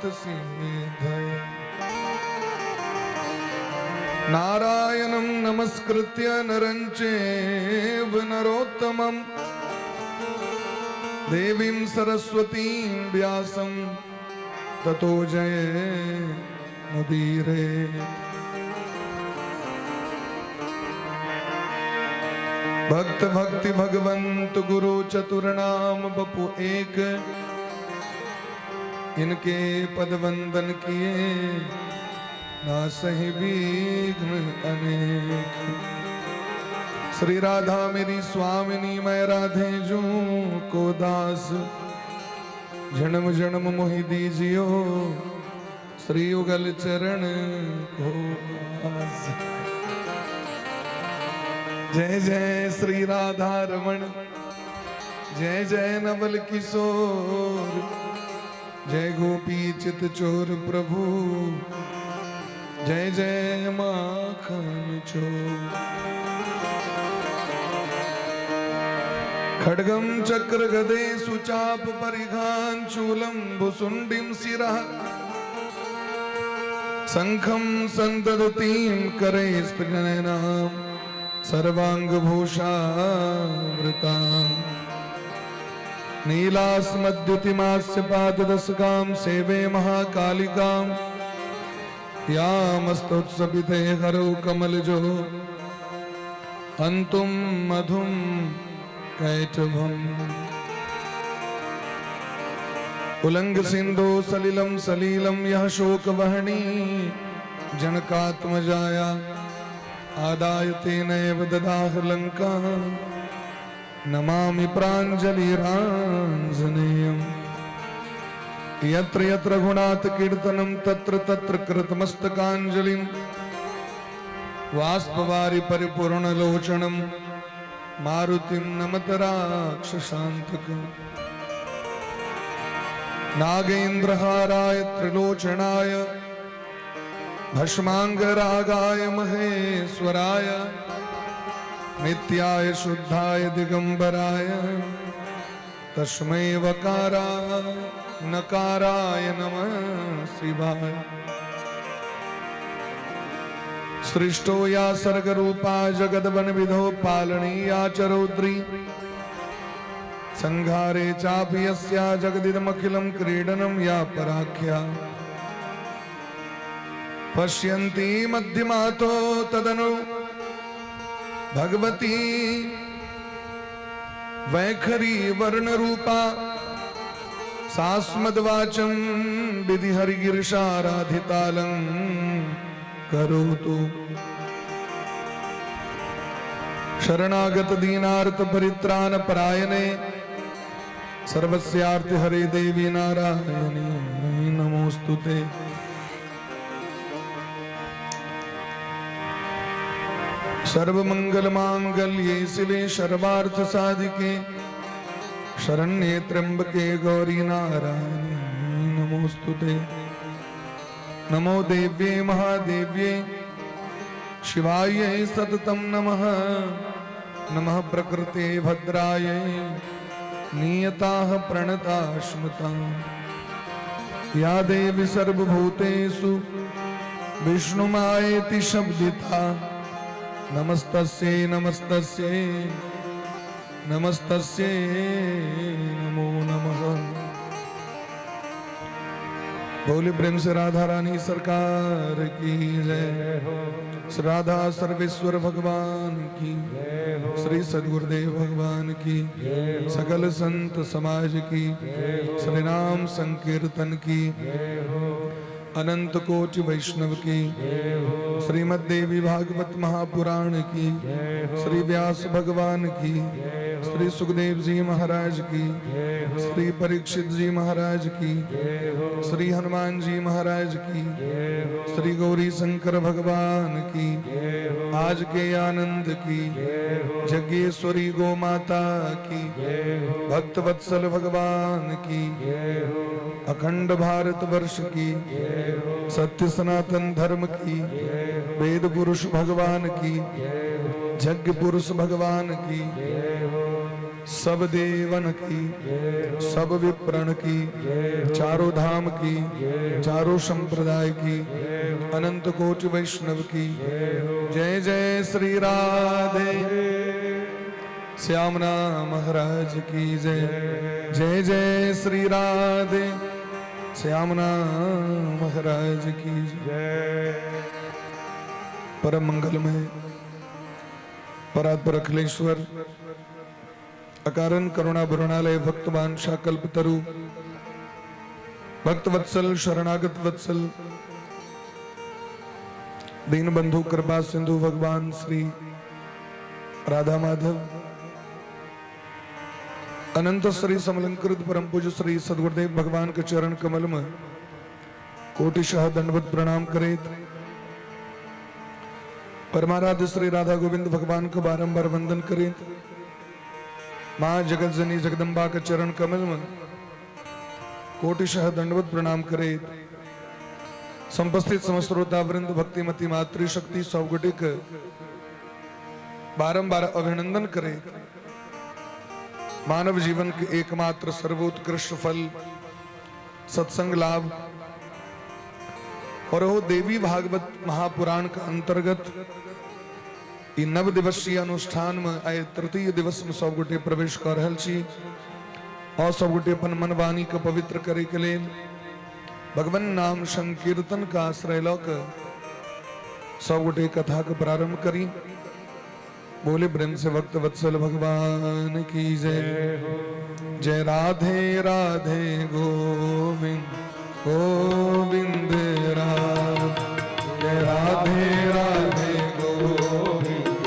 मनोरथ सिद्धये नारायणं नमस्कृत्य नरं चैव नरोत्तमं देवीं सरस्वतीं व्यासं ततो जयमुदीरयेत्। भक्त भक्ति भगवंत गुरु चतुर्नाम बपु एक, इनके पद वंदन किए नासहि विघ्न अनेक। श्री राधा मेरी स्वामिनी मैं राधे जू को दास, जन्म जन्म मोहि दीजियो श्री युगल चरण को आस। जय जय श्री राधा रमण, जय जय नवल किशोर, जय गोपी चित चोर प्रभु, जय जय माखन चोर। खड्गम चक्र गदे सुचाप परिघान शूलम भुसुंडिम शिरः, शंखम संदधतीं करे स्फुटनयनां सर्वांग भूषावृतां। नीलास्मद्युतिमास्य पाददशकां सेवे महाकालिकां, यामस्तोत्सविते हरौ कमलजो हन्तुं मधुं कैटभम्। उलंग सिंधु सलिलं सलीलं यः शोकवहनी, जनकात्मजाया आदाय तेनैव ददाह लंका। नमामि प्राञ्जलिराञ्जनेयम्, यत्र यत्र गुणात् कीर्तनं तत्र तत्र कृतमस्तकाञ्जलिं। वाष्पवारि परिपूर्णलोचनं मारुतिं नमत राक्षसान्तकम्। नागेन्द्रहाराय त्रिलोचनाय भस्मांगरागाय महेश्वराय, नित्याय शुद्धाय दिगंबराय तस्मै वकाराय नकाराय नमः शिवाय। सृष्टो या सर्गरूपा जगद्वन विधो पालनीया च रौद्री, संघारे चापि यस्या जगदिदमखिलं क्रीडनं या पराख्या। पश्यन्ति मध्यमातो तदनु भगवती वैखरी वर्णरूपा, सास्मद्वाचं विधि हरिगिरिशाराधितालं करोतु। शरणागत दीनार्थ परित्राण परायणे, सर्वस्यार्थ हरे देवी नारायणी नमोस्तुते। सर्वमंगल मांगल्ये शिवे सर्वार्थ साधिके, शरण्ये त्र्यंबके गौरी नारायणी नमोस्तुते। नमो देव्ये महादेव्ये शिवायै सततं नमः। नमः प्रकृते भद्रायै नियताः प्रणताश्मतां। या देवी सर्वभूतेषु विष्णुमायेति शब्दिता, नमस्तस्यै नमस्तस्यै नमस्तस्यै नमो नमः। बोले प्रेम से राधा रानी सरकार की जय हो। श्री राधा सर्वेश्वर भगवान की, श्री सद्गुरुदेव भगवान की, सकल संत समाज की, श्री नाम संकीर्तन की, अनंत कोटि वैष्णव की, श्रीमद् देवी भागवत महापुराण की, श्री व्यास भगवान की, श्री सुखदेव जी महाराज की, श्री परीक्षित जी महाराज की, श्री हनुमान जी महाराज की, श्री गौरी शंकर भगवान की, आज के आनंद की, जगेश्वरी गो माता की, भक्त वत्सल भगवान की, अखंड भारत वर्ष की, सत्य सनातन धर्म की, वेद पुरुष भगवान की, यज्ञ पुरुष भगवान की, सब देवन की, सब विप्रण की, चारों धाम की, चारों संप्रदाय की, अनंत कोटि वैष्णव की जय जय श्री राधे श्यामना महाराज की जय जय जय श्री राधे श्यामना महाराज की जय। परम मंगलमय परात्पर अखिलेश्वर अकारण करुणा भरुणालय भक्तवान शाकल्पतरु भक्त वत्सल शरणागत वत्सल दीन बंधु कृपा सिंधु भगवान श्री राधा माधव अनंत श्री समलंकृत परम पूज्य श्री सदगुरुदेव भगवान के चरण कमल में कोटिशः दंडवत प्रणाम करे। परमाराध्य श्री राधा गोविंद भगवान को बारंबार वंदन करें। मां जगत जननी जगदम्बा के चरण कमल में कोटिशः दंडवत प्रणाम करे। संपस्थित समस्त श्रोता वृंद भक्तिमती मातृशक्ति सौगुटिक बारंबार अभिनंदन करे। मानव जीवन के एकमात्र सर्वोत्कृष्ट फल सत्संग लाभ और वो देवी भागवत महापुराण का अंतर्गत नव दिवसीय अनुष्ठान में आए तृतीय दिवस में सब गोटे प्रवेश कर रहल छी और सब गोटे अपन मन वाणी के पवित्र करे के लिए भगवान नाम संकीर्तन का आश्रय लौक सब गोटे कथा का प्रारंभ करी। बोले ब्रह्म से भक्त वत्सल भगवान की जय जय राधे राधे गोविंद गोविंद जय राधे राधे गोविंद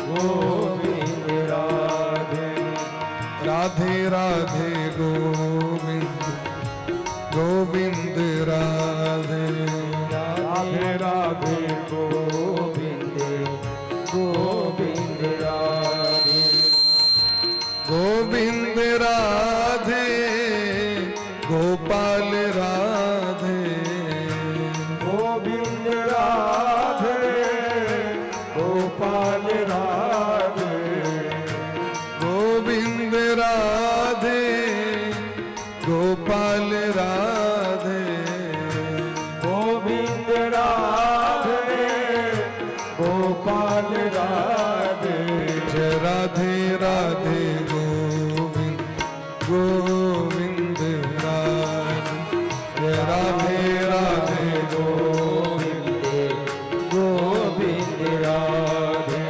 गोविंद राधे राधे गोविंद गोविंद राधे राधे राधे गोविंद गोविंद राधे गोविंद राधे गोपाल राधे गोविंद राधे गोपाल राधे गोविंद राधे गोपाल राधे गोविंद राधे गोपाल राधे जय राधे राधे गोविंद गोविंद राधे जय राधे राधे गोविंद गोविंद राधे।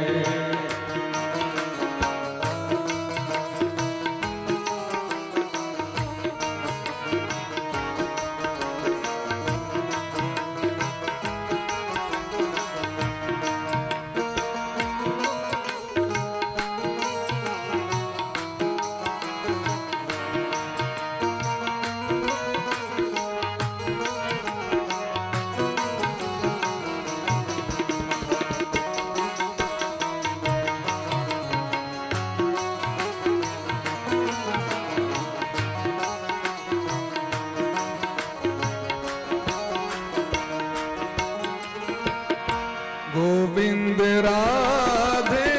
गोविंद राधे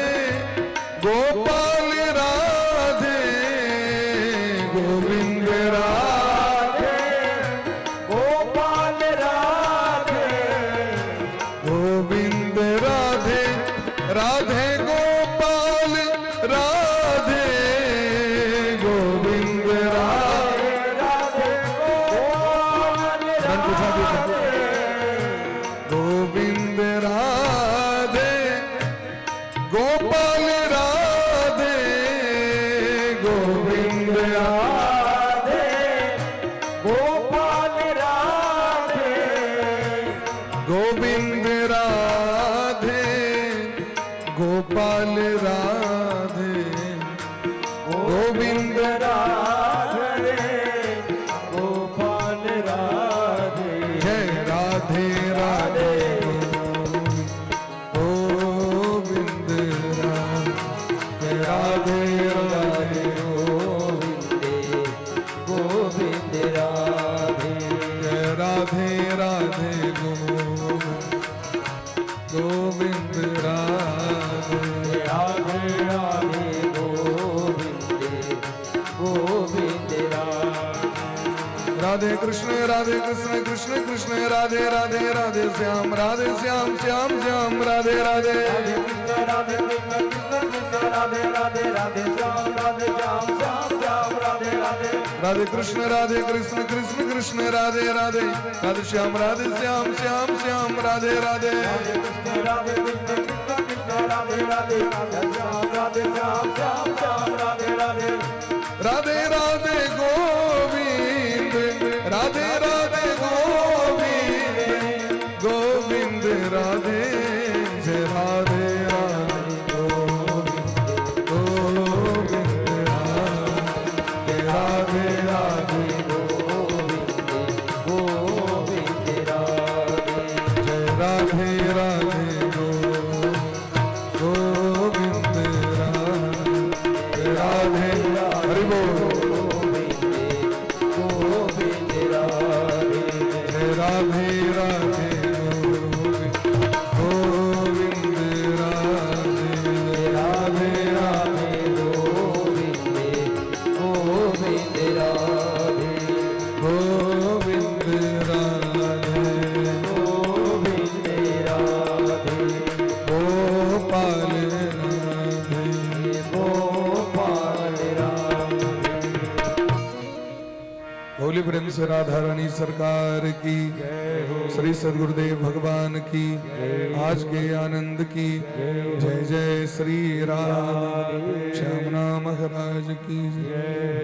गोपाल राधे गोविंद राधे गोपाल राधे गोविंद राधे राधे गोपाल राधे गोविंद राधे राधे गोपाल राधे गोविंद राधे गोपाल राधे गोविंद राधे गोपाल राधे गोविंद राधे गोपाल राधे गोविंद राधे गोपाल राधे जय राधे राधे गोविंद राधे राधे राधे गोविंद राधे जय राधे राधे गोविंद राधे राधे राधे गोविंद राधे कृष्ण कृष्ण कृष्ण राधे राधे राधे श्याम श्याम श्याम राधे राधे राधे कृष्ण कृष्ण राधे राधे राधे श्याम श्याम श्याम राधे राधे राधे कृष्ण कृष्ण कृष्ण राधे राधे राधे श्याम श्याम राधे राधे कृष्ण कृष्ण कृष्ण राधे राधे राधे श्याम श्याम राधे राधे राधे राधे गोविंद राधे राधे गोविंद गोविंद राधे जय राधे राधे गोविंद गोविंद राधे राधे गोविंद गोविंद राधे जय राधे राधे गोविंद राधे हरि बोल गोविंद राधे जय राधे राधे गोविंद राधे राधे राधे गोविंद गोविंद राधे गोविंद राधे गोविंद राधे गोपाल राधे गोपाल राधे होली प्रेम से राधा रानी सरकार की श्री सद्गुरुदेव भगवान की आज के आनंद की जय जय श्री राम श्यामना महाराज की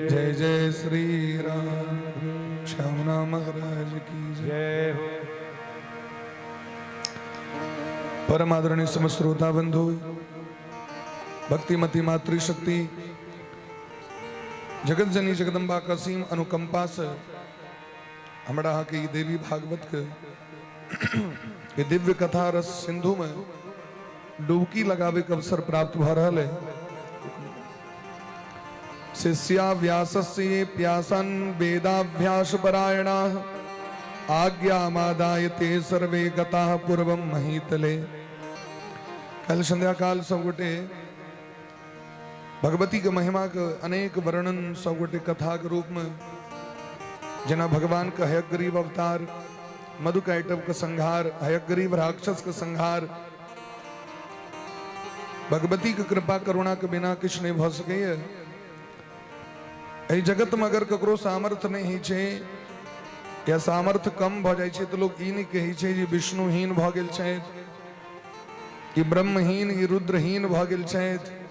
जय जय श्री राम श्यामना महाराज की जय परम आदरणीय समस्त श्रोता बंधु भक्तिमती मातृशक्ति जगत जनी जगदम्बा का सीम अनुकंपा से हमरा के देवी भागवत के ये दिव्य कथा रस सिंधु में डुबकी लगावे के अवसर प्राप्त भ रहा है। शिष्या व्यासस्य प्यासन वेदाभ्यास परायणा आज्ञामादायते सर्वे गताः पूर्वं महीतले। कल संध्या काल सब गोटे भगवती के महिमा के अनेक वर्णन सब गोटे कथा के रूप में जना भगवान का हयग्रीव अवतार मधुकैटव का संहार हयग्रीव राक्षस का संहार भगवती की कृपा करुणा के बिना किछ नहीं भ सके। एहि जगत में अगर ककरो सामर्थ्य नहीं छे या सामर्थ्य कम भ जाय छे तो लोग ई नहीं कहे छे जे विष्णुहीन भ गेल छथि, ई ब्रह्महीन ई रुद्रहीन भ गेल छथि,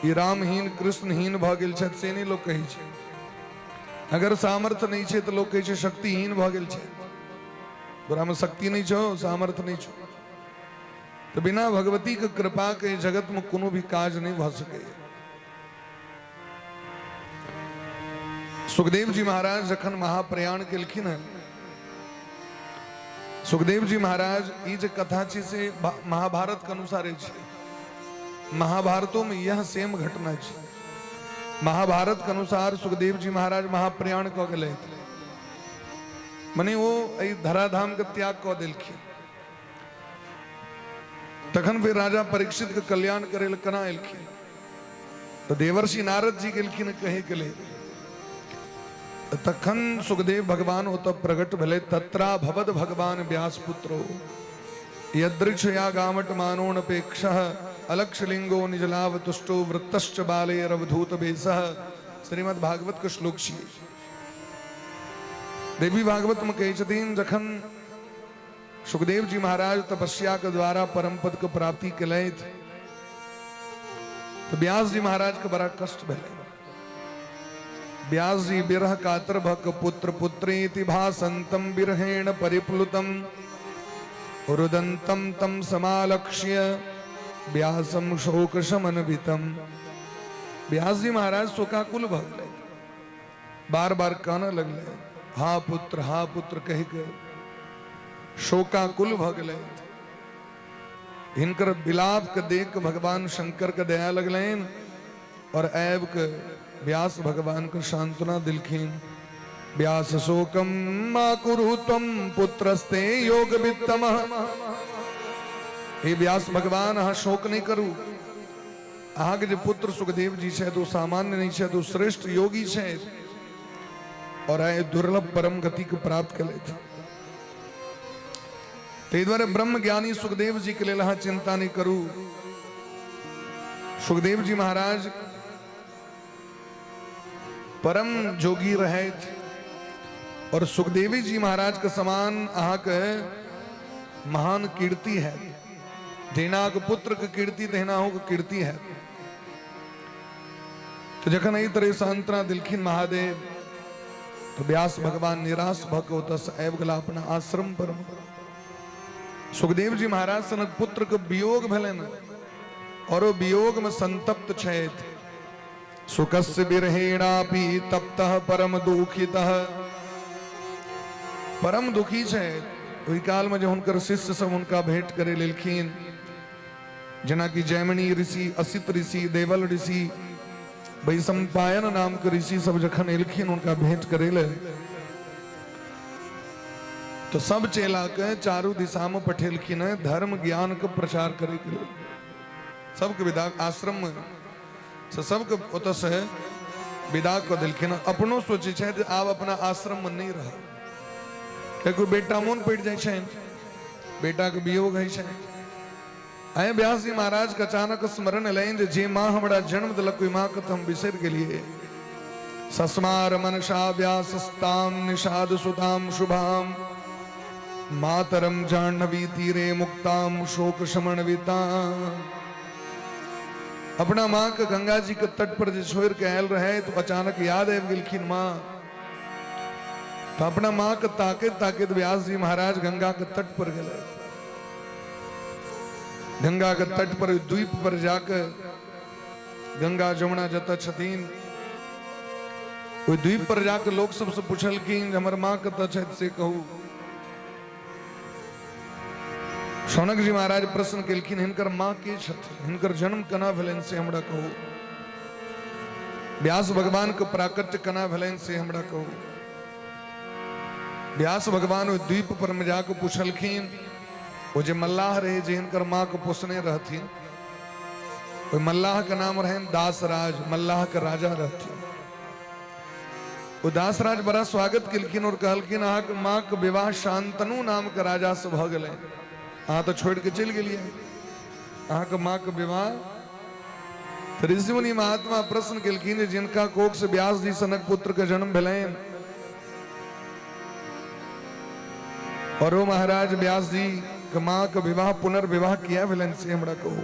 ई रामहीन कृष्णहीन भ गेल छथि, से नहीं लोग कहे छे। अगर सामर्थ्य नहीं छे तो लोग कहे छे शक्तिहीन भ गेल छे। तोरा में शक्ति नहीं छो सामर्थ्य नहीं छो तो बिना भगवती के कृपा के जगत में कोनो भी काज नहीं भ सके। सुखदेव जी महाराज जखन महाप्रयाण केलखिन है, सुखदेव जी महाराज ई जे कथा छे से महाभारत के अनुसार छे। महाभारतों में यह सेम घटना छे। महाभारत के अनुसार सुखदेव जी महाराज महाप्रयाण क गेले मने वो एहि धराधाम के त्याग क देलखिन। तखन फिर राजा परीक्षित के कल्याण करे ले कना एलखिन तो देवर्षि नारद जी गेलखिन कहे के लिए। तखन सुखदेव भगवान ओत प्रकट भले तत्रा भवद भगवान व्यास पुत्रो यदृक्षया गामट मानोनपेक्षः अलक्षलिंगो निजलाव तुष्टो वृत्तश्च बाले रवधूत बेसः। श्रीमद् भागवत के श्लोक छी। देवी भागवत में कहे छथिन जखन सुखदेव जी महाराज तपस्या के द्वारा परम पद के प्राप्ति केलथि तो व्यास जी महाराज के बड़ा कष्ट भेलै। व्यास जी बिरह कातर भक पुत्र पुत्रेति भासंतम बिरहेण परिप्लुतम रुदंतम तम समालक्ष्य व्यासम शोक शमनभितम। व्यास जी महाराज शोकाकुल भ गेलै, बार बार कहने लगले हा पुत्र कह के शोकाकुल भ गेलै। हिनकर विलाप के देख भगवान शंकर के दया लगलैन और ऐब के व्यास भगवान को सांत्वना दिलखिन। व्यास शोकम मा कुरु त्वं पुत्रस्ते योग वित्तमः। हे व्यास भगवान अहाँ शोक नहीं करू। अहाँ के जे पुत्र सुखदेव जी छथि ओ सामान्य नहीं छथि, ओ श्रेष्ठ योगी छथि। और आए दुर्लभ परम गति को प्राप्त कर लेते। ते द्वारे ब्रह्म ज्ञानी सुखदेव जी के लिए चिंता नहीं करू। सुखदेव जी महाराज परम जोगी रहे थे और सुखदेवी जी महाराज के समान आहा के महान कीर्ति है। देना के पुत्र के कीर्ति देना हो कीर्ति है। तो जखन ई तरह सांत्वना दिलखिन महादेव तो व्यास भगवान निराश भक तस आबि गेला अपना आश्रम पर। सुखदेव जी महाराज सनक पुत्र के वियोग भेलनि और वो वियोग में संतप्त छथि। सुखस्य विरहेणापि तप्तः परम दुखितः, परम दुखी छथि। ओहि काल में जो हुनकर शिष्य सब उनका भेंट करे लेलखिन, जना कि जैमिनी ऋषि, असित ऋषि, देवल ऋषि, वैशंपायन नाम के ऋषि सब जखन एलखिन उनका भेंट करे ले, तो सब चेला के चारू दिशा में पठेलखिन है धर्म ज्ञान के प्रचार करे के लिए। सबके विदा आश्रम में से सबके ओत से विदा को दिलखिन। अपनो सोचे छे जे आब अपना आश्रम में नहीं रह, कोई बेटा मोन पड़ जाए छे, बेटा के वियोग है छे। आए व्यास जी महाराज के अचानक स्मरण लें जे माँ हमरा जन्म दिलक कोई माँ के हम बिसर गेलिए। सस्मार मनसा व्यासस्ताम निषाद सुताम शुभाम मातरम जाह्नवी तीरे मुक्ताम शोक शमनविता। अपना माँ के गंगा जी के तट पर जो छोड़ के आयल रहे तो अचानक याद आबि गेलखिन माँ। तो अपना माँ के ताकत ताकत व्यास जी महाराज गंगा के तट पर गए। गंगा के तट पर द्वीप पर जाकर गंगा जमुना जत छतीन द्वीप पर जाकर लोग सबसे पूछलखिन हमर माँ कत से कहू। शौनक जी महाराज प्रश्न केलखिन हिनकर माँ के छथि, हिनकर जन्म कना भेलनि से हमरा कहू। व्यास भगवान के प्राकट्य कना भेलनि से हमरा कहू। व्यास भगवान ओहि द्वीप पर में जाकर पूछलखिन वो जे मल्लाह रहे जे हिनकर माँ को पोसने रहथिन, वो मल्लाह का नाम रहे दासराज, मल्लाह का राजा रहथिन। वो दासराज बड़ा स्वागत केलखिन और कहलखिन अहाँ के माँ के विवाह शांतनु नाम के राजा से भ गेलै, अहाँ तो छोड़ के चल गेलिए, अहाँ के माँ के विवाह। तो ऋषि मुनि महात्मा प्रश्न केलखिन जिनका कोख से व्यास जी सनक पुत्र के जन्म भेलनि और वो महाराज व्यास जी के माँ के विवाह पुनर्विवाह किया भेलनि से हमरा कहू।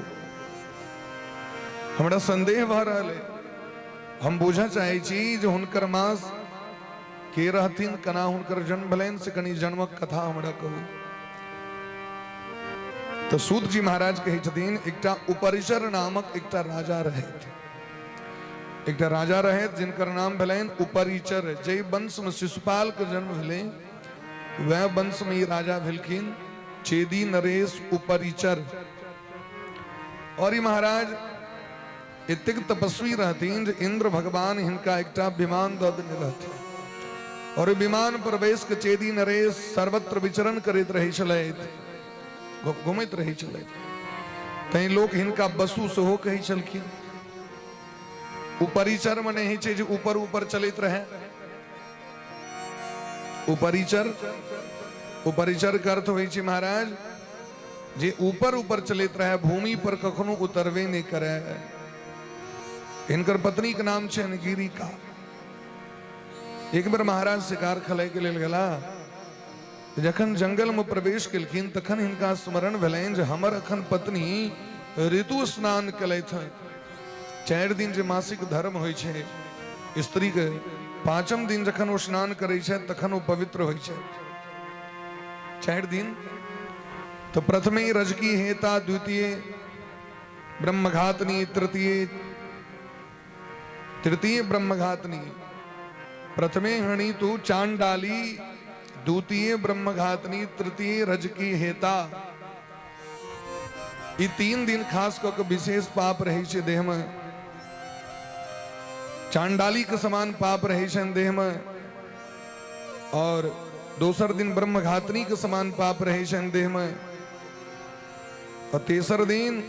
हमरा संदेह भ रहल है, हम बुझा चाहे छी जो हुनकर माँ के रहथिन, कना हुनकर जन्म भेलनि से कनी जन्मक कथा हमरा कहू। तो सूत जी महाराज कहे छथिन एकटा उपरिचर नामक एकटा राजा रहैत, एकटा राजा रहैत जिनकर नाम भेलनि उपरिचर। जे वंश में शिशुपाल के जन्म भेलै वह वंश में राजा भेलखिन चेदी नरेश उपरिचर। और ये महाराज इतक तपस्वी रहतीन जे इंद्र भगवान हिनका एकटा विमान दऽ देने रहथिन और विमान पर बैस के चेदी नरेश सर्वत्र विचरण करैत रहै छलथि, घुमैत रहै छलथि। तैं लोक हिनका बसु सेहो कहै छलखिन। उपरिचर मने ही छै जे ऊपर ऊपर चलैत रहे। उपरिचर, उपरिचर के अर्थ होइ छै महाराज जे ऊपर ऊपर चलैत रहे, भूमि पर कखनो उतरबे नहीं करे। हिनकर पत्नी के नाम छनि गिरिका। एक बार महाराज शिकार खेलय के लेल गेला, जखन जंगल में प्रवेश केलखिन तखन हिनका स्मरण भेलनि जे हमर अखन पत्नी ऋतु स्नान केलथि हँ। 4 दिन जे मासिक धर्म होइ छै स्त्री के, 5म दिन जखन वो स्नान करै छै तखन वो पवित्र होइ छै 4 दिन। तो प्रथमे रजकी हेता, द्वितीय ब्रह्मघातनी, तृतीय ब्रह्मघातनी। प्रथमे हणि तु चांडाली, द्वितीय ब्रह्मघातनी, तृतीय रजकी हेता। ये 3 दिन खास कऽ के विशेष पाप रहै छै देह में। चांडाली के समान पाप रहै छनि देह में और दोसर दिन ब्रह्मघातनी के समान पाप रहै छनि देह में और तेसर दिन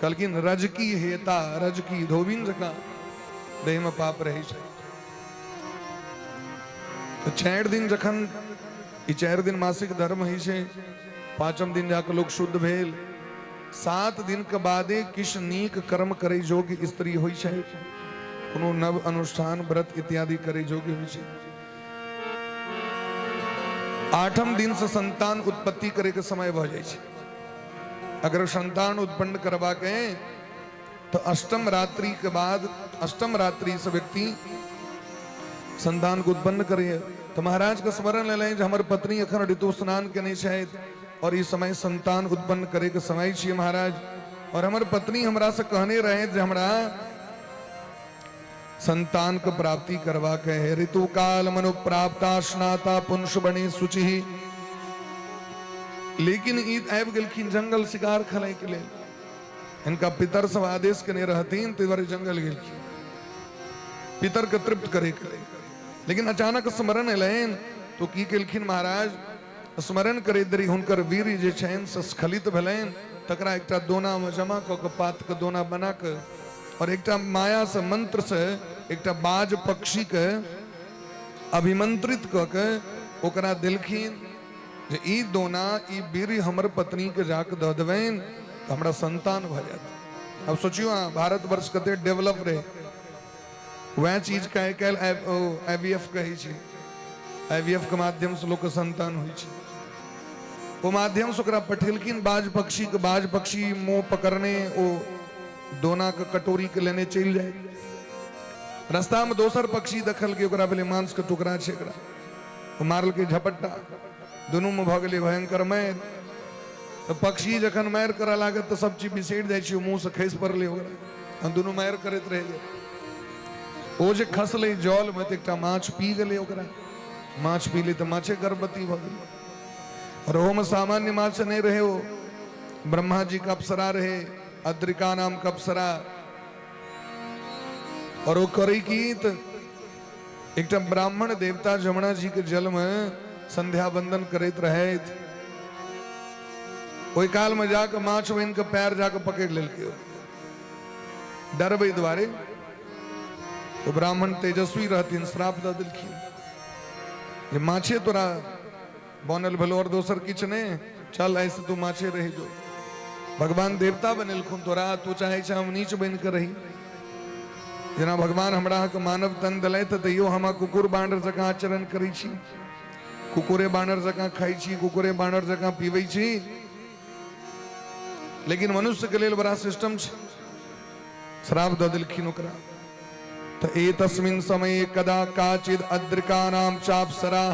कहलखिन रजकी हेता, रजकी धोबिन जकाँ देह में पाप रहै छै। तो 4 दिन जखन ई 4 दिन मासिक धर्म ही छे, 5म दिन जाके लोग शुद्ध भेल, 7 दिन के बादे किछ नीक कर्म करे योग्य स्त्री होई छै, कोनो नव अनुष्ठान व्रत इत्यादि करे योग्य होई छै। 8म दिन से संतान उत्पत्ति करे के समय भ जाय छै। अगर संतान उत्पन्न करवा के तो अष्टम रात्रि के बाद, अष्टम रात्रि से व्यक्ति संतान को उत्पन्न करे। तो महाराज का स्मरण ले लें, हमारे पत्नी अखन ऋतु स्नान के नहीं शायद, और इस समय संतान उत्पन्न करे के समय छे महाराज। और हमारे पत्नी हमरा से कहने रहे जे हमरा संतान के प्राप्ति करवा के है। ऋतु काल मनु प्राप्ता स्नाता पुंस बने सुचि, लेकिन ईद आबि गेलखिन जंगल शिकार खेलै के लेल। इनका पितर सब आदेश केने रहथिन, ताहि दुआरे जंगल गेलखिन पितर के तृप्त करे के लेल। लेकिन अचानक स्मरण एलैन तो की केलखिन महाराज, स्मरण करे धरि हुनकर वीर जे छनि से स्खलित भेलैन। तकरा एकटा दोना में जमा क के पात के दोना बना के और एकटा माया से मंत्र से एकटा बाज पक्षी के अभिमंत्रित क के ओकरा देलखिन जे ई दोना ई वीर हमर पत्नी के जाके द देबैन तो हमरा संतान भ जायत। अब सोचियो भारतवर्ष कते डेवलप रहे, वह चीज का कैल IVF कही छी। IVF के माध्यम से लोग के संतान हुई छी। वो माध्यम से ओकरा पठेलखिन बाज पक्षी के, बाज पक्षी मुंह पकड़ने ओ दोना के कटोरी के लेने चल जाए। रास्ता में दोसर पक्षी दखल के ओकरा भेले मांस के टुकड़ा छै, एकरा ओ मारल के झपट्टा, दोनों में भ गेलै भयंकर मार। तो पक्षी जखन मार करे लागत तो सब चीज बिसरि जाय छै, मुंह से खसि पड़ले ओकरा, दोनों मार करैत रह गेल। ओ जे खसले जल में तो एकटा माछ पी गेले, ओकरा माछ पी ले तो माछे गर्भवती भ गेल। और ओहो में सामान्य माछ नहीं रहे, वो ब्रह्मा जी का अप्सरा रहे, अद्रिका नाम का अप्सरा। और वो करे की त एकटा ब्राह्मण देवता जमुना जी के जल में संध्या बंदन करैत रहे। ओहि काल में जाके माछ बन के पैर जाके पकड़ लेलकै, डरबै दुआरे। तो ब्राह्मण तेजस्वी रहथिन, श्राप द देलखिन जे माछे तोरा बनल भेलो और दोसर किछ नहीं, चल ऐसे तू माछे रह जो। भगवान देवता बनेलखुन तोरा, तू चाहे छै हम नीच बन के रही। जेना भगवान हमरा के मानव तन दिलथि तैयो हम कुकुर बानर जकाँ आचरण करै छी, कुकुरे बानर जकाँ खाई छी, कुकुरे बानर जकाँ पीबै छी। लेकिन मनुष्य के लेल बड़ा सिस्टम छै, श्राप द देलखिन ओकरा। तो ए तस्मिन समय कदा काचिद अद्रिका नाम चापसरा,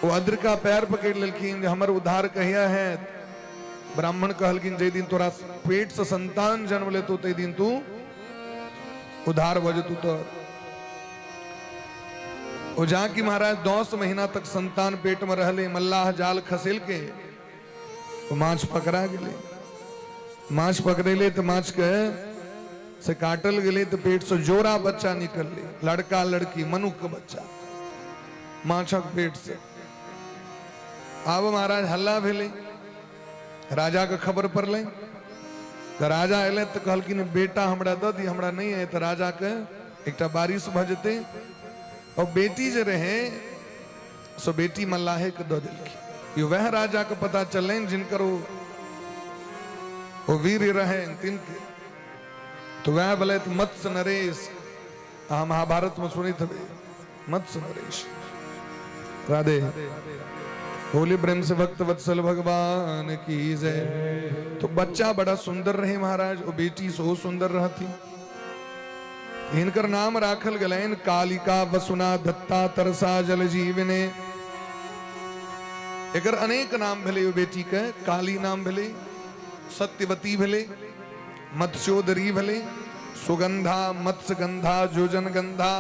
वो अद्रिका पैर पकड़ लेलखिन जे हमर उद्धार कहिया है। ब्राह्मण कहलखिन जे दिन तोरा पेट से संतान जन्म लेतो ते दिन तू उद्धार भ जतू। तो वो जाकि महाराज 10 महीना तक संतान पेट में रहले, मल्लाह जाल खसेल के वो माछ पकड़ा गेले। माछ पकड़ेले तो माछ के से काटल गेले तो पेट से जोरा बच्चा निकलले, लड़का लड़की मनुख के बच्चा माछक पेट से। आब महाराज हल्ला भेले, राजा के खबर पड़ले। तो राजा अले तो कहलखिन बेटा हमरा द दी, हमरा नहीं है। तो राजा के एकटा बारिश भ जेते। और बेटी जे रहे सो बेटी मल्लाहे के द देलखिन। ये वह राजा के पता चलन जिनकर वो वीर रहे तिनके। तो वह बोले मत्स्य नरेश, महाभारत में सुनी थे मत्स्य नरेश। राधे होली प्रेम से भक्त वत्सल भगवान की जय। तो बच्चा बड़ा सुंदर रहे महाराज, वो बेटी सो सुंदर रहती। इनकर नाम राखल गलैन कालिका वसुना दत्ता तरसा जल जीवने। एकर अनेक नाम भेले। बेटी के काली नाम भेले, सत्यवती भेले, मत्स्योदरी भेले, सुगंधा, मत्स्यगंधा, जोजन गंधा,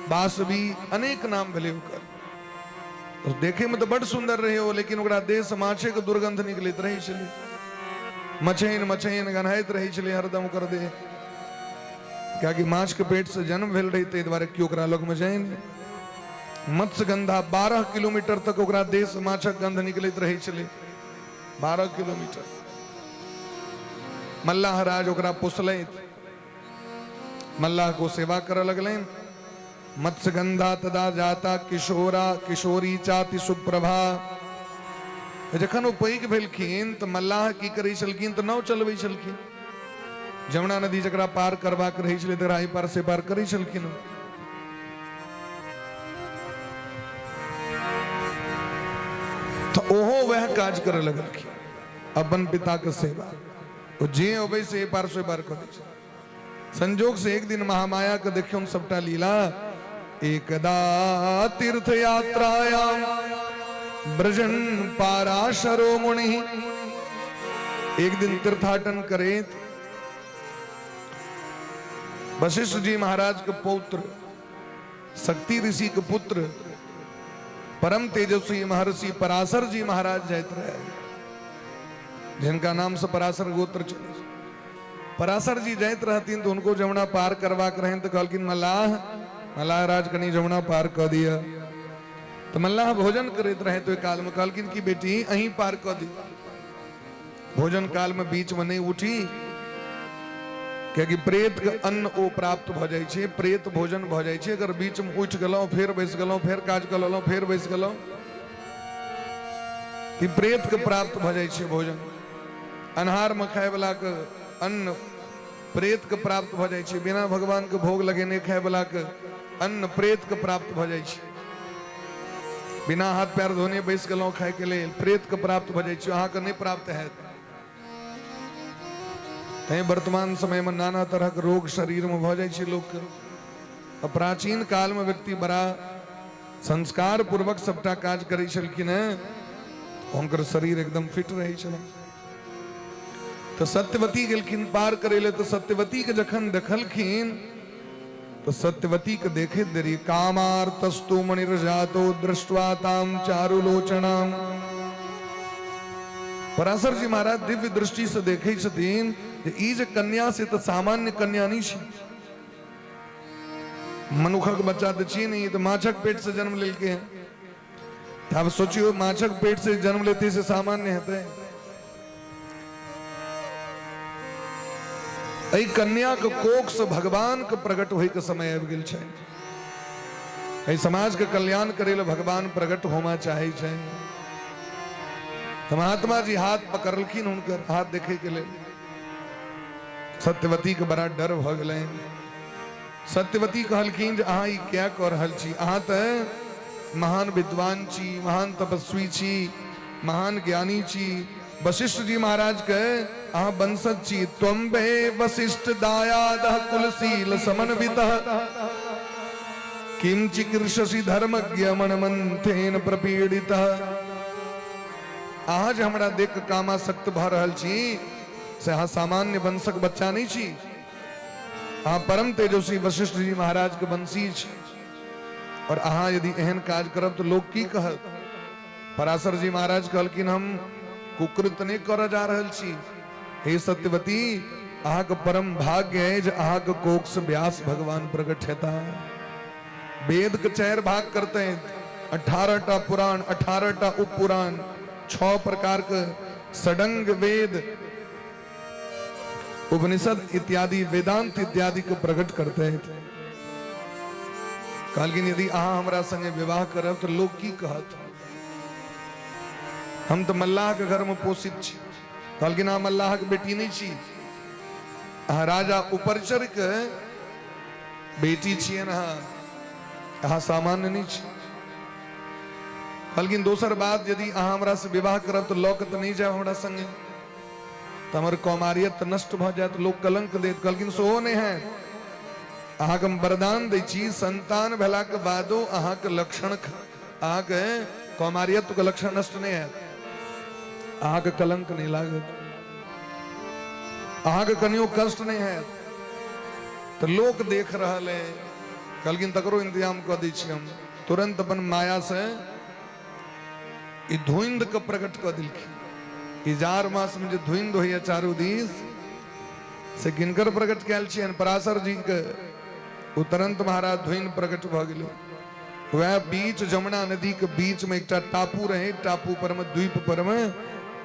बासवी, अनेक नाम भेले ओकर। और देखे में तो बड़ सुंदर रहे हो, लेकिन ओकरा देह से माछे के दुर्गंध निकलैत रहे छले। मछैन मछैन गन्हाइत रहे छले हरदम ओकर देह, कियाकि माछ के पेट से जन्म भेल रही, ताहि दुआरे कि ओकरा लग में जाए नहीं। मत्स्यगंधा 12 किलोमीटर तक ओकरा देह से माछक गंध निकलैत रहे छले, 12 किलोमीटर। मल्लाह राज ओकरा पोसलैत, मल्लाह को सेवा करऽ लगलैन। मत्स्यगंधा तदा जाता किशोरा किशोरी चाति सुप्रभा। जखन वो पैघ भेलखिन तो मल्लाह की करै छलखिन तो नाव चलबै छलखिन। जमुना नदी जकरा पार करबाक रहै छलै तकरा एहि पार से पार करै छलखिन। तो ओहो वह काज करे लगलखिन अपन पिता के सेवा। तो जे अबै से एहि पार से पार कऽ दै छै। संजोग से एक दिन महामाया के देखियौन सबटा लीला। एकदा तीर्थ यात्रायाम ब्रजन पाराशरो मुनि। एक दिन तीर्थाटन करे वशिष्ठ जी महाराज के पौत्र शक्ति ऋषि के पुत्र परम तेजस्वी महर्षि पराशर जी महाराज जाइत रहे, जिनका नाम से पराशर गोत्र चले। पराशर जी जाइत रहतीन तो उनको जमुना पार करवा कर रहें तो कहलकिन मल्लाह राज कनी जमुना पार कर दिया। तो मल्लाह भोजन करते रहे तो एक काल में कहलकिन कि बेटी अहीं पार कर दी। भोजन काल में बीच में नहीं उठी क्योंकि प्रेत के अन्न ओ प्राप्त भ जाय छै, प्रेत भोजन भ जाय छै। अगर बीच में उठ गेलौं फेर बैस गेलौं फेर काज कर लेलौं फेर बैस गेलौं कि प्रेत के प्राप्त भ जाय छै भोजन। अन्हार में खाय वाला के अन्न प्रेत के प्राप्त भ जाय छै, बिना भगवान के भोग लगेने खाय वाला के अन्न प्रेत के प्राप्त भ जाय छै। बिना हाथ पैर धोने बैस गेलौं खाय के लेल प्रेत के प्राप्त भ जाय छै, अहाँ के नहीं प्राप्त हैत। वर्तमान समय में नाना तरह के रोग शरीर में भ जाय छै लोक के। प्राचीन काल में व्यक्ति बड़ा संस्कार पूर्वक सबटा काज करै छलखिन हैं, हुनकर शरीर एकदम फिट रहै छलनि। तो सत्यवती गेलखिन पार करे ले। तो सत्यवती के जखन देखलखिन तो सत्यवती के देखे देरी कामार्तस्तु मणिर्जातो दृष्ट्वा ताम चारुलोचनाम। पराशर जी महाराज दिव्य दृष्टि से देखे छथिन ई जे कन्या से तो सामान्य कन्या नहीं छी। मनुखक बच्चा तो छी नहीं, तो माछक पेट से जन्म लेके हैं। अब सोचियो माछक पेट से जन्म लेते से सामान्य हेतै। एहि कन्या के कोख से भगवान के प्रकट होय के समय आबि गेल छै। एहि समाज के कल्याण करे ले भगवान प्रकट होमा चाहे छै। तो महात्मा जी हाथ पकड़लखिन, हुनकर हाथ देखे के लेल। सत्यवती के बड़ा डर भ गेलै। सत्यवती कहलखिन जे अहाँ ई क्या कऽ रहल छी? अहाँ तऽ महान विद्वान छी, महान तपस्वी छी, महान ज्ञानी छी। वशिष्ठ जी महाराज के अहाँ वंशज छी। त्वं वे वशिष्ठ दायादः कुलशील समन्वितः किम चिकीर्षसि धर्मज्ञ मनमंथेन प्रपीड़ितः। अहाँ जे हमरा देख के कामासक्त भ रहल छी से अहाँ सामान्य वंशक बच्चा नहीं छी। अहाँ परम तेजस्वी वशिष्ठ जी महाराज के वंशी छी। और अहाँ यदि एहन काज करब तो लोग की कहत? पराशर जी महाराज कहलखिन हम कुकृत नहीं कर जा रहल छी। हे सत्यवती अहाँ के परम भाग्य है जे अहाँ के कोख से व्यास भगवान प्रकट हेता। वेद के 4 भाग करते हैं, 18टा पुराण, 18टा उप पुराण, 6 प्रकार के षडंग वेद, उपनिषद इत्यादि वेदांत इत्यादि को प्रकट करते हैं। कहलखिन यदि अहाँ हमरा संगे विवाह करब तो लोग की कहत? हम तो मल्लाह के घर में पोषित छी। कहलखिन अहाँ मल्लाह के बेटी नहीं छी, अहाँ राजा उपरचर के बेटी छियै न, अहाँ सामान्य नहीं छी। कहलखिन दोसर बात यदि अहाँ हमरा से विवाह करब तो लऽ के तो नहीं जायब हमरा संगे, तो हमर कौमारियत नष्ट भ जायत, लोग कलंक देत। कहलखिन सेहो नहीं है, अहाँ के हम वरदान दै छी संतान भेला के बादो अहाँ के लक्षण, अहाँ के कौमारियत के लक्षण नष्ट नहीं है, अहाँ के कलंक नहीं लागत, अहाँ के कनियो कष्ट नहीं है। तो लोग देख रहल है। कहलखिन तकरो इंतजाम कऽ दै छी हम। तुरंत अपन माया से ई धुंध के प्रकट कऽ देलखिन। ई 4 मास में जो धुंध होइए चारू दिस से किनकर प्रकट कैल छियन? पराशर जी के। तुरंत महाराज धुंध प्रकट भ गेलै। वह बीच जमुना नदी के बीच में एकटा टापू रहे, टापू पर में द्वीप पर में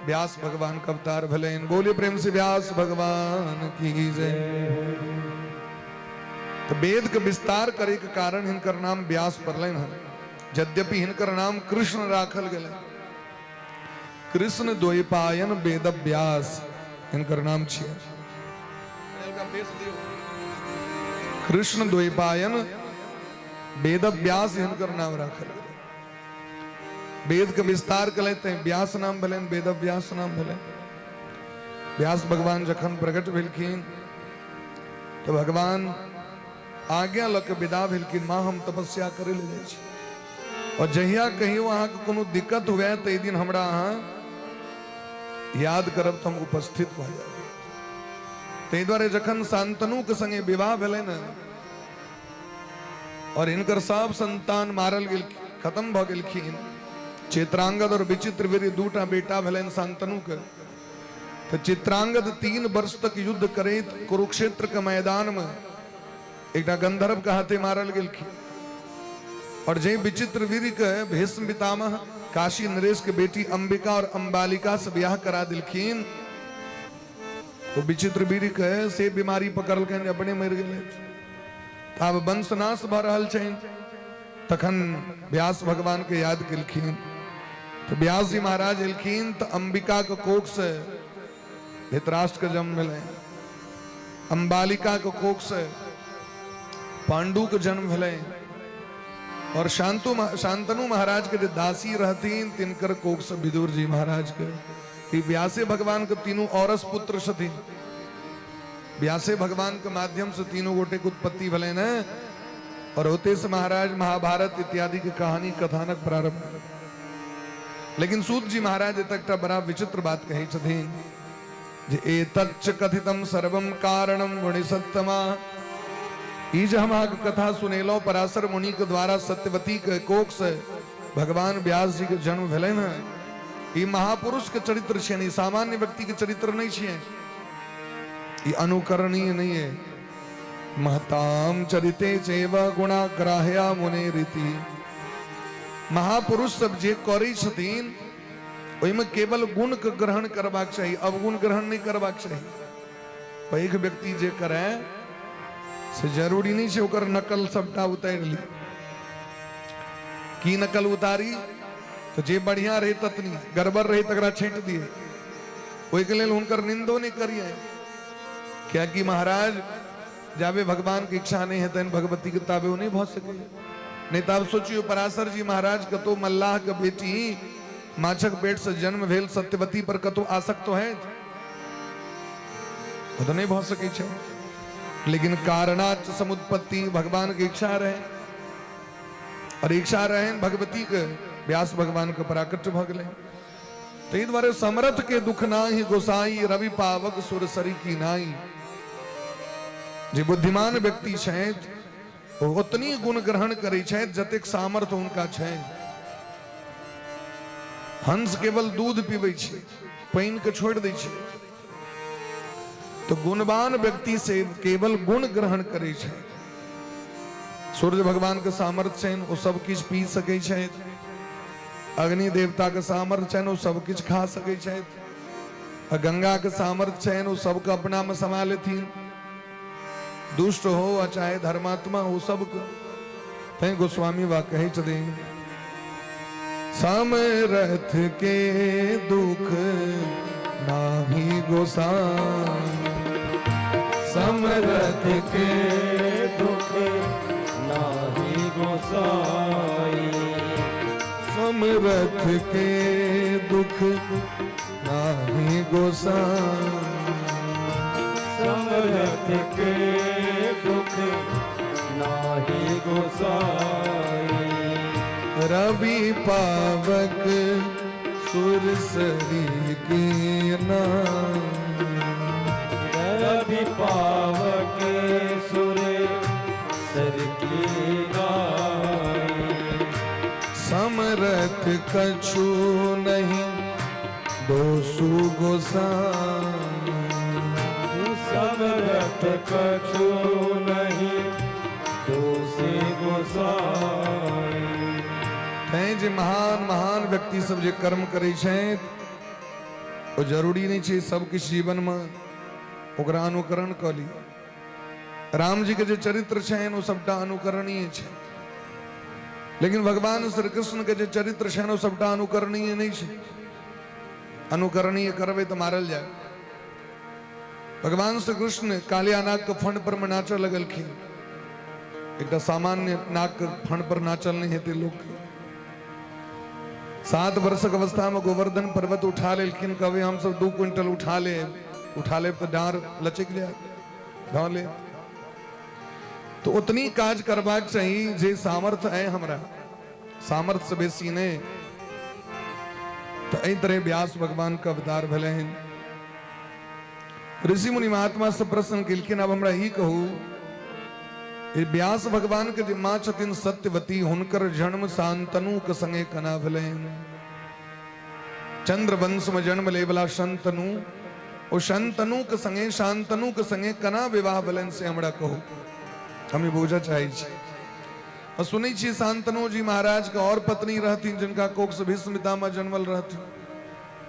व्यास भगवान का अवतार भलेन। बोले प्रेम से व्यास भगवान की जय। तो वेद के विस्तार करे के कारण हिनकर नाम व्यास पड़लन है। यद्यपि हिनकर नाम कृष्ण राखल गेल। कृष्ण द्वैपायन वेद व्यास हिनकर नाम छियै। कृष्ण द्वैपायन वेद व्यास हिनकर नाम राखल गेल। वेद के विस्तार कर लेते हैं, व्यास नाम भले, वेद व्यास नाम भले। व्यास भगवान जखन प्रकट भेलखिन तो भगवान आज्ञा लग विदा भेलखिन, माँ हम तपस्या करे ले जाय छी, और जहिया कहीं वहां के कोनो दिक्कत हुए तो दिन हमरा अहाँ याद करब तो हम उपस्थित भ जाब। ताहि दुआरे जखन शांतनु के संगे विवाह भेलै न, और इनकर सब संतान मारल गेल, खत्म भ गेलखिन। चित्रांगद और विचित्रवीर्य दूटा बेटा भेलन शांतनु के। तो चित्रांगद 3 वर्ष तक युद्ध करैत कुरुक्षेत्र के मैदान में एक गंधर्व के हाथे मारल गेलखिन। और जे विचित्रवीर्य के भीष्म पितामह काशी नरेश के बेटी अंबिका और अंबालिका से ब्याह करा दिलखिन। तो विचित्रवीर्य के से बीमारी पकड़ल के अपने मर गए। अब वंशनाश भ रहल छन, तखन व्यास भगवान के याद केलखिन। तो व्यास जी महाराज एलखिन तो अंबिका के कोख से धृतराष्ट्र के जन्म मिले, अंबालिका के कोख से पांडु के जन्म भेले, और शांतनु महाराज के जो दासी रहतीन तिनकर कोख से विदुर जी महाराज के। व्यासे भगवान के तीनों औरस पुत्र छथिन। व्यासे भगवान के माध्यम से तीनों गोटे के उत्पत्ति भले न, और होते से महाराज महाभारत इत्यादि की कहानी कथानक प्रारंभ। लेकिन सूत जी महाराज तक बड़ा विचित्र बात कही छथिन जे एतच्च कथितम सर्वम कारणम गुणिसत्तमा। ई जे हम कथा सुनेलो पराशर मुनि के द्वारा सत्यवती के कोख से भगवान व्यास जी के जन्म भेले न, ई महापुरुष के चरित्र छे, नहीं सामान्य व्यक्ति के चरित्र नहीं छे। ई अनुकरणीय नहीं है। महताम चरिते चैव गुणाग्राह्या मुने रीति। महापुरुष सब जे करै छथिन ओहिमे केवल गुण के ग्रहण करबाक चाहिए, अवगुण ग्रहण नहीं करबाक चाहिए। पैघ व्यक्ति जे करे से जरूरी नहीं छै ओकर नकल सबटा उतारि ली। की नकल उतारी तो जे बढ़िया रहे ततनी, गड़बड़ रहे तकरा छेट दिए। ओहि के लेल हुनकर निंदो नहीं करिए, क्या कि महाराज जाबे भगवान की इच्छा नहीं है तन भगवती के ताबे वो नहीं पहुंच सके। नहीं तो आप सोचियो पराशर जी महाराज कतो मल्लाह के बेटी माछक पेट से जन्म भेल सत्यवती पर कतो आसक्त तो है, वो तो नहीं पहुंच सके छे। लेकिन कारणाच समुत्पत्ति भगवान की इच्छा रहे, और इच्छा रहे भगवती के व्यास भगवान के प्राकट्य भ गेलै। ताहि दुआरे समरथ के दुख नाही गोसाई, रवि पावक सुर सरी की नाई। जे बुद्धिमान व्यक्ति छथि वो उतनी गुण ग्रहण करै छथि जतेक सामर्थ्य हुनका छै। हंस केवल दूध पीबै छै, पानि के छोड़ दै छै। तो गुणवान व्यक्ति से केवल गुण ग्रहण करे छै। सूर्य भगवान के सामर्थ्य छनि, वो सब किछ पी सकै छथि। अग्नि देवता के सामर्थ्य छनि, वो सब किछ खा सकै छथि। गंगा के सामर्थ्य छनि, वो सबके अपना में समा लेथिन। दुष्ट हो चाहे धर्मात्मा हो सबको। तै गोस्वामी वा कहे छथिन समरथ के दुख नाही गोसाई। समरथ के दुख नाही गोसाई। समरथ के दुख नाही गोसाई। समरथ के दुख नाही गोसाई। रवि पावक सुरसरी की नाई। रवि पावक सुरसरी की नाई। समरथ कछु नहीं दोसु गोसाई। समरथ कछु नहीं दोषी गोसाई। हैं जे महान महान व्यक्ति सब जे कर्म करे छथि वो जरूरी नहीं छै सब किछ जीवन में ओकरा अनुकरण क ली। राम जी के जो चरित्र छे वो सबटा अनुकरणीय छे, लेकिन भगवान श्री कृष्ण के जो चरित्र छे वो सबटा अनुकरणीय नहीं छे। अनुकरणीय करवे तो मारल जाए। भगवान श्री कृष्ण कालिया नाग के फंड पर में नाच लगलखिन। एक सामान्य नाग के फंड पर नाचल नहीं हेते लोग। 7 वर्ष की अवस्था में गोवर्धन पर्वत उठा लेकिन कभी हम सब 2 क्विंटल उठा ले तो डार लचक जाए ढाले। तो उतनी काज करवाक चाहिए जे सामर्थ्य है हमरा, सामर्थ्य से बेसी ने। तो एही तरह व्यास भगवान का अवतार भले हैं। ऋषि मुनि महात्मा से प्रश्न केलखिन। अब हमरा ही कहू, व्यास भगवान के जे मां छथिन सत्यवती, हुनकर जन्म शांतनु के संगे कना भले। चंद्र वंश में जन्म ले वाला शांतनु, ओ शांतनु के संगे शांतनु के संगे कना विवाह भलन से हमरा कहू। हमें बोझा चाहिए। और सुनी छी शांतनु जी महाराज का और पत्नी रहती जिनका कोख से भीष्मिता में जन्मल रहती।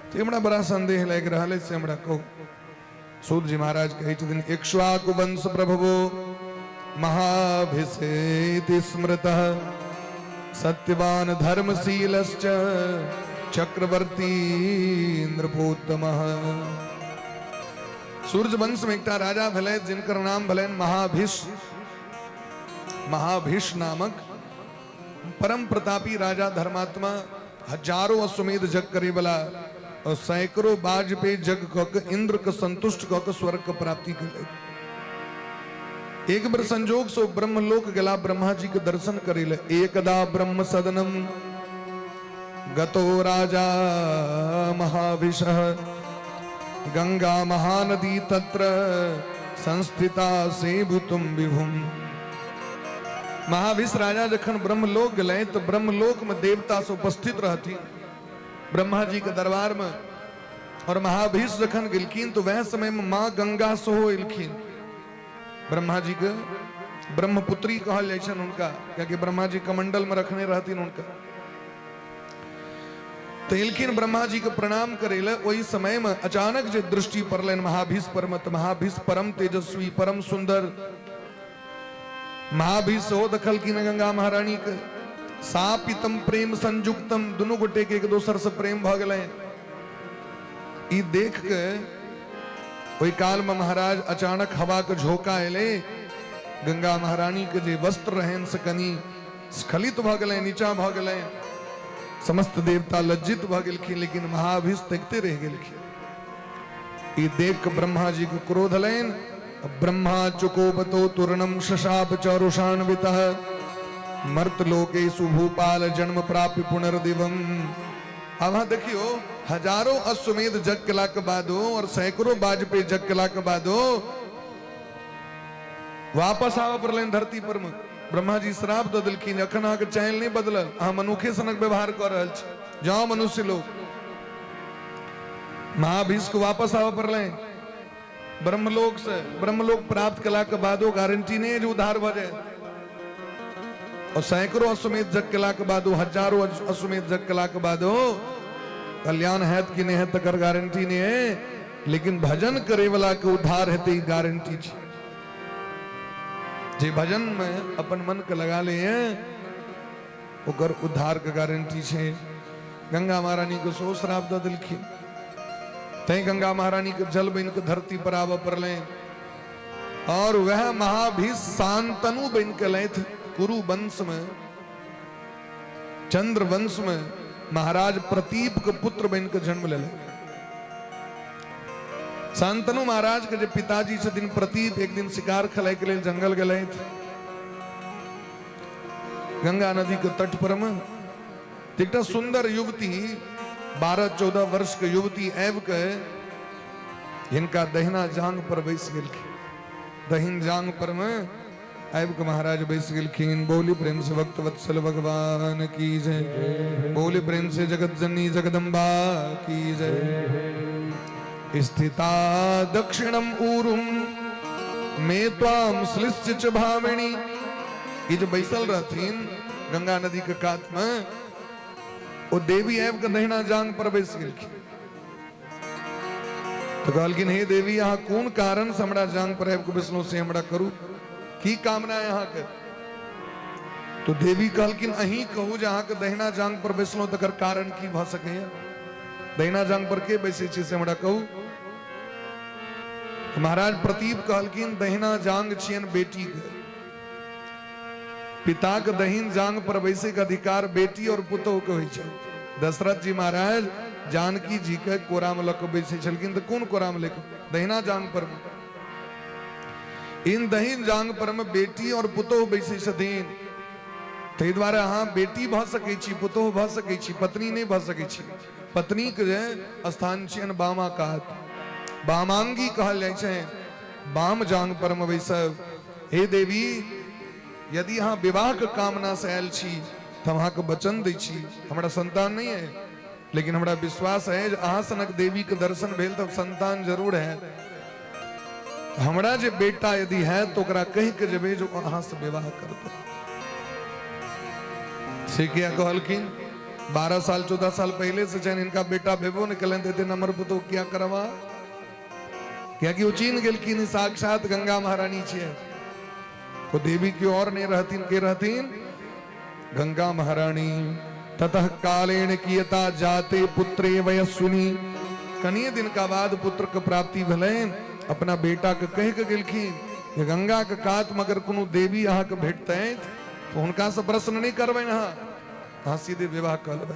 तो हमरा बड़ा संदेह लग रहा है से हमरा कहू। सूत जी महाराज कहे दिन इक्ष्वाकु वंश प्रभवो महाभिषेति स्मृतः सत्यवान धर्मशीलश्च चक्रवर्ती नृपोत्तमः। सूर्य वंश में एक राजा भले जिनकर नाम भले महाभिष। महाभिष नामक परम प्रतापी राजा धर्मात्मा, हजारों अश्वमेध जग करे वाला और सैकड़ों बाज पे जग कक इंद्र के संतुष्ट कक स्वर्ग की प्राप्ति कर। एक बार संजोग सो ब्रह्मलोक गला ब्रह्मा जी के दर्शन करेले। एकदा ब्रह्म सदनम गतो राजा महाभिषः गंगा महानदी तत्र संस्थिता सेवितुम विभुम। महाभिष राजा जखन ब्रह्मलोक गए तो ब्रह्मलोक में देवता से उपस्थित रहती ब्रह्मा जी के दरबार में। और महाभिष जखन गिलखिन तो वह समय में मां गंगा सोहो इलखिन। ब्रह्मा जी के ब्रह्मपुत्री कहल जाए छन उनका, क्योंकि ब्रह्मा जी कमंडल में रखने रहती उनका। तो इलखिन ब्रह्मा जी के प्रणाम करेले। वही समय में अचानक जो दृष्टि पड़ल महाभिष पर मत। महाभिष परम तेजस्वी परम सुंदर महाभिष हो दखल की न गंगा महारानी के सापितम प्रेम संयुक्तम। दोनों गोटे के एक दोसर से प्रेम भ गए। ई देख के वही काल में महाराज अचानक हवा के झोंका एले। गंगा महारानी के जे वस्त्र रहन से कनी स्खलित भ गए, नीचा भ गए। समस्त देवता लज्जित भ गेलखिन, लेकिन महाभिष तकते रह गेलखिन। ई देख के ब्रह्मा जी को क्रोध लेन। ब्रह्मा चुकोपतो तुर्णम शशाप चौरुषान्वितः मर्तलोकेषु भूपाल जन्म प्राप्य पुनर्दिवम। अब देखियो, हजारों अश्वमेध जग कला के बादो और सैकड़ों बाजपेयी जग कला के बादो वापस आवा पर धरती पर में ब्रह्मा जी श्राप दे दिलखिन। अखन आके चैन नहीं बदलल, अहाँ मनुखे सनक व्यवहार कर रहल छी। जाओ मनुष्य लोग। महाभिष को वापस आवा पर ब्रह्मलोक से। ब्रह्मलोक प्राप्त कला के बादो गारंटी नहीं है जो उद्धार भ जाए। और सैकड़ों अश्वमेध जग कला के बादो, हजारों अश्वमेध जग कला के बादो कल्याण है कि नहीं है तकर गारंटी नहीं है। लेकिन भजन करे वाला के उद्धार है गारंटी छे। जे भजन में अपन मन के लगा ले ओकर उद्धार के गारंटी छे। गंगा महारानी को सो श्राप दे दिलखिन। तई गंगा महारानी के जल बन के धरती पर आवा पर ले। और वह महाभिष शांतनु बन के ले थे। कुरु वंश में, चंद्र वंश में महाराज प्रतीप के पुत्र बन के जन्म ले। शांतनु महाराज के जो पिताजी से दिन प्रतीप एक दिन शिकार खेले के लिए जंगल गए थे। गंगा नदी के तट पर में एक सुंदर युवती 12-14 वर्ष के युवती एव के इनका दहिना जांग पर बैस गई। दहिन जांग पर में आब के महाराज बैस गेलखिन। बोली प्रेम से भक्त वत्सल भगवान की जय। बोली प्रेम से जगत जननी जगदम्बा की जय। स्थिता दक्षिणम ऊरुम में त्वाम श्लिष्य च भामिनी। ये जो बैसल रहतीन गंगा नदी के कात में, वो देवी एव के दहिना जांग पर बैस गेलखिन। तो कहलखिन हे देवी, यहाँ कौन कारण से हमरा जांग पर एव के बैसलो से हमरा करू। की कामना है यहाँ के? तो देवी कहलकिन अही कहू जहाँ के दहिना जांग पर बैसलो तकर कारण की भ सके। दहिना जांग पर के बैसे छी से हमरा कहू। महाराज प्रतीप कहलकिन दहिना जांग छियन बेटी के, पिता के दहिन जांग पर बैसे के अधिकार बेटी और पुतोह के होइ छै। दशरथ जी महाराज जानकी जी के कोरा में लक बैसे छलकिन तो कोन कोरा में लेके? दहिना जांग पर। इन दहिन जांग पर में बेटी और पुतोह बैसे छथिन, ताहि द्वारे अहाँ बेटी भ सकै छी, पुतोह भ सकै छी, पत्नी नहीं भ सकै छी। पत्नी के स्थान छियन बामा कात, बामांगी कहल जाइ छै। बाम जांग पर में बैसब। हे देवी, यदि अहाँ विवाह के कामना से आयल छी तो अहाँ के वचन दै छी। हमरा संतान नहीं है, लेकिन हमरा विश्वास है जे अहाँ सनक देवी के दर्शन भेल तो संतान जरूर है। हमरा जे बेटा यदि है तो ओकरा कहि के जेबै जो अहाँ से विवाह करतै। से किया कहलखिन 12 साल 14 साल पहले से चैन इनका बेटा भेबो नहीं कलन देते नंबर पुतो क्या करवा, क्या कि वो चीन गेलखिन साक्षात गंगा महारानी छियै। वो देवी की और नहीं रहतीन, के रहतीन गंगा महारानी। ततः कालेन कियता जाते पुत्रे वयस्विनी, कनिए दिन का बाद पुत्र के प्राप्ति भले। अपना बेटा के कह के गेलखिन कि गंगा के कात मगर कोनो देवी अहाँ के भेटते तो उनका से प्रश्न नहीं करबे ना, हाँ सीधे विवाह कर लेबे।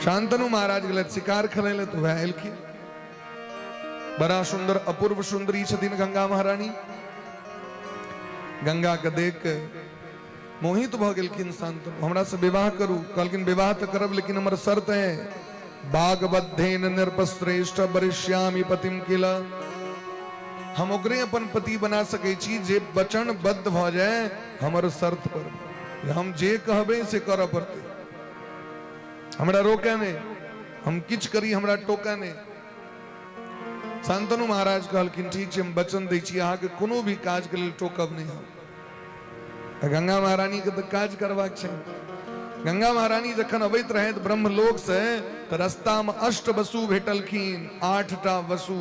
शांतनु महाराज गलत शिकार खेले तो वह एलखिन। बड़ा सुंदर अपूर्व सुंदरी छथिन गंगा महारानी। गंगा के देख के मोहित भ गेलखिन शांतनु। हमरा से विवाह करू। कहलखिन विवाह तो करब, लेकिन हमर शर्त है बागबद्धेन नृपश्रेष्ठ वरिष्यामि पतिम किल। हम ओकरे अपन पति बना सकै छी जे वचन बद्ध भ जाए हमर शर्त पर। हम जे कहबे से करऽ पड़तै, हमरा रोके नहीं, हम किछ करी हमरा टोके नहीं। शांतनु महाराज कहलखिन ठीक छै, हम वचन दै छी अहाँ के कोनो भी काज के लेल टोकब नहीं। हम गंगा महारानी के तो काज करबाक छै। गंगा महारानी जखन अबैत रहैत ब्रह्मलोक से तो रास्ता में अष्ट वसु भेटलखिन। 8टा वसु,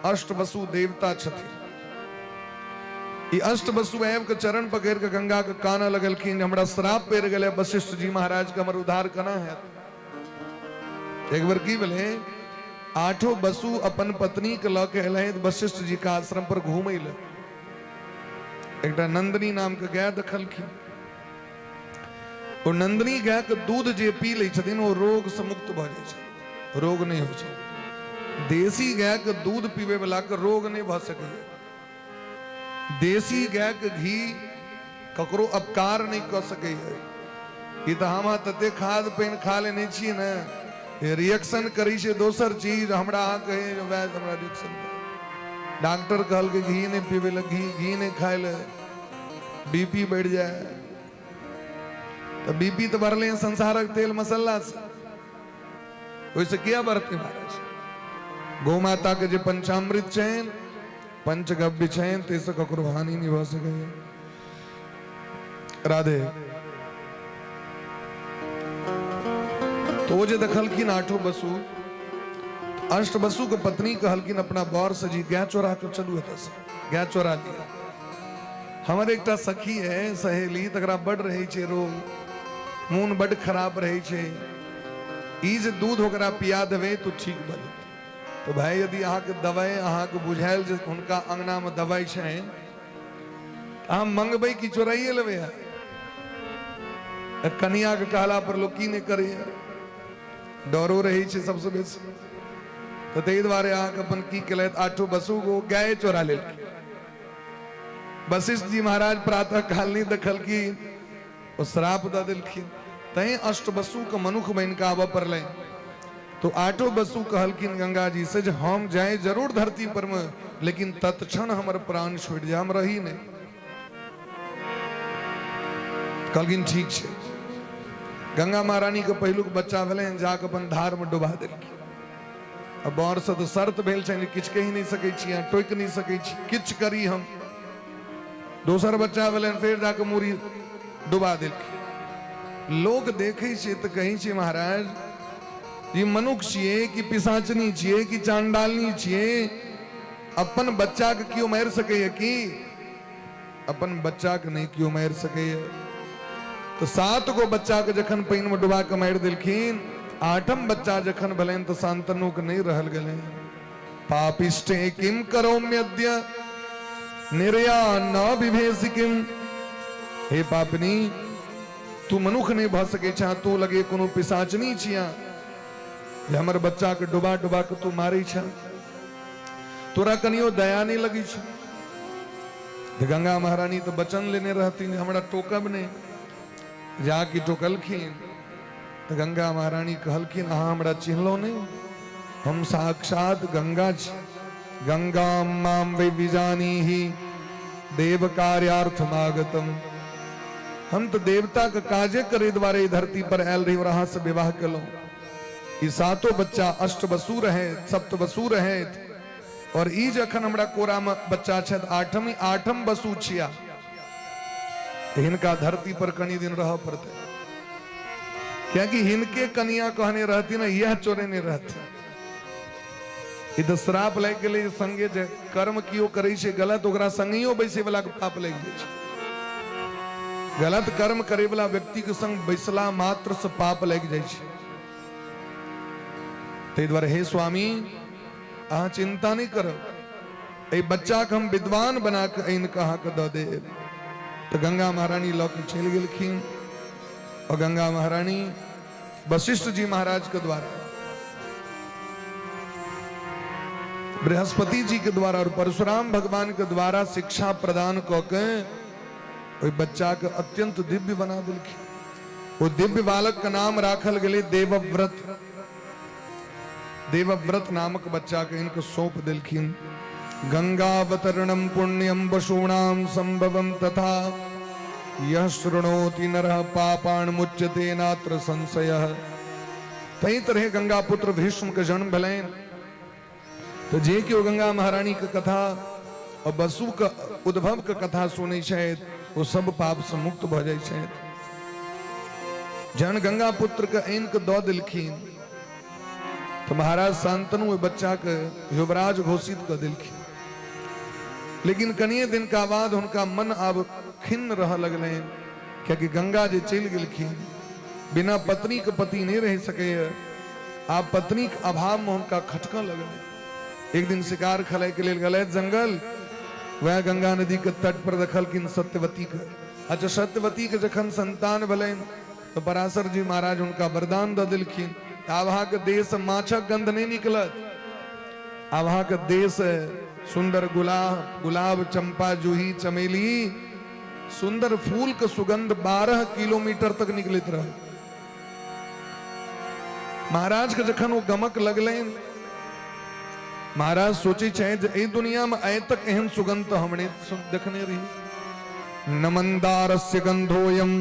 अष्ट वसु देवता छथिन। ई अष्ट वसु आबि के चरण पकड़ के गंगा के काना लगलखिन, हमरा श्राप पड़ गेलै वशिष्ठ जी महाराज के, हमर उद्धार केना हैत। एक बार की भेलै, 8 वसु अपन पत्नी के लऽ के एलैथ वशिष्ठ जी के आश्रम पर घूमै ले। एकटा नंदिनी नाम के गाय देखलखिन। ओ नंदिनी गाय के दूध जे पी लै छथिन ओ रोग से मुक्त भ जाइ छै, रोग नहीं होइ छै। देसी गाय के दूध पीबे वाला के रोग नहीं भ सकैए। देसी गाय के घी ककरो अपकार नहीं कर सकैए। ई तो हम तते खाद पानि खा लेने छियै ने, रिएक्शन करी छै दोसर चीज। हमरा अहाँ कहे वैद हमरा रिएक्शन, डॉक्टर कहल के घी नहीं पीबे ले, घी नहीं खाए ले, बीपी बढ़ जाए। तो बीपी तो बढ़ले हैं संसारक तेल मसाला से, वैसे क्या बढ़ते महाराज। गौ माता के जो पंचामृत चैन पंचगव्य चैन तेस ककरो हानि नहीं भ सके। राधे। तो जे देखलखिन 8 वसु, अष्ट वसु के पत्नी कहलखिन अपना बर से जी गाय चोरा कर चलू एतऽ से। गाय चोरा लिया। हमर एकटा सखी है सहेली, तकरा बड़ रहे छे रोग, मोन बड़ खराब रहे छे। ई जे दूध ओकरा पिया देवे तो ठीक भ जेतै। तो भाई यदि अहाँ के दवाई अहाँ के बुझायल जे हुनका अंगना में दवाई छै, अहाँ मंगबै कि चोराइए लेबै? कन्या के कहला पर लोग की नहीं करे, डरो रही छे सबसे बेसी। तो ताहि दुआरे अहाँ के अपन की केलथि, 8 वसु को गाय चोरा लेलखिन। वशिष्ठ जी महाराज प्रातः काल नहीं देखलखिन, ओ श्राप द देलखिन। तैं अष्ट वसु के मनुख बन के आबऽ पड़लै। तो 8 वसु कहलखिन गंगा जी से, हम जाए जरूर धरती पर में, लेकिन तत्क्षण हमर प्राण छोड़ जाए, हम रही नहीं। कहलखिन ठीक छै। गंगा महारानी के पहिलुक बच्चा भेलै, जाके अपन धार में डुबा देलखिन। अब बर से तो शर्त भेल छै, किछ कहि नहीं सकै छी, टोकि नहीं सकै छी, किछ करी हम। दोसर बच्चा भेलै, फिर जाके मूरी डुबा देलखिन। लोग देखे छै तो कहे छै महाराज ये मनुख छिए कि पिशाचनी छिए कि चांडालनी छिए, अपन बच्चा के क्यों मार सके कि? अपन बच्चा के नहीं क्यों मार सके। तो 7 गो बच्चा के जखन पानी में डुबा के मार दिलखिन, 8म बच्चा जखन भलेन तो शांतनु के नहीं रहल गए। पापिष्टे किम करोम्यद्य निर्या न विभेषि किम। हे पापनी, तू मनुख नहीं भ सके छा, तू लगे कोनो पिशाचनी छिया जे हमर बच्चा के डुबा डुबा के तू मारी छा। तोरा कनियो दया नहीं लगी छ। गंगा महारानी तो बचन लेने रहती, हमरा टोकब ने। जाके टोकलखिन तो गंगा महारानी कहलखिन, अहाँ हमरा चिन्हलो नहीं, हम साक्षात गंगा छी। गंगा माम वै विजानीहि देव कार्यार्थमागतम। हम तो देवता के काजे करे द्वारे धरती पर आयल रही और अहाँ से विवाह कलो। ई 7 बच्चा अष्टवसुर है, सप्तवसुर है, और ई जखन हमरा कोरा में बच्चा छे 8म वसु छिया। हिनका धरती पर कनी दिन रह पड़ते, क्योंकि हिनके कनिया कहने रहती ना, यह चोरे नहीं रहती। इधर श्राप लग गए संगे जे कर्म कियो करे छे गलत, ओकरा संगियो बैसे वाला के पाप लग जाए छे। गलत कर्म करे वाला व्यक्ति के संग बैसला मात्र से पाप लग जाए छे। ते द्वारा हे स्वामी, अहाँ चिंता नहीं करो, ए बच्चा के हम विद्वान बना के इनका अहाँ के द दे। तो गंगा महारानी लौ के चल गेलखिन, और गंगा महारानी वशिष्ठ जी महाराज के द्वारा, बृहस्पति जी के द्वारा और परशुराम भगवान के द्वारा शिक्षा प्रदान करके ओई बच्चा के अत्यंत दिव्य बना दिलखिन। वो दिव्य बालक का नाम राखल गेले देवव्रत। देवव्रत नामक बच्चा के इनको सौंप दिलखिन। गंगावतरणम पुण्यम वशूणाम संभवम तथा यह शृणोति नरः पापान मुच्यते नात्र संशयः। कई तरह गंगा पुत्र भीष्म के जन्म भलेन, तो जे क्यों गंगा महारानी की कथा और वसु का उद्भव का कथा सुने शायद वो सब पाप से मुक्त भ जाए शायद। जन गंगा पुत्र का इनक दो दिलखिन, तो महाराज शांतनु बच्चा के युवराज घोषित कर दिलखिन। लेकिन कनिए दिन का बाद उनका मन अब खिन्न रह लगले, क्योंकि गंगा जी चल गेलखिन, बिना पत्नी के पति नहीं रह सके। आप पत्नी के अभाव में उनका खटका लगले। एक दिन शिकार खेले के लिए गले जंगल, वह गंगा नदी के तट पर देखलखिन सत्यवती के। अच्छा, सत्यवती के जखन संतान भले तो पराशर जी महाराज उनका वरदान द दिलखिन, आभा के देश माछक गंध नहीं निकलत। आभा के देश सुंदर गुलाब चंपा जूही चमेली सुंदर फूल के सुगंध 12 किलोमीटर तक निकलत रहे। महाराज के जखन वो गमक लगले, महाराज सोचे चाहे ए दुनिया में आए तक एहन सुगंध तो हमने देखने रही। न मंदारस्य गंधोयम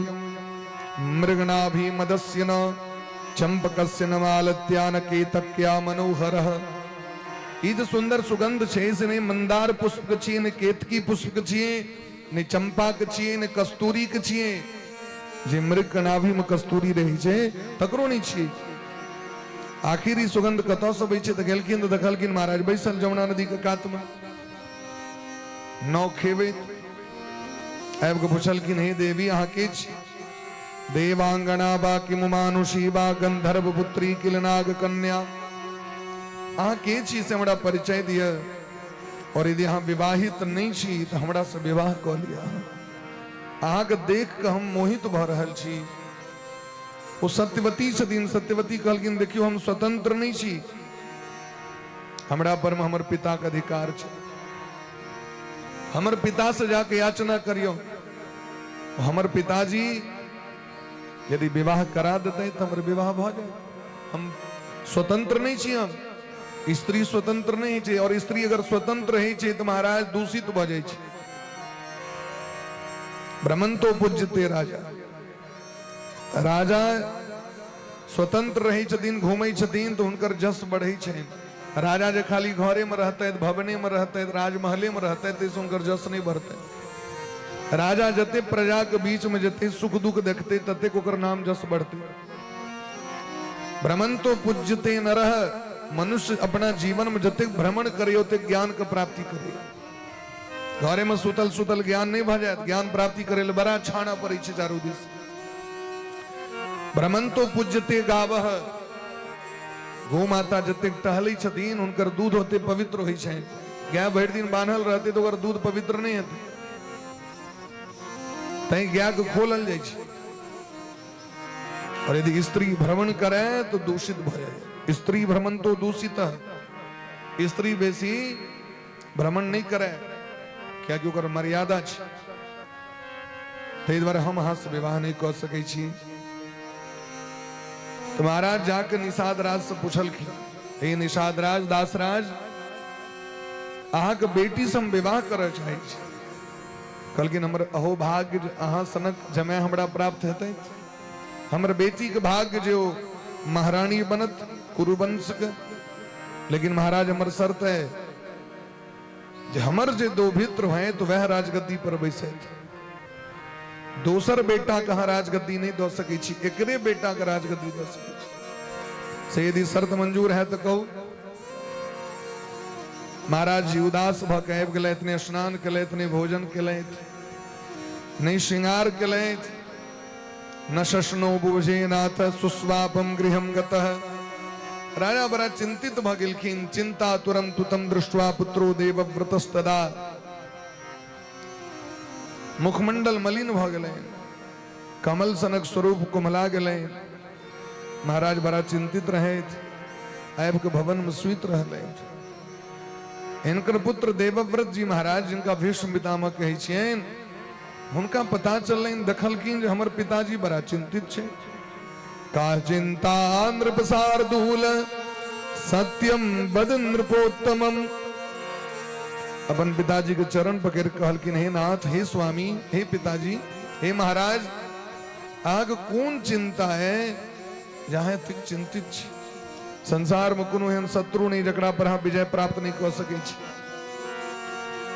मृगनाभि मदस्य न चंपकस्य न मालत्या न केतक्या मनोहरः। ई जो सुंदर सुगंध छे से ने मंदार पुष्प के छिए, ने केतकी पुष्प के छिए, ने चंपा के छिए, ने कस्तूरी के छिए। जे मृग के नाभि में कस्तूरी रही छे तकरो नहीं छिए। आखिरी सुगंध कतौ से बैठे तो गेलखिन तो देखलखिन महाराज बैसल जमुना नदी के कात में नौ खेवे। आब के पूछलखिन, हे देवी अहाँ के छी? देवांगना बा किम मानुषी बा गंधर्व पुत्री किल नाग कन्या। अहाँ के छी से हमरा परिचय दिया, और यदि अहाँ विवाहित नहीं छी तो हमरा से विवाह क लिया। अहाँ के देख के हम मोहित भ रहल छी। वो सत्यवती छथिन। सत्यवती कहलखिन, देखियो हम स्वतंत्र नहीं छी, हमरा पर में हमर पिता के अधिकार छै। हमर पिता से जाके याचना करियो। हमर पिताजी यदि विवाह करा देते तो हमर विवाह भ जाए। हम स्वतंत्र नहीं छी, हम स्त्री स्वतंत्र नहीं छे, और स्त्री अगर स्वतंत्र है छे तो महाराज दूषित भ जाए छे। ब्रह्मंतो पूज्यते राजा। राजा स्वतंत्र रही छथिन, घूमे छथिन तो उनकर जस बढ़े छे। राजा जे खाली घरे में रहते, भवने में रहते, राजमहले में रहते तो उनकर जस नहीं बढ़ते। राजा जते प्रजा के बीच में जते सुख दुख देखते तते ओकर नाम जस बढ़ते। भ्रमंतो पूज्यते नरः। मनुष्य अपना जीवन में जते भ्रमण करे होते ज्ञान का प्राप्ति करे। घरे में सुतल सुतल ज्ञान नहीं भ जाए, ज्ञान प्राप्ति करे ले बड़ा छाना पड़े छे चारू दिस। ब्रह्मंतो पूज्यते गावह, गौ माता जतेक टहलै छथिन हुनकर दूध होते पवित्र होइ छै। गाय भरि दिन बान्हल रहते तो ओकर दूध पवित्र नहीं हेतै, तै गाय के खोलल जाइ छै। और यदि स्त्री भ्रमण करे तो दूषित भ जाए। स्त्री भ्रमण तो दूषित है, स्त्री बेसी भ्रमण नहीं करे, क्या कि ओकर मर्यादा छै। तै दुआरे हम अहाँ से विवाह नहीं कऽ सकै छी। तो महाराज जाके निषाद राज से पूछलखिन, हे निषाद राज, दासराज, अहाँ के बेटी से हम विवाह करय चाहै छी। कहलखिन हमर अहो भाग्य जे अहाँ सनक जमाय हमरा प्राप्त हेतै। हमर बेटी के भाग्य जो महारानी बनत कुरुवंश के, लेकिन महाराज हमर शर्त है जे हमर जे दो भित्र हैं तो वह राजगद्दी पर बैसत। दोसर बेटा कहाँ राजगद्दी नहीं दो सकै छी, एकरे बेटा के राजगद्दी दो सकै छी। से यदि शर्त मंजूर है तो कहू। महाराज जी उदास भ के आबि गेलथि, ने स्नान केलथि, ने भोजन केलथि, नहीं श्रृंगार केलथि। न शशनो बुझे नाथ सुस्वापम गृहम गतः। राजा बड़ा चिंतित भ गेलखिन। चिंता तुरम तुतम दृष्ट्वा पुत्रो देवव्रतस्तदा। मुखमंडल मलिन भ गेलै, कमल सनक स्वरूप कुमला गेलै। महाराज बड़ा चिंतित रहैत, आबि के भवन में सुइत रहलैथ। हिनकर पुत्र देवव्रत जी महाराज, जिनका भीष्म पितामह कहै छियनि, हुनका पता चललनि, देखलखिन जे हमर पिताजी बड़ा चिंतित छै। का चिंता नृपसारदूल सत्यम बद नृपोत्तमम। अपन पिताजी के चरण पकड़ कहलखिन, हे नाथ, हे स्वामी, हे पिताजी, हे महाराज, आग कौन चिंता है जहां तक चिंतित छी। संसार में कोनो एहन शत्रु नहीं जकरा पर अहाँ विजय प्राप्त नहीं कर सकै छी।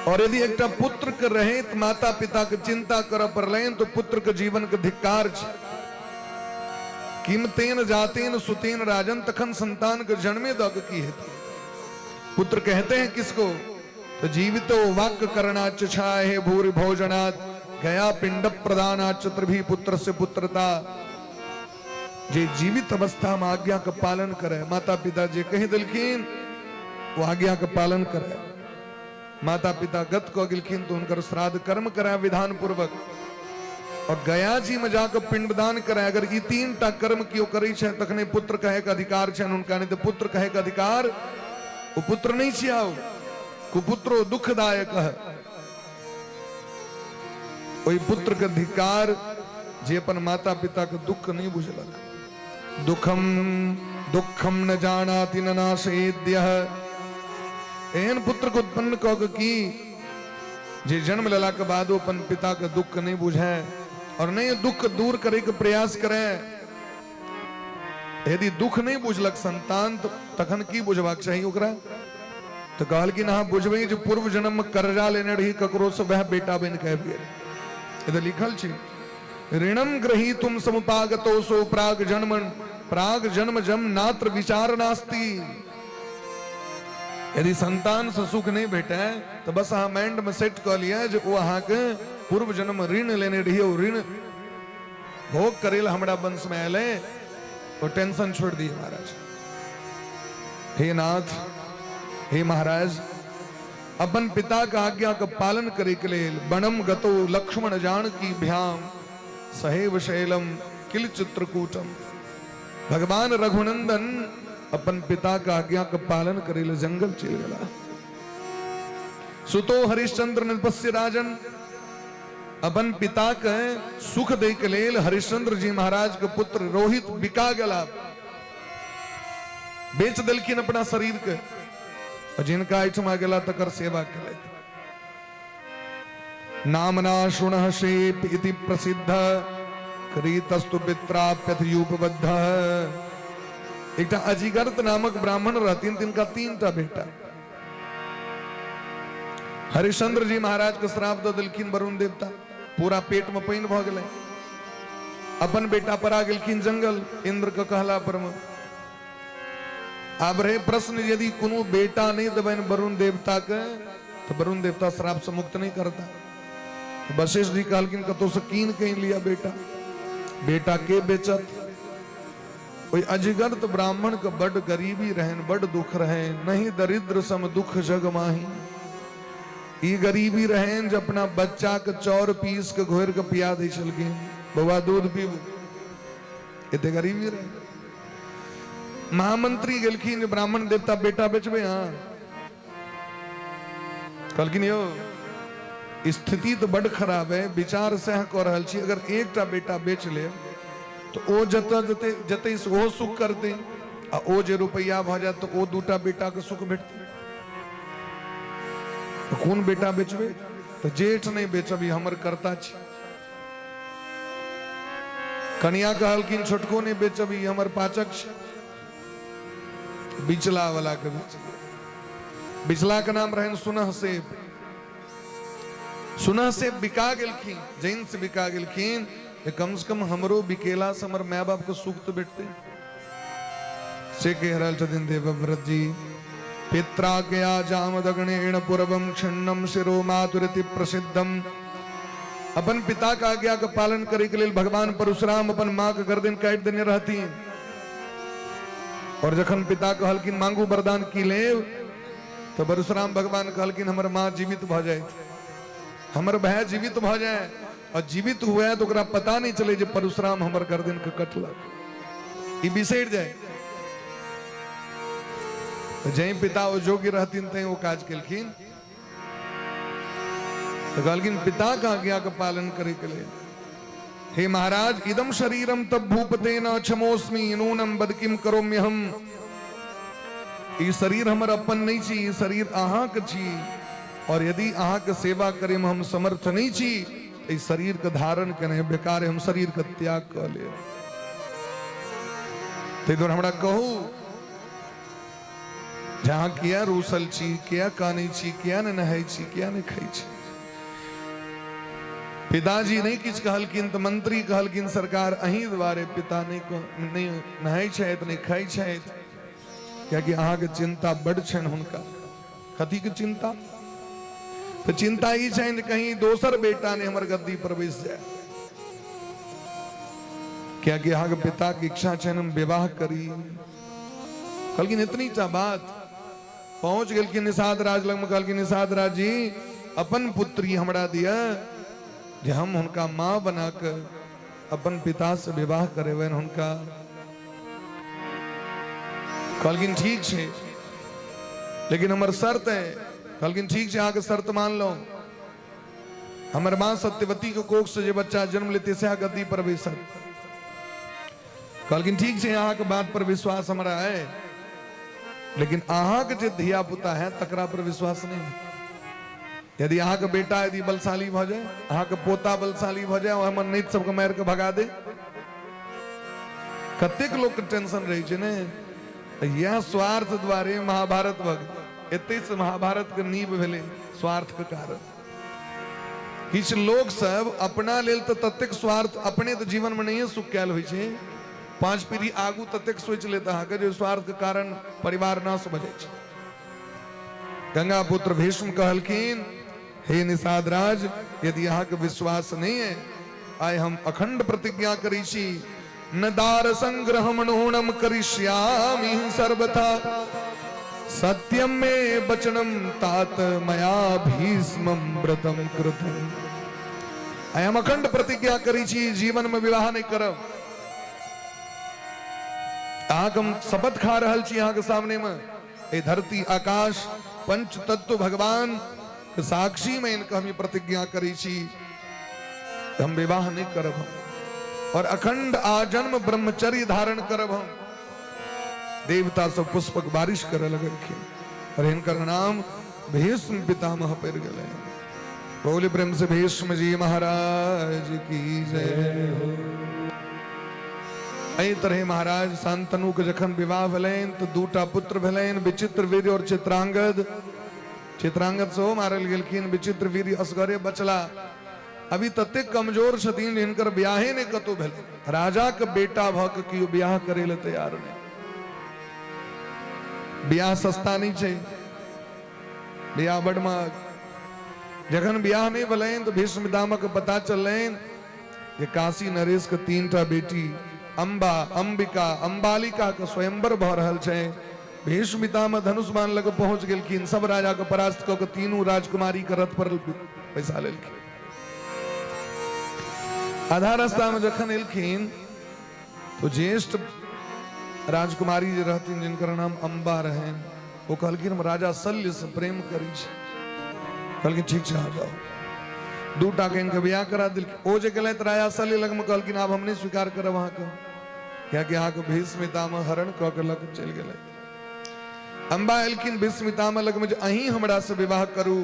और यदि एक पुत्र के रहे तो माता पिता के चिंता कर पड़ल तो पुत्र के जीवन के धिक्कार छै। कीमतेन जातेन सुतेन राजन, तखन संतान के जन्मे दग की हेतु। पुत्र कहते हैं किसको, तो जीवितो वाक्य करणाच छाहे भूरि भोजनात् गया पिंड प्रदानाच त्रिभी पुत्र से पुत्रता। जे जीवित अवस्था में आज्ञा का पालन करे, माता पिता जे कह दिलखिन वो आज्ञा का पालन करे। माता पिता गत को गिलखिन तो उनकर श्राद्ध कर्म कराए विधान पूर्वक, और गया जी में जाकर पिंडदान कराए। अगर ये 3टा कर्म क्यों करे छे तखने पुत्र कहे का अधिकार छे उनका, नहीं तो पुत्र कहे का अधिकार वो पुत्र नहीं छियाओ। कुपुत्रो दुखदायक है, वही पुत्र के अधिकार जे अपन माता पिता के दुख नहीं बुझलक। दुखम दुखम न जानाति न नाशेद्यः। एहन पुत्र को उत्पन्न कऽ की जे जन्म लेला के बाद अपन पिता के दुख नहीं बुझे और नहीं दुख दूर करे के प्रयास करे। यदि दुख नहीं बुझलक संतान तो तखन की बुझबाक चाहिए ओकरा, तो कहल कि ना बुझबे जो पूर्व जन्म में कर्जा लेने रही ककरो से वह बेटा बन के आबि गेल। इधर लिखल छै, ऋणम ग्रहीतुम समुपागतो सो प्राग जन्म जम नात्र विचार नास्ति। यदि संतान से सुख नहीं भेटे तो बस अहाँ माइंड में सेट कर लिया जो वो अहाँ के पूर्व जन्म ऋण लेने रही, ऋण भोग करेला हमरा वंश में आये, वो टेंशन छोड़ दिए महाराज। हे नाथ, हे महाराज, अपन पिता का आज्ञा का पालन करे के लिए बनम गतो लक्ष्मण जानकी भ्याम सहेव शैलम किल चित्रकूटम। भगवान रघुनंदन अपन पिता का आज्ञा का पालन करे ले जंगल चल गया। सुतो हरिश्चंद्र नृपस्य राजन, अपन पिता के सुख दे के लेल हरिश्चंद्र जी महाराज के पुत्र रोहित बिका गला, बेच दिलखिन अपना शरीर के, और जिनका आइठमा गला तकर सेवा केलथि। नामना शुणः शेप इति प्रसिद्ध करीतस्तु पित्राप्यथ यूपबद्ध। एक अजिगर्त नामक ब्राह्मण रहतीन, तिनका 3टा बेटा। हरिश्चंद्र जी महाराज के श्राप दो दिलखिन वरुण देवता, पूरा पेट में पानि भ गेलै। अपन बेटा पर आ गेलखिन जंगल इंद्र के कहला पर में। आब रहे प्रश्न, यदि कोनो बेटा नहीं देबनि वरुण देवता के तो वरुण देवता श्राप से मुक्त नहीं करता। वशिष्ठ जी कहलकिन कतो से कीन कहीं लिया बेटा, बेटा के बेचत कोई अजगर तो ब्राह्मण का बड़ गरीबी रहन बड़ दुख रहे, नहीं दरिद्र सम दुख जग माही। ई गरीबी रहन जब अपना बच्चा के चौर पीस के घोर के पिया दे चल गए, बउआ दूध पीबू, इतने गरीबी रहे। महामंत्री गेलखिन ब्राह्मण देवता बेटा बेचबे, हाँ कहलकिन यो स्थिति तो बड़ खराब है, विचार सह कह रहल छी, अगर एकटा बेटा बेच ले तो ओ जते जते जते ओ सुख करते आ ओ जे रुपया भ जात तो ओ दूटा बेटा के सुख भेटते। तो कौन बेटा बेचबे? तो जेठ नहीं बेचबी, हमर करता छी। कन्या कहलकिन छोटको नहीं बेचबी, हमर पाचक छी। बिचला वाला के बेच, बिचला के नाम रहन सुनह सेब। सुनह से बिका गेलखिन, जैन से बिका गेलखिन, कम से कम हमरो बिकेला से हमर माय बाप को सुख तो बैठते से कह रहल छथिन देवव्रत जी। पित्रा के आजामदग्नेण पूर्वम क्षण्णम शिरो मातुरिति प्रसिद्धम। अपन पिता का आज्ञा का पालन करे के लिए भगवान परशुराम अपन मां के गर्दन काट देने रहती। और जखन पिता कहलकिन मांगू वरदान की लेव, तो परशुराम भगवान कहलकिन हमर मां जीवित भ जाए, हमर भाई जीवित भ जाए, और जीवित हुआ है तो ओकरा पता नहीं चले जे परशुराम हमर गर्दन के कटलक, ई बिसर जाए। तो जय पिता वो जोगी रहतीन तय वो काज केलखिन। तो कहलकिन पिता का आज्ञा का पालन करे के लिए, हे महाराज इदम शरीरम तब भूपते न क्षमोस्मि नूनम बदकिम करोम्यहम। ई शरीर हमर अपन नहीं छी, ई शरीर अहाँ के छी, और यदि अहाँ के सेवा करे में हम समर्थ नहीं छी, इस शरीर का धारण करे बेकार है, हम शरीर का त्याग कर ले। ते दोर हमरा कहू जहां किया रूसल छी, किया कानी छी, किया न नहाई छी, किया न खाई छी। पिताजी नहीं किछ कहलकिन तो मंत्री कहलकिन सरकार अहीं द्वारे पिता नहीं नहाई छथि नहीं खाई छथि, कियाकि अहाँ के चिंता बड़ छन हुनका। कथी के चिंता? तो चिंता ही छन कहीं दोसर बेटा ने हमर गद्दी पर बैस जाए, क्याकि अहाँ के पिता की इच्छा छन हम विवाह करी। कहलकिन इतनी सा बात पहुंच गेल कि निषाद राज लग में कहलकिन निषाद राज जी अपन पुत्री हमरा दिया जे हम हुनका मां बनाकर अपन पिता से विवाह करेबन हुनका। कहलकिन ठीक छे लेकिन हमर शर्त है। कहलकिन ठीक छे आके शर्त मान लो, हमर मां सत्यवती के कोख से जे बच्चा जन्म लेते से गद्दी पर बैसत। कहलकिन ठीक छे अहाँ के बात पर विश्वास हमरा है, लेकिन अहाँ के जे धिया पुता है तकरा पर विश्वास नहीं है। यदि अहाँ के बेटा यदि बलशाली भ जाए, अहाँ के पोता बलशाली भ जाए और हमर नैत सबके मार के भगा दे, कतेक लोग के टेंशन रहे छे ने। यह स्वार्थ द्वारे महाभारत भक्त एते से महाभारत के नींव भेले स्वार्थ के कारण। किछ लोग सब अपना लेल तो ततेक स्वार्थ अपने तो जीवन में नहीं सुख कैल होइ छे, 5 पीढ़ी आगू ततेक सोच लेता है कि जो स्वार्थ के कारण परिवार नाश भ जाए छे। गंगा पुत्र भीष्म कहलकिन हे निषाद राज यदि यहाँ के विश्वास नहीं है, आए हम अखंड प्रतिज्ञा करी छी न दार संग्रह मनोणम करिष्यामि सर्वथा सत्यम में वचनम तात मया भीष्मम व्रतम कृतम। आए हम अखंड प्रतिज्ञा करी छी जीवन में विवाह नहीं करब। आग हम शपथ खा रहल छी यहाँ के सामने में, ए धरती आकाश पंच तत्व भगवान के साक्षी में इनका हम प्रतिज्ञा करी छी हम विवाह नहीं करब हम, और अखंड आजन्म ब्रह्मचर्य धारण करब हम। देवता सब पुष्पक बारिश करे लगलखिन और इनकर नाम भीष्म पितामह पड़ गए। बोले प्रेम से भीष्म जी महाराज की जय हो। एहि तरह महाराज शांतनु के जखन विवाह भेलैन तो दूटा पुत्र भेलैन, विचित्रवीर्य और चित्रांगद। चित्रांगद सेहो मारल गेलखिन, विचित्रवीर्य असगरे बचला। अभी ततेक कमजोर छथिन हिनकर ब्याहे ने कतो भेलै। राजा के बेटा भ के कियो ब्याह करे ले तैयार नहीं। ब्याह सस्ता नहीं छे, ब्याह बड़ महग। जखन ब्याह नहीं भलें तो भीष्म पितामह के पता चलें जे काशी नरेश के 3टा बेटी अंबा, अंबिका, अंबालिका के स्वयंवर भ रहल छै। भीष्म पितामह धनुष बाण लग पहुंच गेलखिन, सब राजा के परास्त क के तीनों राजकुमारी के रथ पर पैसा लेलखिन। आधा रास्ता में जखन एलखिन तो ज्येष्ठ राजकुमारी जे रहथिन जिनकर नाम अंबा रहन, वो कहलखिन हम राजा शल्य से प्रेम करी छी। कहलखिन ठीक छै आ जाओ। 2टा के इनके ब्याह करा दिल। ओ जे गेलैथ राजा शल्य लग में कहलखिन आब हम नहीं स्वीकार करब अहाँ के, कियाकि अहाँ के भीष्म पितामह हरण क के लग चल गेलैथ। अंबा एलखिन भीष्म पितामह लग में जे अहीं हमरा से विवाह करू,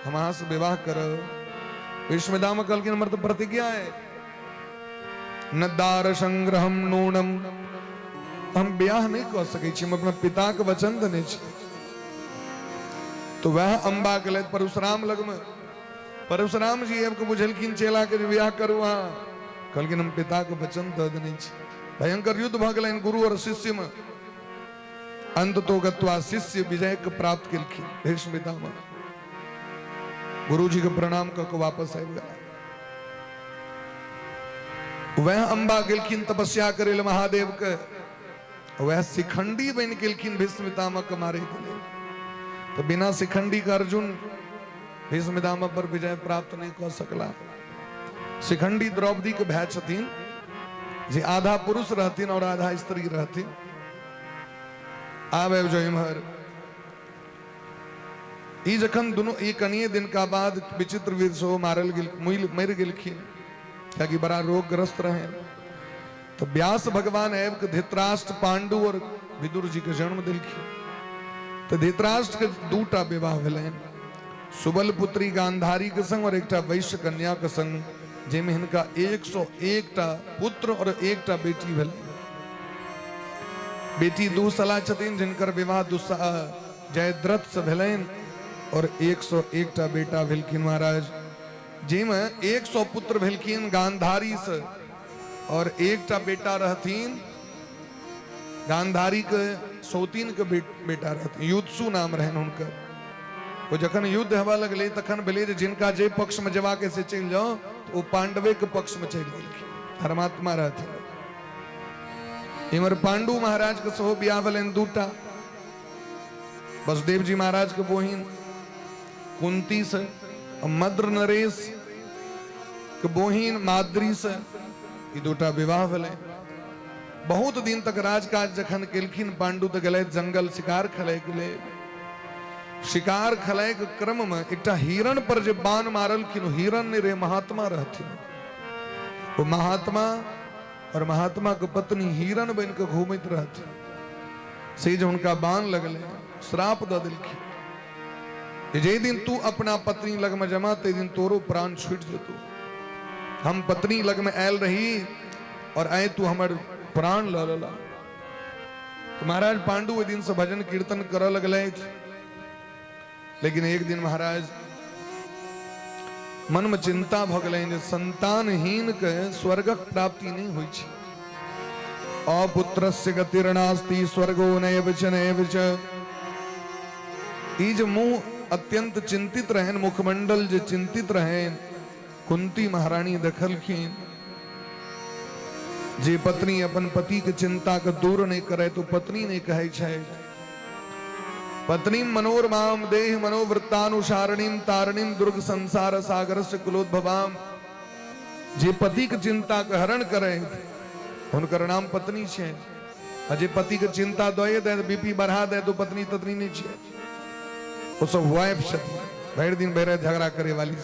हम अहाँ से विवाह करब। भीष्म पितामह कहलखिन हमर तो प्रतिज्ञा है, न दार संग्रहम नूनम, हम ब्याह नहीं कर सके छी, हम अपना पिता के वचन देने छी। तो वह अंबा के लैत परशुराम लग में। परशुराम जी अब को बुझलखिन चेला के ब्याह करू अहाँ, कहलखिन हम पिता के वचन दे देने छी। भयंकर युद्ध भ गेलनि गुरु और शिष्य में। अंत तो गत्वा शिष्य विजय के प्राप्त केलखिन। भीष्म पितामह गुरु जी के प्रणाम क के वापस आबि गेला। वह अंबा गेलखिन तपस्या करे ले महादेव के, वह शिखंडी बन गेलखिन भीष्म पितामह के मारे के लिए। तो बिना शिखंडी के अर्जुन भीष्म पितामह पर विजय प्राप्त नहीं कर सकला। शिखंडी द्रौपदी के भाई छथिन, जे आधा पुरुष रहथिन और आधा स्त्री रहथिन। आब जो इम्हर ई जखन दोनों एक कनिए दिन का बाद विचित्र वीर सो मारल गेल, मर गेलखिन, ताकि बड़ा रोगग्रस्त रहे। तो व्यास भगवान आब के धृतराष्ट्र, पांडु और विदुर जी के जन्म दिलखिन। तो धृतराष्ट्र के 2टा विवाह भेलनि, सुबल पुत्री गांधारी के संग और एकटा वैश्य कन्या के संग, जेमे हिनका 101टा पुत्र और 1टा बेटी भेलनि। बेटी दुसला छथिन जिनकर विवाह जयद्रथ से भेलनि और 101टा बेटा भेलखिन महाराज, जेमे 100 पुत्र भेलखिन गांधारी से और 1टा बेटा रहथिन गांधारी के सौतीन के बेटा रहथिन, युद्धसु नाम रहन हुनकर। वो जखन युद्ध हवा लगले तखन भेले जे जिनका जे पक्ष में जवा के से चल जाओ तो वो पांडवे के पक्ष में चल गेलखिन, धर्मात्मा रहथिन। इमर पांडु महाराज के सेहो बियाह भेलनि 2टा। वसुदेव जी महाराज के बहिन कुंती से, मद्र नरेश के बहिन माद्री से, ई 2टा विवाह भेलै। बहुत दिन तक राजकाज जखन केलखिन पांडु तो गेलैथ जंगल शिकार खेलै के लेल। शिकार खेलै के क्रम में एकटा हिरण पर जे बाण मारलखिन, हिरण ने रे महात्मा रहथिन। वो महात्मा और महात्मा के पत्नी हिरण बन के घूमैत रहथिन। से जो उनका बाण लगले श्राप द दिलखिन, जे दिन तू अपना पत्नी लग में जमा ते दिन तोरो प्राण छूट जेतो। हम पत्नी लग में आयल रही और आए तू हमर प्राण ल लेला। तो महाराज पांडु ओहि दिन से भजन कीर्तन करऽ लगले। लेकिन एक दिन महाराज मन में चिंता भ गेलनि, संतानहीन के स्वर्गक प्राप्ति नहीं होइ छै। अपुत्रस्य गतिर्नास्ति स्वर्गो नैव च नैव च। ई जे मुंह अत्यंत चिंतित रहन, मुखमंडल जे चिंतित रहन, कुंती महारानी देखलखिन जे पत्नी अपन पति के चिंता के दूर नहीं करे तो पत्नी ने कहे छै, पत्नी मनोरमाम देह मनोवृत्तानुसारणीम तारणीम दुर्ग संसार सागर से कुलोद्भवाम। जे पति के चिंता के हरण करे हुनकर नाम पत्नी छे। जे पति के चिंता दए दे बीपी बढ़ा दे तो पत्नी तत्नी नहीं छे, वो सब वाइफ छथि, भर दिन भर झगड़ा करे वाली।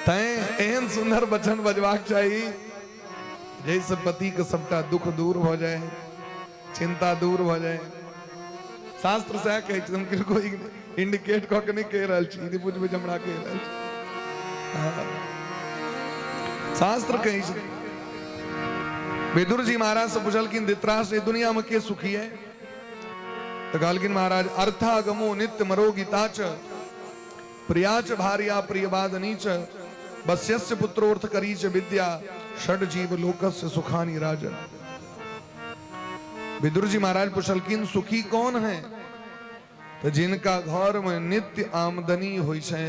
तैं एहन सुंदर वचन बजबाक चाहिए जैसे पति के सबटा दुख दूर हो जाए, चिंता दूर हो जाए। शास्त्र से कहे हम किनको इंडिकेट क के नहीं कह रहल छी, ई बुझबे हमरा कह रहल छी। शास्त्र कहे छै। विदुर जी महाराज से पूछलखिन धृतराष्ट्र दुनिया में के सुखी है? तो कहलखिन महाराज अर्थागमो नित्य मरोगिता च प्रियाच भार्या प्रियवादनी च वस्यस्य पुत्रोर्थ करी च विद्या षड जीव लोकस्य सुखानि राजन। विदुर जी महाराज पूछलखिन सुखी कौन है? तो जिनका घर में नित्य आमदनी हुई छे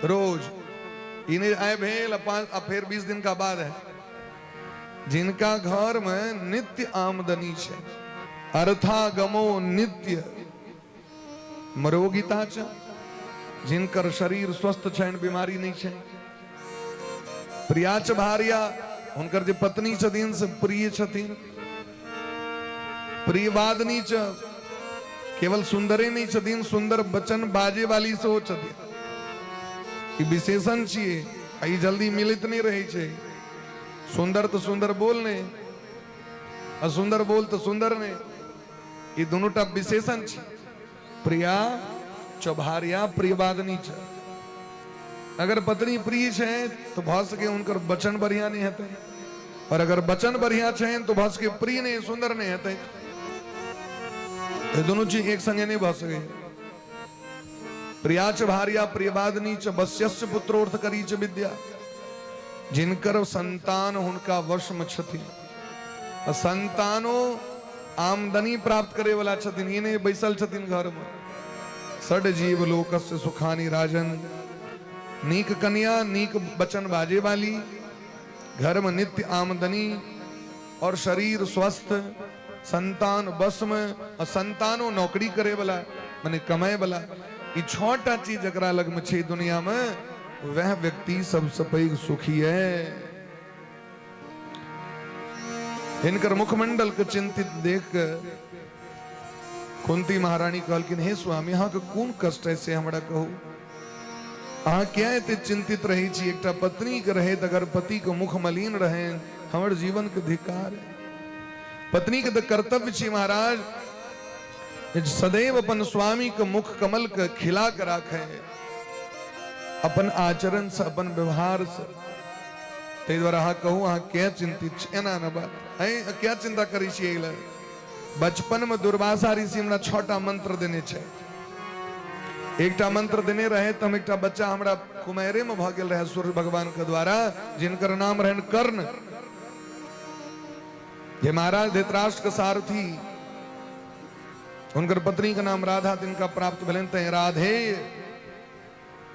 रोज इन्हें आए भेल फिर 20 दिन का बाद है जिनका घर में नित्य आमदनी छे अर्थागमो नित्य मरोगिता च जिनकर शरीर स्वस्थ छे बीमारी नहीं छे प्रियाच भार्या उनकर जो पत्नी छथिन से प्रिय छथिन प्रियवादनी च केवल सुंदरे नहीं छथिन सुंदर बचन बाजे वाली से हो छथिन ई विशेषण छिए ई जल्दी मिलित नहीं रहे छे सुंदर तो सुंदर बोलने असुंदर बोल तो सुंदर ने ये दोनों टा विशेषण छे प्रिया च भार्या प्रियवादनी च अगर पत्नी प्रिय छे तो भ सके उनकर वचन बढ़िया नहीं हेते और अगर वचन बढ़िया छे तो भ सके प्रिय नहीं सुंदर नहीं हेते ये दोनों चीज एक संगे नहीं भ सके प्रिया च भार्या प्रियवादनी च वश्यस्य पुत्रोर्थ करी च विद्या जिनकर संतान उनका वश में छथिन संतानो आमदनी प्राप्त करे वाला छथिन इन्हें बैसल छथिन घर में सड जीव लोकस्य सुखानी राजन नीक कन्या नीक बचन बाजे वाली घर में नित्य आमदनी और शरीर स्वस्थ संतान बस में और संतानो नौकरी करे वाला माने कमाए वाला ये छोटा चीज जकरा लग में छे दुनिया में वह व्यक्ति सबसे पैघ सुखी है इनकर मुखमंडल के चिंतित देख कुंती महारानी कहलकिन हे स्वामी अहाँ के कौन कष्ट है से हमरा कहू अहाँ क्या एते चिंतित रही छी एकटा पत्नी के रहे अगर पति के मुख मलिन रहे हमर जीवन के धिकार है पत्नी के तो कर्तव्य छी महाराज सदैव अपन स्वामी के मुख कमल के खिला के राखे अपन आचरण से अपन व्यवहार से ते द्वारा अहाँ कहू अहाँ क्या चिंतित एना न बात क्या चिंता करी छी बचपन में दुर्वासा ऋषि हमरा 6टा मंत्र देने छे एकटा मंत्र देने रहे तो हम एकटा बच्चा हमरा कुमारे में भ गेल रहे सूर्य भगवान के द्वारा जिनकर नाम रहन कर्ण जे महाराज धृतराष्ट्र के सारथी उनकर पत्नी का नाम राधा तिनका प्राप्त भेलन ते राधे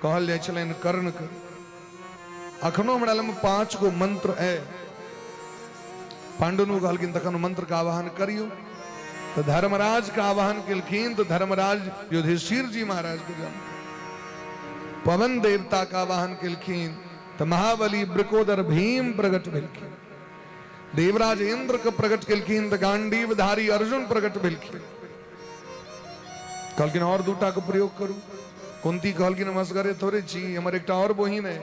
कहल जाय छलन कर्ण के अखनो हमरा लग 5 गो मंत्र है पांडु नु कहलकिन तखन मंत्र का आवाहन करियो तो धर्मराज का आवाहन केलखिन तो धर्मराज युधिष्ठिर जी महाराज के जन्म पवन देवता का आवाहन केलखिन तो महाबली ब्रिकोदर भीम प्रकट भेलखिन देवराज इंद्र के प्रकट केलखिन तो गांडीवधारी अर्जुन प्रकट भेलखिन कहलकिन और 2टा के प्रयोग करू कुंती कहलकिन हम असगरे थोड़े छी हमर एकटा और बहिन है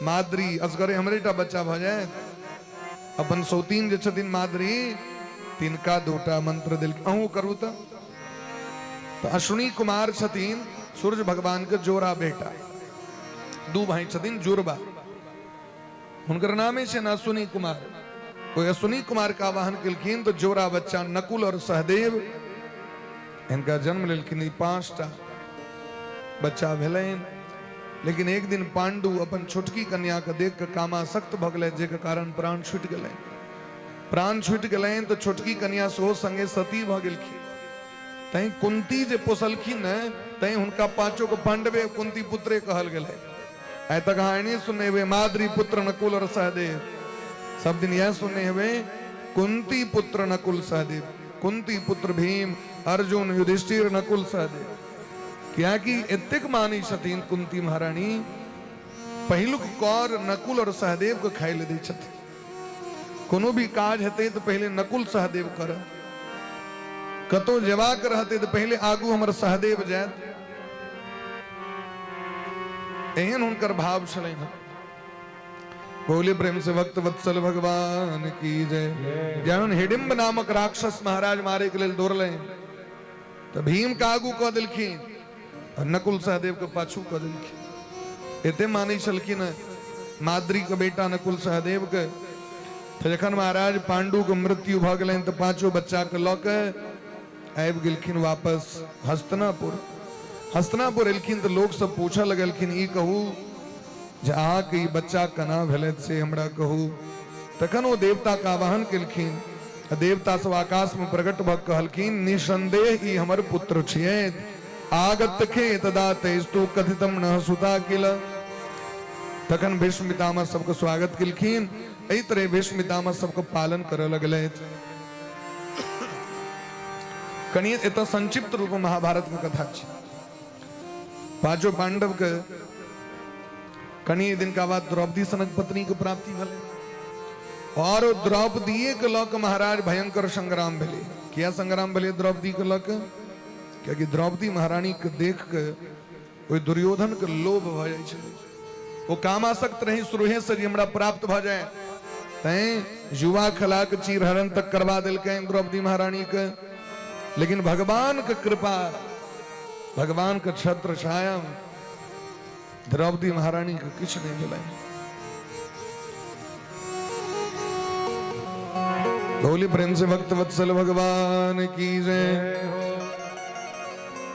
माद्री असगरे हमरेटा बच्चा भ जाए अपन सौतीन जे छथिन माद्री तिनका 2टा मंत्र दिल अहू करू तो अश्विनी कुमार छथिन सूर्य भगवान के जोरा बेटा 2 भाई छथिन जुरबा हुनकर नामे छे अश्विनी कुमार कोई अश्विनी कुमार का आवाहन केलखिन तो जोरा बच्चा नकुल और सहदेव इनका जन्म लेलखिन 5टा बच्चा भेलैन लेकिन एक दिन पांडु अपन छोटकी कन्या के देख के कामासक्त भ गेलै जे के कारण प्राण छूटि गेलै प्राण छूटि गेलैन तो छोटकी कन्या सेहो संगे सती भ गेलखिन तैं कुंती जे पोसलखिन तैं हुनका 5 को पांडवे कुंती पुत्रे कहल गेलै आइ तक अहाँ नहीं सुनने हुए माद्री पुत्र नकुल और सहदेव सब दिन यह सुनने हुए कुंती पुत्र नकुल सहदेव कुंती पुत्र भीम अर्जुन युधिष्ठिर नकुल सहदेव क्या कि एतेक मानी छथिन कुंती महारानी पहिलुक कौर नकुल और सहदेव को खाई ले दै छथिन कोनो भी काज हेते तो पहले नकुल सहदेव कर कतो जेबाक रहते तो पहले आगू हमर सहदेव जात एहन हुनकर भाव छलैन बोले प्रेम से भक्त वत्सल भगवान की जय जहन हिडिंब नामक राक्षस महाराज मारे के लेल दौड़ले तो भीम का आगू कह दिलखिन और नकुल सहदेव के पाछू कह दिलखिन एते माने छलखिन माद्री के बेटा नकुल सहदेव के तो जखन महाराज पांडु के मृत्यु भ गेलैन तो 5 बच्चा के ल के आबि गेलखिन वापस हस्तनापुर एलखिन तो लोग सब पूछा लगलखिन ई कहू जे अहाँ के ई बच्चा केना भेलैथ से हमरा कहू तखन ओ देवता का आवाहन केलखिन देवता सब आकाश में प्रकट भ कहलखिन निसंदेह ई हमर पुत्र छियैथ आगत खेत दाते स्तु कथितम न सुता किल। तखन भीष्म पितामह सबको स्वागत किलखिन। एहि तरह भीष्म पितामह सबको पालन करऽ लगले। कनिए एतऽ संक्षिप्त रूप में महाभारत के कथा छै। पांचों पांडव के कनिए दिन का बाद द्रौपदी सनक पत्नी के प्राप्ति भेलै और द्रौपदी के लऽ कऽ महाराज भयंकर संग्राम भेलै। किया संग्राम भेलै द्रौपदी के लऽ कऽ? कियाकि द्रौपदी महारानी के देख के ओहि दुर्योधन के लोभ भऽ जाइ छलै। वो कामासक्त रही शुरूहे से हमरा प्राप्त भ जाए, तैं युवा खला के चीरहरण तक करवा दिलकै द्रौपदी महारानी के। लेकिन भगवान के कृपा, भगवान के छत्र छाया द्रौपदी महारानी के किछ नहीं मिला। बोली प्रेम से भक्त वत्सल भगवान की जय।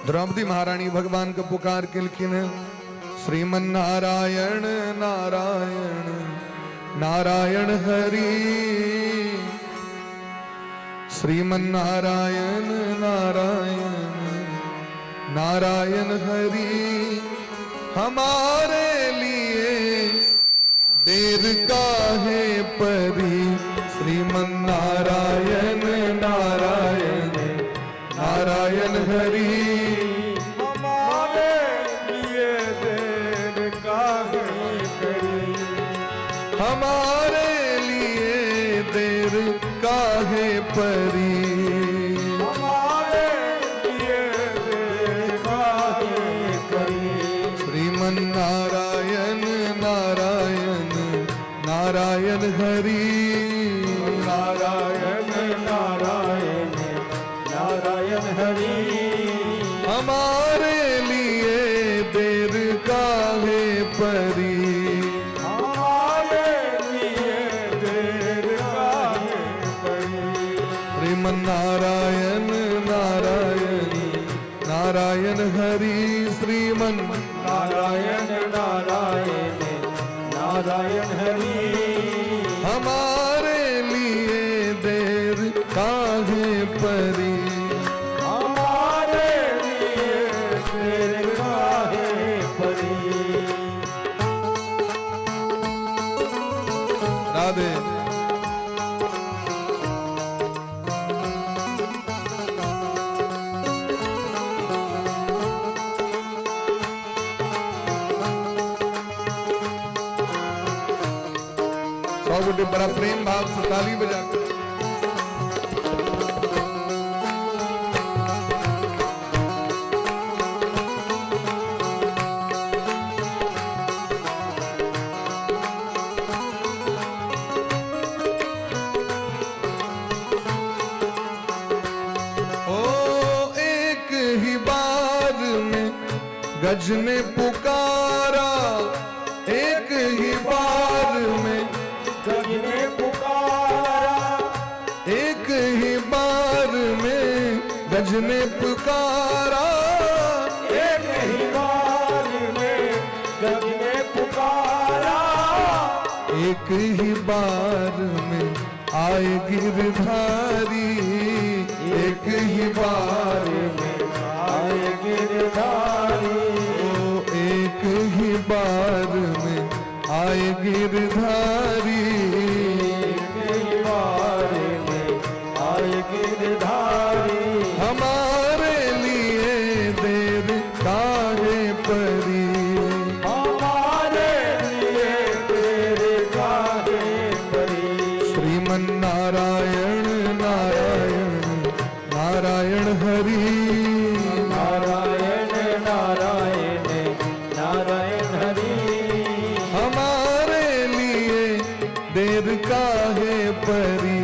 द्रौपदी महारानी भगवान के पुकार केलखिन। श्रीमन नारायण नारायण नारायण हरि, श्रीमन नारायण नारायण नारायण हरि। हमारे लिए देर काहे परी, श्रीमन नारायण नारायण नारायण हरि। हमारे लिए देर काहे परी, हमारे लिए देर काहे परी। श्रीमन नारायण नारायण नारायण हरि। नारायण नारायण नारायण हरि। हमारे लिए देर काहे परी, नारायण नारायण नारायण हरि। श्रीमन नारायण नारायण नारायण हरि। हमारे लिए देर काहे परी, हमारे लिए देर काहे परी। राधे। बड़ा प्रेम भाव से ताली बजा। ओ एक ही बार में गज ने पुकारा, एक ही बार में गज ने पुकारा, एक ही बार में गज ने पुकारा, एक ही बार में गज ने पुकारा। एक ही बार में आए गिरधारी, एक ही बार में आए गिरधारी। ओ एक ही बार में आए गिरधारी, हमारे लिए देर काहे परी, हमारे लिए देर काहे परी। श्रीमन नारायण नारायण नारायण हरि। नारायण नारायण नारायण हरि। हमारे लिए देर काहे परी,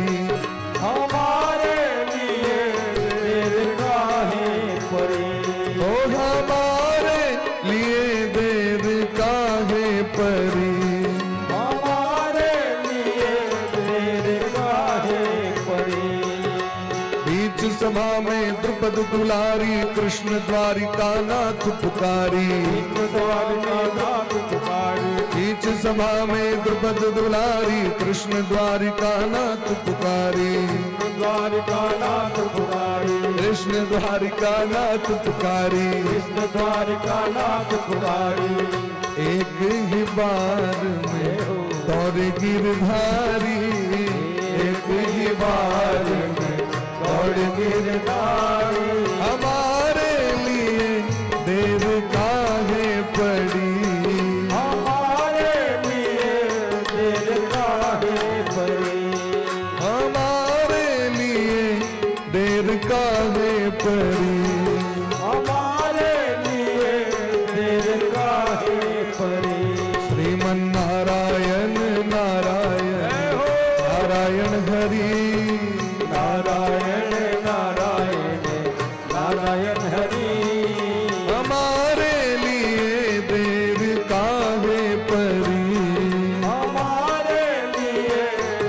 हमारे लिए देर काहे परी। ओ हमारे लिए देर काहे परी, हमारे लिए देर काहे परी। बीच सभा में द्रुपद दुलारी, कृष्ण द्वारिका नाथ पुकारी, द्वारिका नाथ पुकारी। बीच सभा में द्रुपद दुलारी, कृष्ण द्वारिका नाथ पुकारी, द्वारिका नाथ पुकारी। कृष्ण द्वारिका नाथ पुकारी, कृष्ण द्वारिका नाथ पुकारी। एक ही बार में दौड़ गिरधारी, एक ही बार में दौड़ गिरधारी। हमारे लिए देर काहे पड़ी, हमारे लिए देर काहे पड़ी। हमारे लिए देर काहे पड़ी, हमारे लिए देर काहे पड़ी। श्रीमन नारायण नारायण नारायण हरि, नारायण नारायण नारायण हरि। हमारे लिए देर काहे पड़ी, हमारे लिए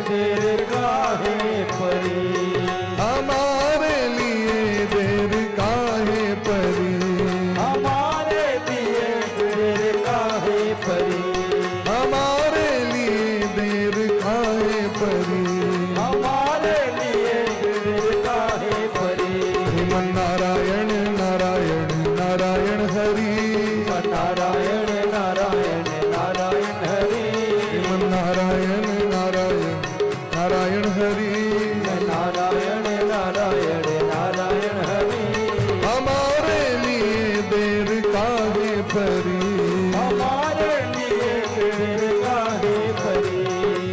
देर काहे पड़ी। हमारे लिए देर काहे पड़ी, हमारे लिए देर काहे पड़ी। हमारे लिए देर काहे पड़ी। हमारे लिए देर काहे पड़ी। श्रीमन नारायण नारायण नारायण हरि, नारायण नारायण नारायण हरि। श्रीमन नारायण नारायण नारायण हरि, नारायण नारायण नारायण हरि। हमारे लिए देर काहे पड़ी, हमारे लिए देर काहे पड़ी।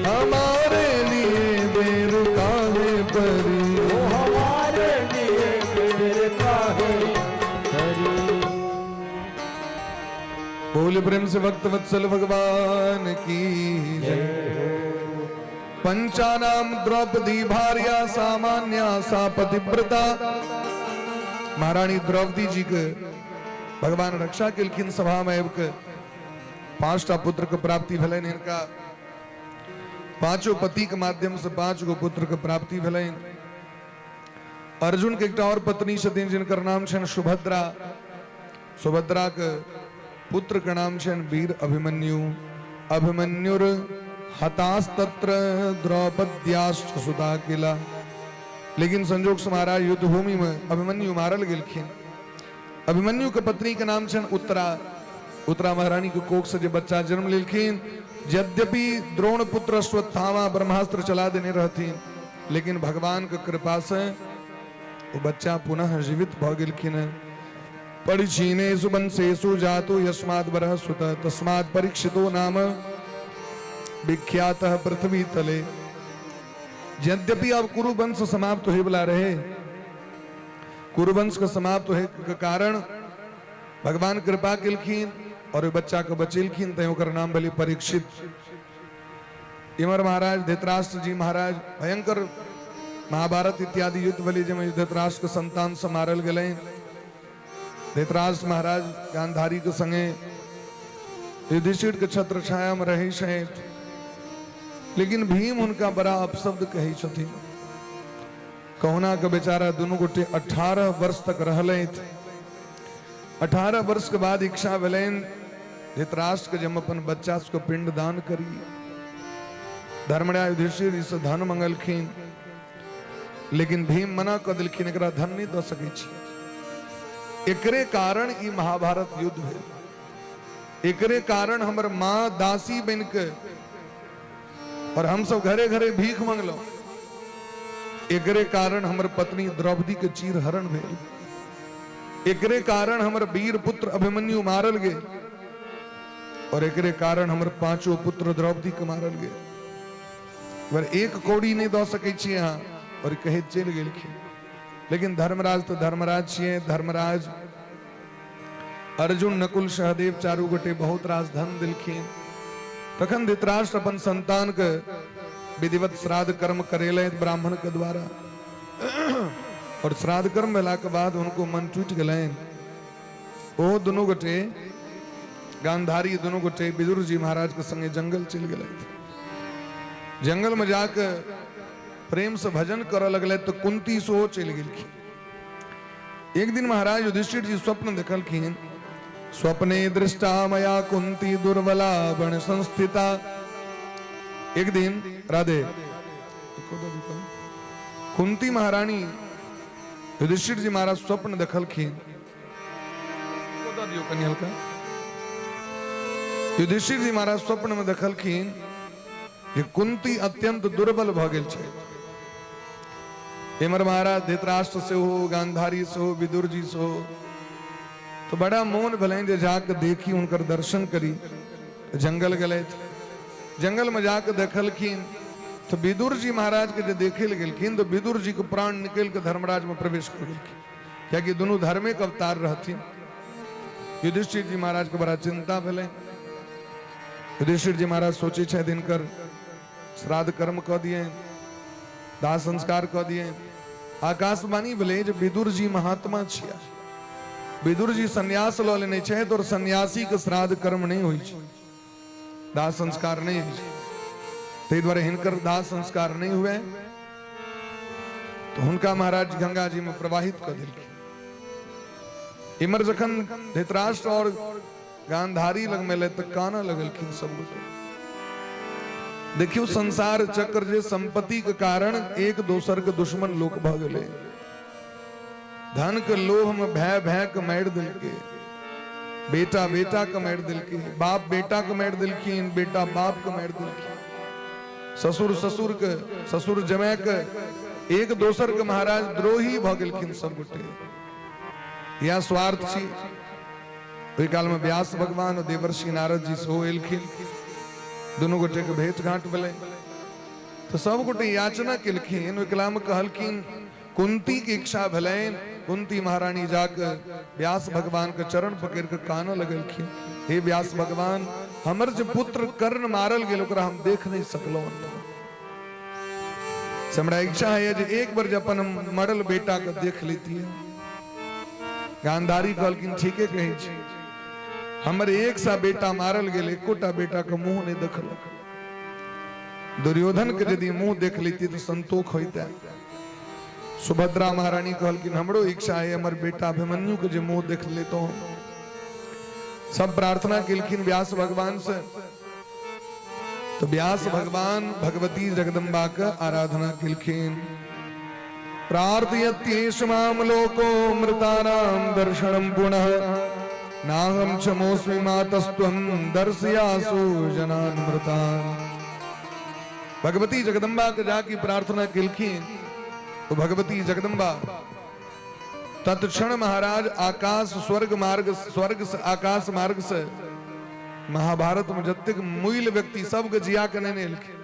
हमारे लिए देर काहे पड़ी। ओ हमारे लिए देर काहे पड़ी। बोल प्रेम से भक्त वत्सल भगवान की जय। पंचानाम द्रौपदी भार्या सामान्या सा पतिव्रता, महारानी द्रौपदी जी के भगवान रक्षा किलखिन सभा में एक पांचटा पुत्र के प्राप्ति भले, इनका पांचों पति के माध्यम से 5 गो पुत्र के प्राप्ति भले। अर्जुन के एक और पत्नी छथिन जिनकर नाम छन सुभद्रा, सुभद्रा के पुत्र के नाम छन वीर अभिमन्यु, अभिमन्युर हतास तत्र द्रौपद्याश्च सुता किला। लेकिन संजोग से महाराज युद्ध भूमि में अभिमन्यु मारल गेलखिन। अभिमन्यु के पत्नी के नाम छन उत्तरा, उत्तरा महारानी के कोख से जो बच्चा जन्म लेलखिन। यद्यपि द्रोण पुत्र अश्वत्थामा ब्रह्मास्त्र चला देने रहती, लेकिन भगवान के कृपा से वो बच्चा पुनः जीवित भ गेलखिन। परिछीनेषु वंशेषु जातु यस्माद् वरः सुत, तस्मात् परीक्षितो नाम विख्यातः पृथ्वी तले। यद्यपि अब कुरुवंश समाप्त होए वाला रहे, कुरुवंश का समाप्त होए के कारण भगवान कृपा केलखिन और वे बच्चा के बचेलखिन, तो ओकर नाम भले परीक्षित। इमर महाराज धृतराष्ट्र जी महाराज भयंकर महाभारत इत्यादि युद्ध भले जब धृतराष्ट्र के संतान से मारल गए। धृतराष्ट्र महाराज गांधारी के संगे युधिष्ठिर के छत्र छाया में रहे हैं, लेकिन भीम उनका बड़ा अपशब्द कही छथिन। कहुना का बेचारा दोनों गोटे 18 वर्ष तक रहले। 18 वर्ष के बाद इच्छा भेलन धृतराष्ट्र के जब अपन बच्चा को पिंड दान करी। धर्मराज युधिष्ठिर इस धन मंगलखिन, लेकिन भीम मना कर दिलखिन, एकरा धन नहीं दे सकै छी। एकरे कारण ई महाभारत युद्ध भेल। एकरे कारण हमर मां दासी बन के और हम सब घरे घरे भीख मंगलो। एकरे कारण हमर पत्नी द्रौपदी के चीर हरण भेल। एकरे कारण हमर वीर पुत्र अभिमन्यु मारल गए और एकरे कारण हमर 5 पुत्र द्रौपदी के मारल गए। वर एक कौड़ी नहीं दो सके छी यहाँ और कहे चल गेलखिन। लेकिन धर्मराज तो धर्मराज छिए। धर्मराज अर्जुन नकुल सहदेव चारू गोटे बहुत राज धन दिलखिन। तखन धृतराष्ट्र अपन संतान के विधिवत श्राद्ध कर्म करेले ब्राह्मण के द्वारा, और श्राद्ध कर्म भेला के बाद उनको मन टूट गए। वो दोनों गोटे गांधारी दोनों गोटे विदुर जी महाराज के संगे जंगल चल गए। जंगल में जाकर प्रेम से भजन कर लगले तो कुंती सो चल गई। एक दिन महाराज युधिष्ठिर जी स्वप्न देखलखिन। स्वप्ने दृष्टा मया कुंती दुर्बला बन संस्थिता। एक दिन राधे कुंती महारानी युधिष्ठिर जी महाराज स्वप्न देखलखिन हल्का युधिष्ठिर जी महाराज स्वप्न में देखलखिन कि कुंती अत्यंत दुर्बल भ गेल छै। एमर महाराज धृतराष्ट्र से हो, गांधारी से हो, विदुर जी से हो, तो बड़ा मोन भले जे जाके देखी उनकर दर्शन करी। जंगल गए जंगल में जाके देखलखिन तो विदुर जी महाराज के जो देखे गेलखिन तो विदुर जी को प्राण निकल के धर्मराज में प्रवेश कर गेलखिन, क्या दोनों धार्मिक अवतार रहथिन। युधिष्ठिर जी महाराज के बड़ा चिंता भले। युधिष्ठिर जी महाराज सोचे छे दिनकर श्राद्ध कर्म क दिए, दाह संस्कार क दिए। आकाशवाणी भले जो विदुर जी महात्मा छिया, विदुर जी संन्यास ल लेने छे तो सन्यासी के श्राद्ध कर्म नहीं होई छे, दाह संस्कार नहीं होई छे। ते द्वारा हिनकर दाह संस्कार नहीं हुए तो हुनका महाराज गंगा जी में प्रवाहित कर दिलखिन। इमर जखन धृतराष्ट्र और गांधारी लग में तो काना लगलखिन सब लोग। देखियो संसार चक्र जे संपत्ति के कारण एक दोसर के दुश्मन लोग भ गेले। धन के लोभ में भय भय के मार दिलके, बेटा बेटा के मार दिलके, बाप बेटा के मार दिलखिन, बेटा बाप के मार दिलखिन, ससुर ससुर के, ससुर जमाय के एक दोसर के महाराज द्रोही भ गेलखिन सब गोटे। यह स्वार्थ छी। ओहि काल में व्यास भगवान और देवर्षि नारद जी सेहो एलखिन, दोनों गोटे के भेंट घाट भेलै। तो सब गोटे याचना केलखिन। ओहि काल में कहलखिन कुंती की इच्छा भेलैन, कुंती महारानी जाके व्यास भगवान के चरण पकड़ के काना लगलखिन, हे व्यास भगवान हमर जो पुत्र कर्ण मारल गेल ओकरा हम देख नहीं सकलो। हमरा इच्छा है जे एक बार जब अपन मरल बेटा के देख लेती है। गांधारी कहलखिन ठीके कहै छी, हमर एक सा बेटा मारल गेल, एकोटा बेटा के मुंह नहीं देखल। दुर्योधन के यदि मुंह देख लेती तो संतोष होता। सुभद्रा महारानी कहलखिन हमरो इच्छा है हमर बेटा अभिमन्यु के जो मुंह देख ले तो। सब प्रार्थना केलखिन व्यास भगवान से। तो व्यास भगवान भगवती जगदम्बा का आराधना केलखिन। प्रार्थयत्येष माम लोको मृतानां दर्शनम पुनः नाहं क्षमोस्मि मातस्त्वं दर्शयासु जनान् मृतान्। भगवती जगदम्बा के जाकी प्रार्थना केलखिन तो भगवती जगदम्बा तत्क्षण महाराज आकाश स्वर्ग से आकाश मार्ग से महाभारत में जतेक मूल व्यक्ति सबके जिया के नहीं एलखिन,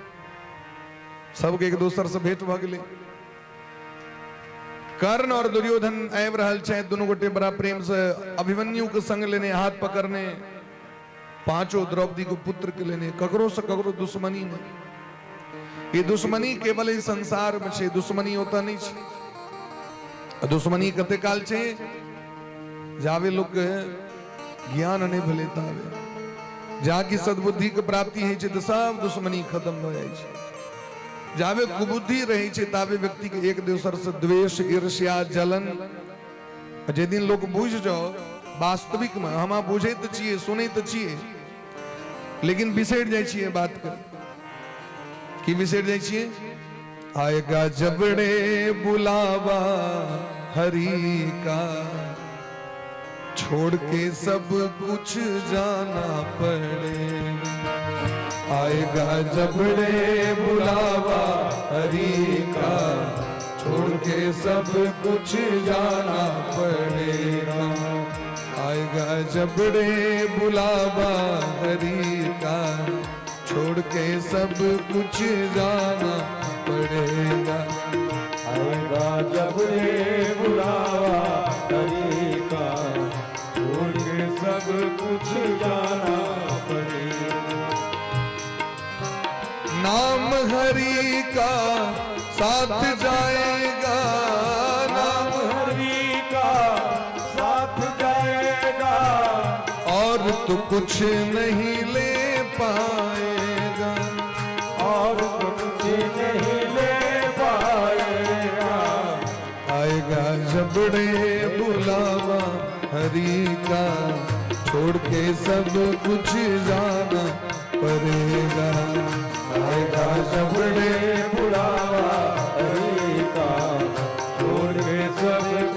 सबके एक दोसर से भेंट भ गेलै। कर्ण और दुर्योधन आबि रहल छै, दोनों गोटे बड़ा प्रेम से अभिमन्यु के संग लेने, हाथ पकड़ने, पांचों द्रौपदी को पुत्र के लेने, ककरो से ककरो दुश्मनी नहीं। ये दुश्मनी केवल इस संसार में छे, दुश्मनी होता नहीं छे। दुश्मनी कते काल छे जावे लोग ज्ञान नहीं भले तावे, जाकी सद्बुद्धि के प्राप्ति है छे तो सब दुश्मनी खत्म हो जाए छे। जावे कुबुद्धि रही छे तावे व्यक्ति के एक दूसर से द्वेष, ईर्ष्या, जलन। जे दिन लोग बुझ जाओ वास्तविक में, हम बुझे तो चाहिए, सुने तो चाहिए, लेकिन बिसर जाए छिए बात के। की बिसर जाए छिए? आएगा जबड़े बुलावा हरि का, छोड़ के सब कुछ जाना पड़ेगा। आएगा जबड़े बुलावा हरि का, छोड़ के सब कुछ जाना पड़ेगा। आएगा जबड़े बुलावा हरि का, छोड़ के सब कुछ जाना पड़ेगा। आएगा जबड़े बुलावा हरि का, छोड़ के सब कुछ जाना पड़ेगा। नाम हरि का साथ जाएगा, नाम हरि का साथ जाएगा, और तो कुछ नहीं ले पाएगा, और तो कुछ नहीं ले पाएगा। आएगा जबड़े बुलावा हरि का, छोड़ के सब कुछ जाना पड़ेगा। आएगा जबड़े बुलावा हरि का, छोड़ के सब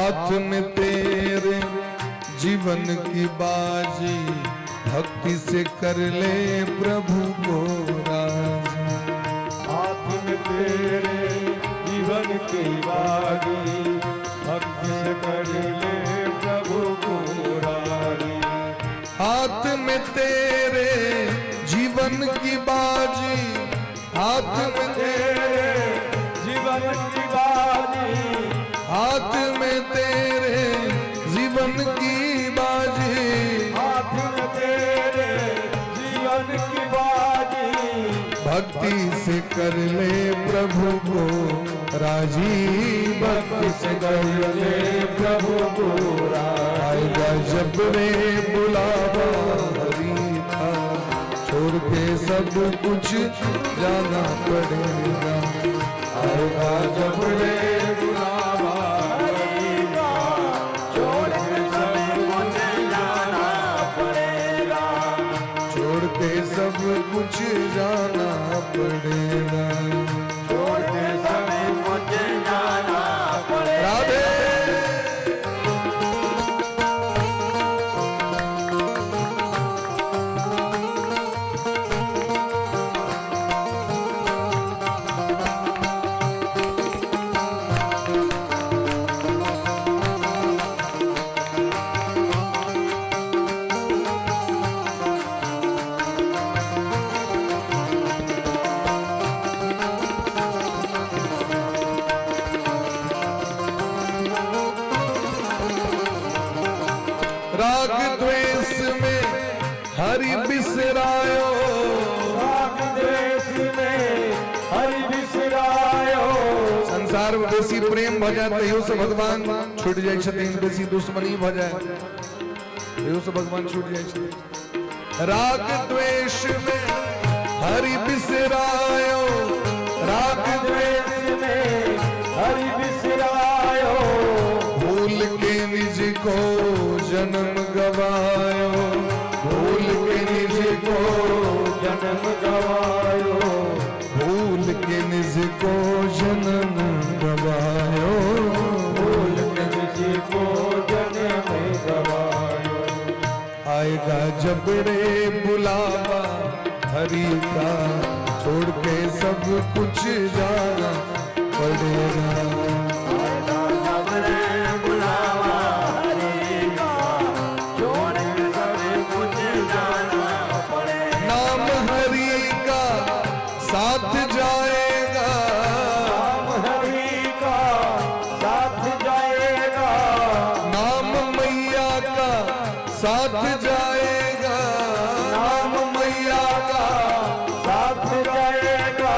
हाथ में तेरे जीवन की बाजी, भक्ति से कर ले प्रभु को राजी। हाथ में तेरे जीवन की बाजी, भक्ति से कर ले प्रभु को राजी। हाथ में तेरे जीवन की बाजी, हाथ में तेरे जीवन की बाजी, हाथ में तेरे जीवन की बाजी, हाथ में तेरे जीवन की बाजी, भक्ति से कर ले प्रभु को राजी, भक्ति से कर ले प्रभु को राजी। आएगा जब रे बुलावा हरि का, छोड़ के सब कुछ जाना पड़ेगा। आएगा जब रे बुलावा हरि का, छोड़ के सब कुछ जाना पड़ेगा। छोड़ के सब कुछ जाना पड़ेगा। छोड़ के सब कुछ जाना पड़ेगा। राधे राग द्वेष में हरि बिसरायो, राग द्वेष में हरि बिसरायो। संसार में बेसी प्रेम भ जाए तैयो से भगवान छूट जाए छथिन, बेसी दुश्मनी भ जाए तैयो से भगवान छूट जाए छथिन। राग द्वेष में हरि बिसरायो, राग द्वेष में हरि बिसरायो। भूल के निज को जन्म गवायो, भूल के निज को जन्म गवायो, भूल के निज को जन्म गवायो, भूल के निज को जन्म गवायो। आएगा जब रे बुलावा हरि का, छोड़ के सब कुछ जाना पड़ेगा। आएगा जब रे बुलावा हरि का, छोड़ के सब कुछ जाना पड़ेगा। नाम हरि का साथ जाएगा, नाम हरि का साथ जाएगा। नाम मैया का साथ जाएगा, नाम मैया का साथ जाएगा।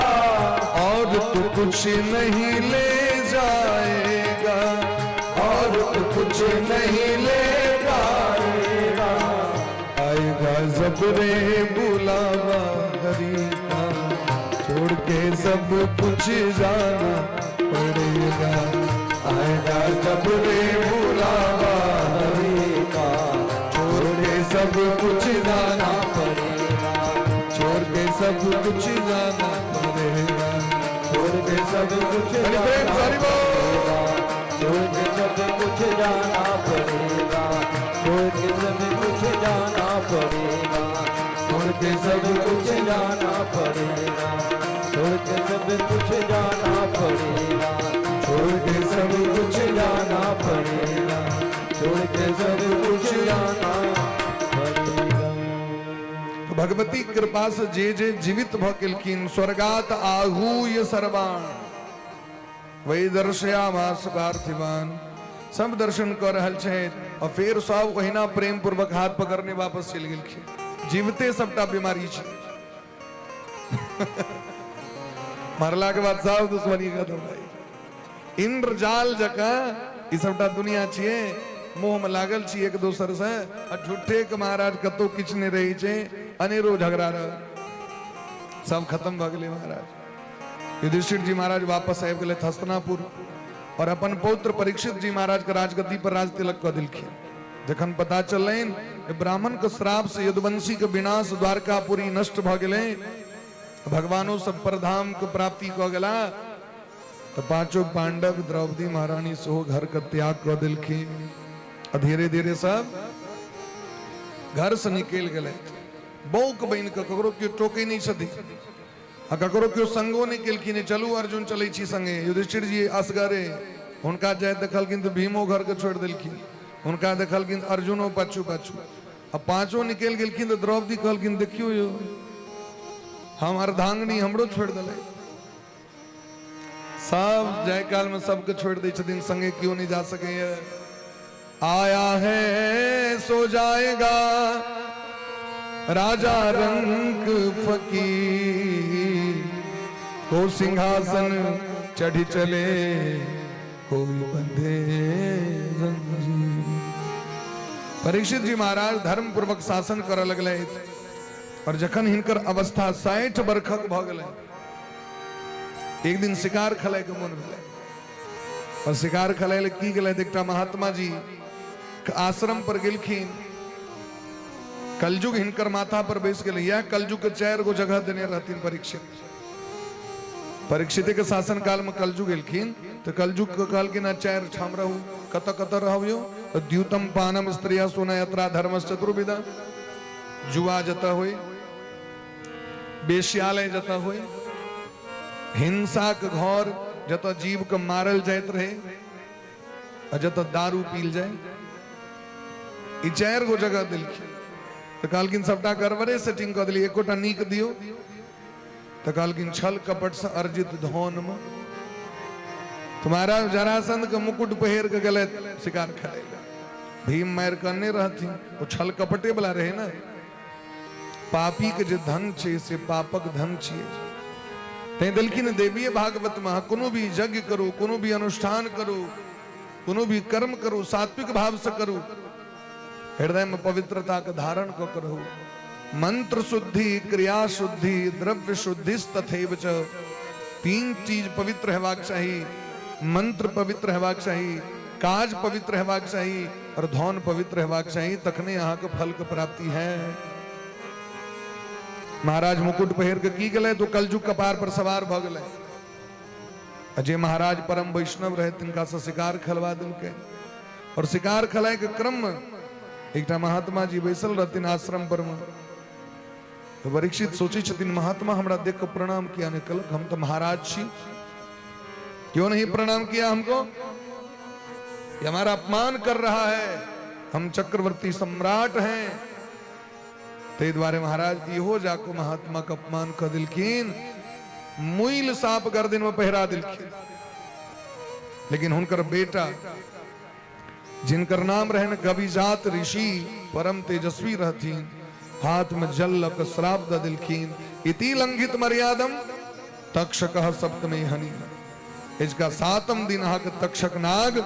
और तो कुछ नहीं ले जाएगा, और तो कुछ नहीं ले जाएगा। आएगा जब रे बुलावा हरि का, छोड़ के सब कुछ जाना पड़ेगा। आएगा जब रे बुलावा हरि का, छोड़ के सब कुछ जाना पड़ेगा। छोड़ के सब कुछ जाना पड़ेगा। छोड़ के सब कुछ हरि प्रेम से हरि बोल। छोड़ के सब कुछ जाना पड़ेगा। छोड़ के सब कुछ जाना पड़ेगा। छोड़ के सब कुछ जाना पड़ेगा। छोड़ के सब कुछ जाना पड़ेगा। छोड़ के सब कुछ जाना पड़ेगा। छोड़ के सब कुछ जाना पड़ेगा। तो भगवती कृपा से जे जे जीवित भ केलखिन, स्वर्गात आहूय सर्वाण वही दर्शयामास पार्थिवान, सब दर्शन कर रहल छै। और फिर सब ओहिना प्रेम पूर्वक हाथ पकड़ने वापस चल गेलखिन। जीवते सबटा बीमारी छै, मरला के बाद सब दुश्मनी खत्म भाई। इंद्रजाल जका ई सबटा दुनिया छिए, मोह में लागल छी एक दोसर से। आ झूठे के महाराज कतो किछ नहीं रही छै, अनेरो झगड़ा रह, सब खत्म भ गेलै महाराज। युधिष्ठिर जी महाराज वापस आबि गेलै हस्तिनापुर, और अपन पौत्र परीक्षित जी महाराज के राजगद्दी पर राज तिलक क देलखिन। जखन पता चलैन ब्राह्मण के श्राप से यदुवंशी के विनाश, द्वारकापुरी नष्ट भ गेलै, भगवानो सब परधाम के प्राप्ति क गेला। तो पांचों पांडव द्रौपदी महारानी सो घर का त्याग कर दिलखिन। धीरे धीरे सब घर से निकल गए। बौक बन के ककरो क्यों टोके नहीं छथि, आ ककरो क्यों संगो नहीं केलखिन। चलू अर्जुन चलै छी संगे। युधिष्ठिर जी असगरे हुनका जाय देखलखिन तो भीमो घर के छोड़ देलखिन, हुनका देखलखिन अर्जुनो पाछू पाछू। अब पांचों निकल गेलखिन तो द्रौपदी कहलखिन देखियो यो हम अर्धांगिनी हमरो छोड़ दिले। सब जय काल में सबके छोड़ दै छथिन, संगे क्यों नहीं जा सके। आया है सो जाएगा राजा रंग फकीर, को सिंहासन चढ़ी चले कोई बंधे जंजीर। परीक्षित जी महाराज धर्म पूर्वक शासन कर लगले और जखन हिनकर अवस्था 60 बरखक भ गेलै, एक दिन शिकार खेलाय के मन भेलै। और शिकार खेलाय ले की गेलै, एकटा महात्मा जी आश्रम पर गेलखिन। कलयुग हिनकर माथा पर बैस गेलै। यह कलयुग के 4 गो जगह देने रहथिन परीक्षित। परीक्षित के शासन काल में कलयुग गेलखिन तो कलयुग के कहलखिन 4 ठाम रहू। कत कत रहबियो तो द्यूतम पानम स्त्रिया सोना यात्रा धर्म चतुर्विधा। जुआ जता होय, बेश्यालय जता होय, हिंसा के घर जता जीव के मारल जाइत रहे, जता दारू पील जाए, ई 4 गो जगह दिलखिन। तो कहलखिन सबटा गड़बड़े सेटिंग कर दिली, एकोटा नीक दियो। तो कहलखिन छल कपट से अर्जित धन में। तुम्हारा जरासंध के मुकुट पहिर के गले शिकार खेले, भीम मार करने रहती, वो छल कपटे वाला रहे ना। पापी के जो धन छे से पापक धन छे। ते दिलखिन देवीय भागवत में कोनो भी यज्ञ करो, कोनो भी अनुष्ठान करो, कोनो भी कर्म करो, सात्विक भाव से करो, हृदय में पवित्रता का धारण को करो। मंत्र शुद्धि, क्रिया शुद्धि, द्रव्य शुद्धि तथैव च। 3 चीज पवित्र हेबाक चाहिए। मंत्र पवित्र हेबाक चाहिए, काज पवित्र हेबाक चाहिए और धन पवित्र हेबाक चाहिए, तखने यहाँ के फल के प्राप्ति है। महाराज मुकुट पहिर के की गले तो कलयुग कपार पर सवार भ गए। अजय महाराज परम वैष्णव रहे, तिनका से शिकार खलवा दिलके। और शिकार खलाय के क्रम में एकटा महात्मा जी बैसल रहथिन आश्रम पर में। तो परीक्षित सोचे छथिन महात्मा हमरा देख के प्रणाम किया नहीं कल, हम तो महाराज छी, क्यों नहीं प्रणाम किया हमको? ये हमारा अपमान कर रहा है, हम चक्रवर्ती सम्राट हैं। ते द्वारे महाराज इहो जाको महात्मा का अपमान कर दिलखिन, मुइल साप गर्दन में पहरा दिलखिन। लेकिन हुनकर बेटा जिनकर नाम रहन गविजात ऋषि परम तेजस्वी रहथिन, हाथ में जल लक श्राप द दिलखिन। इति लंघित मर्यादम तक्षकः सप्तमे हनि। इसका 7म दिन आक तक्षक नाग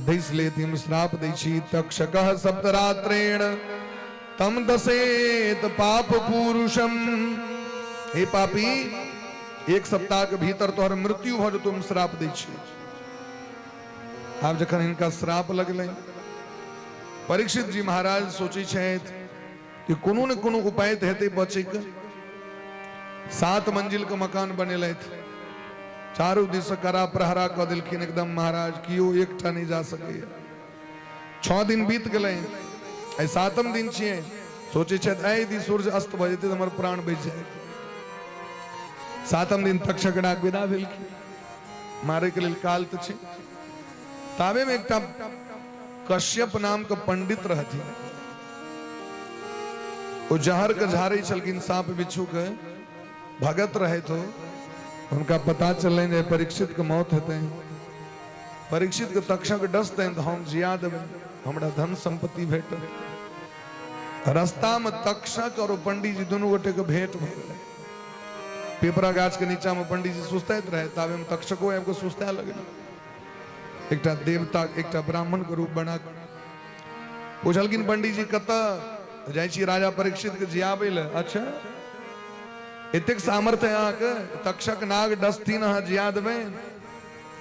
दैस लेतिम श्राप दैछि। तक्षकः सप्तरात्रेण तम दसेत पाप पुरुषम। हे पापी, 1 सप्ताह के भीतर तोहर मृत्यु हो जो तुम श्राप दैछि। आप जखन इनका श्राप लगले, परीक्षित जी महाराज सोचे छथि कि कोनो न कोनो उपाय हेतै बचे के। 7 मंजिल के मकान बनेलथि, चारों दिस करा प्रहरा क दिलखिन एकदम महाराज, कियो एकटा नहीं जा सके। 6 दिन बीत गए, आई 7म दिन छिए। सोचे छथि आई यदि सूर्य अस्त भ जेतै त हमर प्राण बच जाए। 7म दिन तक्षक डाक विदा भेलखिन, मारे के लेल काल त छै। ताबे में एक कश्यप नाम का पंडित रहती, वो जहर के झारे छलखिन, सांप बिच्छू के भगत रहे तो उनका पता चल जाए परीक्षित के मौत होते। परीक्षित के तक्षक डसते तो हम जिया देवे, हमरा धन संपत्ति भेट। रास्ता में तक्षक और पंडित जी दोनों गोटे के भेंट भ गेलै। पेपरा गाछ के नीचा में पंडित जी सुस्तैत रहे, ताबे में तक्षको आपको सुस्ता लगे। एकटा देवता एकटा ब्राह्मण के रूप बना पूछलखिन पंडित जी कत जाय छी राजा परीक्षित के जियाबे ले। अच्छा एतेक सामर्थ्य अहाँ के, तक्षक नाग डसथिन अहाँ जिया देबै?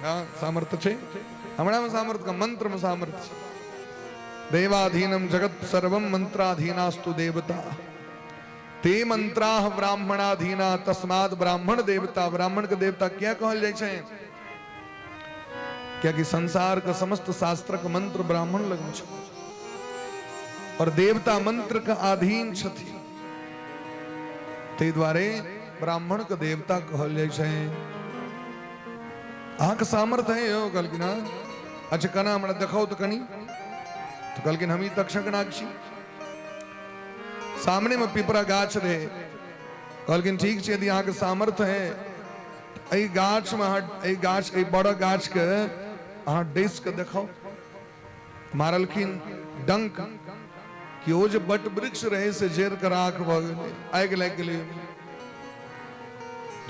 हाँ सामर्थ्य छै, हमरा में सामर्थ्य का मंत्र में सामर्थ्य छै। देवाधीनम जगत सर्वम मंत्राधीनास्तु देवता ते मंत्राः ब्राह्मणाधीना तस्मात् ब्राह्मण देवता। ब्राह्मण के देवता क्या कहल जाय छै? क्या कि संसार का समस्त शास्त्र का मंत्र ब्राह्मण लगन छ और देवता मंत्र का अधीन छथि ते द्वारे ब्राह्मण का देवता कहल जाय छै। अहाँके सामर्थ्य है यो कहलखिन अच्छा कना हमरा देखाओ तो कनी तो कहलखिन हम ही तक्षक नाग छी। सामने में पिपरा गाछ रहे कहलखिन ठीक छै यदि अहाँके सामर्थ्य है एहि गाछ में एहि बड़ा गाछ के अहाँ डेस के देखाओ। मारलखिन डंक कि ओ जे बट वृक्ष रहे से जेर के राख भ गेलै, आगि लागि गेलै,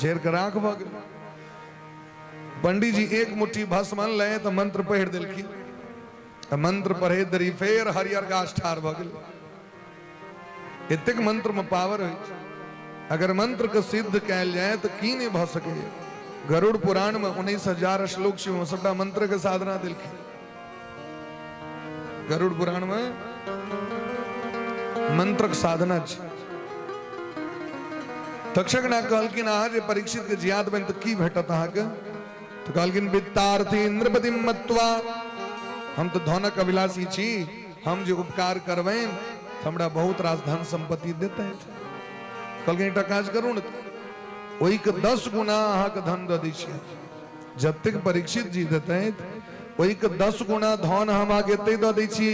जेर के राख भ गेलै। पंडित जी एक मुट्ठी भस्म ले तो मंत्र पढ़ि देलखिन, मंत्र पढ़े दरी फेर हरियर गाछ ठाढ़ भ गेलै। एतेक मंत्र में पावर है, अगर मंत्र के सिद्ध कैल जाए तो की नहीं भ सके। गरुड़ पुराण में 19,000 श्लोक से सबटा मंत्र के साधना दिलखिन। गरुड़ पुराण में मंत्र के साधना छै। तक्षक ना कहलखिन अहाँ जे परीक्षित के जियाद बन तो की भेटत अहाँके तो कहलखिन वित्तार्थी इंद्रपति मत्वा हम तो धनक अभिलाषी छी, हम जो उपकार करबै हमरा बहुत रास धन संपत्ति देते हैं। कहलखिन एकटा काज करू न ओहि के 10 गुना अहाँके धन दऽ दै छियै, जतेक परीक्षित जी देते ओहि के 10 गुना धन हम अहाँके एते दऽ दै छी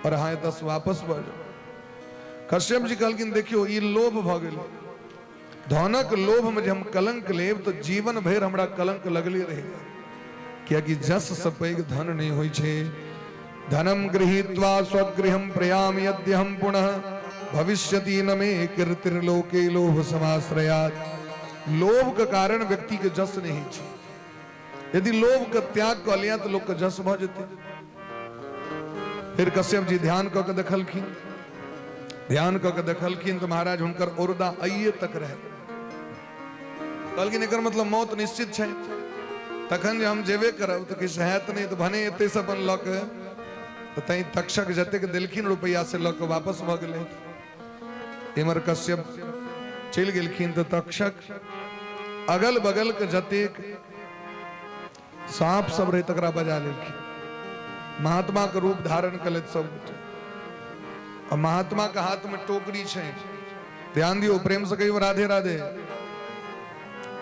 और अहाँ 10 वापस भऽ जाउ। कश्यप जी कहलखिन देखियो ई लोभ भऽ गेल, धनक लोभ में जे हम कलंक लेब तो जीवन भर हमरा कलंक लगले रहेगा, कियाकि जस से पैघ धन नहीं होय छै। धनम गृहीत्वा स्वगृहम प्रयाम यद्यहम पुनः भविष्यति न मे कीर्तिर्लोके लोभ समाश्रयात्। लोभ के कारण व्यक्ति के जस नहीं छै, यदि लोभ के त्याग क लिया तो लोग के जस भ जेतै। फिर कश्यप जी ध्यान क के देखलखिन, ध्यान क के देखलखिन तो महाराज हुनकर औरदा आइए तक रहे। कहलखिन एकर मतलब मौत निश्चित छै, तखन जे हम जेबे करब तो किछु हैत नहीं तो भने एते से अपन लऽ के तो तई तक्षक जतेक देलखिन रुपया से लऽ के वापस भ गेलै। इमर कश्यप चलि गेलखिन तो तक्षक अगल बगल के जतेक सांप सब रहे तकरा बजा लेलखिन। महात्मा के रूप धारण कलैत सब गोटे, और महात्मा के हाथ में टोकरी छै। ध्यान दियो, प्रेम से कहियो राधे राधे।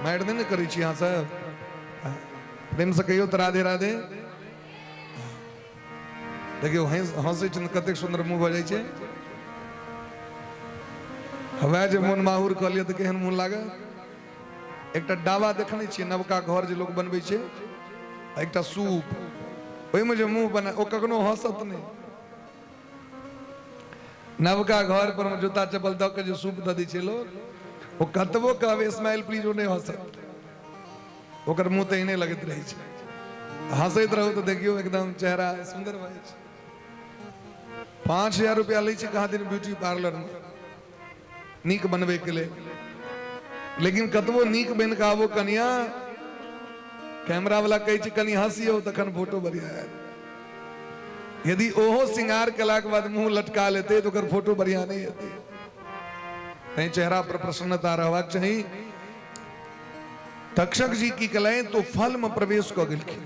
मारि नहि ने करै छी अहाँ सब, प्रेम से कहियो तो राधे राधे। देखियो हंसै छै कतेक सुंदर मुंह भ जाइ छै। हवा जे मोन माहुर कऽ लियऽ तऽ केहन मुंह लागत। एकटा डावा देखने छियै नवका घर जे लोग बनबै छै, एकटा सूप, ओहिमे जे मुंह बना ओ कखनो हंसत नहीं। नवका घर पर जूता चप्पल दऽ के जे सूप दऽ दै छै लोग, ओ कतबो कहबै स्माइल प्लीज ओ नहीं हंसत, ओकर मुंह तऽ एहने लगैत रहै छै। हंसैत रहू तऽ देखियो एकदम चेहरा सुंदर भऽ जाइ छै। 5,000 रुपया लै छै कहाँ दिन ब्यूटी पार्लर में नीक बनबे के लिए, लेकिन कतबो नीक बन के आबो कनिया कैमरा वाला कहै छै कनी हंसियो तखन फोटो बढ़िया आयत। यदि ओहो श्रृंगार कला के बाद मुंह लटका लेते तो ओकर फोटो बढ़िया नहीं हेतै। तैं चेहरा पर प्रसन्नता रहबाक चाही। तक्षक जी की कलाएं तो फल में प्रवेश कऽ गेलखिन,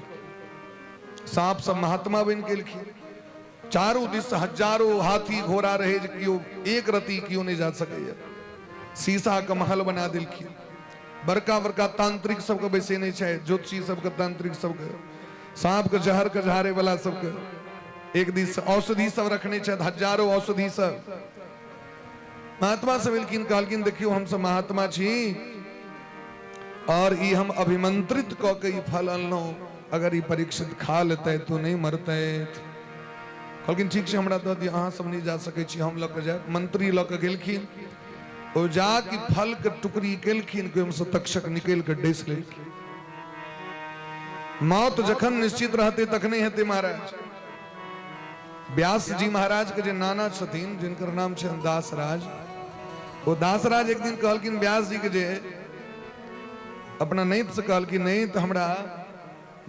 सांप सब महात्मा बन गेलखिन। चारों दिस हजारों हाथी घोड़ा रहे जे कियो एक रति कियो नहीं जा सकैया। शीशा का महल बना दिलखिन, बड़का बड़का तांत्रिक सबके बैसे नहीं छै, ज्योतिषी सबके, तांत्रिक सबके, सांप के जहर के झाड़े वाला सबके। एक दिस औषधि सब रखने छै, हजारों औषधि सब। महात्मा सब एलखिन, कहलखिन देखियो हम सब महात्मा छी और ई हम अभिमंत्रित क के ई फल अनलहुं, अगर ई परीक्षित खा लेते तो नहीं मरते। कहलखिन ठीक छै हमरा दऽ दिअ, अहाँ सब नहीं जा सकै छी, हम लऽ के जायब। मंत्री लऽ के गेलखिन, ओ जाके फल के टुकड़ी केलखिन, ओहिमे से तक्षक निकल के डैस लेलखिन। मौत जखन निश्चित रहते तखने हेतै महाराज। व्यास जी महाराज के जे नाना छथिन जिनकर नाम छै दासराज, वो दासराज एक दिन कहलखिन व्यास जी के जे अपना नैत से कहलखिन नैत हमरा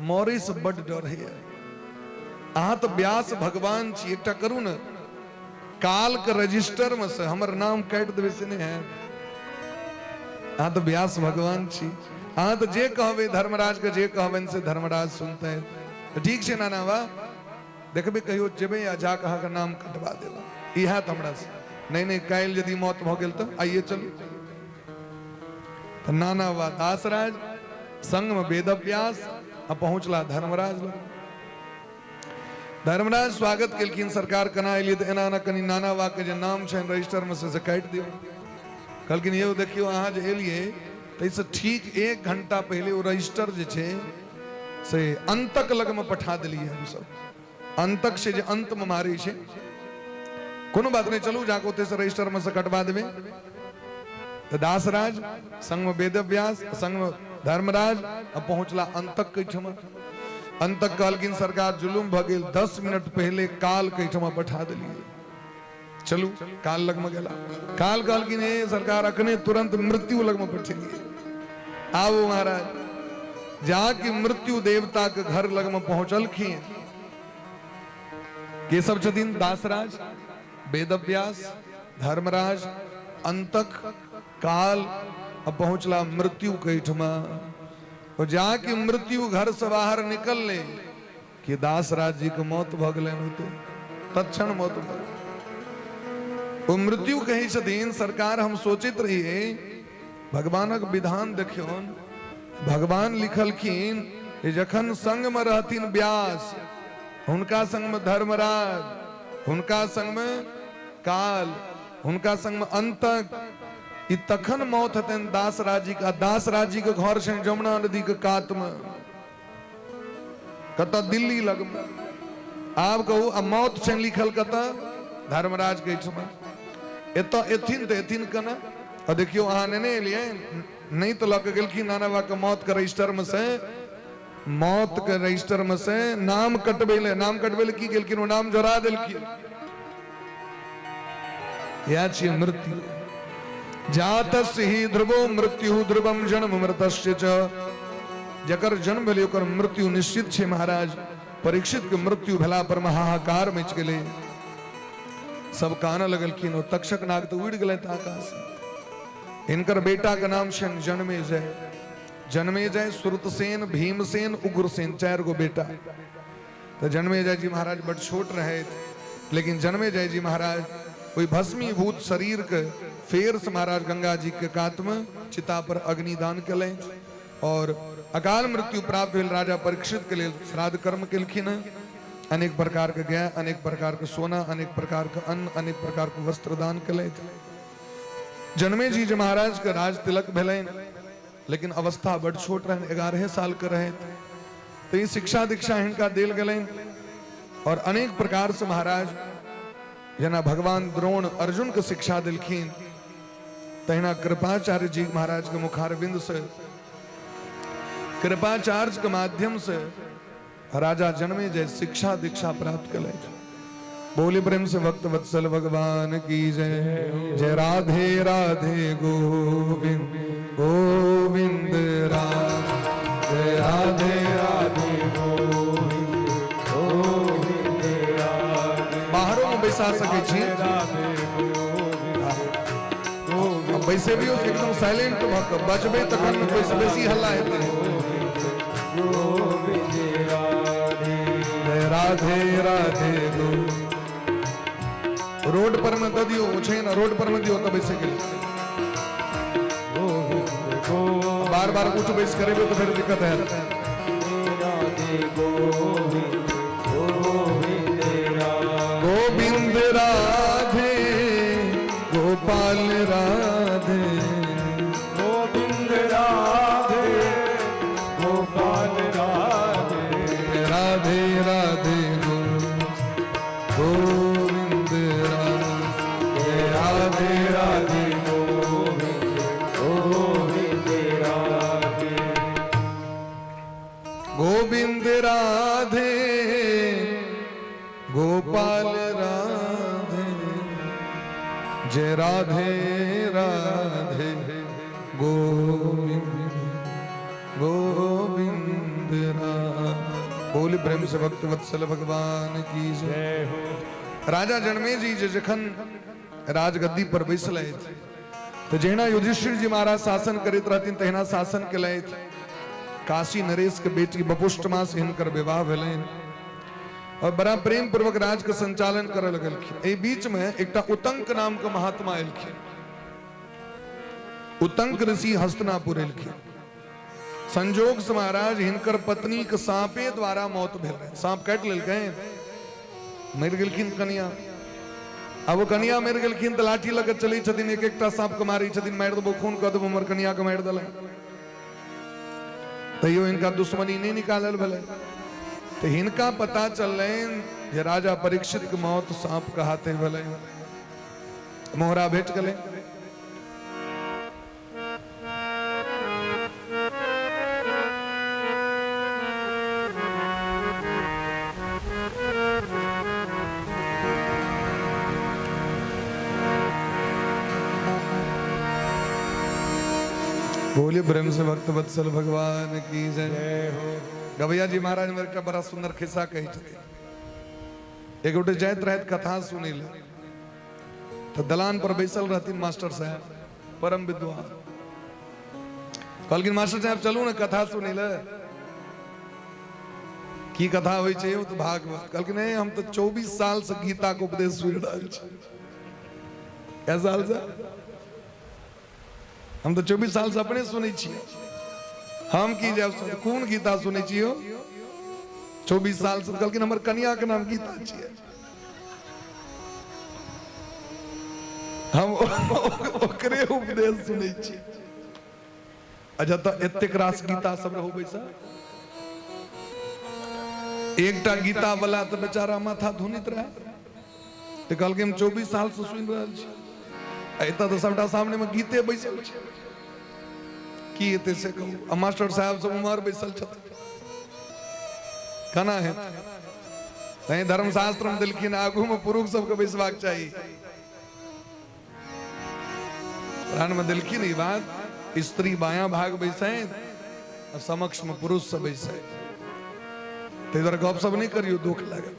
मौरे से बड डर है, अहाँ तो व्यास भगवान छी, एकटा करू न काल के रजिस्टर में से हमर नाम काटि देबै से नहीं है। अहाँ तो व्यास भगवान छी, अहाँ तो जे कहबै धर्मराज के जे कहबनि से धर्मराज सुनते। तो ठीक से नाना वा देखबे कहियो जेबे या जा कहा का नाम कटवा देवा इहा त हमरा से नहीं नहीं काल यदि मौत भ गेल तो आइए चलू तो नाना वा दासराज संग में वेद व्यास आ पहुंचला धर्मराज लग। धर्मराज स्वागत केलखिन सरकार कना एलिए तो एना ना कनी नाना वा के जे नाम छन रजिस्टर में से काट दियो कहलखिन ये देखियो अहाँ जे एलिए तैसे ठीक 1 घंटा पहले वो रजिस्टर जे छे से अंतक लग में पठा दिलिए हम सब अंतक से जे अंत में मारे छे कोनो बात नहीं चलू जाको ते से रजिस्टर में से कटवा देबे। तो दासराज संग में वेदव्यास संग में धर्मराज अब पहुंचला अंतक के ठमा अंतक कहलखिन सरकार जुलुम भ गेल 10 मिनट पहले काल के ठमा पठा दिलिए चलू काल लग में गेला काल कहलखिन हे सरकार अखने तुरंत मृत्यु लग में पठेलिए आओ महाराज जाके मृत्यु देवता के घर लग में पहुंचलखिन के सब छथिन दासराज वेदव्यास धर्मराज अंतक काल अब पहुंचला मृत्यु कैठमा और जाके मृत्यु घर से बाहर निकल ले कि दासराज जी को मौत भ गेलन तो तत्क्षण मौत भ वो मृत्यु कही छथिन सरकार हम सोचित रहिए भगवानक विधान देखियोन भगवान लिखलखिन जखन संग में रहथिन व्यास हुनका संग में धर्मराज हुनका संग में काल हुनका संग में अंतक ई तखन मौत हतन दासराज जी के घर से जमुना नदी के कात में कत दिल्ली लग में आब कहू अब मौत से लिखल कत धर्मराज के समय एतो एथिन तो एथिन कना और देखियो अहाँ ने लिए नहीं तो लग गेलखिन नाना बा के मौत के रजिस्टर में से मौत के रजिस्टर में से नाम कटबेले की गेलखिन वो नाम जोड़ा देलखिन या छियै मृत्यु जातस्य ही ध्रुवो मृत्यु ध्रुवम जन्म मृतस्य च जकर जन्म भेलै ओकर मृत्यु निश्चित छै महाराज। परीक्षित के मृत्यु भेला पर महाहाकार मच गेलै सब कान लगलखिन ओ तक्षक नाग तो उड़ गेलै आकाश। इनकर बेटा का नाम छन जन्मेजय श्रुतसेन भीमसेन उग्रसेन 4 गो बेटा। तो जन्मेजय जी महाराज बड़ छोट रहे लेकिन जन्मेजय जी महाराज कोई भस्मीभूत शरीर के फेर से महाराज गंगा जी के कात में चिता पर अग्निदान कले और अकाल मृत्यु प्राप्त भेल। राजा परीक्षित के लिए श्राद्ध कर्म केलखिन अनेक प्रकार के गाय अनेक प्रकार के सोना अनेक प्रकार के अन्न अनेक प्रकार के वस्त्र दान कले। जन्मे जी महाराज के राज तिलक भेलन लेकिन अवस्था बड़ छोट रहन 11 साल के रहे तो ये शिक्षा दीक्षा हिनका देल गेलन और अनेक प्रकार से महाराज जना भगवान द्रोण अर्जुन के शिक्षा दिलखिन तहिना कृपाचार्य जी महाराज के मुखारविंद से कृपाचार्य के माध्यम से राजा जन्मेजय शिक्षा दीक्षा प्राप्त कले। बोले प्रेम से भक्त वत्सल भगवान की जय। जय राधे राधे गोविंद गोविंद राधे राधे राधे गोविंद गोविंद राधे। बाहरों में बैसा सके छी वैसे भी उस एकदम साइलेंट भक्त बजबे तखन कोई बेसी हल्ला हेतै। राधे राधे रोड पर में दे दियो छै ना रोड पर में दियो तब ऐसे के बार बार कुछ बैस करेबे तो फिर दिक्कत है। गोविंद राधे गोपाल राधे गोविंद राधे गोपाल राधे राधे राधे गोविंद राधे राधे राधे गोविंद राधे गोविंद राधे गोपाल राधे जय राधे राधे गोविंद गोविंद राधे। बोल प्रेम से भक्त वत्सल भगवान की जय हो। राजा जन्मेजय जी जखन राजगद्दी पर बैसल तो जहिना युधिष्ठिर जी महाराज शासन करित रहथिन तहिना शासन केलथि। काशी नरेश के बेटी बपुष्टमा से हिनकर विवाह भेलनि और बड़ा प्रेम पूर्वक राज के संचालन करे लगलखिन। एहि बीच में एकटा उतंक नाम के महात्मा एलखिन। उतंक ऋषि हस्तिनापुर एलखिन। संजोग से महाराज हिनकर पत्नी के सांपे द्वारा मौत भेल। सांप काट लेलकै, मरि गेलखिन कन्या। अब वो कन्या मरि गेलखिन तो लाठी लगे चली छथिन, एक एकटा सांप के मारी छथिन, मारि देबो खून कऽ देबो, हमर कन्या के मारि देलक। तैयो इनका दुश्मनी नहीं निकालल भेलै। तो हिनका पता चललनि जे राजा परीक्षित के मौत सांप के हाथे भेलै। मोहरा भेट गेलै। बोलिए ब्रह्म से भक्त वत्सल भगवान की जय हो। गवैया जी महाराज मेरे का बड़ा सुंदर खिस्सा कही छथिन। एक गोटे जाइत रहत कथा सुनी ले, तो दलान पर बैसल रहती मास्टर साहब परम विद्वान। कहलखिन मास्टर साहब चलू ना कथा सुनी ले। की कथा होई छै? तो भागवत। कहलखिन नहीं, हम तो 24 साल से गीता के उपदेश सुनि रहल छी। कै साल से? हम तो 24 साल से अपने सुनै छियै। हम की जाब कोन गीता सुनै छियो 24 साल से? कहलखिन हमर कन्या के नाम गीता छियै। हम ओकरे उपदेश सुनै छियै। अच्छा तो एतेक रास गीता सब होबै सा एकटा गीता वाला तो बेचारा माथा धुनित रहे। तो कहलखिन हम 24 साल से सुनि रहल छी। एता तो सबटा सामने में गीते बैसल छै। की एते से कहू? मास्टर साहब सब उमर बैसल छथिन, केना है? तैं धर्मशास्त्र में देलखिन आगू में पुरुष सबके बैसबाक चाही। प्राण में देलखिन ई बात, स्त्री बायां भाग बैसे और समक्ष में पुरुष सब बैसे। ते इधर गप सब नहीं करियो, दुख लगे।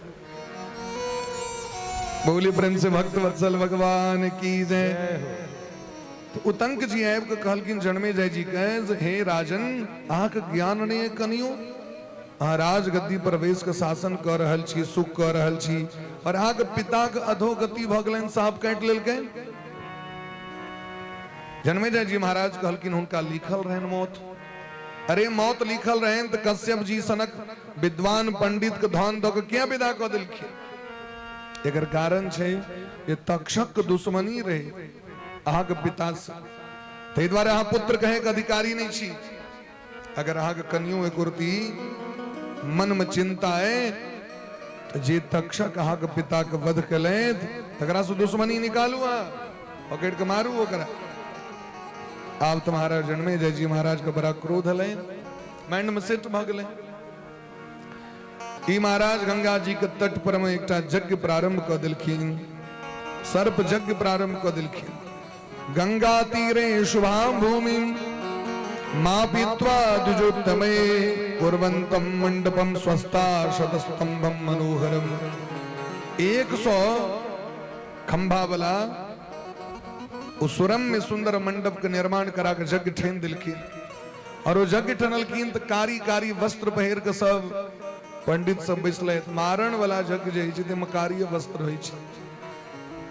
बोली प्रेम से भक्त वत्सल भगवान की जय। तो उतंक जी आब के कहलखिन जन्मे जय जी के, हे राजन अहाँ के ज्ञान नहीं कनियो? अहाँ राज गद्दी पर वेश के शासन कर रहल छी, सुख कर रहल छी, और अहाँ के पिता के अधोगति भ गेलनि, सांप काटि लेलकै। जन्मे जय जी महाराज कहलखिन हुनका लिखल रहन मौत। अरे मौत लिखल रहन तो कश्यप जी सनक विद्वान पंडित के धन दऽ के क्या विदा कऽ देलखिन? एकर कारण छै ये तक्षक के दुश्मनी रहे अहाँ के पिता से। ताहि दुआरे अहाँ पुत्र कहे के अधिकारी नहीं छी। अगर अहाँ के कनियो एकोरती मन में चिंता है तो जे तक्षक अहाँ के पिता के वध केलथि तकरा से दुश्मनी निकालू, पकड़ के मारू ओकरा। आब तो महाराज जन्मे जय जी महाराज के बड़ा क्रोध हलै, माइंड में सेट भ गेलै। ई महाराज गंगा जी के तट पर में एकटा यज्ञ प्रारंभ कर दिलखिन, सर्प यज्ञ प्रारंभ कर दिलखिन। गंगा तीरे शुभाम भूमि मापित्वा द्विजोत्तमे कुर्वन्तं मंडपम स्वस्था शतस्तंभम मनोहरम। 100 खंभा वाला उस सुरम में सुंदर मंडप के निर्माण करा के यज्ञ ठन दिलखिन। और वो यज्ञ ठनलखिन तो कारी कारी वस्त्र पहिर के सब पंडित सब बैसल। मारण वाला यज्ञ जे छै में कारी वस्त्र होइ छै,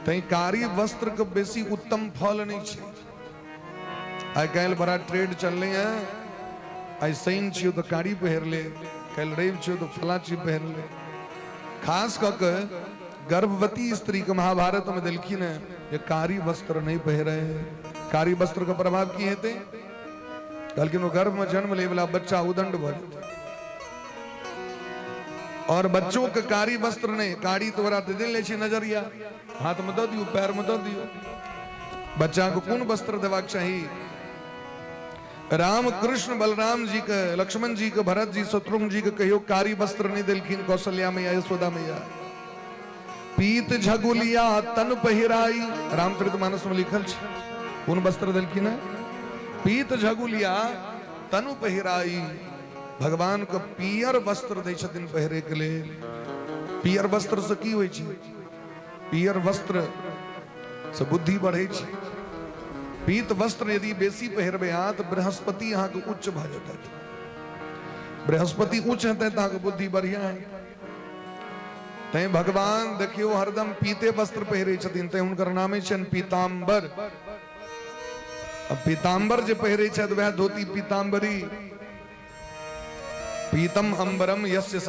तै कारी वस्त्र के बेसी उत्तम फल नहीं छै। आई काल्हि बड़ा ट्रेड चलले हैं। आई शनि छियो तो कारी पहिर ले, काल्हि रवि छियो तो फला चीज पहिर ले। खास कऽ के गर्भवती स्त्री के महाभारत में देलखिन है ये कारी वस्त्र नहीं पहिरे। कारी वस्त्र का प्रभाव की हेते? कहलखिन वो गर्भ में जन्म ले वाला बच्चा उदंड भ जेतै। और बच्चों के कारी वस्त्र नहीं, कारी तोरा दे ले छी नजरिया, हाथ में दो दियो, पैर में दो दियो। बच्चा को कौन वस्त्र देवाक चाहिए? राम कृष्ण बलराम जी के, लक्ष्मण जी के, भरत जी, शत्रुघ्न जी के कहियो कारी वस्त्र नहीं दिलखिन। कौशल्या मैया, यशोदा मैया। पीत झगुलिया तन पहिराई, रामचरितमानस में लिखल छै। कौन वस्त्र दिलखिन है? पीत झगुलिया तनु पहिराई। भगवान के पियर वस्त्र दै छथिन पहिरे के लेल। पियर वस्त्र से की होइ छै? पियर वस्त्र से बुद्धि बढ़ै छै। पीत वस्त्र यदि बेसी पहिरबे अहाँ तो बृहस्पति अहाँ के उच्च भ जेतै। बृहस्पति उच्च है ताक बुद्धि बढ़िया है। ते भगवान देखियो हरदम पीते वस्त्र पहरे छथिन, ते हुनकर नामे छन पीताम्बर। अब पीताम्बर जे पहरे छथि वह धोती पीताम्बरी। पीतम अंबरम यस्य स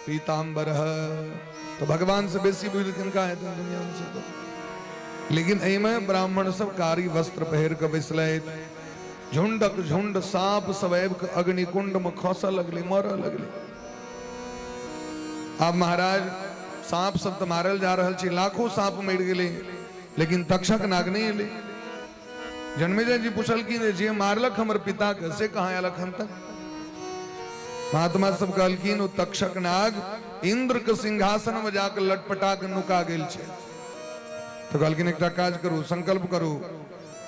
पीताम्बरः। तो भगवान से बेसी बुझ किनका है दुनिया में से तो। लेकिन एमे ब्राह्मण सब कारी वस्त्र पहिर के बैसलैत, झुंडक झुंड सांप सवैब के अग्निकुंड में खसा लगले, मरऽ लगले। अब महाराज सांप सब तो मारल जा रहल छी, लाखों सांप मर गेले, लेकिन तक्षक नाग नहीं एले। जन्मेजय जी पूछल कि जे मारलक हमर पिता के से कहाँ आलक हम तक। महात्मा सब कहलखिन ओ तक्षक नाग इंद्र के सिंहासन में जाकर लटपटा के नुका गेल छे। तो कहलखिन एकटा काज करू, संकल्प करू,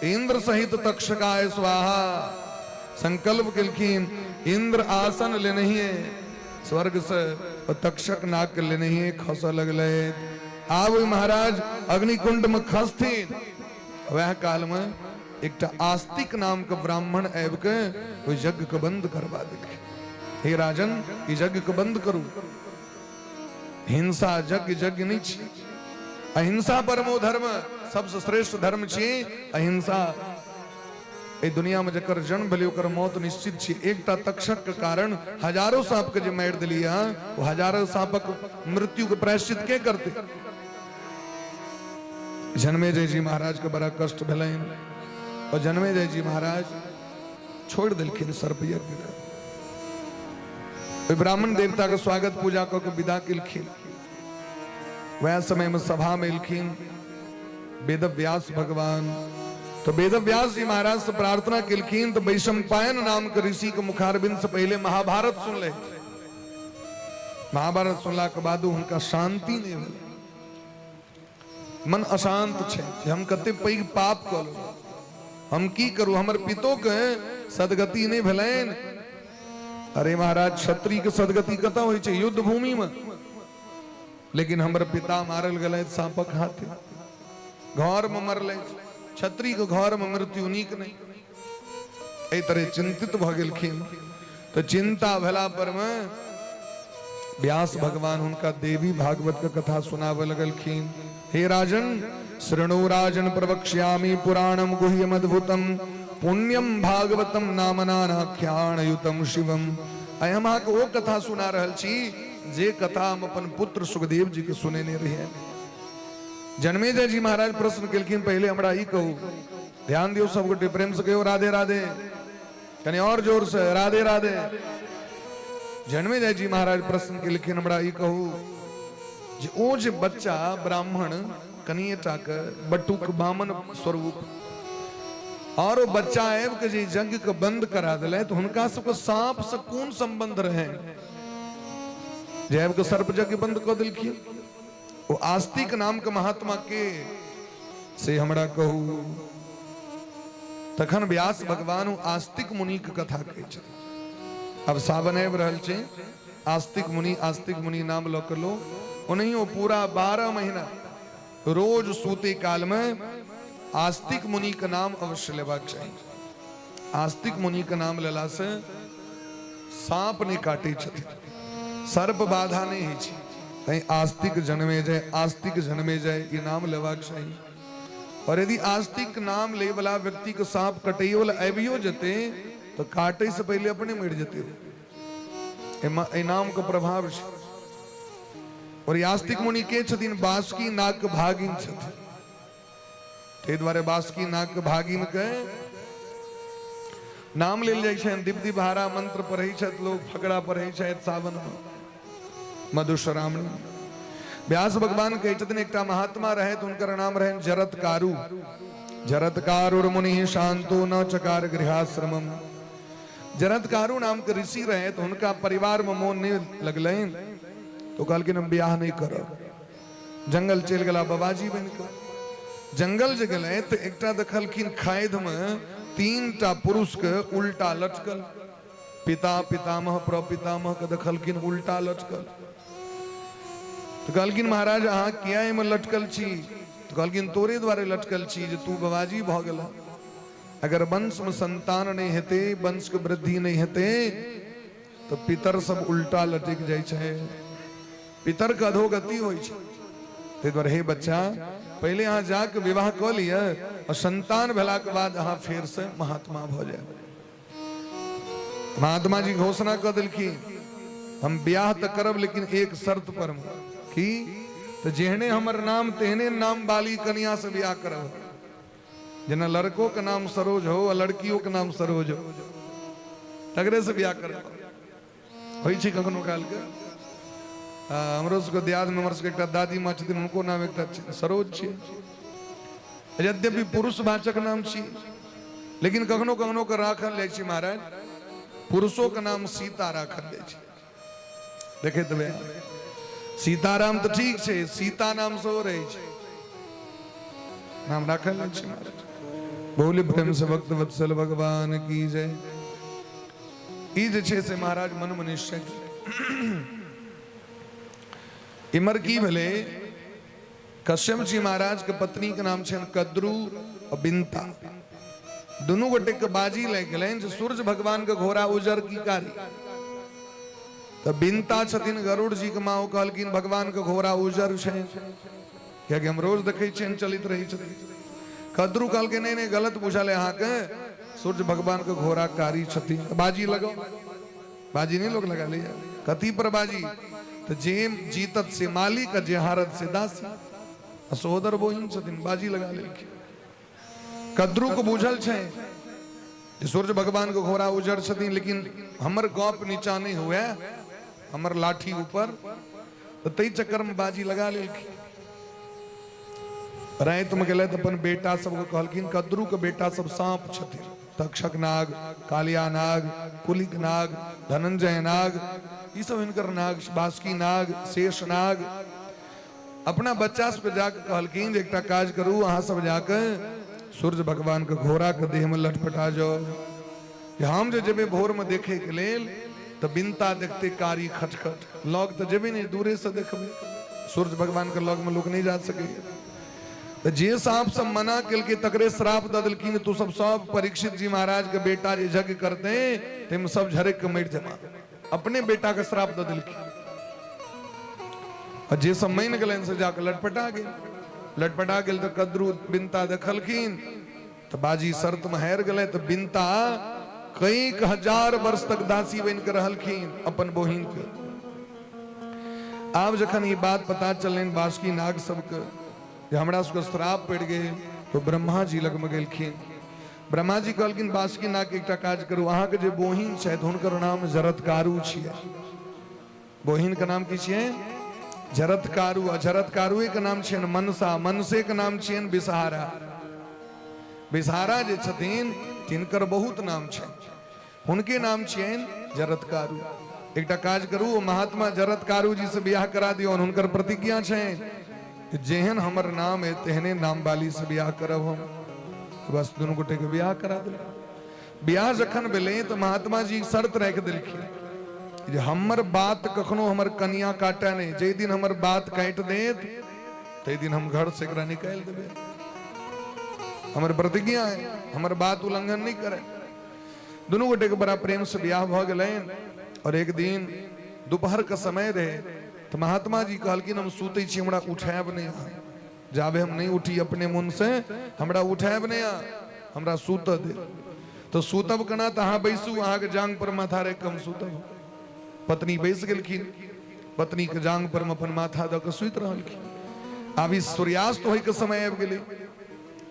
इंद्र सहित तक्षकाय स्वाहा। संकल्प केलखिन इंद्र आसन ले नहीं है स्वर्ग से, और तक्षक नाग के ले नहीं है खसा लगले। आब महाराज अग्निकुंड में खसथिन। वह काल में एक आस्तिक नाम के ब्राह्मण आबि के ओइ यज्ञ के बंद करवा देलखिन। हे राजन, ई यज्ञ के बंद करू, हिंसा यज्ञ नहीं छी। अहिंसा परमो धर्म, सबसे श्रेष्ठ धर्म छी अहिंसा। ए दुनिया में जकर जन्म भेलै ओकर मौत निश्चित छी। एकटा तक्षक के कारण हजारों सांप के जे मारि देलियै, वो हजारों सांपक मृत्यु के प्रायश्चित के करते। जन्मेजय जी महाराज के बड़ा कष्ट भेलैन, और जन्मेजय जी महाराज छोड़ देलखिन सर्प यज्ञ। ब्राह्मण देवता के स्वागत पूजा कऽ के विदा केलखिन। वह समय में सभा में एलखिन वेदव्यास भगवान। तो वेदव्यास जी महाराज से प्रार्थना केलखिन। तो वैशंपायन नाम के ऋषि के मुखारबिंद से पहले महाभारत सुन ले। महाभारत सुनला के बाद उनका शांति नहीं भेल, मन अशांत छे जे हम कते पैघ पाप कलू, हम की करू, हमर पितो के सदगति नहीं भेलैन। अरे महाराज, क्षत्रिय के सदगति कतऽ होइ छै? युद्ध भूमि में। लेकिन हमर पिता मारल गए सांपक हाथे, घर में मरले। क्षत्रिय के घर में मृत्यु नीक नहीं। एहि तरह चिंतित भ गेलखिन। तो चिंता भेला पर में व्यास भगवान उनका देवी भागवत के कथा सुनावे लगलखिन। हे राजन, शृणु राजन प्रवक्ष्यामि पुराणम गुह्यम अद्भुतम पुण्यम भागवतम नामनाख्यान युतम शिवम। आइ हम अहाँके वो कथा सुना रहल छी जे कथा हम अपन पुत्र सुखदेव जी के सुनेने रहिए। जन्मेजय जी महाराज प्रश्न केलखिन, पहले हमरा ई कहू, ध्यान दियो सब गोटे, प्रेम से कहियो राधे राधे, कने और जोर से राधे राधे। जन्मेजय जी महाराज प्रश्न केलखिन, हमरा ई कहू जे ओ जे बच्चा ब्राह्मण कनिएटा के बटुक बामन स्वरूप, और वो बच्चा आबि के जे यज्ञ के बंद करा दिले, तो हुनका सबके सांप से कोन संबंध रहे जे आबि के सर्प यज्ञ बंद कऽ देलखिन? वो आस्तिक नाम के महात्मा के से हमरा कहू। तखन व्यास भगवान आस्तिक मुनि के कथा कहै छथिन। अब सावन आबि रहल छै, आस्तिक मुनि नाम लऽ के लो। ओनहियो पूरा 12 महीना रोज सूते काल में आस्तिक मुनि के नाम अवश्य लेबाक चाहिए। आस्तिक मुनि के नाम लेला से सांप नहीं काटे छथिन, सर्प बाधा नहीं होइ छै। तैं आस्तिक जन्मे जाए ये नाम लेबाक चाहिए। और यदि आस्तिक नाम ले वाला व्यक्ति के सांप कटैयो वाला आबियो जेते तो काटे से पहले अपने मर जेते। ए नाम के प्रभाव छै। और आस्तिक मुनि के छथिन? बासुकी नाग के भागिन छथिन। ते द्वारे बासुकी नाग के भागिन के नाम लेल जाइ छै। दीप्ति भारा मंत्र पढ़ै छथि लोग, फकड़ा पढ़ै छथि सावन में, मधुश्रावणी। व्यास भगवान कहै छथिन एकटा महात्मा रहे तो उनकर नाम रहे जरत्कारु। जरत्कारुर मुनि शांतो न चकार गृहाश्रमम। जरत्कारु नाम के ऋषि रहे तो उनका परिवार में मोन नहीं लगलैन, तो कहलखिन हम ब्याह नहीं करब। जंगल चल गेला बाबाजी बन के। जंगल जे गेलै तो एकटा देखलखिन खाइद में 3टा पुरुष के उल्टा लटकल। पिता पितामह प्रपितामह के देखलखिन उल्टा लटकल। तो कहलखिन महाराज अहाँ किया एहिमे लटकल छी? तो कहलखिन तोरे द्वारे लटकल छी जे तू बाबाजी भ गेला। अगर वंश में संतान नहीं हेते, वंश के वृद्धि नहीं हेते, तो पितर सब उल्टा लटक जाय छे, पितर के अधोगति होय छे। ते द्वारे हे बच्चा पहले यहाँ जाके विवाह क लिया और संतान भेला के बाद अहाँ फिर से महात्मा भ जाए। महात्मा जी घोषणा कर दिलखिन हम ब्याह तो करब लेकिन एक शर्त पर कि तो जेहने हमर नाम तेहने नाम वाली कन्या से ब्याह करब। जना लड़कों का नाम सरोज हो और लड़कियों का नाम सरोज हो तगड़े से ब्याह करब। होई छै कखनो काल के हमरो सबके दियाद में हमर सबके एकटा दादी माँ छथिन उनको नाम एकटा सरोज छै। यद्यपि पुरुषवाचक नाम छी लेकिन कखनो कखनो के राखल जाइ छै महाराज पुरुषों का नाम सीता राखल जाइ छै। देखे तबे सीताराम तो ठीक छै, सीता नाम से हो रही छै नाम राखल जाइ छै महाराज। बोले प्रेम से भक्त वत्सल भगवान की जय। ई जे छै से महाराज मन मनुष्य इमर की भले कश्यप जी महाराज के पत्नी के नाम छन कद्रू और बिंता। दोनों गोटे के बाजी लग गए जो सूर्य भगवान के घोड़ा उजर की कारी। तो बिंता छथिन गरुड़ जी के माँ कहलकिन भगवान के घोड़ा उजर है क्या हम रोज देखे चलित रही छथिन। कद्रू कहल के नहीं गलत बुझल है अहाँ के सूर्य भगवान के घोड़ा कारी छथिन। बाजी लगो, बाजी नहीं लोग लगा लिया कथी पर बाजी तो जेम जीतत से मालिक जे हारत से दासी सोदर बोहिन छथिन बाजी लगा लेलखिन। कद्रू को बुझल छै सूर्य भगवान को घोड़ा उजर छथिन लेकिन हमर गप नीचा नहीं हुए हमर लाठी ऊपर तो तई चक्कर में बाजी लगा लेलखिन। रात में गेले तो अपन बेटा सबको कहलखिन कद्रू के बेटा सब सांप छथिन तक्षक नाग, कालिया नाग, कुलिक नाग, धनंजय नाग, ये सब इनकर नाग, बासुकी नाग, शेष नाग। अपना बच्चा सब जाकर कहलकिन जे एकटा काज करू अहाँ सब जाकर सूर्य भगवान के घोड़ा के देह में लटपटा जाओ। हम जो जेबे भोर में देखे के लेल तो बिनता देखते कारी खटखट लग तो जेबे नहीं दूरे से देखबे सूर्य भगवान के लग में लोग नहीं जा सके। तो जे सांप सब मना कल के तकरे श्राप द दिलखिन तू सब परीक्षित जी महाराज के बेटा जे यज्ञ करते तेम सब झरक के मर जमा अपने बेटा के श्राप द दिलखिन। और जे सब मान गए से जाकर लटपटा गेल तो कद्रू बिनता देखलखिन तो बाजी शर्त में हार गए। तो बिनता कई हजार वर्ष तक दासी बन कर रहलखिन अपन बहिन के। आब जखन ये बात पता चलन बासुकी नाग सबके हमरा सबके श्राप पड़ गए तो ब्रह्मा जी लग में गेलखिन। ब्रह्मा जी कहलखिन बासुकी नाग के एकटा काज करू अहाँ के जे बहिन छथि हुनकर नाम जरतकारु छियै। बहिन के नाम की छियै जरतकारु। आ जरतकारुए के नाम छियन मनसा, मनसे के नाम छियन बिसहारा। बिसहारा जे छथिन तिनकर बहुत नाम छै हुनके नाम छियन जरतकारु। एकटा काज करू महात्मा जरतकारु जी से बियाह करा दियो और हुनकर प्रतिज्ञा छै जेहन हमर नाम है तेहने नाम वाली से बियाह करब हम। बस दोनों गोटे के बियाह करा दिल। बियाह जखन भेलै तो महात्मा जी शर्त राख दिलखिन जे हमर बात कखनो हमर कन्या काटे नहीं। जे दिन हमर बात काट देत ते दिन हम घर से एकरा निकाल देबे। हमर प्रतिज्ञा है हमर बात उल्लंघन नहीं करे। दोनों गोटे के बड़ा प्रेम से बियाह भ गेलैन। और एक दिन दोपहर का समय रहे तो महात्मा जी कहलकिन हम सुते छी हमरा उठाएब नहीं जाबे हम नहीं उठी अपने मन से हमरा उठाएब नहीं हमरा सुत दे। तो सुतब कना तो अहाँ बैसू अहाँ के जांग पर माथा रख के हम सुतब। पत्नी बैस गेलखिन पत्नी के जांग पर अपन माथा द के सुत रहलखिन। आब सूर्यास्त होय के समय आबि गेलै।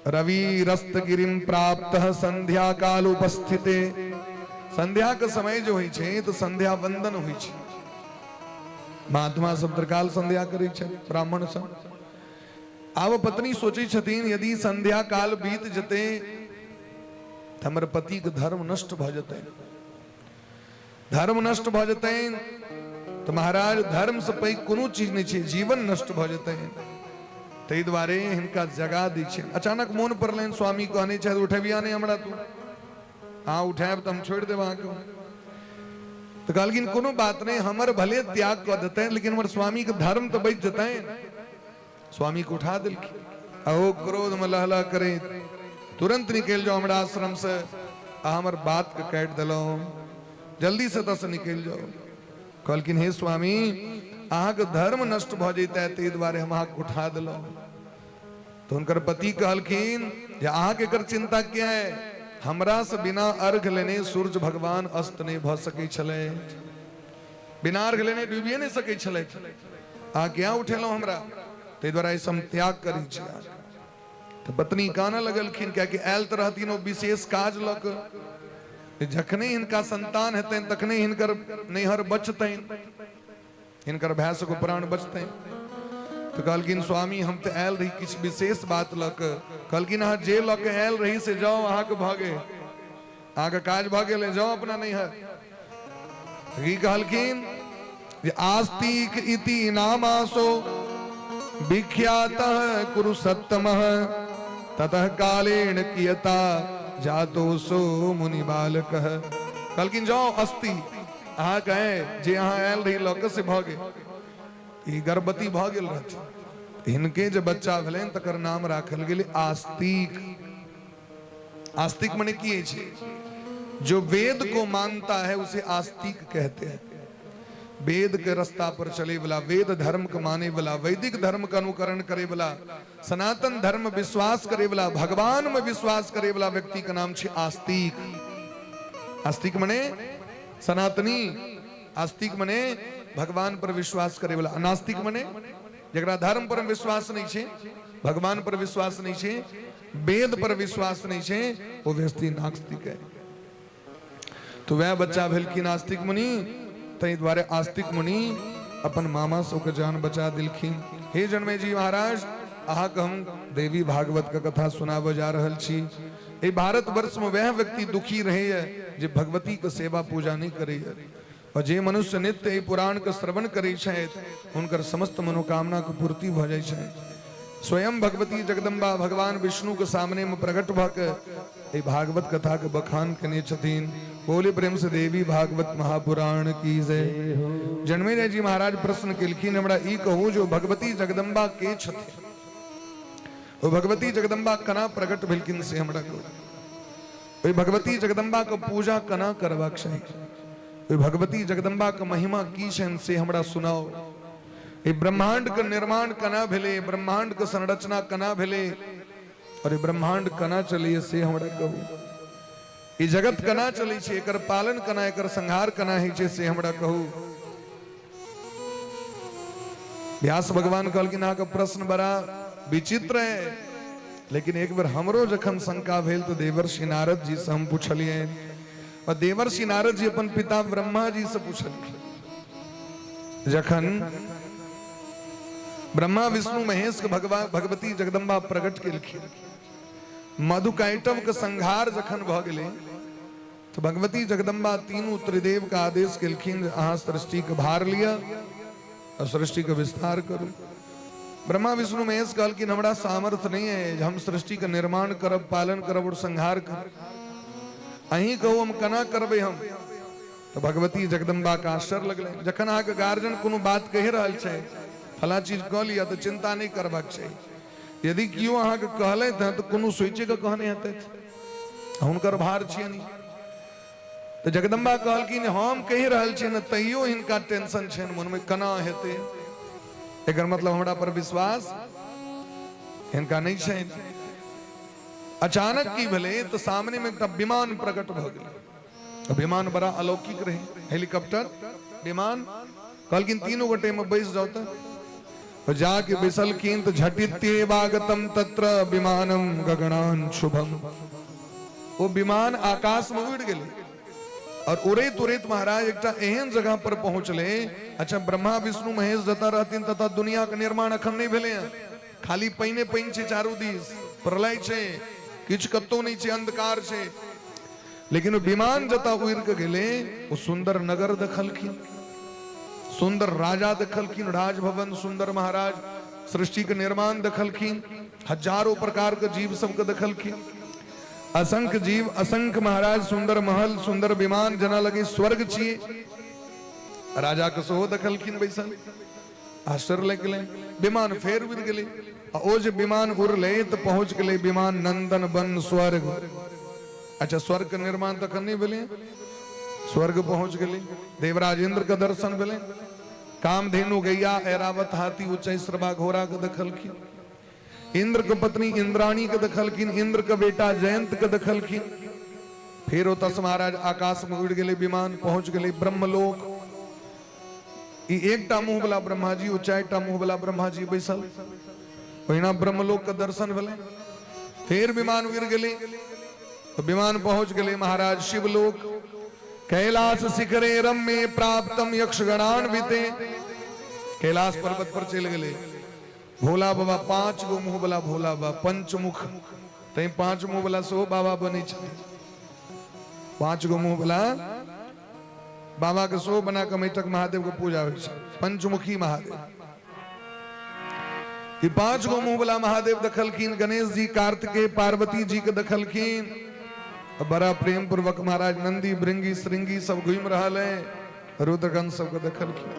रवि रस्त गिरिम प्राप्त संध्या काल उपस्थिते। संध्या के समय जो होय छै तो संध्या वंदन होय छै। महात्मा सब त्रिकाल संध्या करै छै ब्राह्मण सब। आब पत्नी सोचै छथिन यदि संध्या काल बीत जते तो हमर पति के धर्म नष्ट भ जते। धर्म नष्ट भ जते तो महाराज धर्म से पैघ कोनो चीज नहीं छै जीवन नष्ट भ जते। तै दुआरे हिनका जगा दै छै। अचानक मोन पड़लैन स्वामी कहने छै उठबिया नहीं हमरा तू हाँ उठाएब तो हम छोड़ देब अहाँ के। तो कहलखिन कोनो बात नहीं हमर भले त्याग कर देते लेकिन हमर स्वामी के धर्म तो बच जते। स्वामी को उठा दिलखिन अहो क्रोध में लहला करे तुरंत निकल जाओ हमरा आश्रम से। हमर बात के काट दिलो जल्दी से तस निकल जाओ। कहलखिन हे स्वामी अहाँ के धर्म नष्ट भ जैते ताहि दुआरे हम अहाँ उठा दिलौं। तो उनकर पति कहलखिन जे अहाँ के एकर चिंता क्या है, हमरा से बिना अर्घ लेने सूर्य भगवान अस्त नहीं भ सकै छले, बिना अर्घ लेने डूबिए नहीं सकै छले, अहाँ क्या उठेलौं हमरा, ताहि दुआरे हम त्याग करै छी। तो पत्नी काना लगलखिन क्या कि आयल तो रहथिन ओ विशेष काज लऽ कऽ, जखने हिनका संतान हेतनि तखने हिनकर नैहर बचतनि, हिनकर भैंस को प्राण बचतनि। तो कहलखिन स्वामी हम तो आयल रही किछ विशेष बात लऽ कऽ। कहलखिन अहाँ जे लऽ कऽ आयल रही से जाओ, अहाँके भऽ गेल, अहाँके काज भऽ गेल, जाओ अपना नैहर। की कहलखिन जे आस्तिक इति नामासो विख्यातः कुरु सत्तमः ततः कालेन कियता जातो सो मुनि बालकः। कहलखिन जाओ अस्ति अहाँ कहे जे अहाँ आयल रही लौक से भ गेल, ई गर्भवती भ गेल रहथि, हिनके जे बच्चा भेलनि तकर नाम राखल गेलै आस्तिक। आस्तिक माने की छै, जो वेद को मानता है उसे आस्तिक कहते हैं। वेद के रास्ता पर चले वाला, वेद धर्म को माने वाला, वैदिक धर्म का अनुकरण करे वाला, सनातन धर्म विश्वास करे वाला, भगवान में विश्वास करे वाला व्यक्ति का नाम छे आस्तिक। आस्तिक मने सनातनी, आस्तिक मने भगवान पर विश्वास करे वाला, अनास्तिक मने जकरा धर्म पर विश्वास नहीं छे, भगवान पर विश्वास नहीं छे, वेद पर विश्वास नहीं छे, वो व्यक्ति नास्तिक है। तो वह बच्चा भेलखिन आस्तिक मुनि, तै द्वारे आस्तिक मुनि अपन मामा सबके जान बचा दिलखिन। हे जनमे जी महाराज अहाँ के हम देवी भागवत का कथा सुनाबे जा रहल छी। ए भारत वर्ष में वह व्यक्ति दुखी रहे है जे भगवती के सेवा पूजा नहीं करे है, और जे मनुष्य नित्य पुराण के श्रवण करे छथि उनकर समस्त मनोकामना के पूर्ति भ जाय छै। स्वयं भगवती जगदम्बा भगवान विष्णु के सामने में प्रकट भ के भागवत कथा के बखान कने छथिन। बोले प्रेम से देवी भागवत महापुराण की जय। जन्मेजय जी महाराज प्रश्न केलखिन हमरा ई कहू जो भगवती जगदम्बा के छथिन, ओ भगवती जगदम्बा कना प्रकट भेलखिन से हमरा कहू। ओई भगवती जगदम्बा के पूजा कना करबाक चाही, ओई भगवती जगदम्बा के महिमा की छनि से हमरा सुनाओ। ए ब्रह्मांड के निर्माण कना भेले, ब्रह्मांड के संरचना कना भेले, और ब्रह्मांड कना चलिए से हमरा कहू। ई जगत कना चले छे, एकर पालन कना, एकर संहार कना है छे से हमरा कहू। व्यास भगवान कहलखिन अहाँ के प्रश्न बड़ा विचित्र है, लेकिन एक बार हमरो जखन शंका भेल तो देवर्षि नारद जी से हम पूछलिए, और देवर्षि नारद जी अपन पिता ब्रह्मा जी से पूछलखिन। जखन ब्रह्मा विष्णु महेश के भगवती जगदम्बा प्रकट केलखिन, मधुकैटव के संहार जखन भ गेलै तो भगवती जगदम्बा तीनों त्रिदेव का आदेश केलखिन अहाँ सृष्टि के भार लिया और सृष्टि का विस्तार करू। ब्रह्मा विष्णु महेश कहलखिन हमरा सामर्थ्य नहीं है हम सृष्टि का निर्माण करब, पालन करब और संहार करब, अहीं कहू हम कना करबे हम। तो भगवती जगदम्बा का आश्चर्य लगले। जखन अहाँ के गार्जियन कोनो बात कहि रहल छै फला चीज कह लिया तो चिंता नहीं करबाक चाहिए, यदि कियो अहाँ के कहले तो कोनो सोचे के कहने हेतै, हुनकर भार छियै नहीं। तो जगदम्बा कहलखिन हम कहि रहल छियै न तैयो हिनका टेंशन छै मन में कना हेतै, एकर मतलब हमरा पर विश्वास हिनका नहीं छै। अचानक की भेलै तो सामने में एकटा विमान प्रकट भ गेलै। विमान बड़ा अलौकिक रहे, हेलीकॉप्टर विमान। कहलखिन तीनों गोटे में बैस जाओ तो जाके बैसलखिन तो झटित्येवागतम तत्र विमानम गगनान शुभम। वो विमान आकाश में उड़ गेले और उड़ैत उड़ैत महाराज एकटा एहन जगह पर पहुंचले। अच्छा ब्रह्मा विष्णु महेश जता रहथिन तथा दुनिया के निर्माण अखन नहीं भेले, खाली पाइने पाइन छै, चारू दिस प्रलय छै, किछ कत्तो नहीं छै, अंधकार छै। लेकिन विमान जता उड़ के गेले वो सुंदर नगर देखलखिन, सुंदर राजा देखलखिन, राजभवन सुंदर महाराज, सृष्टि के निर्माण देखलखिन, हजारों प्रकार के जीव सबके देखलखिन, असंख्य जीव असंख्य महाराज, सुंदर महल सुंदर विमान जना लगे स्वर्ग छिए। राजा के सेहो देखलखिन बैसल, आश्चर्य लग गेलै। विमान फेर उड़ गेलै, ओ जे विमान उड़ले तो पहुंच गेलै विमान नंदन वन स्वर्ग। अच्छा स्वर्ग के निर्माण तखन नहीं भेलै, स्वर्ग पहुंच गए। देवराज इंद्र का दर्शन भेले। कामधेनु गैया ऐरावत हाथी उच्चैश्रवा घोड़ा के दखल की। इंद्र के पत्नी इंद्राणी के दखल की। इंद्र का बेटा जयंत के दखल की। फिर ओतस महाराज आकाश में उड़ गए। विमान पहुंच गए ब्रह्मलोक। एकटा मुंह वाला ब्रह्मा जी, चारटा मुंह वाला ब्रह्मा जी बैसल। वहीना ब्रह्मलोक का दर्शन भेले। फिर विमान उड़ गए। तो विमान पहुंच गए महाराज शिवलोक। कैलाश शिखरे रम्ये प्राप्तम यक्षगणान्विते। कैलाश पर्वत पर चल गए। भोला बाबा 5 गो मुंह वाला भोला बाबा पंचमुख। तई 5 मुंह वाला सो बाबा बनी छे। 5 गो मुंह वाला बाबा के सो बना के मैटक महादेव के पूजा होइ छे। पंचमुखी महादेव। ये 5 गो मुंह वाला महादेव दखलखीन। गणेश जी, कार्तिकेय, पार्वती जी के दखलखीन। बड़ा प्रेम पूर्वक महाराज नंदी, भृंगी, श्रृंगी सब घूम रहा है। रुद्रगण सब के दखलखीन।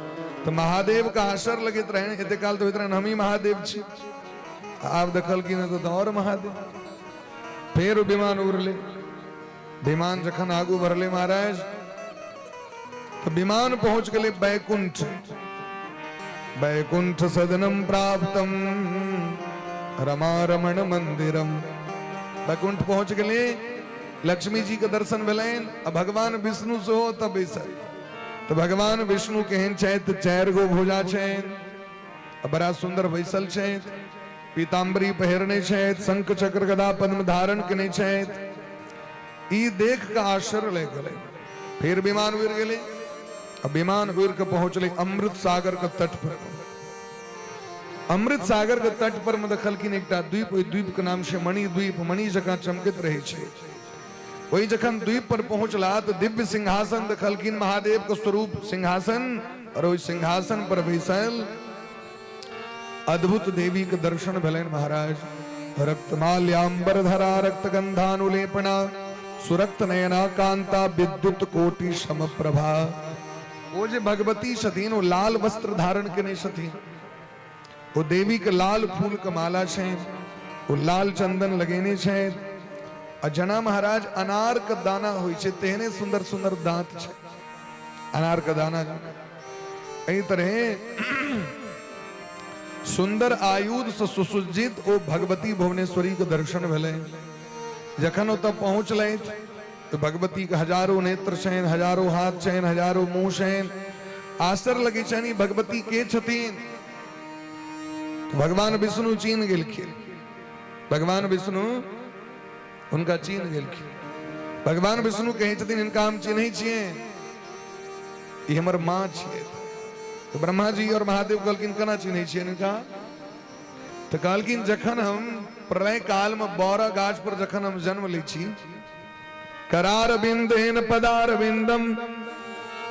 तो महादेव का आशर लगित रहे। एते काल तो इतना हम ही महादेव छी। आप दखलखीन तो और महादेव। फिर विमान उड़ले। विमान जखन आगू बढ़ले महाराज तो विमान पहुंच गए बैकुंठ। बैकुंठ सदनम प्राप्तम रमा रमण मंदिरम। बैकुंठ पहुंच गए। लक्ष्मी जी के दर्शन भेलन। भगवान विष्णु से हो तब तो भगवान विष्णु केहन छथि। 4 गो भुजा छथि। बड़ा सुंदर बैसल छथि। पीताम्बरी पहिरने छथि। शंख चक्र गदा पद्म धारण केने छथि। ई देख का आश्चर्य ले गए। फिर विमान उड़ गए। अब विमान उड़ के पहुंचले अमृत सागर के तट पर। अमृत सागर के तट पर में दखलखीन एकटा द्वीप। ओई द्वीप के नाम से मणि द्वीप। मणि जकां चमकत रहे छे। वही जखन द्वीप पर पहुंचला तो दिव्य सिंहासन दखलखीन। महादेव के स्वरूप सिंहासन। और वही सिंहासन पर बैसल अद्भुत देवी के दर्शन भेलन महाराज। रक्तमाल्याम्बर धरा रक्त गंधानुलेपना सुरक्त नयना कांता विद्युत कोटि समप्रभा। वो जे भगवती छथिन वो लाल वस्त्र धारण केने छथिन। वो देवी के लाल फूल के माला छे। वो लाल चंदन लगेने छे। और जना महाराज अनार का दाना होई छे तेहने सुंदर सुंदर दांत छे। अनार का दाना एही तरह सुंदर आयुध से सुसज्जित ओ भगवती भुवनेश्वरी के दर्शन भेले। जखन ओतऽ पहुंचले तो भगवती के हजारों नेत्र छन, हजारों हाथ छन, हजारों मुंह छन। आश्चर्य लगे छनि भगवती के छथिन। तो भगवान विष्णु चीन गेलखिन। भगवान विष्णु उनका चीन गेलखिन। भगवान विष्णु कहे छथिन इनका हम चिन्है छियै। ई हमर मां छियै। तो ब्रह्मा जी और महादेव कहलखिन केना चिन्है छियै इनका। तो कहलखिन जखन हम प्रलय काल में बौरा गाछ पर जखन हम जन्म लै छी। करार बिंदेन पदार बिंदम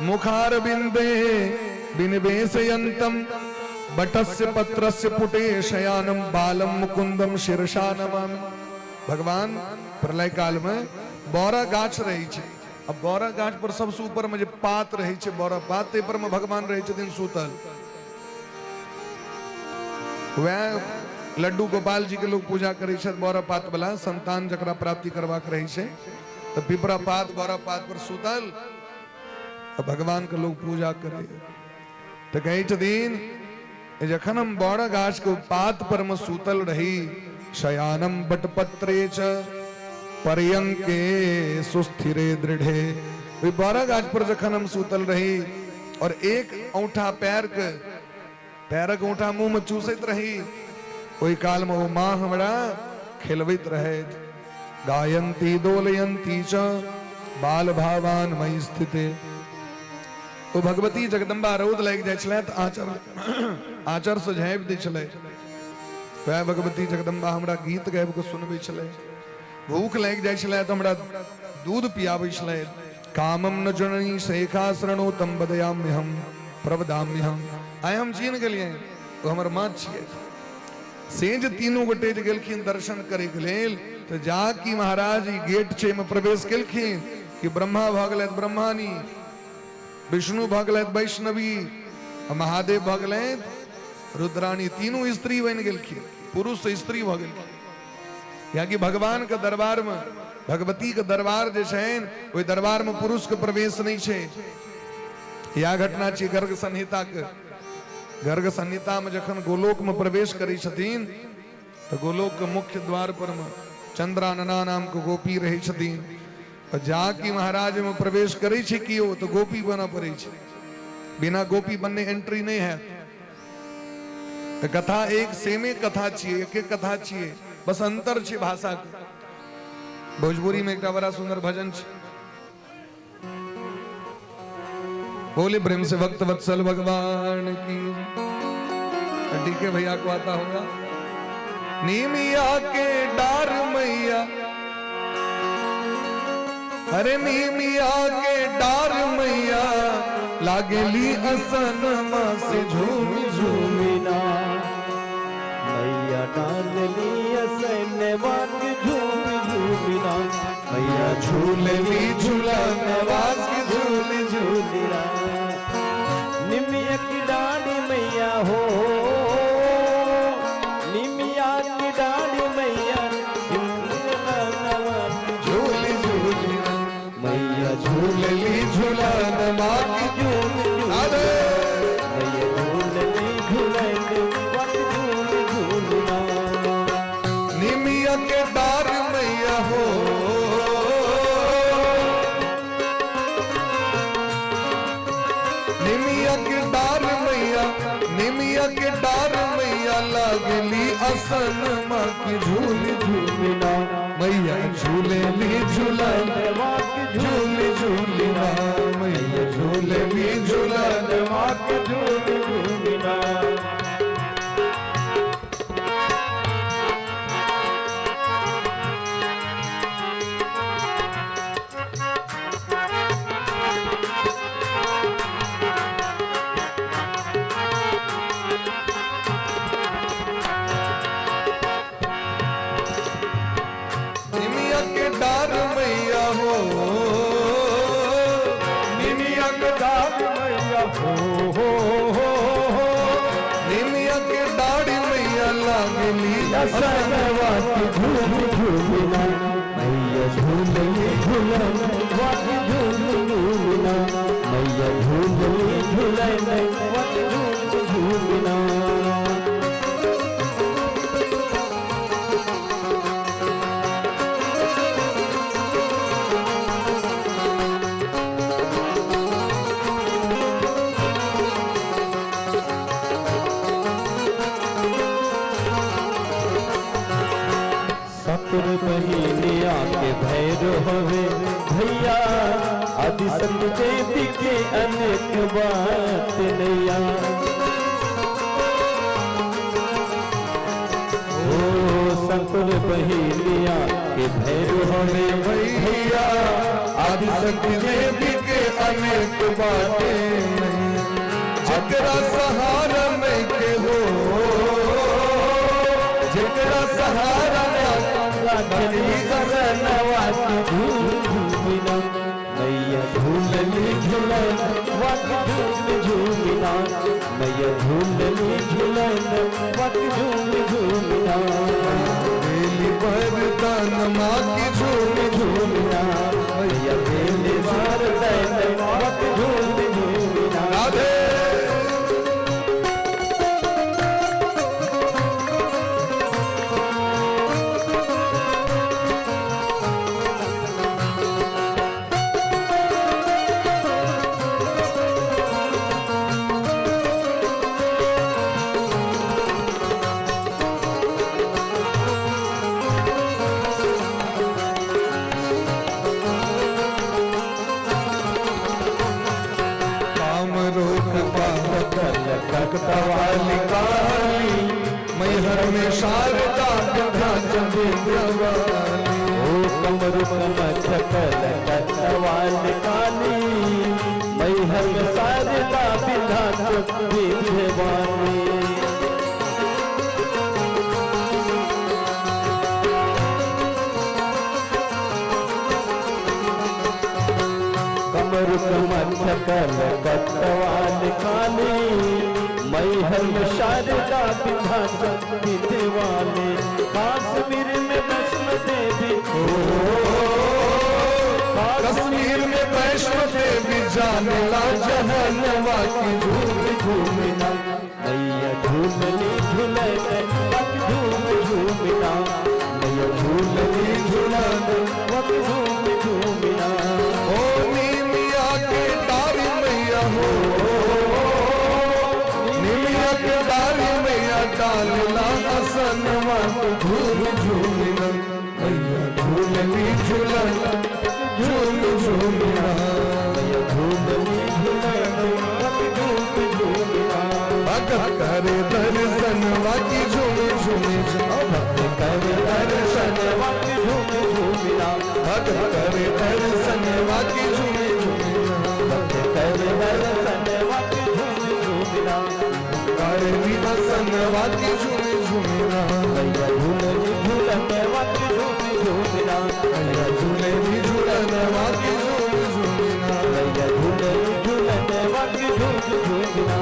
मुखार बिंदे बिनवेशयंतम बटस्य पत्रस्य पुटे शयानम बालम मुकुंदम शिरसा नमामि। भगवान प्रलय काल में बौरा गाछ रही छे। अब बौरा गाछ पर सबसे ऊपर में जे पात रही छे बौरा पात ते पर में भगवान रही छथिन सुतल। वह लड्डू गोपाल जी के लोग पूजा करे छथि बौरा पात वाला। संतान जकरा प्राप्ति करबाक रही छे तो पिपरा पात बौरा पात पर सुतल भगवान के लोग पूजा करे। तो कहे छथिन जखन हम बौरा गाछ के पात पर में सुतल रही। शयानम बटपत्रे च पर्यंके सुस्थिरे दृढ़े। बौरा गाछ पर जखन हम सुतल रही और एक औंठा पैरक औंठा मुंह में चूसैत रही। ओई काल में वो मां हमरा खिलबैत रहे। गायंती दोलयंती च बाल भावान मई स्थिते। वो भगवती जगदम्बा रौद लागि जाइ छलै तऽ आचर से झाँपि दै छलै। वह भगवती जगदम्बा हमरा गीत गाबि के सुनबै छलै। भूख लागि जाइ छलै तऽ हमरा दूध पियाबै छलै। कामम न जननी शेखा शरणो तम बदयाम्यहम प्रवदाम्यहम। आइ हम चीन गेलियै वो हमर माँ छियै। सेज तीनों गोटे जे गेलखिन दर्शन करे के लेल तो जाकी महाराज ई गेट छै में प्रवेश केलखिन कि ब्रह्मा भऽ गेलथि ब्रह्मानी, विष्णु भऽ गेलथि वैष्णवी, महादेव भऽ गेलथि रुद्राणी। तीनों स्त्री बन गेलखिन। पुरुष से स्त्री भऽ गेलखिन। या कि भगवान के दरबार में भगवती के दरबार जे छनि ओहि दरबार में पुरुष के प्रवेश नहीं छे। या घटना छी गर्ग संहिता के। गर्ग संहिता में जखन गोलोक में प्रवेश करी छथिन तो गोलोक के मुख्य द्वार पर में चंद्रानना नाम के गोपी रही छथिन। और जाकी महाराज में प्रवेश करी छी कियो तो गोपी बना पड़े छे। बिना गोपी बनने एंट्री नहीं है। तो कथा एक सेमे कथा छिए, एक कथा छिए, बस अंतर छे भाषा के। भोजपुरी में एक बड़ा सुंदर भजन छे, बोले प्रेम से भक्त वत्सल भगवान की। डीके भैया को आता होगा। नीमिया के डार मैया, अरे नीमिया के डार मैया लागेली असन से झूम झूमिना मैया डालली असन वाक झूम झूमिना मैया झूलली झूलन वास झूल झूलिना निमिया की डाली मैया हो निमिया की डाली मैया झूल झूलिना मैया झूलली झूलन वास झूल अरे मैया झूलली झूलन वाक झूल झूलिना निमिया के डार मैया हो निमिया के डार मैया, निमिया के डार मैया लागली असन माँ की झूल झूमिना मैया झूलेली झूलन वाक झूल झूलिना मैया झूलेली झूलन वाक झूल झूमिना निमिया के डार मैया हो निमिया के डार मैया हो निमिया के डाड़ी मैया लागली असन वाक झूल झूमिना मैया झूलली झूलन वाक झूल झूमिना मैया झूलली झूलन वाक झूल झूमिना सतुर महीने आके भैरो हवे भैया आदि शक्ति देवी के अनेक बात नैया ओ सतुर महीने आके भैरो हवे भैया आदि शक्ति देवी के अनेक बातें जकरा सहारा में के हो जकरा सहारा लागली सरनवा की झूल झूमिना मैया झूलली झूलन वाक झूल झूमिना मैया झूलली झूलन वाक झूल झूमिना बेली बरदान माँ की झूल झूमिना मैया बेली वरदान वाक झूल झूमिना राधे कटवाली काली मैहर में शारदा चंद्रवाली ओ कमर कमच कल कटवाली काली मैहर में शारदा विद्यावानी कमर कमच कल कटवाली काली मैहर में शारदा विद्यावानी काश्मीर में वैष्णो देवी जानेला जहनवा की झूम झूमना मैया झूलनी झूलन वक्त झूम झूमना मैया झूलनी झूलन वक्त झूम झूमना ओ नीमिया के डारी मैया हो नीमिया के डारी मैया डालना असनवा झूम झूमना मैया झूलनी झूलन झूम झूमना मैया झूलनी झूलन वक्त झूम झूमना भगत करे दर्शन वाकी झूम झूम भक्त करे दर्शन वक्त झूम झूमना भगत करे दर्शन वाकी झूम भक्त करे दर्शन वक्त झूम झूमना करे विदर्शन वाकी झूम झूमना मैया झूलनी झूलन वक्त झूम झूमना मैया झूलनी झूलन वाकी झूम झूमना मैया झूलनी झूलन वक्त झूम झूमना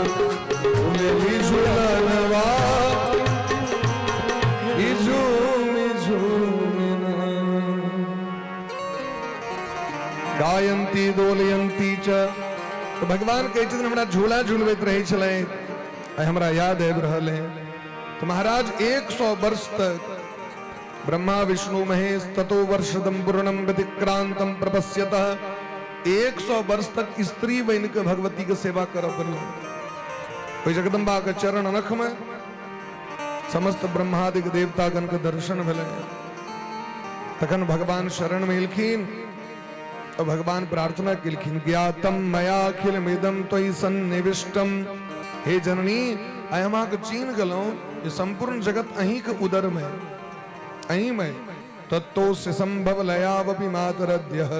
झूलनी झूलन वाकी झूम झूमना गायंती दोलयंती च तो भगवान कहै छथिन हमरा झूला झूलबैत रहै छलै आइ हमरा याद आबि रहल है तो महाराज 100 वर्ष तक ब्रह्मा विष्णु महेश ततो वर्षदम पूर्णम व्यतिक्रांतम प्रपश्यतः 100 वर्ष तक स्त्री बन के भगवती के सेवा करब पड़ल कोई जगदम्बा के चरण नख में समस्त ब्रह्मादिक देवतागण के दर्शन भेलै तखन भगवान शरण में एलखिन और भगवान प्रार्थना केलखिन ज्ञातम मया अखिलमिदं त्वयि सन्निविष्टम हे जननी आइ हम अहाँके चीन गेलहुं जे संपूर्ण जगत अहीं के उदर में अहीं में तत्तो से संभव लयावपि मातरद्यः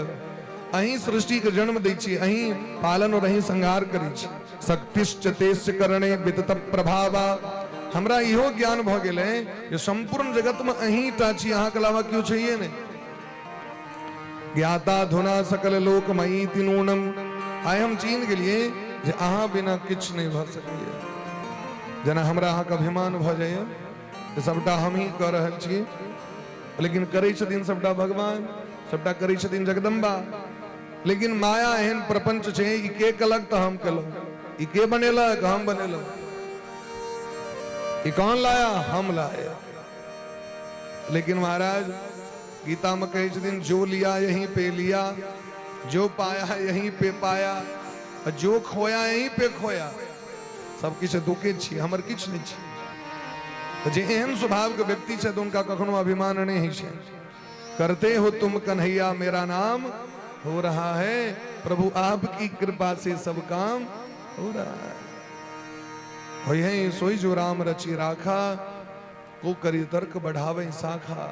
अहीं सृष्टि के जन्म दै छी अहीं पालन और अहीं संहार करै छी शक्तिश्च तेस्य करणे वितत प्रभावा हमरा इहो ज्ञान भ गेलै जे संपूर्ण जगत में अहीं टा छी अहाँ के अलावा क्यों चाहिए नहीं ज्ञाता धुना सकल लोकमयी तिनूनम आइ हम चीन के लिए जे अहाँ बिना किछ नहीं भ सकैए जेना हमरा अहाँ के अभिमान भ जाइए जे सबटा हम ही कऽ रहल छी लेकिन करै छथिन सबटा भगवान सबटा करै छथिन जगदम्बा लेकिन माया एहन प्रपंच छै ई के कलक तऽ हम केलहुँ ई के बनेलक हम बनेलहुँ ई कौन लाया हम लाए लेकिन महाराज गीता में कहे छथिन जो लिया यहीं पे लिया जो पाया यहीं पे पाया और जो खोया यहीं पे खोया सब किछ दुखे छी हमर किछ नहीं छी तो जे एहन स्वभाव के व्यक्ति छै तो उनका कखनो अभिमान नहीं है करते हो तुम कन्हैया मेरा नाम हो रहा है प्रभु आपकी कृपा से सब काम हो रहा है होई सोई जो राम रचि राखा को करी तर्क बढ़ावे शाखा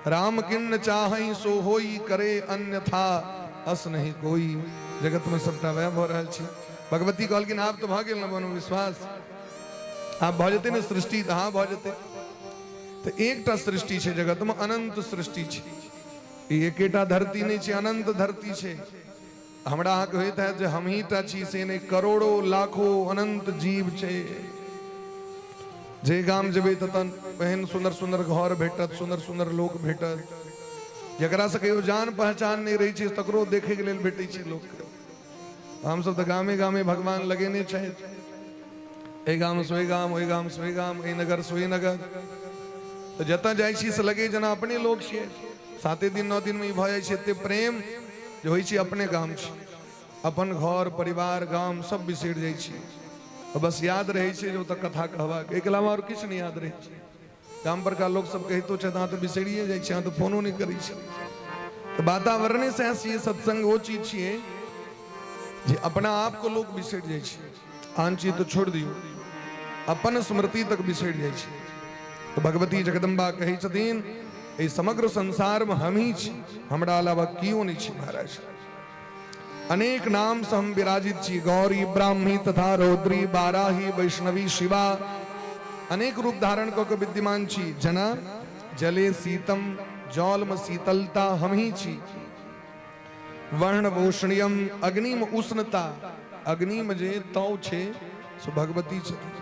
राम किन्न चाहई सो होई करे अन्यथा अस नहीं कोई जगत में सबटा वह भ रहल छी भगवती कहलखिन आप तो भ गेल न बनो विश्वास आप भ जेते न सृष्टि हाँ भ जेते तो एकटा सृष्टि छै जगत में अनंत सृष्टि छै ई एकेटा धरती नहीं छै अनंत धरती छै हमरा अहाँ के होइत है जे हम ही टा छी से नहीं करोड़ों लाखों अनंत जीव छै जे गाम जेबै ततन एहन सुंदर सुंदर घर भेटत सुंदर सुंदर लोक भेटत जकरा से कहियो जान पहचान नहीं रही छै तकरो देखे के लेल भेटै छै लोक हम सब तो गामे गामे भगवान लगेने छै ए गाम सोई गाम ओई गाम सोई गाम ए नगर सोई नगर तो जतऽ जाइ छी से लगे जना अपने लोग छियै 7 दिन 9 दिन में ई भ जाइ छै एते प्रेम जे होइ छै अपने गाम छै अपन घर परिवार गाम सब बिसरि जाइ छी बस याद रहे छै जो तक कथा कहबाक एक अलावा और किछ नहीं याद रहे छै गाम पर का लोग सब कहितो छै अहाँ तो बिसरिए जाइ छै अहाँ तो फोनो नहीं करै छै तो वातावरण से ये सत्संग वो चीज छिए जे अपना आप को लोग बिसरि जाइ छै आन चीज तो छोड़ दियो अपन स्मृति तक बिसरि जाइ छै तो भगवती जगदम्बा कहै छथिन ए समग्र संसार में हम ही छी हमरा अलावा कियो नहीं छी महाराज अनेक नाम से हम विराजित छी गौरी ब्राह्मी तथा रौद्री बाराही वैष्णवी शिवा अनेक रूप धारण क के विद्यमान छी जना जले शीतम जल में शीतलता हम ही छी वर्ण वोषणियम अग्नि में उष्णता अग्नि में जे तौ छे सो भगवती छथिन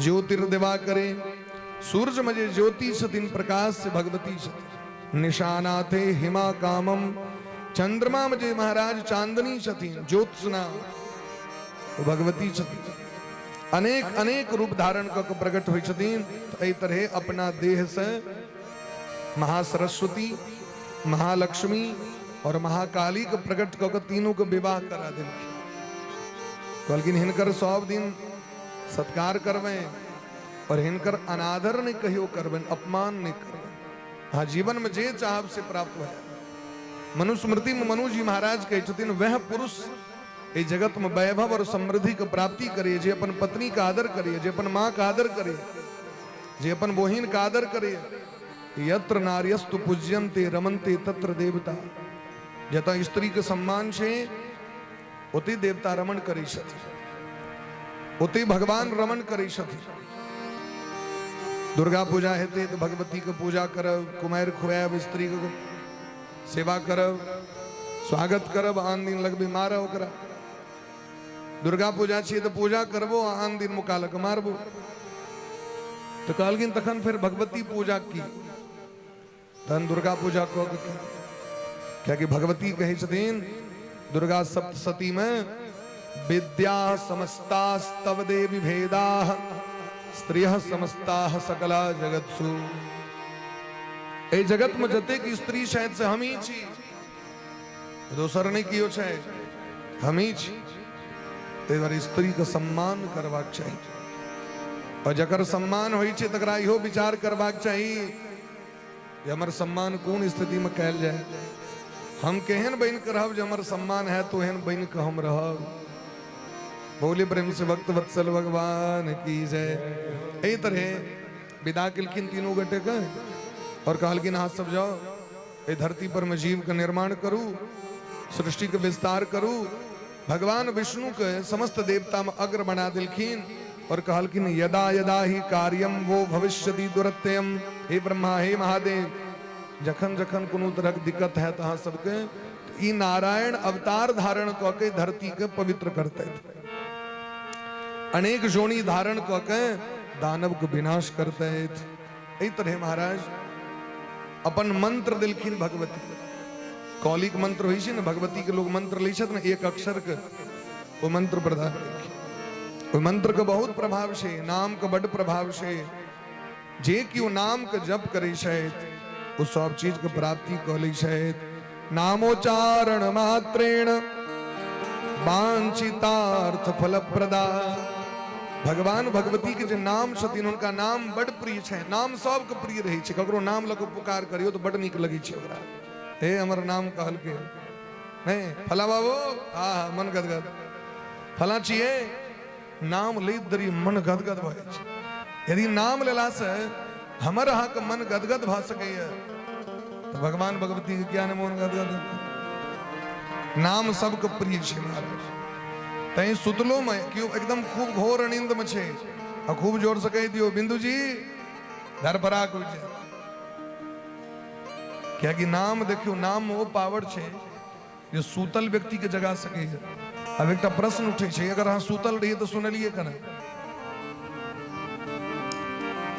ज्योतिर्दिवा करे सूरज में जे ज्योति छथिन प्रकाश से भगवती छथिन निशानाथे हिमा कामम चंद्रमा में जे महाराज चांदनी छथि, ज्योत्सना भगवती छथि, अनेक अनेक रूप धारण क के प्रकट होइ छथिन। तो एहि तरह अपना देह से महासरस्वती, महालक्ष्मी और महाकाली के प्रकट क के तीनों के विवाह करा देलखिन। कहलखिन हिनकर सब दिन सत्कार करबे और हिनकर अनादर नहीं कहियो करबे, अपमान नहीं करबे। हाँ, जीवन में जे चाहब से प्राप्त है। मनुस्मृति में मनु जी महाराज कहे छथिन, वह पुरुष इस जगत में वैभव और समृद्धि की प्राप्ति करे जे अपन पत्नी का आदर करे, जे अपन माँ का आदर करे, जे अपन बहिन का आदर करे। यत्र नार्यस्तु पूज्यन्ते रमन्ते तत्र देवता। जतऽ स्त्री के सम्मान छे ओते देवता रमण करै छथि, ओते भगवान रमण करै छथि। दुर्गा पूजा हेते तो भगवती के पूजा करब, कुमारि खुआब, स्त्री के सेवा करब, स्वागत करब, आन दिन लगबे मारब ओकरा। दुर्गा पूजा छियै तो पूजा करबो, आन दिन मुकालक मारबो। तो कहलखिन तखन फिर भगवती पूजा की, तहन दुर्गा पूजा कऽ के की। क्या कि भगवती कहे छथिन दुर्गा सप्तशती में, विद्या समस्तास्तव देवी भेदाः स्त्रियः समस्ताः सकला जगत्सु। ए जगत में जतेक स्त्री शायद से हम ही छी, दोसर नहीं कियो छै, हम ही छी। ताहि दुआरे स्त्री के सम्मान करबाक चाही, और जकर सम्मान होइ छै तकरा इहो विचार करबाक चाही कि हमर सम्मान कोन स्थिति में कैल जाए। हम केहन बन के रहब जे हमर सम्मान है, तो एहन बन के हम रहब। बोले प्रेम से भक्त वत्सल भगवान की जय। एहि तरह विदा केलखिन तीनों गोटे के और कहलखिन हाथ सब जाओ, ए धरती पर में जीव के निर्माण करू, सृष्टि के विस्तार करू। भगवान विष्णु के समस्त देवता में अग्र बना दिलखिन और कहलखिन यदा यदा ही कार्यम वो भविष्यति दुरत्यम। हे ब्रह्मा, हे महादेव, जखन जखन कोनो तरह के दिक्कत है तहाँ सबके ई नारायण अवतार धारण क के धरती के पवित्र करते, अनेक जोनी धारण क के दानव के विनाश करते। एहि तरह महाराज अपन मंत्र दिलखिन भगवती। कौलिक मंत्र होइ छै ने, भगवती के लोग मंत्र लै छथि ने, एक अक्षर के वो मंत्र प्रदान केलखिन। ओहि मंत्र के बहुत प्रभाव छै, नाम के बड़ प्रभाव छै। जे केओ नाम के जप करै छथि वो सब चीज के प्राप्ति कऽ लै छथि। नामोच्चारण मात्रेण वांछितार्थ फलप्रदा। भगवान भगवती के जे नाम छथिन हुनका नाम बड़ प्रिय छै। नाम सबके प्रिय रहै छै, ककरो नाम लऽ कऽ पुकार करियो तो बड़ नीक लगै छै ओकरा। हे हमर नाम कहलकै नहीं फला बाबू, हाँ मन गदगद, फला छिए, नाम लैत देरी मन गदगद भऽ जाइ छै। यदि नाम लेला से हमर अहाँ के मन गदगद भऽ सकैए तो भगवान भगवती के क्या मन गदगद हेतै। नाम सबके प्रिय छै महाराज। तैं सुतलो में क्यों एकदम खूब घोर नींद में छे और खूब जोर से कह दियो बिंदु जी धरफराक हो जाए। क्या कि नाम देखियो, नाम में वो पावर छे जो सूतल व्यक्ति के जगा सके। अब एक प्रश्न उठे छे, अगर हाँ सूतल रहिए तो सुनलिए कना,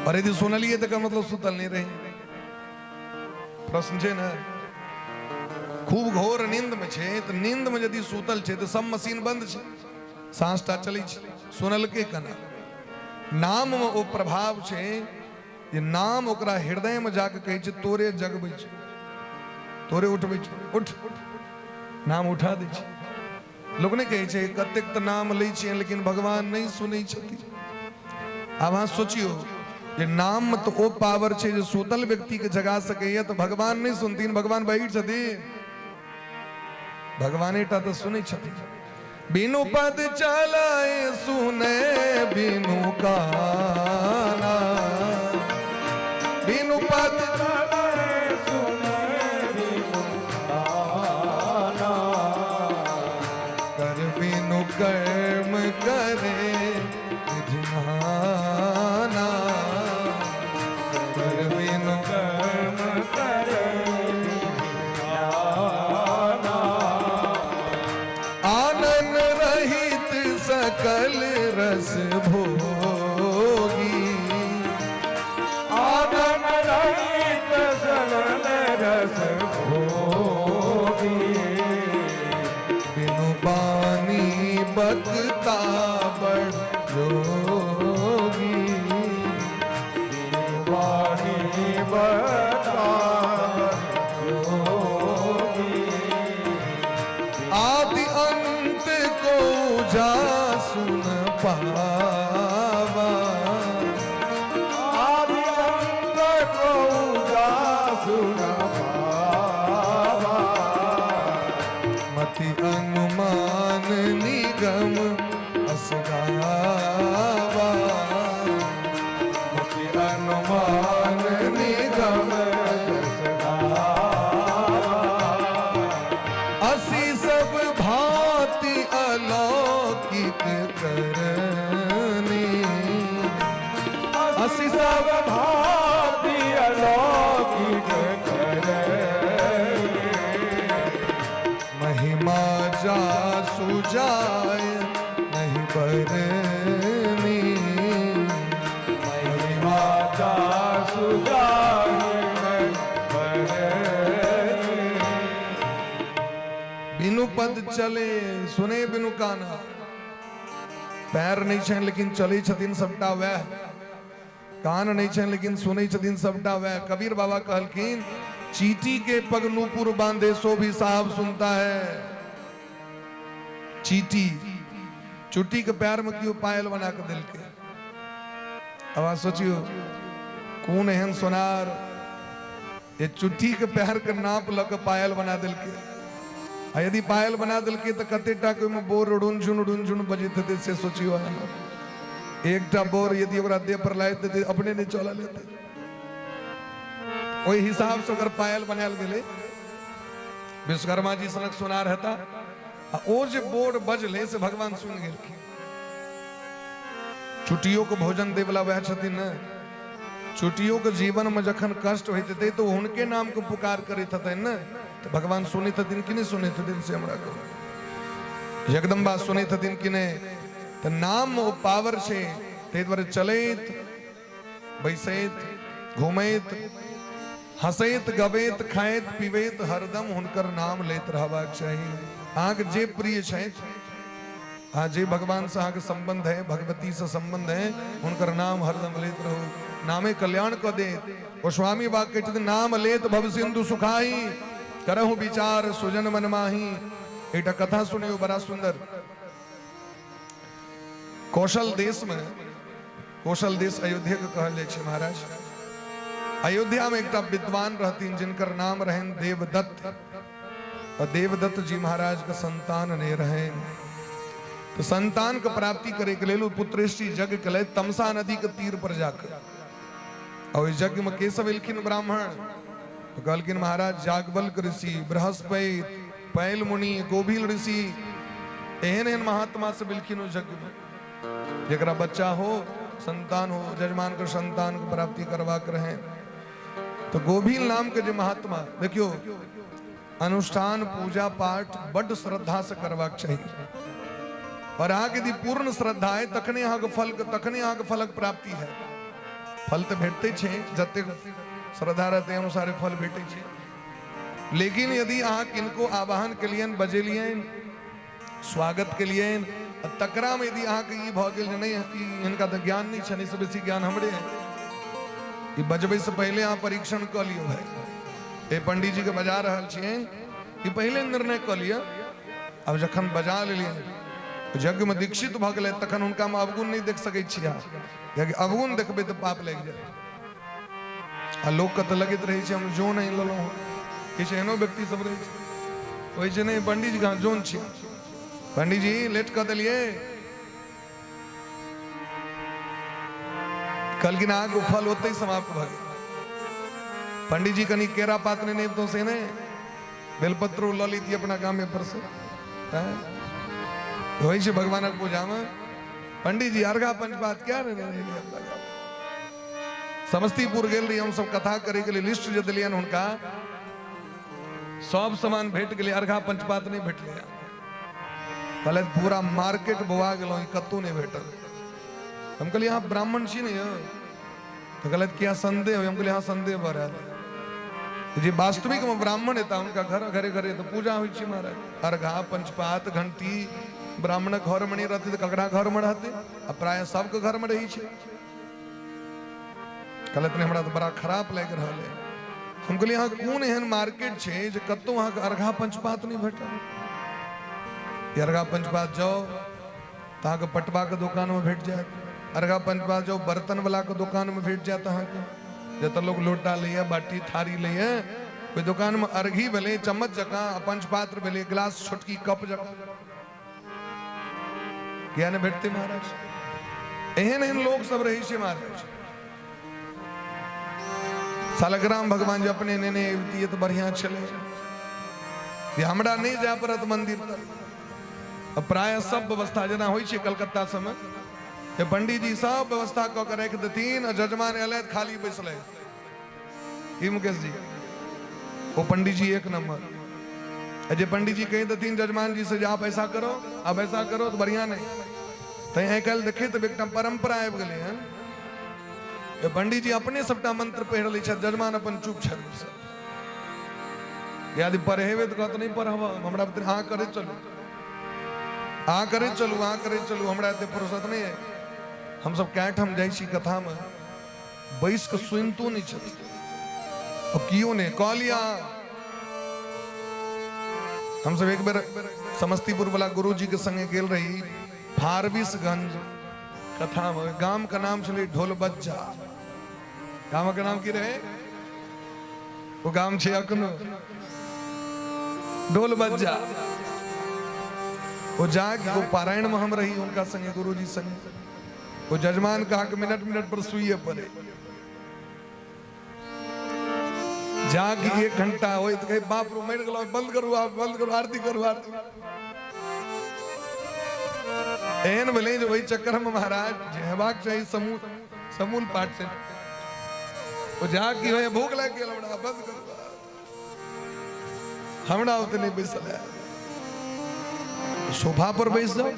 और यदि सुनलिए तो का मतलब सूतल नहीं रहे। प्रश्न छे ना। खूब घोर नींद में छे तो नींद में यदि सूतल छे तो सब मशीन बंद छे, सांस टा चली छे, सुनल के कना। नाम में वो प्रभाव छे, ये नाम ओकरा हृदय में जाके कहे छे तोरे जगबै छे, तोरे उठबै छे, उठ नाम उठा दे छे। लोग ने कहे छे कतेक तो नाम लै छे लेकिन भगवान नहीं सुनै छथिन। अब अहाँ सोचियो जे नाम में तो वो पावर छे जो सूतल व्यक्ति के जगा सके, तो भगवान नहीं सुनतीन। भगवान बैठ छथिन, भगवान टा तो सुनै छथिन। बिनु पद चलाए सुने बिनु काना, बिनु पद चलाए सुने बिनु काना, कर बिनु कर्म करे विधिमाना, कर बिनु कर्म करे विधिमाना। आनंद रहित सकल रस भोगी, आनंद रहित सकल रस भोगी। आदि अंत को जा सुन पावा, आदि अंत को जा सुन पावा, मति अनुमान निगम असगावा, मति अनुमान निगम असी सब भांति अलौकिक करनी, असी सब भांति अलौकिक करनी, महिमा जा सुजाय नहीं बरनी, महिमा जा सुजाय नहीं बरनी। बिनु पद चले सुने बिनु काना, पैर नहीं छे लेकिन चले छथिन सबटा वह, कान नहीं छे लेकिन सुने छथिन सबटा वह। कबीर बाबा कहलखिन चीटी के पग नूपुर बांधे सो भी साहब सुनता है। चीटी चुट्टी के पैर में क्यों पायल बना के दिल के। अब आप सोचियो कौन एहन सोनार ये चुट्टी के पैर के नाप लग पायल बना दिल के। आ यदि पायल बना दिल के तो कते टाके में बोर उड़ुन झुन बजित थे से सोचियो। एक टा बोर यदि ओकरा देह पर लाए थे अपने नहीं चला लेते। वही हिसाब से अगर पायल बनाल गेले विश्वकर्मा जी सनक सुना रहता ओ जे बोर बजले से भगवान सुन गेल। चुटियों को भोजन देवला वह छथिन न। चुटियों के जीवन में जखन कष्ट होते थे तो उनके नाम को पुकार करे थे न, तो भगवान सुने थे कि नहीं सुने थे से हमरा को जगदम्बा सुने थे कि नहीं। तो नाम वो पावर छे ते द्वारे चलेत बैसैत घूमैत हसैत गबैत खाएत पीबैत हरदम हुनकर नाम लेत रहबाक चाहिए। आग जे प्रिय छथि आ जे भगवान से आगे संबंध है भगवती से संबंध है उनकर नाम हरदम लेत रहो। नामे कल्याण क दे। गोस्वामी वाक्य कहते नाम लेत भव सिंधु सुखाई करहु विचार सुजन मन माही। एटा कथा सुनियो बड़ा सुंदर। कौशल देश में कौशल देश अयोध्या के कहल जाय छे महाराज। अयोध्या में एक विद्वान रहतीन जिनकर नाम रहें देवदत्त। और देवदत्त जी महाराज का संतान ने रहें। तो संतान को प्राप्ति करे के लेल पुत्रेष्टि यज्ञ कले तमसा नदी के तीर पर जाकर। और इस यज्ञ में केशव एलखिन ब्राह्मण तो कहलखिन महाराज जागवल्क ऋषि बृहस्पति पैल मुनि गोभिल ऋषि एहन एहन महात्मा से बिलखिन उस यज्ञ में जरा बच्चा हो संतान हो जजमान कर संतान को प्राप्ति करवा कर रहे। तो गोभिल नाम के जो महात्मा देखियो अनुष्ठान पूजा पाठ बड़ श्रद्धा से करवाक चाहिए। और आगे यदि पूर्ण श्रद्धा है तखने यहाँ के फलक प्राप्ति है। फल तो भेटते छे जते श्रद्धा रहते अनुसार फल भेटे छे। लेकिन यदि अहाँ किनको आवाहन के लिए बजेलिए स्वागत के लिए तकरा में यदि अहाँ के ई भ गेल नहीं इनका तो ज्ञान नहीं छे से बेसी ज्ञान हमरे है कि बजबे से पहले अहाँ परीक्षण क लियो है। ए पंडित जी के बजा रहल छिए कि पहले निर्णय क लिया। अब जखन बजा लेलिए यज्ञ में दीक्षित भ गए तखन उनका में अवगुण नहीं देख सकै छियै। कियाकि अवगुण देखबे तो पाप लग जाए। आ लोग के तो लगत रहे छे हम जो नहीं ललो किछ एहनो व्यक्ति सब रहे छे ओइ जे नहीं पंडित जी कहाँ जोन छियै। पंडित जी लेट कर दिलिए कल की ना को फल होते ही समाप्त भ गए। पंडित जी कनी केरा पात ने तो से ने बेलपत्र ल ली थी अपना काम में पर से वही से भगवान पूजा में पंडित जी अर्घा पंचपात क्या समस्तीपुर गेल रही हम सब कथा करे के लिए लिस्ट जे दिलियन उनका सब सामान भेट गेले अर्घा पंचपात नहीं भेटले। कहले पूरा मार्केट बुआ गेलो कत्तो नहीं भेटल। हम कहलिए यहाँ ब्राह्मण छी नहीं तो कहले क्या संदेह हो। हम कहलिए हाँ संदेह भरा जी वास्तविक में ब्राह्मण है उनका घर घरे घरे तो पूजा हुई छी महाराज। अर्घा पंचपात घंटी ब्राह्मण घर में नहीं रहते तो ककड़ा घर में रहते अब प्राय सबके घर में रही छे। कहलत ने हमरा तो बड़ा खराब लग रहा है। हम कहलिए यहाँ कौन एहन मार्केट छे जे कत्तो वहाँ के अर्घा पंचपात नहीं भेटल। अर्घा पंचपात जाओ तो के पटवा के दुकान में भेट जाए, अर्घा पंचपात जाओ बर्तन वाला के दुकान में भेट जाता है। जत लोग लोटा लिए बाटी थारी लिए कोई दुकान में अर्घी भले चम्मच जका पंचपात्र भले गिलास छोटकी कप जका क्या ने भेटते महाराज। एहन एहन लोग सब रही से महाराज। सालग्राम भगवान जो अपने नेने ये तो बढ़िया चले ये हमरा नहीं जा परत मंदिर तक। प्राय सब व्यवस्था जना हो कलकत्ता समय ये पंडित जी सब व्यवस्था क के रख देथिन। जजमान अल खाली बैसल मुकेश जी वो पंडित जी एक नंबर। जे पंडित जी कह देथिन जजमान जी से आप ऐसा करो अब ऐसा करो तो बढ़िया नहीं तो कल देखे तो एक परंपरा आबि गेलै हन। पंडित जी अपने सबटा मंत्र पढ़ लै छथि, जजमान अपन चुप छथि। यदि पढ़ेबे तो कहत नहीं पढ़ब हमरा हाँ करे चलू हाँ करे चलू हाँ करे चलू हमरा एते फुर्सत नहीं है। हम सब कैट हम जाइ छी कथा में बैस के सुनितो नहीं छथि। अब कियो ने कह लिया हम सब एक बार समस्तीपुर वाला गुरु जी के संगे गेल रही फारबिसगंज कथा में। गांव का नाम चले ढोलबज्जा। गांव का नाम की रहे वो गांव छे अखनो ढोलबज्जा। वो जाग वो पारायण में हम रही उनका संगे गुरु जी संगे। वो जजमान कहा कि मिनट मिनट पर सुइए पड़े जाग 1 घंटा हो तो कहे बाप रो मर गलो बंद करू आप बंद करो आरती करू आरती। एन भले जो वही चक्कर में महाराज हेबाक चाहिए समूल पाठ से वो जाग की हो भूख लग गया हमरा बंद करू हमरा उतने बैसल सोफा पर बैस जाओ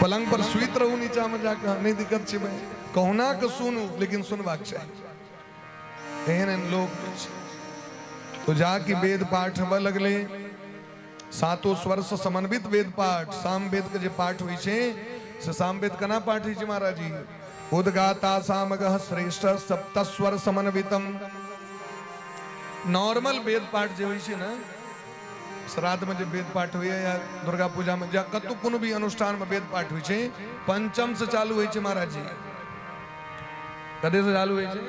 पलंग पर सुइत रहू नीचा में जाकर नहीं दिक्कत छे भाई कहना के सुनू लेकिन सुनबाक चाहिए। एहन लोग तो जाके वेद पाठ हवा लगले 7 स्वर से समन्वित वेद पाठ साम वेद के जे पाठ हुई छे से साम वेद कना पाठ हुई छे महाराज जी। उद्गाता सामगः श्रेष्ठ सप्तस्वर समन्वितम। नॉर्मल वेद पाठ जे हुई छे ना श्राद्ध में जो वेद पाठ हुई है या दुर्गा पूजा में या कतु कोनो भी अनुष्ठान में वेद पाठ हुई छे पंचम से चालू हुई छे महाराज जी। कदे से चालू हुई छे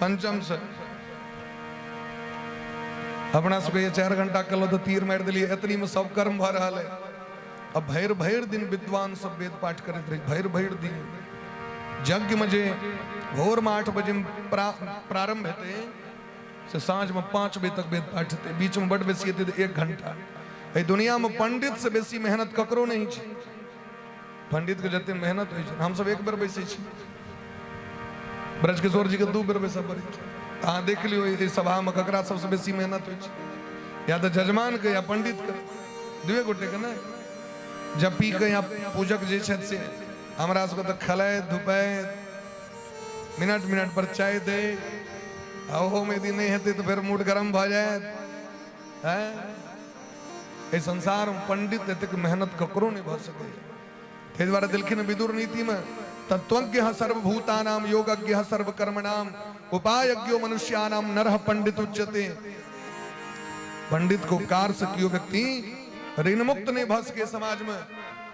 पंचम से। अपना सबके 4 घंटा कलो तो तीर मार दिलिए इतनी में सब कर्म भ रहा है। अब भैर भैर दिन विद्वान सब वेद पाठ करते रहे भैर भैर दिन। यज्ञ में जे भोर में 8 बजे प्रारंभ होते से सांझ में 5 बजे तक वेद पाठ होते। बीच में बड़ बेसी होते 1 घंटा। ए दुनिया में पंडित से बेसी मेहनत ककरो नहीं छे। पंडित के जते मेहनत होई छे हम सब एक बार बैसे छी। ब्रजकिशोर जी के 2 बेर बैसा पड़े अहाँ देख लियो इस सभा में ककरा सबसे बेसी मेहनत होई छे या तो जजमान के या पंडित के 2 गोटे के ना जपी के या पूजक जे छथि से हमरा सबके तो खलाए धुपाए मिनट मिनट पर चाय दे ओहो में यदि नहीं हेतै तो फिर मूड गरम भ जायत है। इस संसार में पंडित एतेक मेहनत ककरो नहीं भ सके। ताहि दुआरे देलखिन विदुर नीति में तत्वज्ञ सर्वभूतानाम योगज्ञ सर्वकर्मणाम उपायज्ञो मनुष्यानाम नरः पंडित उच्यते। पंडित को कार से कियो व्यक्ति ऋण मुक्त नहीं भ सके। समाज में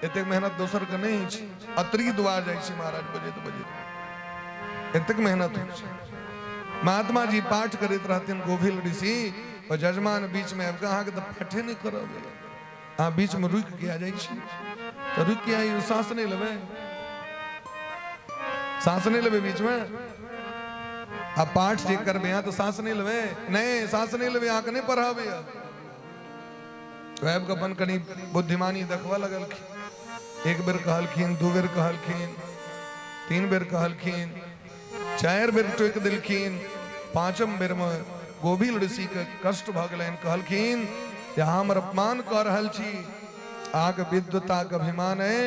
एते मेहनत दोसर के नहीं छै। अतरी दुआ जाय छै महाराज बजे तो बजे एतेक मेहनत होइ छै। महात्मा जी पाठ करैत रहथिन गोभिल ऋषि और जजमान बीच में आबि के अहाँ के तो पाठे नहीं करब अहाँ बीच में रुक के आ जाय छी तो रुक के आई सांस नहीं लेबै सांस नहीं लेबै बीच में आप पाठ जे करबे यहाँ तो सांस नहीं लेबै नहीं सांस नहीं लेबै अहाँ के नहीं पढ़ाबे वैब अपन कनी बुद्धिमानी देखवा लगलखिन। 1 बेर कहलखिन 2 बेर कहलखिन 3 बेर कहलखिन 4 बेर टोक देलखिन 5म बेर में गोभिल ऋषि के कष्ट भ गेलनि। कहलखिन जे हमर अपमान कऽ रहल छी आग विद्वता के अभिमान है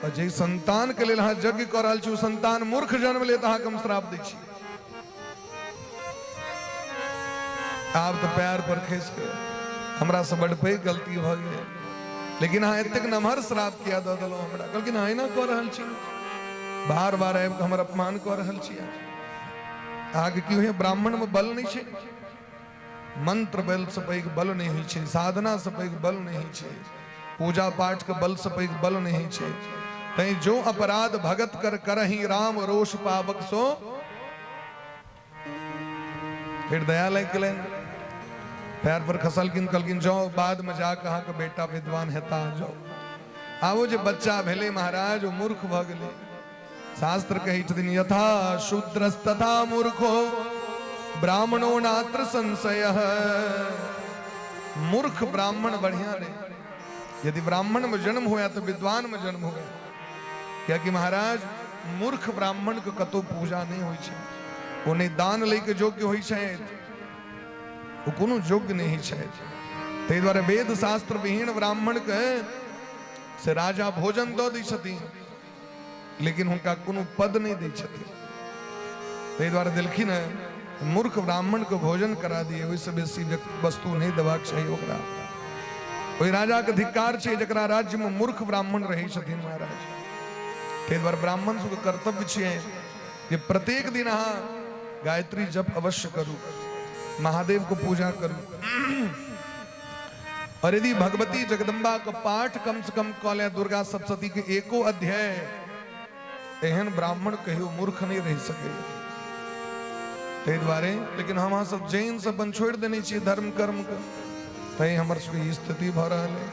और जे संतान के लेल अहाँ यज्ञ कऽ रहल छी संतान मूर्ख जन्म लेत अहाँ के हम श्राप दै छी। आब तो पैर पर खसि के हमरा से बड़ पैघ गलती भ गेल लेकिन अहाँ एतेक नमहर श्राप किया दऽ देलहुँ हमरा। कहलखिन अहिना कऽ रहल छी बार बार आबि कऽ हमर अपमान कऽ रहल छियै। आगे की होइए, ब्राह्मण में बल नहीं छै, मंत्र बल से पैघ बल नहीं होइ छै, साधना से पैघ बल नहीं होइ छै, पूजा पाठ के बल से पैघ बल नहीं होइ छै। तै जो अपराध भगत कर करहि राम रोष पावक सो। फिर दया लग गेलै, पैर पर खसलखिन, कहलखिन जाओ बाद में जा कहा के बेटा विद्वान हेता जाओ। आबो जे बच्चा भेले महाराज ओ मूर्ख भ गेले। शास्त्र कही छथिन यथा शूद्रस्तथा मूर्खो ब्राह्मणो नात्र संशय। मूर्ख ब्राह्मण बढ़िया नहीं, यदि ब्राह्मण में जन्म हुआ तो विद्वान में जन्म हुआ। क्या कि महाराज मूर्ख ब्राह्मण को कतो पूजा नहीं होई छै, उन्हें दान लेके योग्य होई छै, वो कोनो योग्य नहीं छै। ताहि द्वारे वेद शास्त्र विहीन ब्राह्मण के से राजा भोजन दो दी छथिन, लेकिन उनका कोनो पद नहीं दै छथिन। ताहि द्वारे देलखिन मूर्ख ब्राह्मण को भोजन करा दिए, ओहिसे बेसी वस्तु नहीं देबाक चाही ओकरा। ओहि राजा के धिक्कार छै जकरा राज्य में मूर्ख ब्राह्मण रहै छथिन महाराज। ताहि द्वारे ब्राह्मण सबके कर्तव्य छियै जे प्रत्येक दिन अहाँ गायत्री जप अवश्य करू, महादेव को पूजा करू। और यदि भगवती जगदम्बा का पाठ कम से कम कऽ ले, दुर्गा सप्तशती के एको अध्याय, एहन ब्राह्मण कहियो मूर्ख नहीं रह सके। ताहि द्वारे लेकिन हम सब जैन सब बन छोड़ देने छियै धर्म कर्म के, तै हमर सबके ई स्थिति भ रहल है।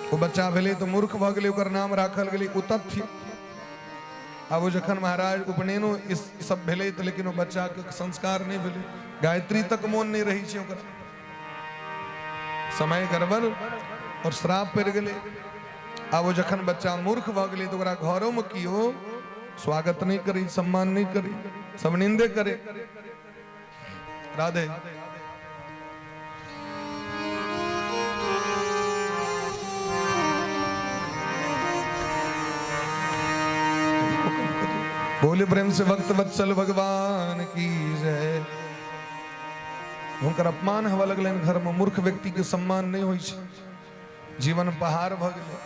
वो बच्चा भेले तो मूर्ख भ गेले, ओकर नाम राखल गेले उतथ्य। अब वो जखन महाराज उपनयनो इस सब भेले तो लेकिन वो बच्चा के संस्कार नहीं भेले, गायत्री तक मोन नहीं रही छै ओकर। समय गड़बड़ और श्राप पड़ गेले। अब वो जखन बच्चा मूर्ख भ गेले तो ओकरा घरों में कियो स्वागत नहीं करी, सम्मान नहीं करी, सब निंदे करे। राधे बोले प्रेम से भक्त वत्सल भगवान की जय। हुनकर अपमान हवा लगलन, घर में मूर्ख व्यक्ति के सम्मान नहीं होइ छै, जीवन पहाड़ भ गेलै।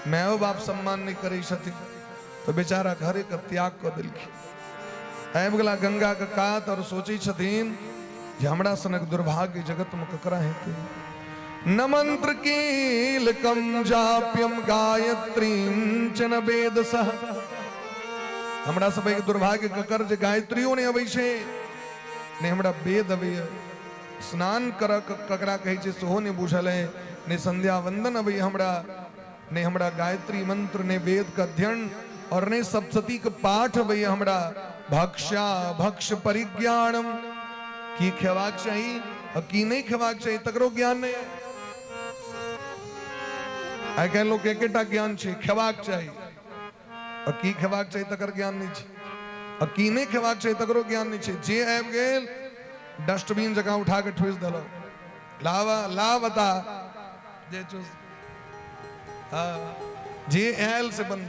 मायो बाप सम्मान नहीं करै छथिन तो बेचारा घरे के त्याग कऽ देलखिन। आबि गेला गंगा के कात और सोचै छथिन जे हमरा सनक दुर्भाग्य जगत में ककरा हेतै। न मंत्र कीलकम जाप्यम गायत्रीं च न वेदसः। हमरा सब एक दुर्भाग्य ककर जे गायत्रियो नहीं अबै छै, ने हमरा वेद अबैया। स्नान कर ककरा कहै छै सेहो नहीं बुझल है, ने संध्या वंदन अबैया हमरा, ने हमरा गायत्री मंत्र, ने वेद का अध्ययन, और ने सप्तशती के पाठ अबैया हमरा। भक्षा भक्ष परिज्ञानम, की खेबाक चाही और की नहीं खेबाक चाही तकरो ज्ञान नहीं है। आइ काल्हि लोक एकेटा ज्ञान छै, खेबाक चाही, और की खेबाक चाही तकर ज्ञान नहीं छै, और की नहीं खेबाक चाही तकरो ज्ञान नहीं छै। जे आबि गेल डस्टबिन जगह उठा के ठूस देलो, लावा ला बता जे चूस, जे आयल से बंद।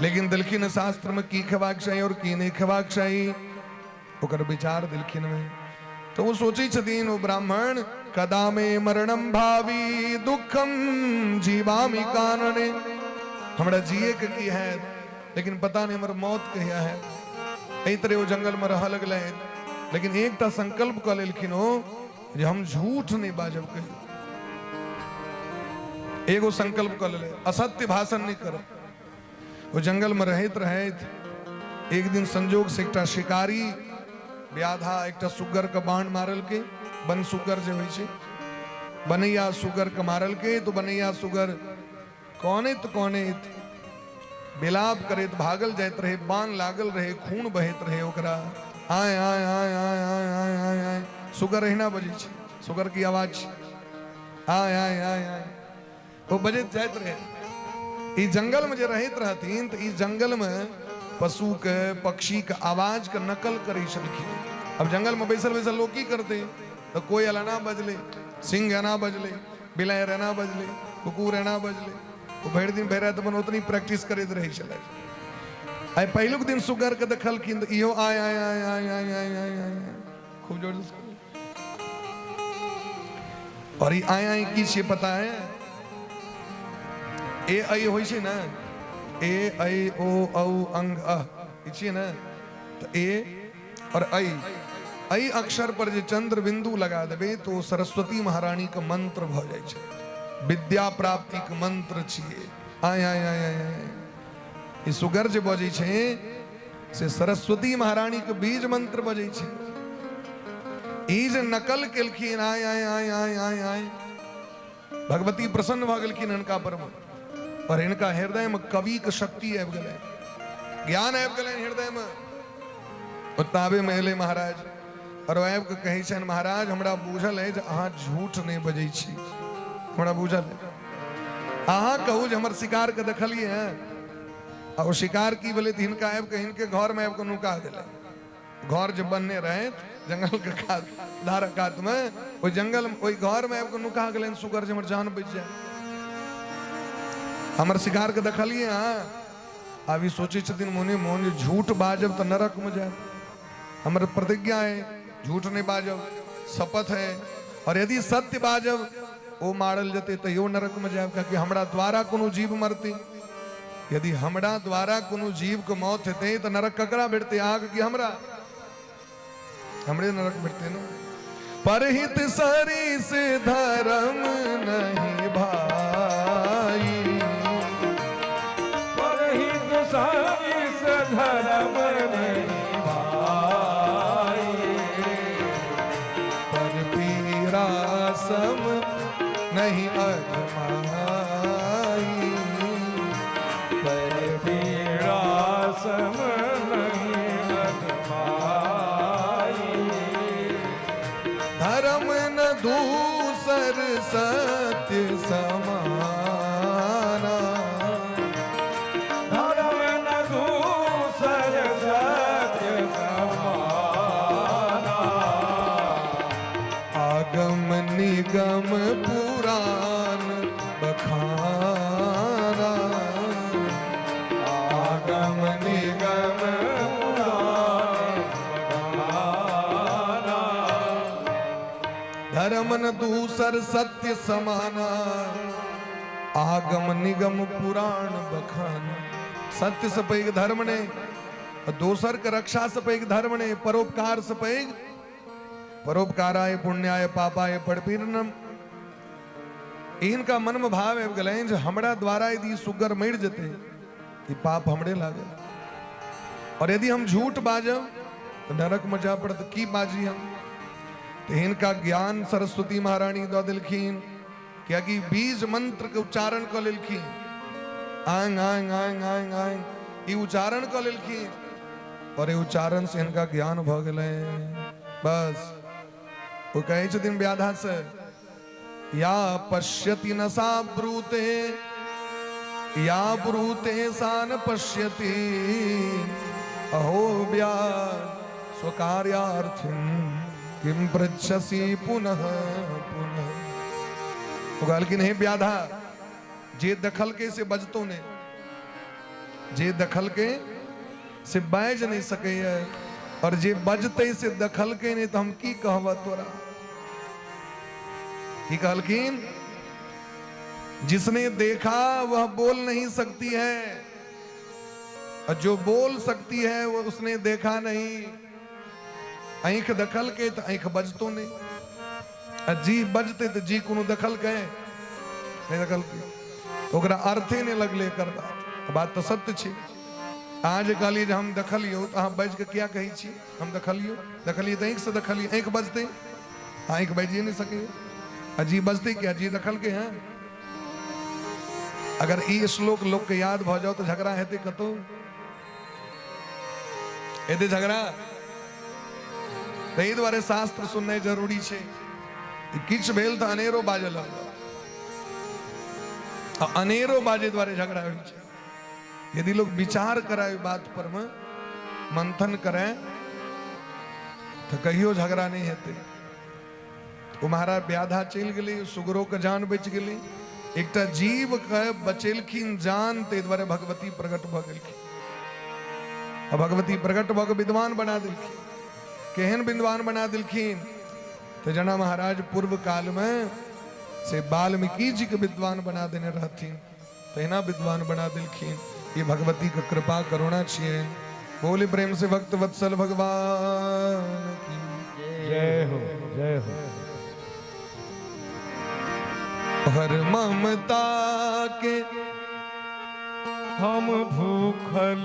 लेकिन दिलखिन शास्त्र में की खेबाक चाही और की नहीं खेबाक चाही, ओकर विचार दिलखिन में। तो वो सोचे छथिन वो ब्राह्मण, कदा में मरणम भावी दुखम जीवामी कानने। हमरा जिए के की है लेकिन पता नहीं हमर मौत कहिया है। एहि तरह वो जंगल में रह लगले, लेकिन एकटा संकल्प क लेलखिन हो जे हम झूठ नहीं बाजब कहियो। एगो संकल्प क लेले, असत्य भाषण नहीं करब। वो जंगल में रहत एक दिन संजोग से एकटा शिकारी व्याधा एकटा सुगर के बाण मारल के, बन सुगर जे होइ छै बनैया सुगर के मारल के, तो बनैया सुगर कौनेत बिलाप करैत भागल जाइत रहे, बाण लागल रहे, खून बहैत रहे ओकरा। आय आय आय आय आय आय आय आय सुगर एहिना बजै छै, सुगर की आवाज आय आय आय आय वो बजैत जाइत रहे। ई जंगल में जे रहैत रहथिन तो ई जंगल में पशु के पक्षी के आवाज के नकल करै छलखिन। अब जंगल में बैसल बैसल लोग की करते, तो कोई एना बजले, सिंह एना बजले, बिलायर एना बजले, कुकुर एना बजले, वो भरि दिन भरि रात अपन उतनी प्रैक्टिस करैत रहै छलै। आई पहिलुक दिन सुगर के देखलखिन तो इहो आय आय आय आय आय आय आय आय खूब जोर से। और ई आय आय की छै पता है? ए आई होइ छै ना, ए ऐ ओ औ अंग अ छियै ने तो ए और ऐ अक्षर पर जे चंद्र बिंदु लगा देबे तो सरस्वती महारानी के मंत्र भ जाय छै, विद्या प्राप्ति के मंत्र छियै। आय आय आय आय ई सुगर जे बजै छै से सरस्वती महारानी के बीज मंत्र बजै छै। ई जे नकल केलखिन आय आय आय आय आय आय भगवती प्रसन्न भ गेलखिन हिनका पर और हिनका हृदय में कवि के शक्ति आबि गेलै, ज्ञान आबि गेलै हृदय में। ताबे में एले महाराज और आबि के कहै छनि महाराज हमरा बुझल है जे अहाँ झूठ नहीं बजै छी, हमरा बुझल है। अहाँ कहू जे हमर शिकार के देखलिए हैं आ ओ शिकार की भेलै त हिनका आबि के हिनके घर में आबि के नुका गेलै। घर जे बनने रहे जंगल के धारा कात में ओई जंगल में ओई घर में आबि के नुका गेलै सुगर जे हमर जान बच जाए। हमर शिकार के देखलिए हाँ अभी सोचे छथिन मोने मोन झूठ बाजब तो नरक में जाए। हमर प्रतिज्ञा है झूठ नहीं बाजब, शपथ है। और यदि सत्य बाजब ओ मारल जते तैयो नरक में जाए, क्योंकि हमरा द्वारा कोनो जीव मरते। यदि हमरा द्वारा कोनो जीव के मौत हेते तो नरक ककरा भेटते? आग की हमरा? हमरे नरक भेटते ना। परहित सरिस धर्म नहीं भाई, परहित सरिस धर्म नहीं भाई, पर पीरा सम नहीं अजमाई, पर पीड़ा सम नहीं अजमाई। धर्म न दूसर सत्य समाना, धर्म न दूसर सत्य समाना। आगम निगम पुराण बखाना, आगम निगम पुराण बखाना। धर्म न दूसर सत्य समाना, आगम निगम पुराण बखाना। सत्य से पैघ धर्म ने, दोसर के रक्षा से पैघ धर्म ने, परोपकार से पैघ परोपकाराय पुण्याय पापाय परपीड़नम। इनका मन में भाव आबि गेलै जे हमरा द्वारा यदि सुगर मरि जेते ई पाप हमरे लागे, और यदि हम झूठ बाजब तो नरक में जा पड़त। की बाजी हम? तो इनका ज्ञान सरस्वती महारानी दऽ देलखिन, क्योंकि बीज मंत्र के उच्चारण क लेलखिन। आंग आंग आंग आंग आंग ई उच्चारण क लेलखिन और ये उच्चारण से इनका ज्ञान भ गेलै। बस वो कहे छथिन व्याधा से, या पश्यति न सा ब्रूते, या ब्रूते सा न पश्यति, अहो व्याध स्वकार्यार्थिं किम पृच्छसि पुनः पुनः। वो कहलखिन हे व्याधा जे दखल के से बजतो ने, जे दखल के से बाज नहीं सके, और जे बजते से दखल के नहीं तो हम की कहब तोरा। की कहलखिन जिसने देखा वह बोल नहीं सकती है, और जो बोल सकती है वो उसने देखा नहीं। आंख दखल के तो आंख बजतो नहीं, और जी बजते तो जी कोनो दखल के नहीं दखल के तो ओकरा अर्थे नहीं लगले कर बात तो सत्य छै। आज कहलिए हम दखलियो तो अहाँ बज के क्या कही छी? हम दखलियो दखलिए तो आंख से दखलिए, आंख बजते आंख बजिए नहीं सके, अजी बजते क्या जी दखल के हैं। अगर ई श्लोक लोग के याद भ जाओ तो झगड़ा हेते कतो हेते झगड़ा। ताहि दुआरे शास्त्र सुननाइ जरूरी छै। किछ भेल तो अनेरो बाजल, अनेरो बाजे द्वारे झगड़ा होइ छै। यदि लोग विचार कराए बात पर में, मंथन करें तो कहियो झगड़ा नहीं हेते। वो महाराज व्याधा चल गई, सुगरो के जान बच गई। एकटा जीव के बचेलखिन जान, ते द्वारे भगवती प्रकट भ गेलखिन। और भगवती प्रकट भ के विद्वान बना दिलखिन। केहन विद्वान बना दिलखिन? तो जना महाराज पूर्व काल में से वाल्मीकि जी के विद्वान बना देने रहथिन, तहिना विद्वान बना दिलखिन। ये भगवती का कृपा करुणा छिए। बोले प्रेम से भक्त वत्सल भगवान की जय हो जय हो। हर ममता के हम भूखल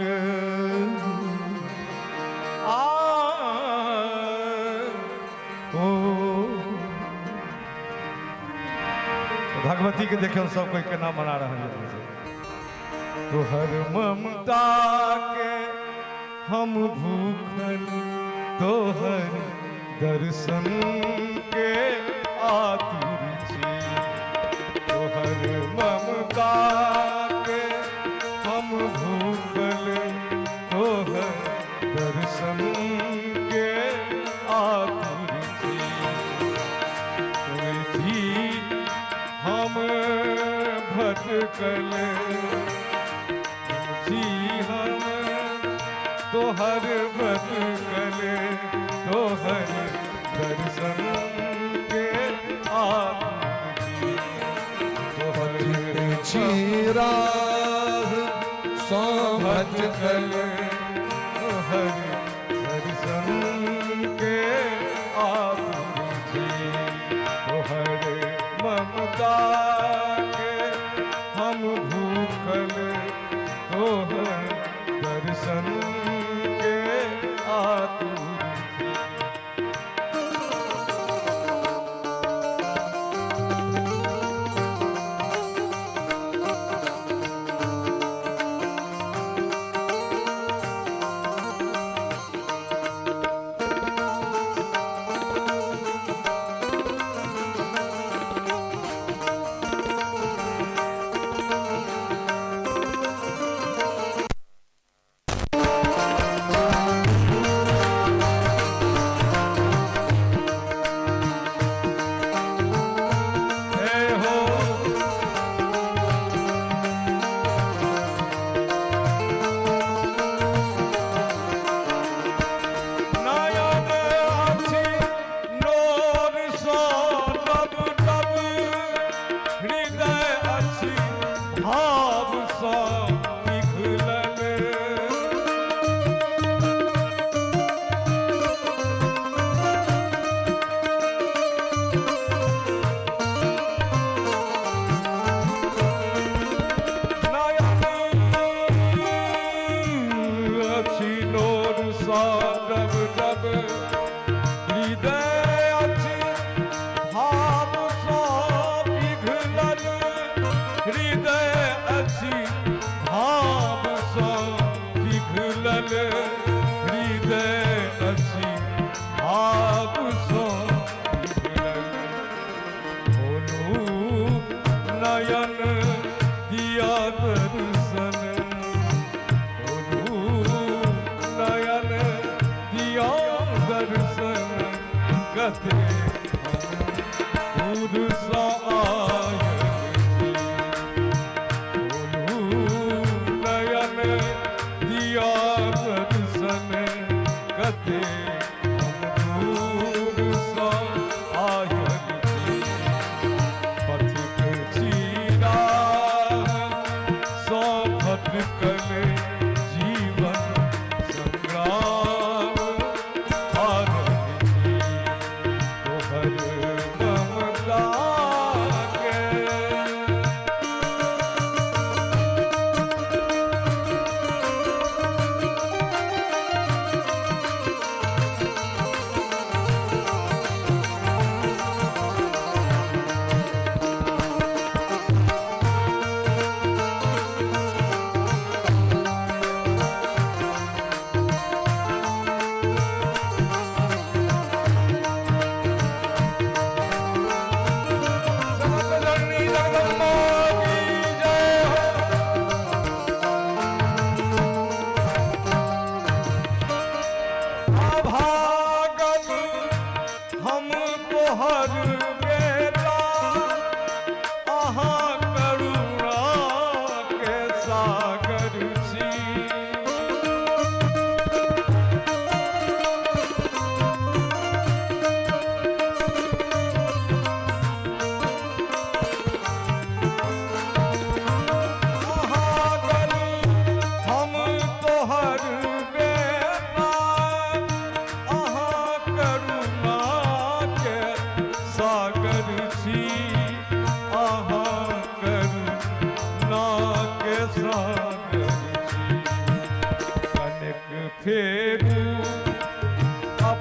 ओ भगवती के देखियो सब कोई केना मना रहा है। तोहर ममता के हम भूखल तोहर दर्शन के आतुर छी। तोहर ममता के हम भूखल तोहर दर्शन के आतुर छी। तुझी हम भटकल जी हम तोहर भटकल तोहर दर्शन के आतुर छी। तोहर चीरा सो भटकल तोहर दर्शन के आतुर छी। तोहर ममता के हम भूखल तोहर दर्शन के आतुर छी। जय हो नयन अछि नोर सँ लब लब हृदय अछि भाव सँ पिघलल। अछि नोर सा रब रब हृदय अछि भाव सा पिघलल। हृदय अछि भाव सा पिघलल। हृदय अछि भाव सा पिघलल। बोलू नयन दिया दर्शन नयन दिया दर्शन कते दूर सा आयल छी। बोलू नयन दिया दर्शन कते दूर सा आयल छी। पथिक चीरा सौ भटकल जीवन संग्राम हारल छी। तोहर ममता के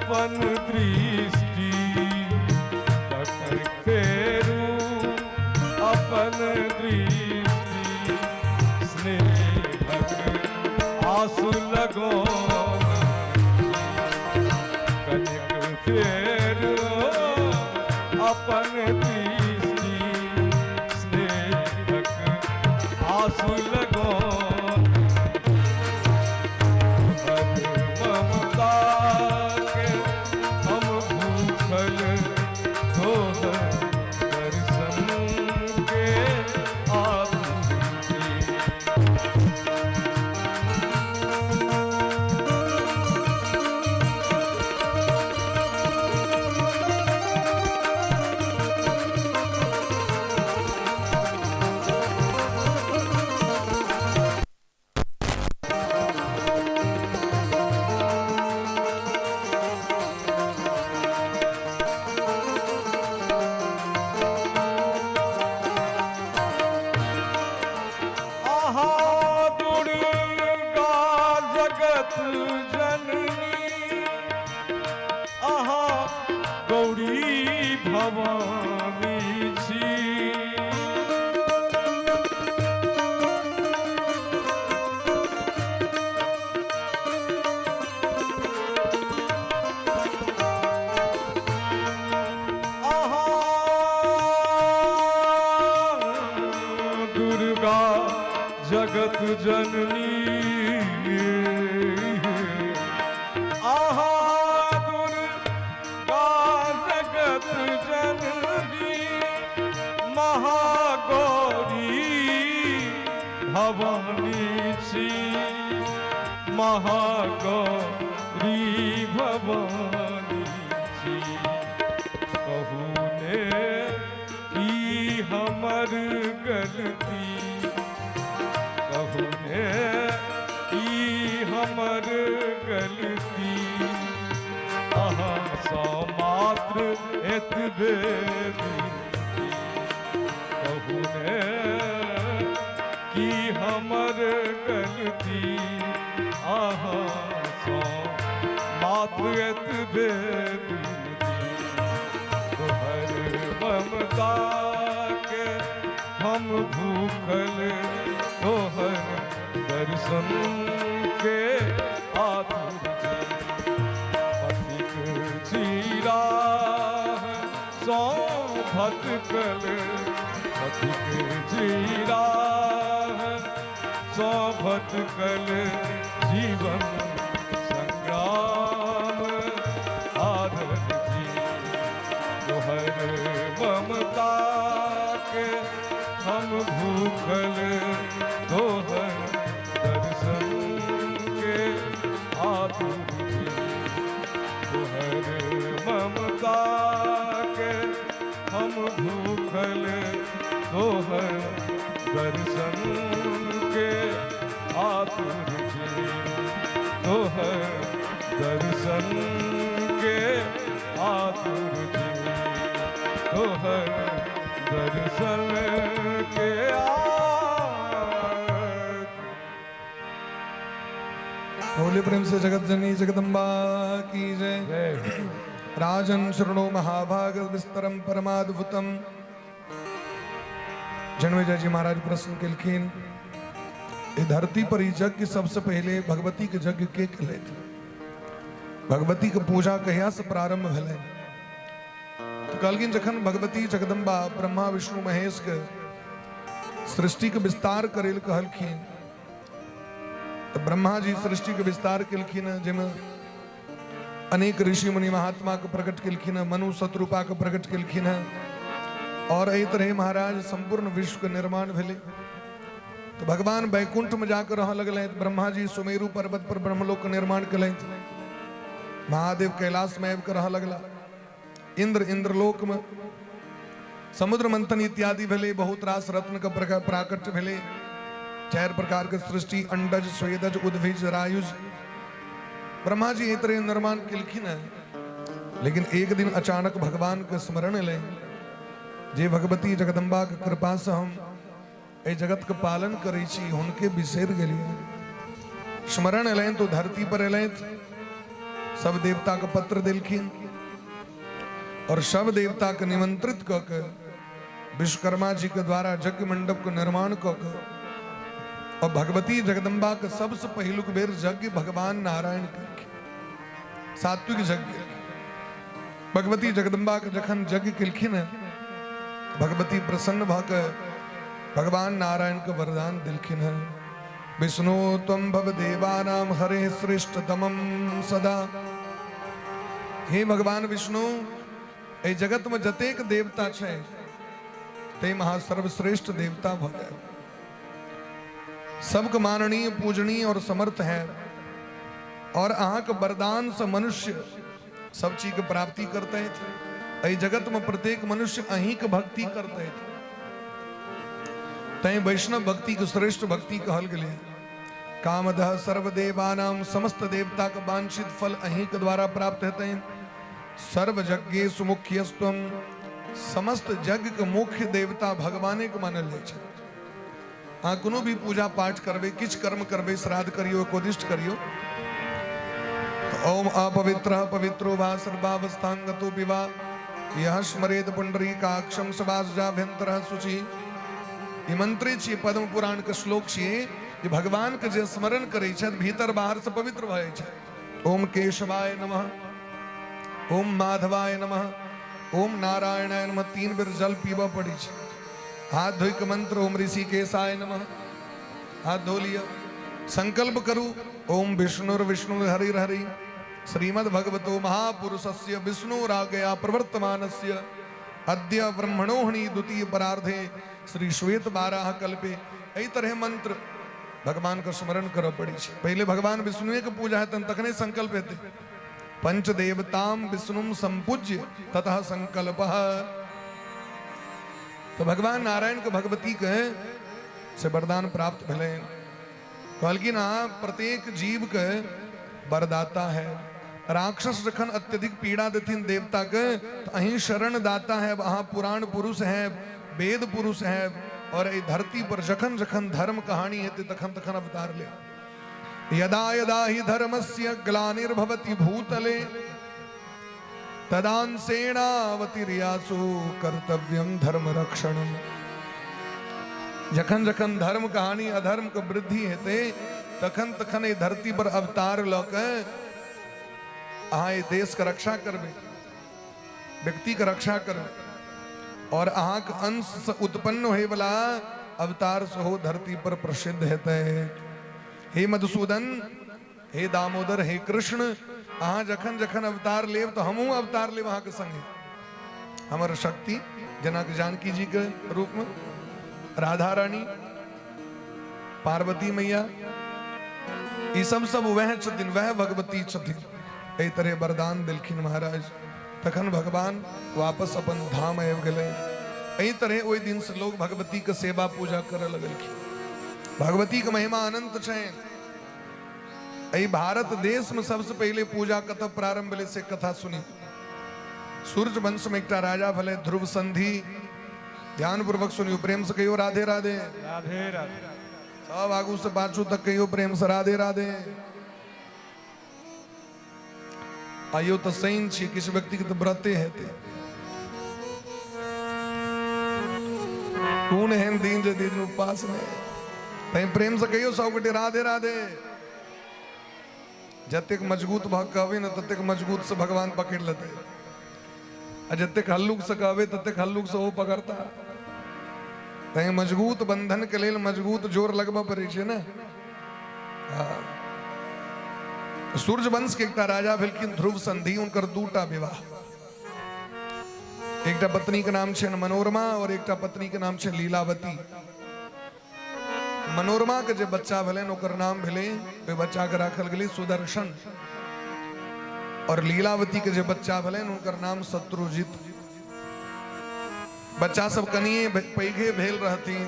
अपन दृष्टि तक फेरू अपन दृष्टि स्नेहक आंसू लगो कनिक फेरू अपन दृष्टि स्नेहक आंसू लगो ममता के हम भूखल तोहर दर्शन के आतुरी आहा दुर्गा जगत जननी आहा गौरी भवानी छी आहा दुर्गा जगत जननी आहा दुर्गा जगत जननी महागौरी भवानी छी महागौरी भवानी छी कहू ने की हमर गलती कहू ने की हमर गलती अहाँ सँ मात्र एतबे विनती कहू ने की हमर गलती अहाँ सँ मात्र एतबे विनती तोहर ममता के हम भूखल तोहर दर्शन के आतुरी पथिक चीरा सौ भटकल पथिक चीरा सौ भटकल जीवन संग्राम आदर जी तोहर ममता के हम भूखल तोहर दर्शन के आतुरी तोहर ममता के हम भूखल तोहर दर्शन के आतुरी तोहर दर्शन के आतुरी तोहर दर्शन के बोले प्रेम से जगत जननी जगदम्बा की जय। राजन शरणो महाभाग विस्तरम परमाद्भुतम। जन्मेजय जी महाराज प्रश्न केलखिन ये धरती पर ही यज्ञ सबसे पहले भगवती के यज्ञ के कहले थे। भगवती के पूजा कहिया से प्रारंभ भेलै तो कहलखिन जखन भगवती जगदम्बा ब्रह्मा विष्णु महेश के सृष्टि के विस्तार करेल कहलखिन तो ब्रह्मा जी सृष्टि के विस्तार केलखिन जिसमें अनेक ऋषि मुनि महात्मा के प्रकट केलखिन मनु शत्रुपा के प्रकट केलखिन और एहि तरह महाराज संपूर्ण विश्व के निर्माण भेले। तो भगवान बैकुंठ में जाकर रह लगल। ब्रह्मा जी सुमेरु पर्वत पर ब्रह्मलोक का निर्माण कल। महादेव कैलाश में आबि कर रह लगला। इंद्र इंद्रलोक में समुद्र मंथन इत्यादि भेले। बहुत रास रत्न का प्राकट्य भेले। 4 प्रकार के सृष्टि अंडज स्वेदज उद्भिज रायुज ब्रह्मा जी एक तरह निर्माण केलखिन है। लेकिन एक दिन अचानक भगवान के स्मरण ले जे भगवती जगदम्बा के कृपा से हम ए जगत के पालन करे छी हुनके बिसर गेलिए। स्मरण एलैन तो धरती पर एलैन सब देवता का पत्र दिलखिन और सब देवता के निमंत्रित कर विश्वकर्मा जी के द्वारा यज्ञ मंडप का निर्माण कर और भगवती जगदम्बा का सबसे पहलुक बेर यज्ञ भगवान नारायण करके सात्विक यज्ञ भगवती जगदम्बा के जखन यज्ञ किलखिन भगवती प्रसन्न भकर भगवान नारायण का वरदान दिलखिन है। विष्णु त्वं भव देवानाम हरे श्रेष्ठतमं सदा। हे भगवान विष्णु ए जगत में जतेक देवता छे ते महासर्वश्रेष्ठ देवता भगवान सबक माननीय पूजनीय और समर्थ है और अहाँ के वरदान से मनुष्य सब चीज की प्राप्ति करते हैं। जगत में प्रत्येक मनुष्य अहीं के भक्ति करते हैं। तय वैष्णव भक्ति को श्रेष्ठ भक्ति कहल गए। कामदः सर्वदेवानाम समस्त देवता का वांछित फल अहीं के द्वारा प्राप्त होते हैं। सर्व यज्ञेषु मुख्यस्त्वम समस्त यज्ञ के मुख्य देवता भगवाने को मानल जाय छै। हाँ कोनो भी पूजा पाठ करबे किछ कर्म करबे श्राद्ध करियो कोदिष्ट करियो तो ओम अपवित्र पवित्रो वा सर्वावस्थांगतो विवा यह स्मरेत पुंडरीकाक्षम सवासजाभ्यंतरः शुचि। ई मंत्री छी पद्म पुराण के श्लोक छिए जे भगवान के जे स्मरण करे छै भीतर बाहर से पवित्र भए छै। ओम केशवाय नमः, ओम माधवाय नमः, ओम नारायणाय नमः 3 बेर जल पीबा पड़ी छै। हाथ धोई के मंत्र ओम ऋषिकेशाय नमः, हाथ धो लिया। संकल्प करू ओम विष्णुर्विष्णु हरिर हरि श्रीमद् भगवतो महापुरुषस्य विष्णुराज्ञया प्रवर्तमानस्य अद्य ब्रह्मणोहणि द्वितीय परार्धे श्री श्वेत बाराह कल्पे। एहि तरह मंत्र भगवान का स्मरण कर पड़ी छै। पहले भगवान विष्णु के पूजा है तखने संकल्प हेते। पंचदेवताम विष्णुम संपूज्य ततः संकल्पः। तो भगवान नारायण के भगवती के से वरदान प्राप्त भले। कहलकिन प्रत्येक जीव के वरदाता है। राक्षस जखन अत्यधिक पीड़ा देथिन देवता के तो अहीं शरण दाता है, वहां पुराण पुरुष है, वेद पुरुष है और ये धरती पर जखन जखन धर्म कहानी हेते तखन तखन अवतार ले। यदा यदा ही धर्मस्य ग्लानिर्भवति भूतले तदांसेनावतिर्यासु कर्तव्यम धर्म रक्षणम। जखन जखन धर्म कहानी अधर्म के वृद्धि हेते तखन तखन ये धरती पर अवतार लके अहाँ ये देश का रक्षा करबे, व्यक्ति का रक्षा करबे और अहाँ के अंश से उत्पन्न होए वाला अवतार सहो धरती पर प्रसिद्ध हेते। हे मधुसूदन, हे दामोदर, हे कृष्ण, अहाँ जखन जखन अवतार लेव तो हमहू अवतार लेव अहाँ के संगे। हमार शक्ति जनक जानकी जी के रूप में, राधा रानी, पार्वती मैया, ये सब वह छथिन, वह भगवती छथिन। एहि तरह वरदान दिलखिन महाराज। तखन भगवान वापस अपन धाम आबि गेले। एहि तरह ओहि दिन से लोग भगवती के सेवा पूजा करे लगलखिन। भगवती के महिमा अनंत छै। एहि भारत देश में सबसे पहले पूजा कतऽ प्रारंभ भेलै से कथा सुनी। सूर्य वंश में एकटा राजा भेलै ध्रुव संधि। ध्यान पूर्वक सुनियो, प्रेम से कहियो राधे राधे। राधे राधे। सब आगू से पाछू तक कहियो प्रेम से राधे राधे। आइयो तो सैन छी, किसी व्यक्ति के तो व्रते हेते। कौन है दिन जे दिन उपवास में तै प्रेम से कहियो सब गोटे राधे राधे। जतेक मजबूत भ कहबे न ततेक मजबूत से भगवान पकड़ लेते आ जतेक हल्लुक से कहबे ततेक हल्लुक से वो पकड़ता। तै मजबूत बंधन के लेल मजबूत जोर लगबा पड़े छै ना। सूर्य वंश के एकटा राजा भेलखिन ध्रुव संधि। उनकर दूटा विवाह, एकटा पत्नी के नाम छै मनोरमा और एकटा पत्नी के नाम छै लीलावती। मनोरमा के जे बच्चा भेलन ओकर नाम भेले, ओहि बच्चा के राखल गेलै सुदर्शन। और लीलावती के जे बच्चा भेलन उनकर नाम शत्रुजित। बच्चा सब कनिए पैघे भेल रहथिन।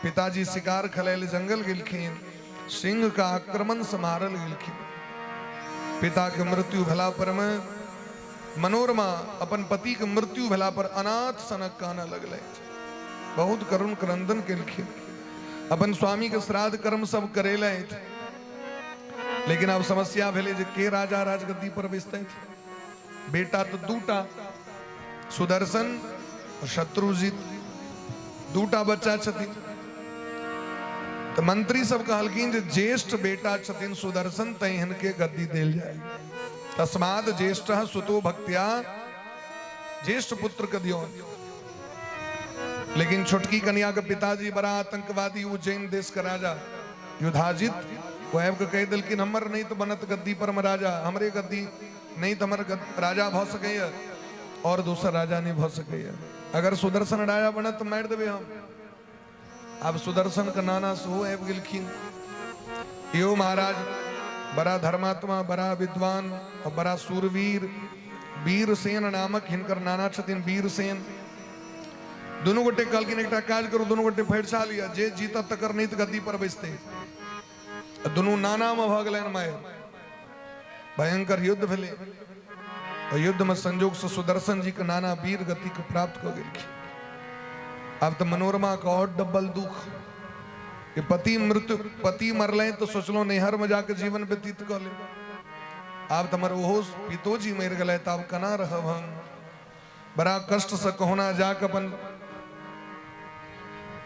पिताजी शिकार खेलाय जंगल गेलखिन, सिंह का आक्रमण से मारल गेलखिन। पिता के मृत्यु भेला पर में मनोरमा अपन पति के मृत्यु भेला पर अनाथ सनक काना लगले। बहुत करुण क्रंदन केलखिन। अपन स्वामी के श्राद्ध कर्म सब करेलथि। लेकिन अब समस्या भेले जे के राजा राजगद्दी पर बैसते बेटा तो दूटा सुदर्शन और शत्रुजित दूटा बच्चा छथिन तो मंत्री सब कहलखिन जे ज्येष्ठ बेटा छथिन सुदर्शन तै हिनके गद्दी देल जाए तस्माद ज्येष्ठ सुतो भक्त्या ज्येष्ठ पुत्र के दियो। लेकिन छोटकी कन्या के पिताजी बड़ा आतंकवादी उज्जैन देश का राजा युधाजित वह कह दिलखिन हमर नहीं तो बनत गद्दी पर हम राजा हमरे गद्दी नहीं तो हमर राजा भ सके और दूसरा राजा नहीं भ सके। अगर सुदर्शन राजा बनत तो मार देवे हम। अब सुदर्शन का नाना सो आब गेलखिन यो महाराज बड़ा धर्मात्मा बड़ा विद्वान और बड़ा सूरवीर वीरसेन नामक हिनकर नाना छथिन वीरसेन। दोनों गोटे कहलखिन एकटा काज करू दोनों गोटे फैसला लिया जे जीतत तकर नहीं गद्दी पर बैसते। दोनों नाना में भ गेलैन माय भयंकर युद्ध भेले और युद्ध में संजोग से सुदर्शन जी के नाना वीर गति को प्राप्त कर गेलखिन। अब तो मनोरमा का और डबल दुख कि पति मरले तो सोचलो नैहर में जाकर जीवन व्यतीत कर ले। अब तमर ओहो पितोजी मर गए तब कना रहब हम बड़ा कष्ट से कहोना जाकर अपन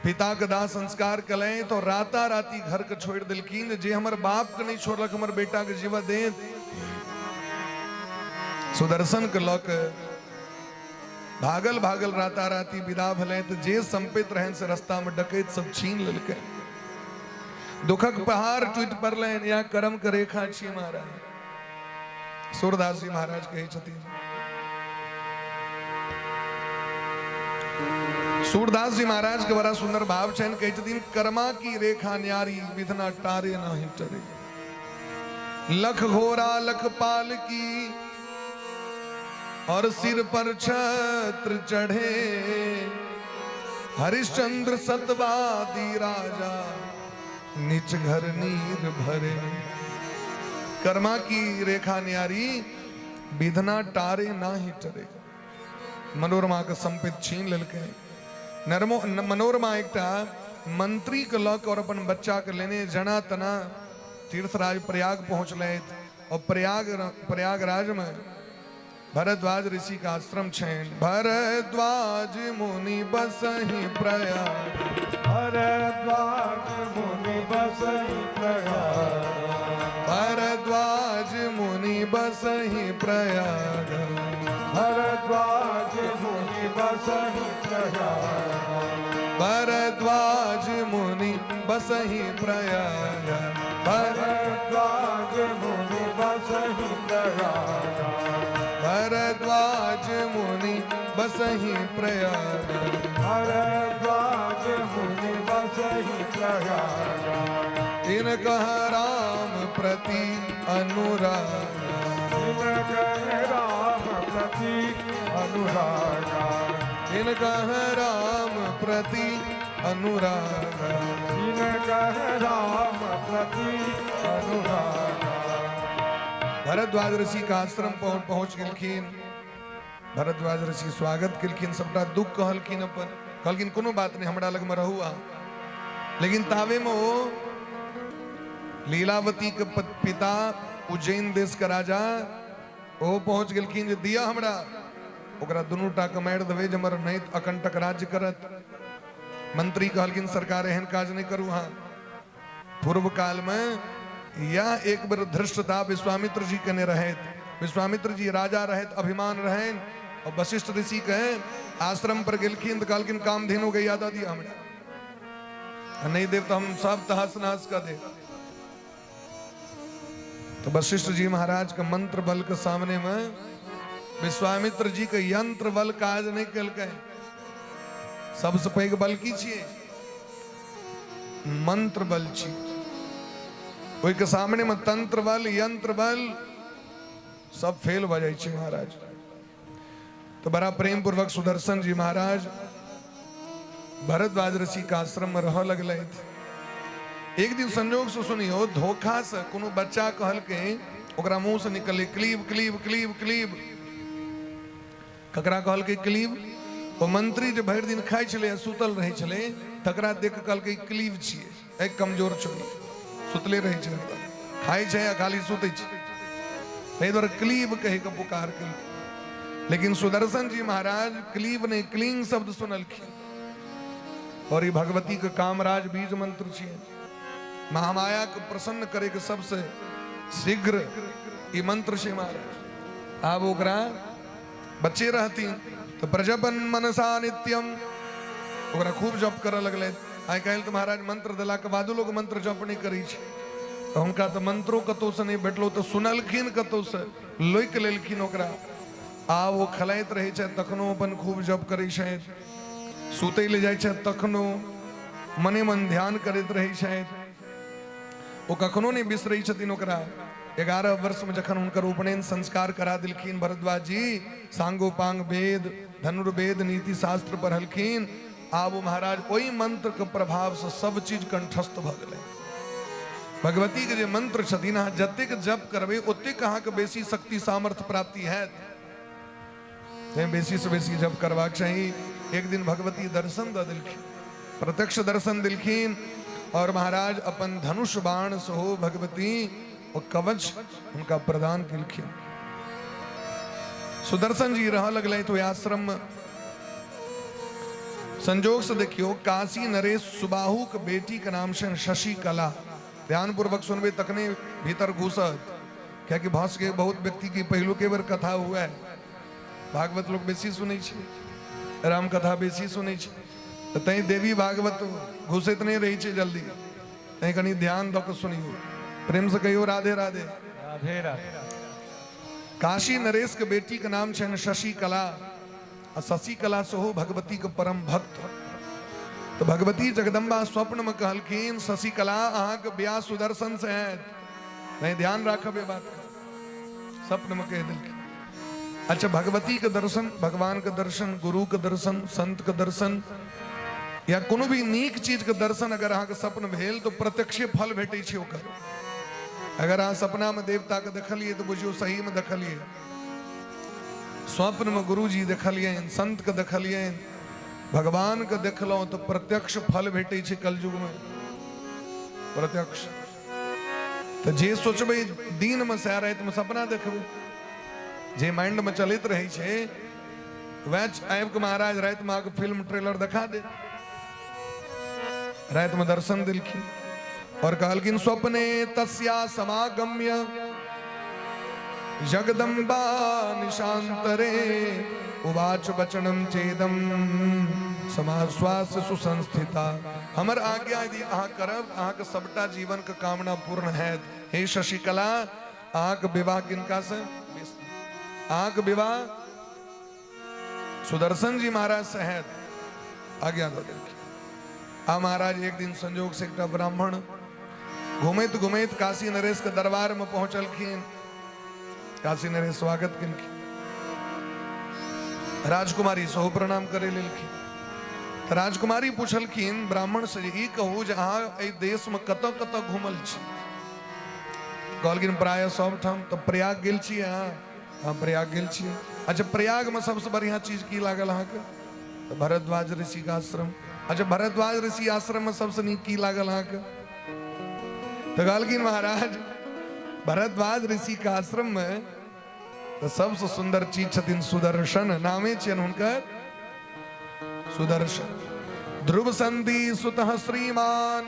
पिता के दाह संस्कार कले तो राता राती घर के छोड़ दिलखिन जे हमर बाप के नहीं छोड़लक हमर बेटा के जीवन दे। सुदर्शन के लक भागल भागल राता राती विदा भले तो जे संपित रहन से रास्ता में डकैत सब छीन लेलके। दुखक पहाड़ टूट पड़ले या कर्म के रेखा छी महाराज। सूरदास जी महाराज कहे छथिन सूरदास जी महाराज के बड़ा सुंदर भाव छन कहे छथिन कर्मा की रेखा न्यारी विधना टारे नाही टरे लख घोरा लख पाल की और सिर पर छत्र चढ़े हरिश्चंद्र सतवादी राजा निच घर नीर भरे। कर्मा की रेखा न्यारी विधना टारे ना ही टरे। मनोरमा के संपित छीन लेलके। मनोरमा एकटा मंत्री के लक और अपन बच्चा के लेने जना तना तीर्थराज प्रयाग पहुंचले और प्रयागराज में भरद्वाज ऋषि का आश्रम छेन। भरद्वाज मुनि बसहि प्रयाग भरद्वाज मुनि बसहि प्रयाग भरद्वाज मुनि बसहि प्रयाग भरद्वाज मुनि बसहि प्रयाग भरद्वाज मुनि बसहि प्रयाग भरद्वाज मुनि बसहि प्रयाग भरद्वाज मुनि बसहि प्रयाग भरद्वाज मुनि बसहि प्रयाग इन कह राम प्रति अनुराग इन कह राम प्रति अनुराग इन कह राम प्रति अनुराग इन कह राम प्रति अनुराग। भरद्वाज ऋषि का आश्रम पहुंच गेलखिन। भरद्वाज ऋषि स्वागत केलखिन सबटा दुख कहलखिन अपन कहलखिन कोनो बात नहीं हमरा लग में रहू आ। लेकिन तावे में वो लीलावती के पिता उज्जैन देश का राजा वो पहुंच गेलखिन जे दिया हमरा ओकरा दुनू टा के मार देवे जे हमर नहीं अकंटक राज्य करत। मंत्री कहलखिन सरकार एहन काज नहीं करू। हाँ पूर्व काल में या एक बार धृष्टता विश्वामित्र जी कने रहत। विश्वामित्र जी राजा रहत अभिमान रहें और वशिष्ठ ऋषि कहे आश्रम पर गेलखिन तो कहलखिन कामधेनु के याद दिया हमरा नहीं देव तो हम सब तहस नहस कर दे। तो वशिष्ठ जी महाराज के मंत्र बल के सामने में विश्वामित्र जी के यंत्र बल काज नहीं कल। सबसे पैघ बल की छिए मंत्र बल छी। ओहि के सामने में तंत्र बल यंत्र बल सब फेल भ जाए छे महाराज। तो बड़ा प्रेम पूर्वक सुदर्शन जी महाराज भरद्वाज ऋषि का आश्रम में रह लगले। एक दिन संयोग से सुनियो धोखा से कोनो बच्चा कहल के ओकरा मुंह से निकले क्लीब क्लीब क्लीब क्लीब। ककरा कहल के क्लीब वो मंत्री जो भर दिन खाई छले सुतल रहे छले तकरा देख कहल के क्लीब छिए एक कमजोर छोरी सुतले रहे छे खाई छे या खाली सूते छे नहीं द्वारा क्लीब कहे का पुकार के लेकिन सुदर्शन जी महाराज क्लीब ने क्लींग शब्द सुनल की और ये भगवती का कामराज बीज मंत्र छे महामाया को प्रसन्न करे के सबसे शीघ्र ये मंत्र छे महाराज अब ओकरा बच्चे रहती तो प्रजपन मनसा नित्यम ओकरा खूब जप करे लगले आई काल तो महाराज मंत्र दिला के बादो लोग मंत्र जप नहीं करी छे तो उनका तो मंत्रो कतो से नहीं बैठलो तो सुनलखिन कतो से लोक लेलखिन ओकरा आ वो खलाइत रहे छे तखनो अपन खूब जप करी छे सूते ले जाय छे तखनो मने मन ध्यान करत रहे छे वो कखनो नहीं बिसरै छथिन ओकरा 11 वर्ष में जखन उनकर उपनयन संस्कार करा दिलखिन भरद्वाज जी सांगो पांग वेद धनुर्वेद नीति शास्त्र पढ़लखिन आब महाराज वही मंत्र के प्रभाव से सब चीज कंठस्थ भ गए भगवती के जे मंत्र छथिन जतेक जप करबे ओतेक अहाँ के बेसी शक्ति सामर्थ्य प्राप्ति है बेसी से बेसी जप करबाक चाहिए एक दिन भगवती दर्शन द दिलखिन प्रत्यक्ष दर्शन दिलखिन और महाराज अपन धनुष बाण से हो भगवती और कवच उनका प्रदान किलखिन सुदर्शन जी रह लगले तो आश्रम में संजोग से देखियो काशी नरेश सुबाहु के बेटी का नाम से शशि कला ध्यान पूर्वक सुनबे तकने भीतर घुसत क्या कि भाष के बहुत व्यक्ति की पहलू के बार कथा हुआ है भागवत लोग बेसी सुनै छे राम कथा बेसी सुनै छे तो तई देवी भागवत घुसैत नहीं रही छे जल्दी तई कनी ध्यान दो के सुनियो प्रेम से कहियो राधे राधे राधे राधे काशी नरेश के बेटी का नाम छे शशि कला और शशि कला से हो भगवती के परम भक्त तो भगवती जगदम्बा स्वप्न में कहलखिन शशि कला अहाँ के ब्याह सुदर्शन से है नहीं ध्यान रखब ये बात स्वप्न में कह दिलखिन अच्छा भगवती के दर्शन भगवान के दर्शन गुरु के दर्शन संत के दर्शन या कोनो भी नीक चीज के दर्शन अगर अहाँ के स्वप्न भेल तो प्रत्यक्ष फल भेटे छे ओकर अगर अहाँ सपना में देवता के देखलिए तो बुझियो सही में देखलिए स्वप्न में गुरु जी देखलिए संत के देखलिए भगवान के देखलो तो प्रत्यक्ष फल भेटे छे कलयुग में प्रत्यक्ष तो जे सोचबे दिन में सह रात में सपना देखबे जे माइंड में चलित रही छे वैच आब के महाराज रात में आके फिल्म ट्रेलर दिखा दे रात में दर्शन दिलखिन और कहलखिन स्वप्ने तस्या समागम्य जगदम्बा निशांतरे उवाच वचनम चेदम समाश्वास सुसंस्थिता हमर आज्ञा यदि अहाँ करब अहाँ के सबटा जीवन के कामना पूर्ण है हे शशिकला अहाँ के विवाह किनका से अहाँ के विवाह सुदर्शन जी महाराज से है आज्ञा दो दिलखिन आ महाराज एक दिन संजोग से एक ब्राह्मण घूमैत घूमैत काशी नरेश के दरबार में पहुंचलखिन काशी नरेश स्वागत किनखिन राजकुमारी सहो प्रणाम करे लेलखिन तो राजकुमारी पूछलखिन ब्राह्मण से ई कहू जे अहाँ एहि देश में कत कत घूमल छी कहलखिन प्राय सब ठाम तो प्रयाग गेल छी अहाँ हाँ प्रयाग गेल छी अच्छा प्रयाग में सबसे बढ़िया चीज की लागल अहाँ के तो भरद्वाज ऋषि का आश्रम अच्छा भरद्वाज ऋषि आश्रम में सबसे नीक की लागल अहाँ के तो कहलखिन महाराज भरद्वाज ऋषि का आश्रम में तो सबसे सुंदर चीज छथिन सुदर्शन नामे छियन हुनकर सुदर्शन ध्रुव संधि सुतः श्रीमान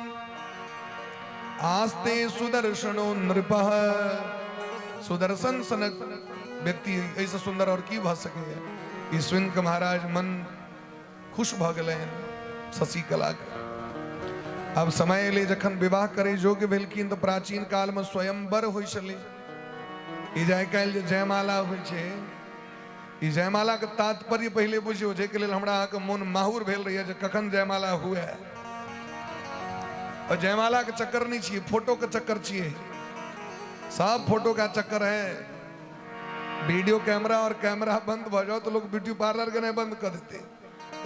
आस्ते सुदर्शनो नृपः सुदर्शन सनक व्यक्ति ऐसे सुंदर और की भ सके ईश्वन के महाराज मन खुश भ गए शशि कला के अब समय ले जखन विवाह करे योग्य भेलखिन तो प्राचीन काल में स्वयंवर होइ छलै ई जाय काल जे जयमाला होइ छै ई जयमाला के तात्पर्य पहले बुझियो जे के लेल हमरा अहाँ के मोन माहुर भेल रहिए जे कखन जयमाला हुए और जयमाला के चक्कर नहीं छिए फोटो के चक्कर छिए सब फोटो का चक्कर है वीडियो कैमरा और कैमरा बंद हो जाओ तो लोग ब्यूटी पार्लर के नहीं बंद कर देते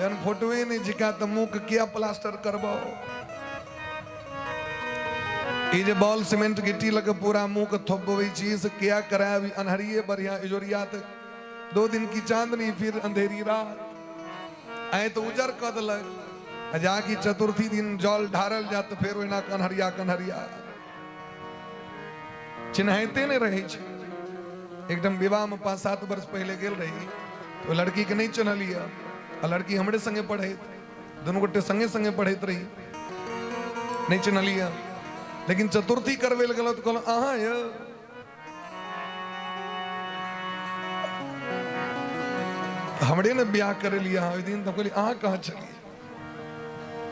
यानी फोटो ही नहीं झिका तो मुंह के क्या प्लास्टर करवाओ ये जे बॉल सीमेंट गिट्टी लगे पूरा मुंह के थोपवे चीज क्या कराया अनहरिये बढ़िया इजोरिया तक 2 दिन की चांदनी फिर अंधेरी रात आए तो उजर कर दिलक जाकी चतुर्थी दिन जल ढारल जा तो फिर ओना कन्हरिया कन्हरिया चिन्हते नहीं रहे छे। एकदम विवाह में 5-7 वर्ष पहले गेल रही तो लड़की के नहीं चिन्ह लिया। आ लड़की हमरे संगे पढ़े, दोनों गोटे संगे संगे पढ़त रही, नहीं चिन्ह लिया। लेकिन चतुर्थी करवे गल तो कहल अहाँ ये हमरे ने ब्याह करे लिया। ओहि दिन तो कहली अहाँ कहाँ चलिए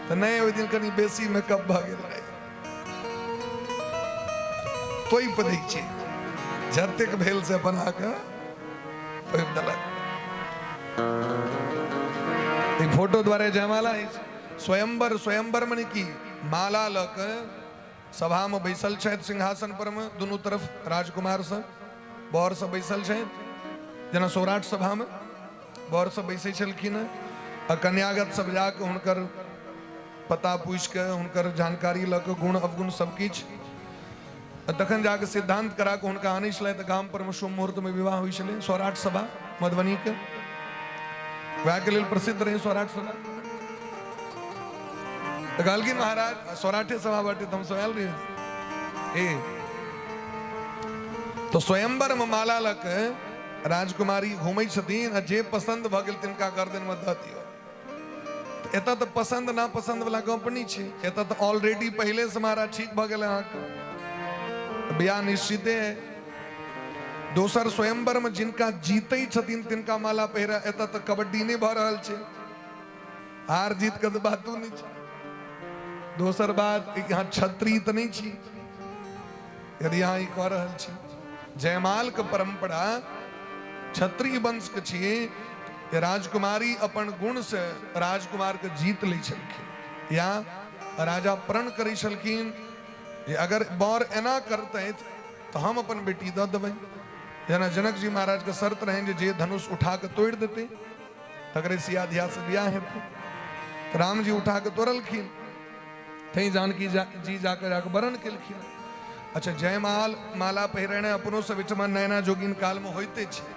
तो नहीं, ओहि दिन कनी बेसी मेकअप भ गेल रहे। तोई पदै छै जतेक भेल से बना के ओहि देलक। एक फोटो द्वारा जयमाला स्वयंवर, स्वयंवर मने की माला ल के सभा में बैसल छथि सिंहासन पर में, दोनों तरफ राजकुमार सब बर सब बैसल छथि। जेना सौराठ सभा में बर सब बैसे छलखिन आ कन्यागत सब जाके हुनकर पता पूछ के हुनकर जानकारी ल के गुण अवगुण सब किछ तखन जाके सिद्धांत करा के हुनका आनै छलै। तऽ गाम पर में शुभ मुहूर्त में विवाह होइ छलै। सौराठ सभा मधुबनी के वएह के लेल प्रसिद्ध रही सौराठ सभा। तो कहलखिन महाराज सौराठे सभा बाटे तो हम सोयल रही ए तो स्वयंवर में माला लक राजकुमारी घूमै छथिन आ जे पसंद भ गेल तिनका गर्दन में द दियौ। एतऽ तो पसंद ना पसंद वाला गप नहीं छै, एतऽ तो ऑलरेडी पहले से महाराज ठीक भ गेल अहाँके, ब्याह निश्चिते है। दोसर स्वयंवर में जिनका जीते छथिन तिनका माला पहिरा। एतऽ तो कबड्डी नहीं भ रहल छै, हार जीत के तो बातो नहीं छै। दोसर बात यहाँ छत्री तो नहीं छी, यदि यहाँ ई कह रहल छी जयमाल के परंपरा छत्री वंश के छिए। राजकुमारी अपन गुण से राजकुमार के जीत लै छलखिन या राजा प्रण करै छलखिन जे अगर बर एना करते तो हम अपन बेटी दऽ देबै। जेना जनक जी महाराज के शर्त रहे जे धनुष उठा के तोड़ देते तकरे सिया धिया से बियाह हेतै। राम जी उठा के तोड़लखिन, तै जानकी जी जाके वरण केलखिन। अच्छा जयमाल माला पहिरने अपनो से विचमा नैना जोगिन काल में होते छै।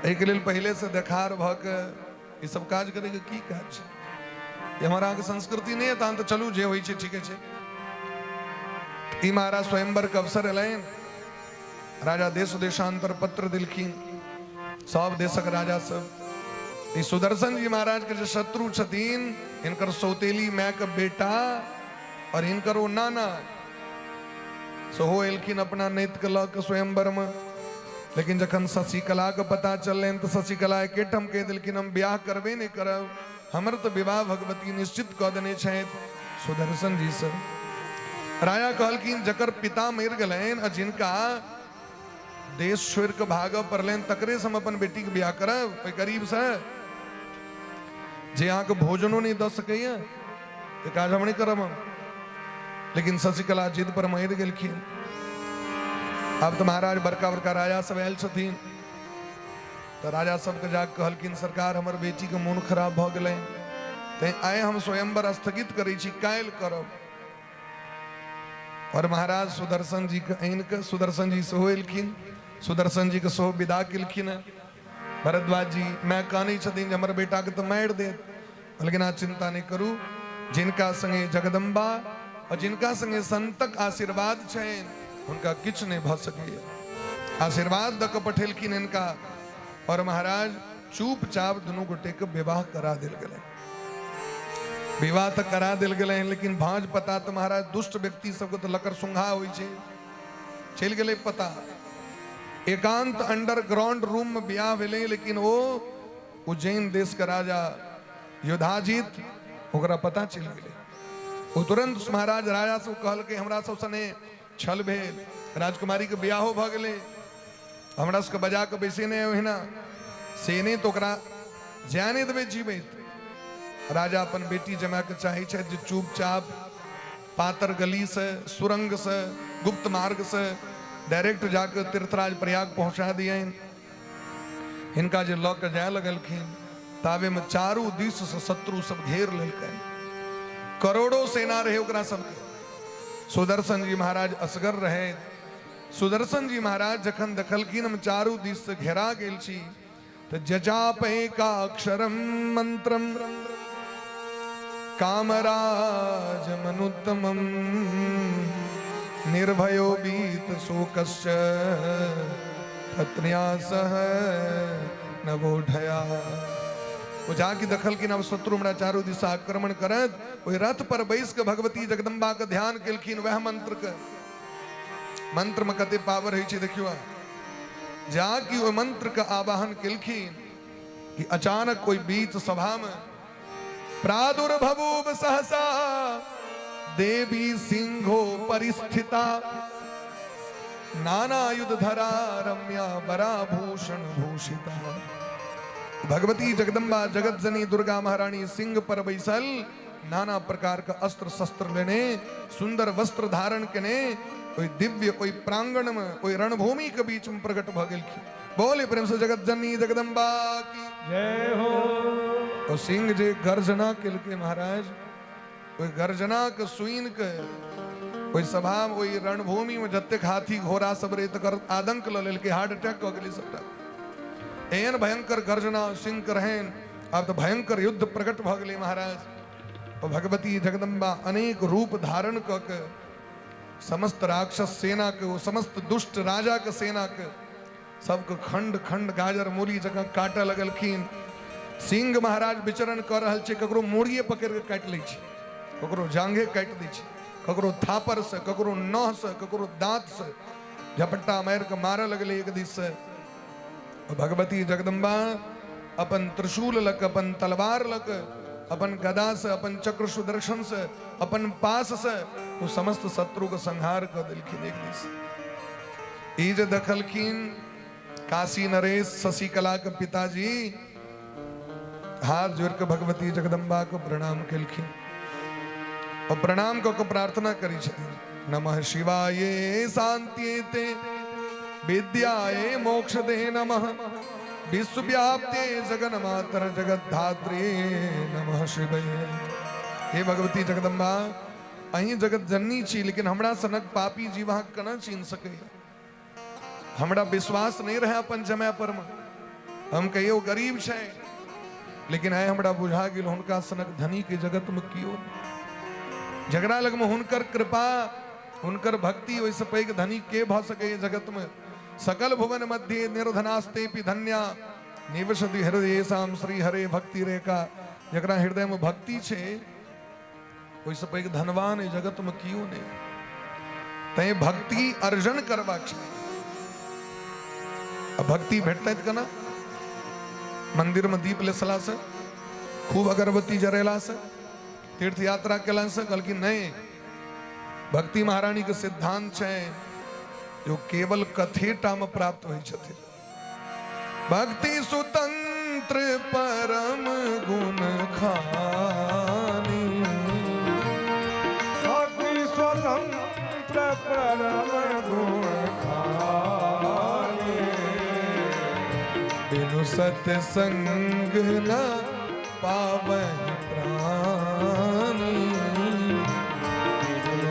एहि के लेल पहले से देखार भ के ई सब काज करे के की काज छै, ये हमारा के संस्कृति नहीं है। तहन तो चलू जे होइ छै ठीके छै। ई महाराज स्वयंवर के अवसर एलैन, राजा देश देशांतर पत्र दिलखिन सब देशक राजा सब। ई सुदर्शन जी महाराज के जो शत्रु छथिन इनकर सौतेली माय के बेटा और इनकर वो नाना सेहो एलखिन अपना नैत के ल के स्वयंवर में। लेकिन जखन शशिकला के पता चललनि तो शशिकला एकेठम कह दिलखिन हम ब्याह करबे नहीं करब, हमर तो विवाह भगवती निश्चित कऽ देने छथि सुदर्शन जी से। राजा कहलखिन जकर पिता मरि गेलनि आ जिनका देश छोड़ के भागऽ पड़लनि तकरे से हम अपन बेटी के ब्याह करब, कोई गरीब से जे यहाँ के भोजनो नहीं दऽ सकैया ये काज हम नहीं करब हम। लेकिन शशिकला जिद पर मरि गेलखिन। अब तो महाराज बड़का बड़का राजा सब आयल छथिन तो राजा सबके जाके कहलखिन सरकार हमर बेटी के मोन खराब भ गेलै तैं आइ हम स्वयंवर स्थगित करै छी, काल्हि करब। और महाराज सुदर्शन जी के आनि के सुदर्शन जी सेहो एलखिन, सुदर्शन जी के सेहो विदा केलखिन। भरद्वाज जी मैं कहने छथिन जे हमर बेटा के तो मारि देत, लेकिन अहाँ चिंता नहीं करू, जिनका संगे जगदम्बा और जिनका संगे संतक आशीर्वाद छनि उनका किछ नहीं भ सकैया। आशीर्वाद द के पठेलखिन इनका और महाराज चुपचाप दुनू गोटे के विवाह करा देल गेलै। विवाह तो करा देल गेलै लेकिन भांज पता तो महाराज दुष्ट व्यक्ति सबके तो लकर सुंघा होइ छै, चलि गेलै पता। एकांत अंडरग्राउंड रूम में ब्याह भेलै लेकिन वो उज्जैन देश के राजा युधाजित ओकरा पता चलि गेलै। वो तुरंत महाराज राजा से कहल के हमरा सब सने छल भेल, राजकुमारी के ब्याहो भ गेलै, हमरा सबके बजा के बैसे नहीं ओहिना से नहीं तो ओकरा जाने देबै जीवित। राजा अपन बेटी जमा के चाहे छथि जे चुपचाप पातर गली से सुरंग से गुप्त मार्ग से डायरेक्ट जाकर तीर्थराज प्रयाग पहुंचा दियनि। हिनका जे लऽ के जाय लगलखिन ताबे में चारू दिस से शत्रु सब घेर लेलकनि, करोड़ों सेना रहे ओकरा सबके। सुदर्शन जी महाराज असगर रहे। सुदर्शन जी महाराज जखन देखलखिन हम चारू दिस से घेरा गेल छी तो जजापे का अक्षरम मंत्रम कामराज मनुत्तमम निर्भयो बीत शोकश्च पत्न्या सह नवोढया। वो जाकी दखल की नव शत्रु मरा चारों दिशा आक्रमण करत वो रथ पर बैस के भगवती जगदम्बा का ध्यान केलखिन। वह मंत्र में कते पावर है देखियो जाकी वो मंत्र का आवाहन केलखिन कि अचानक कोई बीच सभा में प्रादुर्भवुव सहसा देवी सिंहो परिस्थिता नाना युध धरा रम्या बराभूषण भूषिता। भगवती जगदम्बा जगत जनी दुर्गा महारानी सिंह पर बैसल नाना प्रकार का अस्त्र शस्त्र लेने सुंदर वस्त्र धारण करने कोई दिव्य कोई प्रांगण में कोई रणभूमि के बीच में प्रकट भ गेल। बोले प्रेम से जगत जननी जगदम्बा की जय हो। तो सिंह जे गर्जना केल के महाराज कोई गर्जना के सुइन के कोई सभा में कोई रणभूमि में जत्ते हाथी घोड़ा सब रे तकर आदंक ल लेल के हार्ट अटैक हो गेली सबटा। एहन भयंकर गर्जना सिंह के रहेन। अब तो भयंकर युद्ध प्रकट भ गेले महाराज। और भगवती जगदम्बा अनेक रूप धारण क के समस्त राक्षस सेना के समस्त दुष्ट राजा के सेना के सबके खंड खंड गाजर मूली जगह काटे लगलखिन। सिंह महाराज विचरण कर रहल छे ककरो मूड़िए पकड़ के काट लै छै ककरो जांघे काट दै छै ककरो थापर से ककरो नह से ककरो दांत से झपट्टा मार के मारे लगले एक दिस से। भगवती जगदम्बा अपन त्रिशूल लक अपन तलवार लक अपन गदा से अपन चक्र सुदर्शन से अपन पास से वो समस्त शत्रु को संहार कर दिलखिन एक दिस। ईज दखलखिन काशी नरेश शशिकला के पिताजी हाथ जोड़ के भगवती जगदम्बा को प्रणाम केलखिन और प्रणाम को प्रार्थना करी छथिन। नमः शिवाय शांत्येते विद्याये मोक्षदे नमः विश्वव्याप्ते जगन्मातर जगद्धात्रे नमः शिवाय। हे भगवती जगदम्बा अहीं जगत जननी छी लेकिन हमरा सनक पापी जीवा कना छीन सके। हमरा विश्वास नहीं रहे अपन जमै पर में हम कहियो गरीब छै लेकिन आय हमरा बुझा गेल हुनका सनक धनी के जगत में कियो झगड़ा लग में हुनकर कृपा हुनकर भक्ति वैसे पैघ धनी के भ सके जगत में। सकल भुवन मध्य निर्धनास्ते पि धन्या निवसति हृदयेषाम श्री हरे भक्ति रेखा। जकरा हृदय में भक्ति छे वैसे पैघ धनवान जगत में कियो नहीं। तय भक्ति अर्जन करबाक छै। भक्ति भेटतै केना मंदिर में दीप लेसला से खूब अगरबत्ती जरेला से तीर्थ यात्रा केला से कहल कि नहीं भक्ति महारानी के सिद्धांत है जो केवल कथेटा में प्राप्त हुई छथिन। भक्ति सुतंत्र परम गुण खानी भक्ति स्वतंत्र परम गुण खानी बिनु सत्संग न पावहि प्राणी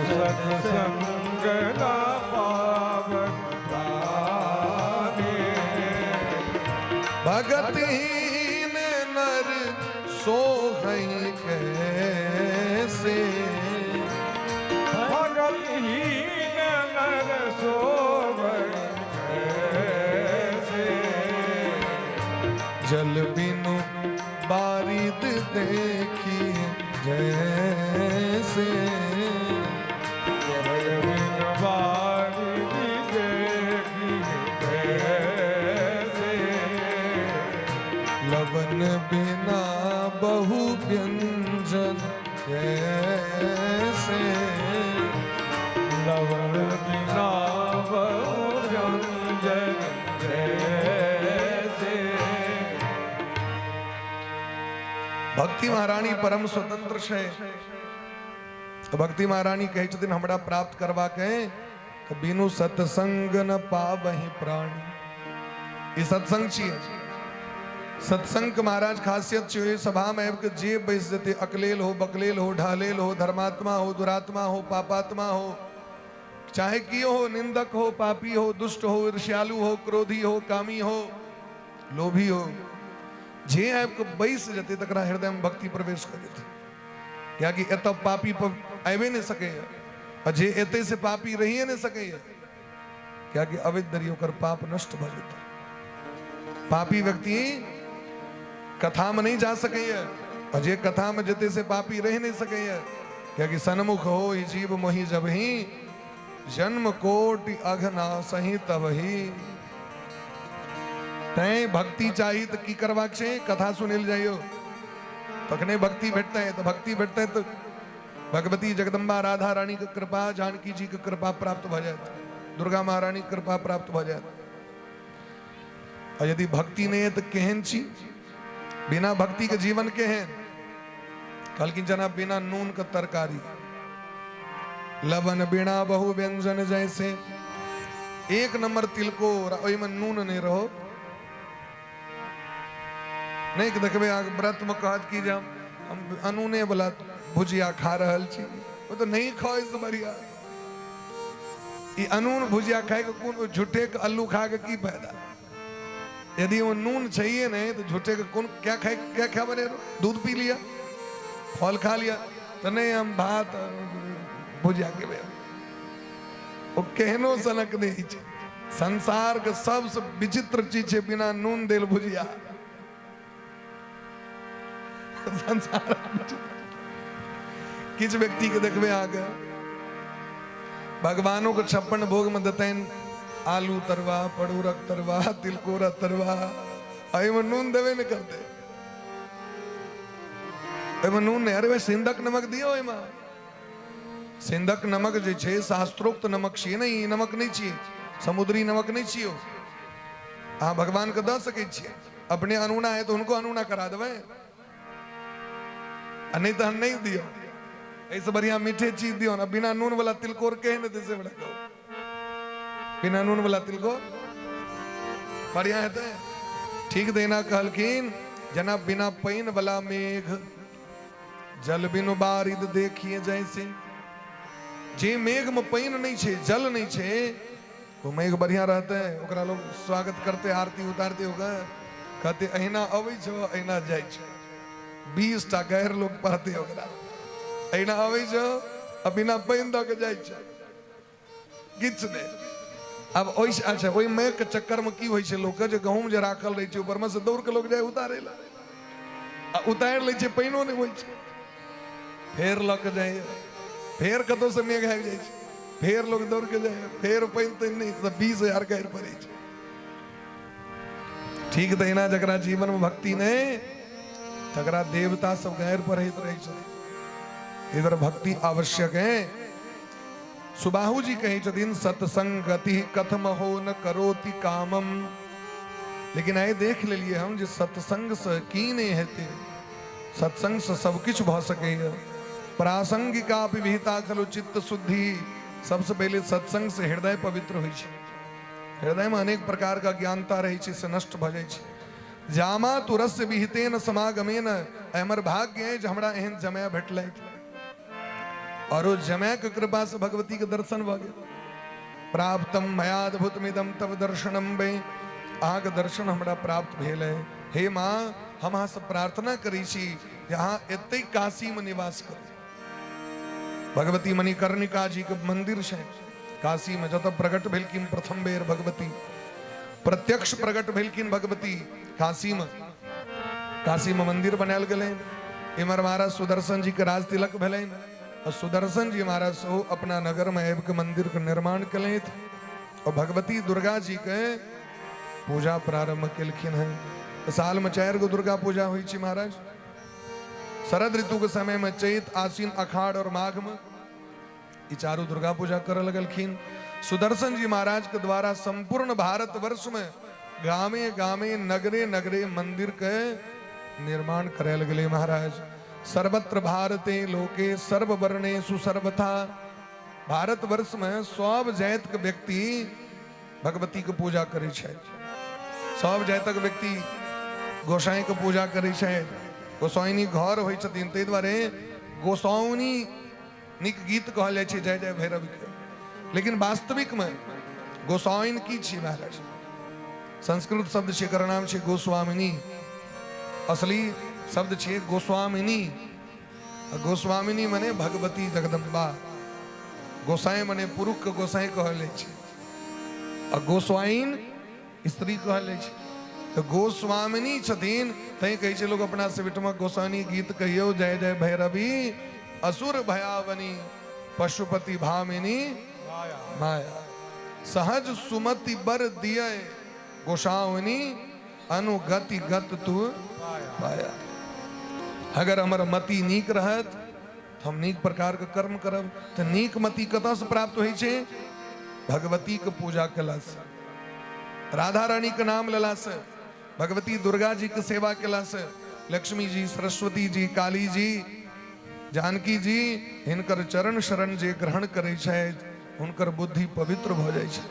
सत्संग न पावन प्राणी भगतहीन नर सोहै कैसे भगतहीन नर सोवै कैसे जल बिनु बारिद देखी जैसे जल बिन बारिद देखी कैसे लवन बिना बहु व्यंजन जैसे लवन बिना बहु व्यंजन जैसे। भक्ति महारानी परम स्वतंत्र है। तो भक्ति महारानी कहे छथिन हमरा प्राप्त करवा के तो बिनु सत्संग न पावहि प्राणी। ई सत्संग छिए। सत्संग के महाराज खासियत छे सभा में आबि के जे बैस जेते अकलेल हो बकलेल हो ढालेल हो धर्मात्मा हो दुरात्मा हो पापात्मा हो चाहे कियो हो निंदक हो पापी हो दुष्ट हो ईर्ष्यालु हो क्रोधी हो कामी हो लोभी हो जे आबि के बैस जेते तकरा हृदय में भक्ति प्रवेश कर देते। क्या कि एत पापी पर आबे नहीं सके अजे एते से पापी रही न सके क्या कि अवैध दरियो कर पाप नष्ट भ जता। पापी व्यक्ति कथा में नहीं जा सके अजय कथा में जते से पापी रह नहीं सके क्या कि सन्मुख हो ही जीव मोहि जब ही जन्म कोटि अघना सही तब ही। तय भक्ति चाहिए तो की करवाक छे कथा सुनेल जाइयो तखने भक्ति भेटता है। तो भक्ति भेटता है तो भगवती जगदम्बा राधा रानी की कृपा जानकी जी की कृपा प्राप्त हो जाए दुर्गा महारानी की कृपा प्राप्त हो जाए। और यदि भक्ति नहीं है तो केहन छी बिना भक्ति के जीवन केहन कल की जना बिना नून का तरकारी लवन बिना बहु व्यंजन जैसे एक नंबर तिलकोर में नून नहीं रहो नहीं कि देखबे व्रत में कहत की जब हम अनूने वाला भुजिया खा रहल छी वो तो नहीं खाओ इस बढ़िया ये अनून भुजिया खाए के कौन झूठे के आलू खा के की फायदा। यदि वो नून चाहिए नहीं तो झूठे के कौन क्या खाए क्या खा बने दूध पी लिया फल खा लिया तो नहीं हम भात भुजिया के बे वो कहनो सनक नहीं छे। संसार के सबसे विचित्र चीज है बिना नून देल भुजिया संसार किस व्यक्ति के देखबे आगे भगवानों को 56 भोग में देते आलू तरवा पड़ूरक तरवा तिलकोरा तरवा में नून देवे नहीं करते नून नहीं। अरे सिंधक नमक दियो सिंधक नमक जो छे शास्त्रोक्त नमक छे नहीं नमक नहीं चाहिए समुद्री नमक नहीं चाहिए। हाँ भगवान को दे सके छे अपने अनूना है तो उनको अनूना करा देवे नहीं तो हम नहीं दियो ऐसे बढ़िया मीठे चीज दियो ना बिना नून वाला तिलकोर कहे न जैसे बड़ा कहो बिना नून वाला तिलकोर बढ़िया है तो ठीक देना कहलखिन जना बिना पैन वाला मेघ जल बिनु बारिद देखिए जैसे जे मेघ में पैन नहीं छे जल नहीं छे वो मेघ बढ़िया रहते है ओकरा लोग स्वागत करते आरती उतारते होगा कहते अहिना अबै छो अहिना जाय छो 20 टा गैर लोग पढ़ते होगा अहिना आवे छो अब बिना पैन द के जाय छो किछ ने। अब ओइस अच्छा ओइ मेघ के चक्कर में की होय छे लोग जे गहूम जे राखल रही छे ऊपर में से दौड़ के लोग जाय उतारे ला उतार ले छे पैनो नहीं होय छे फेर ल के जाय फेर कतो से मेघ आबि जाय छे फेर लोग दौड़ के जाए फेर पैन तो नहीं तो 20,000 गैर पड़े छे। ठीक देना जकरा जीवन में भक्ति ने तकरा देवता सब गैर पर हित रहे छे इधर भक्ति आवश्यक है। सुबाहु जी कहे छथिन सत्संगति कथम हो न करोति कामम लेकिन आए देख ले लिए हम जो सत्संग से कीने हेते सत्संग से सब कुछ भ सके प्रासंगिका विहिता खलु चित्त शुद्धि सबसे पहले सत्संग से हृदय पवित्र होई छे। हृदय में अनेक प्रकार का ज्ञानता रही छे से नष्ट भ जाय छे। जामा तुरस्य विहितेन समागमेन हमर भाग्य है जो हमरा एहन जमाय भेटलै और वो जमाय के कृपा से भगवती के दर्शन भ गेल प्राप्तम मयाद्भुतमिदं तव दर्शनम बे आग दर्शन हमरा प्राप्त भेल है। हे माँ हम अहाँ से प्रार्थना करी छी यहाँ एते काशी में निवास करू। भगवती मणिकर्णिका जी के मंदिर है काशी में जब प्रकट भेलकिन प्रथम बेर भगवती प्रत्यक्ष प्रकट भेलकिन भगवती काशी में मंदिर बनायल गए। इमर महाराज सुदर्शन जी के राज तिलक भेलै और सुदर्शन जी महाराज सो अपना नगर में आबि के मंदिर के निर्माण कले और भगवती दुर्गा जी के पूजा प्रारंभ केलखिन है। साल में 4 गो दुर्गा पूजा हुई छी महाराज। शरद ऋतु के समय में चैत आश्विन अखाड़ और माघ में ये चारों दुर्गा पूजा कर लगलखिन। सुदर्शन जी महाराज के द्वारा संपूर्ण भारत वर्ष में गामे गामे नगरे नगरे मंदिर के निर्माण करे लगले महाराज। सर्वत्र भारते लोके सर्ववर्णे सुसर्वथा भारत वर्ष में सब जात के व्यक्ति भगवती के पूजा करे छे। सब जातक व्यक्ति गोसाई के पूजा करे छे। गोसाइनी घर होय छथिन तै दुआरे गोसाउनी निक गीत कहल जाय छै जय जय भैरव के। लेकिन वास्तविक में गोसाइन की छी महाराज संस्कृत शब्द छे एकर नाम छे गोस्वामिनी। असली शब्द छे गोस्वामिनी। गोस्वामिनी माने भगवती जगदम्बा। गोसाई मने पुरुष के गोसाई कहले छे और गोस्वाइन स्त्री कहले छे। तो गोस्वामिनी छथिन तई कहै छै लोग अपना से विटमा गोसानी गीत कहियो जय जय भैरवी असुर भयावनी पशुपति भामिनी माया सहज सुमति बर दिय गोसावनी अनुगति गत तू पाया। अगर हमर मति नीक रहत तो हम नीक प्रकार के कर्म करब। तो नीक मति कतऽ से प्राप्त होइ छै? भगवती के पूजा केला से, राधा रानी के नाम लेला से, भगवती दुर्गा जी के सेवा केला से, लक्ष्मी जी, सरस्वती जी, काली जी, जानकी जी हिनकर चरण शरण जे ग्रहण करे छथि हुनकर बुद्धि पवित्र भ जाइ छै।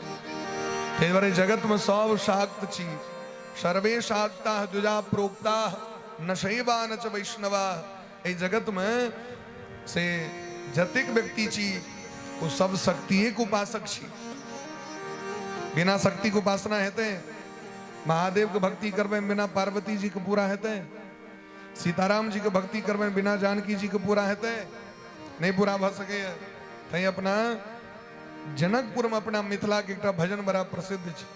ताहि दुआरे जगत में सब शाक्त छी, सर्वे शाक्ता द्विजा प्रोक्ता न शैवा न च वैष्णवा। एहि जगत में से जतेक व्यक्ति छी वो सब शक्तिये के उपासक छी। बिना शक्ति के उपासना हेतै? महादेव के भक्ति करबे बिना पार्वती जी के पूरा हेतै? सीताराम जी के भक्ति करबे बिना जानकी जी के पूरा हेतै? नहीं पूरा भ सकैया। तै अपना जनकपुर में अपना मिथिला के एकटा भजन बड़ा प्रसिद्ध छै।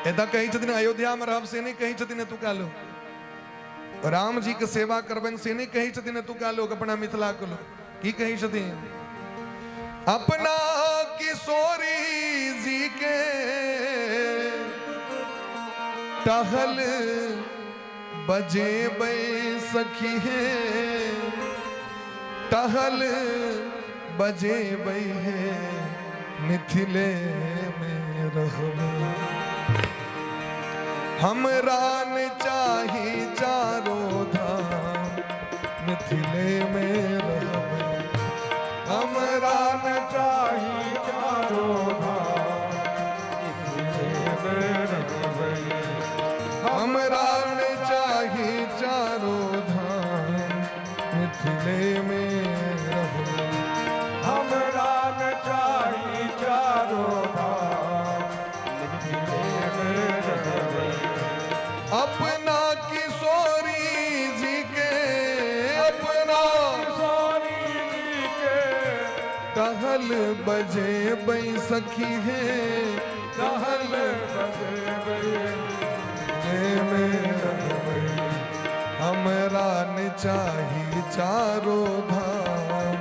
एतऽ कहै छथिन अयोध्या में रहब से नहीं कहै छथिन एतुका लोग, राम जी के सेवा करबनि से नहीं कहै छथिन एतुका लोग, अपना मिथिला के लोग की कहै छथिन? अपना किशोरी जी के टहल बजेबै सखी है, टहल बजेबै है मिथिले में रहबै। हमरा न चाही चारों धाम मिथिले में रहबै। हमरा न चाही चारों धाम मिथिले में रहबै। हमरा न चाही चारों धाम मिथिले में रहबै। हमरा न चाही चारों धाम मिथिले में रहबै। अपना किशोरी जी के, अपना किशोरी जी के टहल बजेबै सखी है, टहल बजेबै में रहबै। हमरा न चाही चारों धाम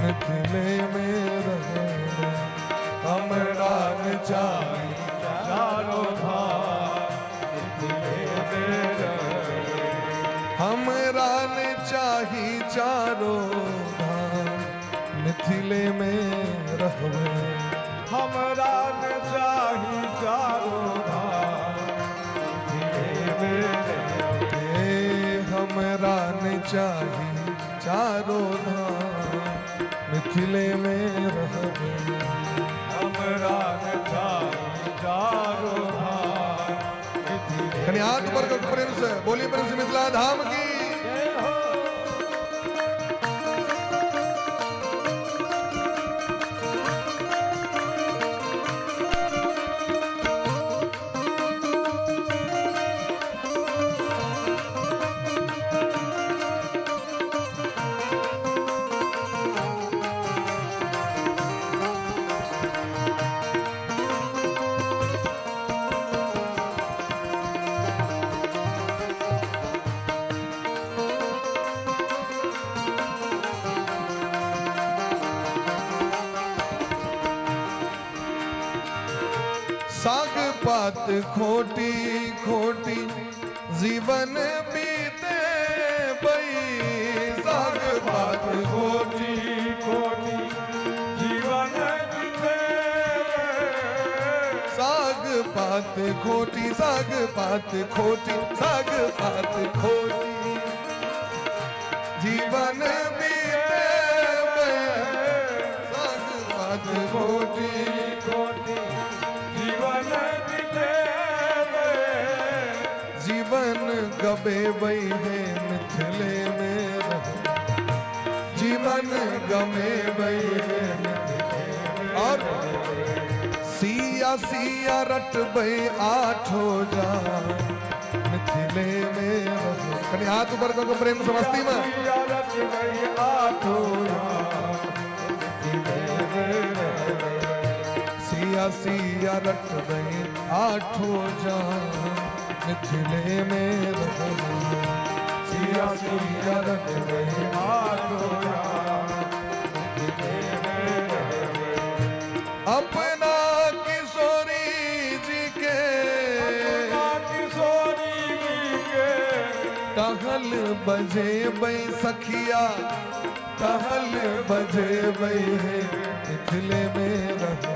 मिथिले में रहबै। हमरा न चाही चारों धाम मिथिले में रहबै। हमरा न चाही चारों धाम मिथिले में रहबै। हमरा न चाही चारों धाम मिथिले में रहबै। हमरा न चाही चारों धाम मिथिले में रहबै। हमरा न चाही चारों धाम मिथिले कनी हाथ पर को प्रेम से बोली, प्रेम से मिथिला धाम की। जय हो। साग पात खोटी खोटी जीवन बीते बई। साग पात खोटी खोटी जीवन बीते। साग पात खोटी, साग पात खोटी, साग पात खोटी जीवन बीते बई। साग पात खोटी खोटी जीवन बीते। जीवन गबेबै है मिथिले में रहबै। जीवन गमेबै है मिथिले में। और सिया सिया रटबै आठो जान मिथिले में रहबै। कनी हाथ ऊपर करके प्रेम से मस्ती में। सिया रटबै आठो जान सिया सिया रट गए आठों जान मिथिले में रह गए सिया सिया रट गए आठों जान मिथिले में रह गए। अपना किशोरी जी के अपना किशोरी जी के टहल बजे बै सखिया टहल बजे बै है मिथिले में रह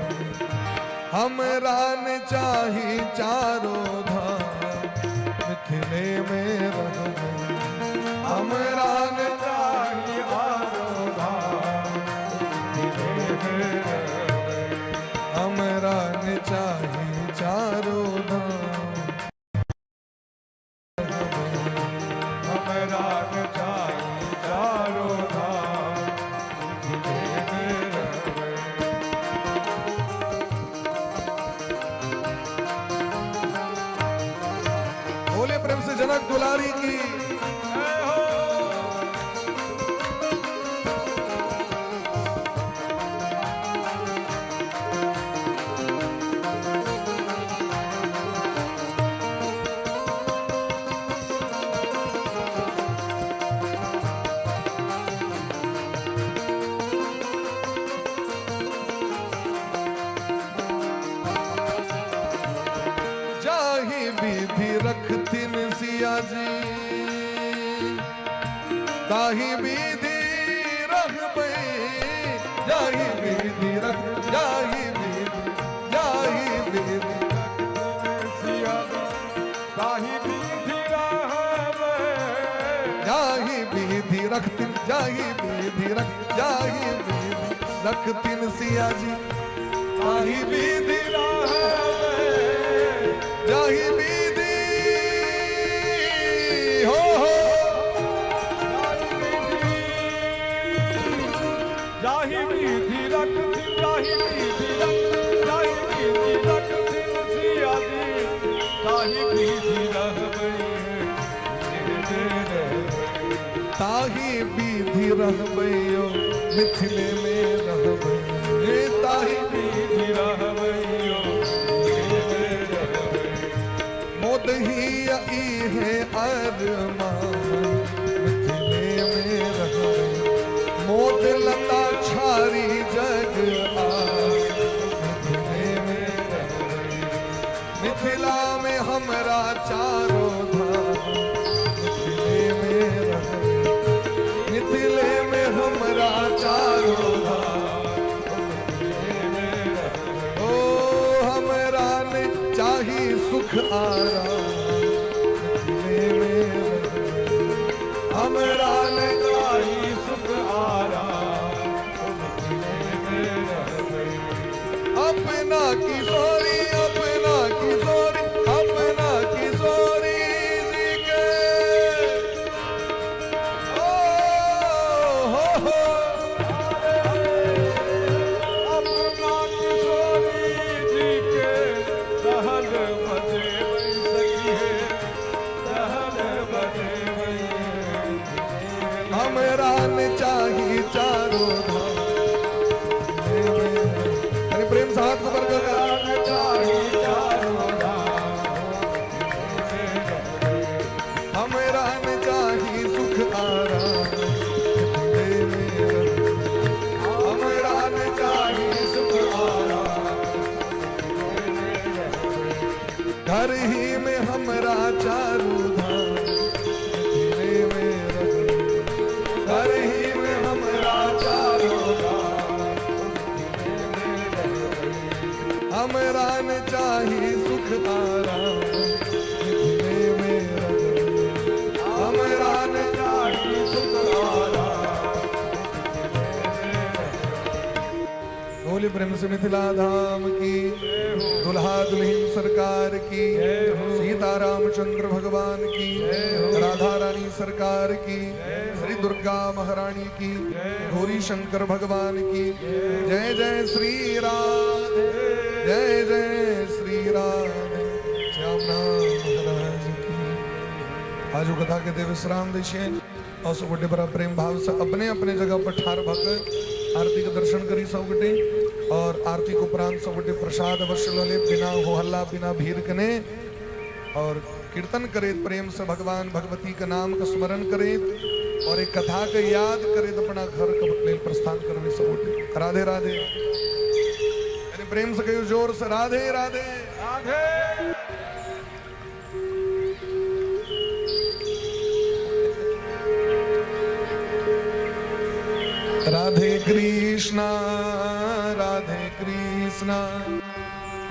हमरा न चाही चारों धाम मिथिले में रह हमरा न चाही आरो धाम मिथिले में रह गए। हमरा न चाही चारों धाम हमरा न चाही चारों धाम मिथिले में रह गए। बोले प्रेम से जनक दुलारी की जय हो। जाही विधि रखतिन सिया जी ताही विधि रखबै जाही विधि रख जाही विधि सिया ताही विधि रहबै जाही विधि रखतिन जाही विधि रखतिन सिया जी ताही विधि जाही विधि हो जाही विधि रखती जाही विधि रख जाही विधि रखती सिया जी ताही विधि रहबै ताही विधि रहबैयो मिथिले में रहबै ताही विधि रहबै मोदही ई है अरमान मिथिले में रहबै मोद लता छारी जग आस मिथिले में रहबै मिथिला में हमरा चारों धाम मिथिले में रहबै मिथिले में हमरा चारों धाम ओ हमरा ने चाही सुख आराम मिथिले में रहबै हमरा ने चाही सुख आराम मिथिले में रहबै अपना किशोरी जी के ओ हो अपना किशोरी जी के सहल बजे सखिए सहल बजे हमरा ने चाही चारों धाम अरे प्रेम से हाथ ऊपर कर चाही चारों धाम हमरा ने चाही सुख आराम मिथिले में रहबै हमरा ने चाही सुख आराम घर ही में हमरा चारों धाम मिथिले में रहबै घर ही में हमरा चारों धाम हमरा ने चाही सुख आराम मिथिले में रहबै हमरा ने चाही सुख आराम बोले प्रेम से मिथिला धाम की दुल्हा दुल्हन सरकार की सीता रामचंद्र भगवान की राधा रानी सरकार की श्री दुर्गा महारानी की गौरी शंकर भगवान की जय जय श्री राधे जय जय श्री राधे श्यामना महाराज की आज कथा के देव विश्राम दिशे और सब बड़ा प्रेम भाव से अपने अपने जगह पर ठार भकर आरती का दर्शन करी सब गटे और आरती को उपरांत सबुटे प्रसाद अवश्य लो ले, बिना हो हल्ला बिना भीड़ कने और कीर्तन करे, प्रेम से भगवान भगवती का नाम का स्मरण करे और एक कथा का याद करे तो अपना घर का प्रस्थान करने सबुटे। राधे राधे, यानी प्रेम से कहो जोर से राधे राधे राधे। राधे कृष्णा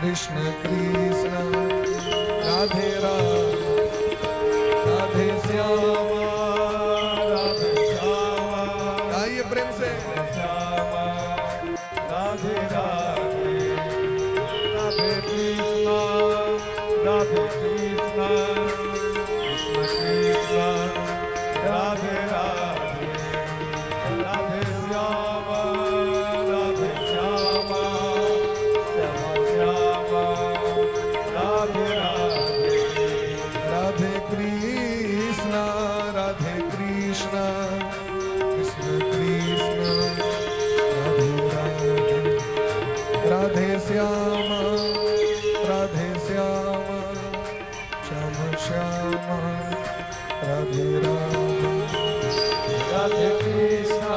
कृष्ण कृष्ण राधे राधे, राधे श्यामा राधे श्यामा, आइए प्रेम से श्यामा राधे राधे, राधे कृष्णा राधे कृष्णा, कृष्ण कृष्णा राधे राधे, राधे श्यामा राधे श्यामा, श्यामा श्यामा राधे राधे, राधे कृष्णा कृष्ण कृष्ण राधे राधे, राधे श्यामा श्याम श्याम राधे राधे, राधे कृष्णा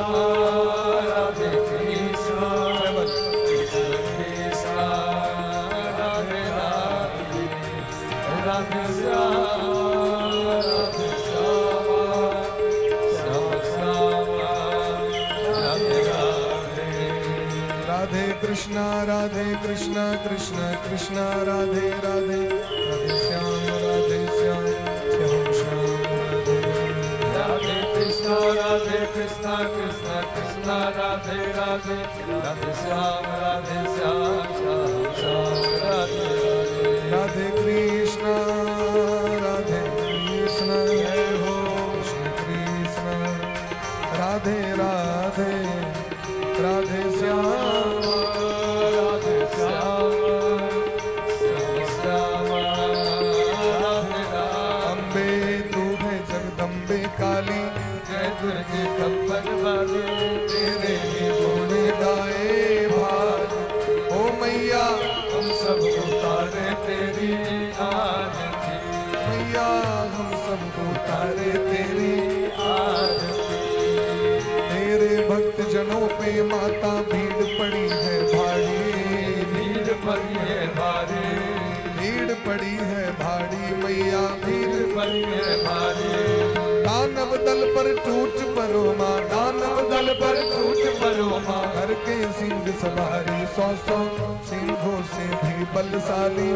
राधे कृष्णा, कृष्ण कृष्णा राधे राधे, राधे श्यामा राधे श्यामा, श्याम श्यामा राधे राधे, राधे कृष्णा कृष्ण कृष्ण राधे राधे, राधे श्याम श्याम श्याम राधे राधे, राधे कृष्णा कृष्ण कृष्ण राधे राधे, राधे श्याम श्याम श्याम राधे राधे, राधे कृष्ण जय हो कृष्ण कृष्ण राधे राधे, राधे श्याम राधे श्याम श्याम श्याम राधे राधे, अम्बे तू है जगदम्बे काली, जय दुर्गे खप्पर वाली, तेरे ही गुण गाए भाग, ओ मैया हम सब उतारे तेरी आरती, मैया हम सबको तारे तेरी, आरती, तेरे भक्त जनों पे माता भीड़ पड़ी है भारी, भीड़ पड़ी है भारी, भीड़ पड़ी है भारी मैया भीड़, भीड़ पड़ी है भारी, दानव दल पर टूट परो माँ, दानव दल पर टूट परो माँ, घर के सिंह सवारी, 100 सिंहों से भी बलशाली,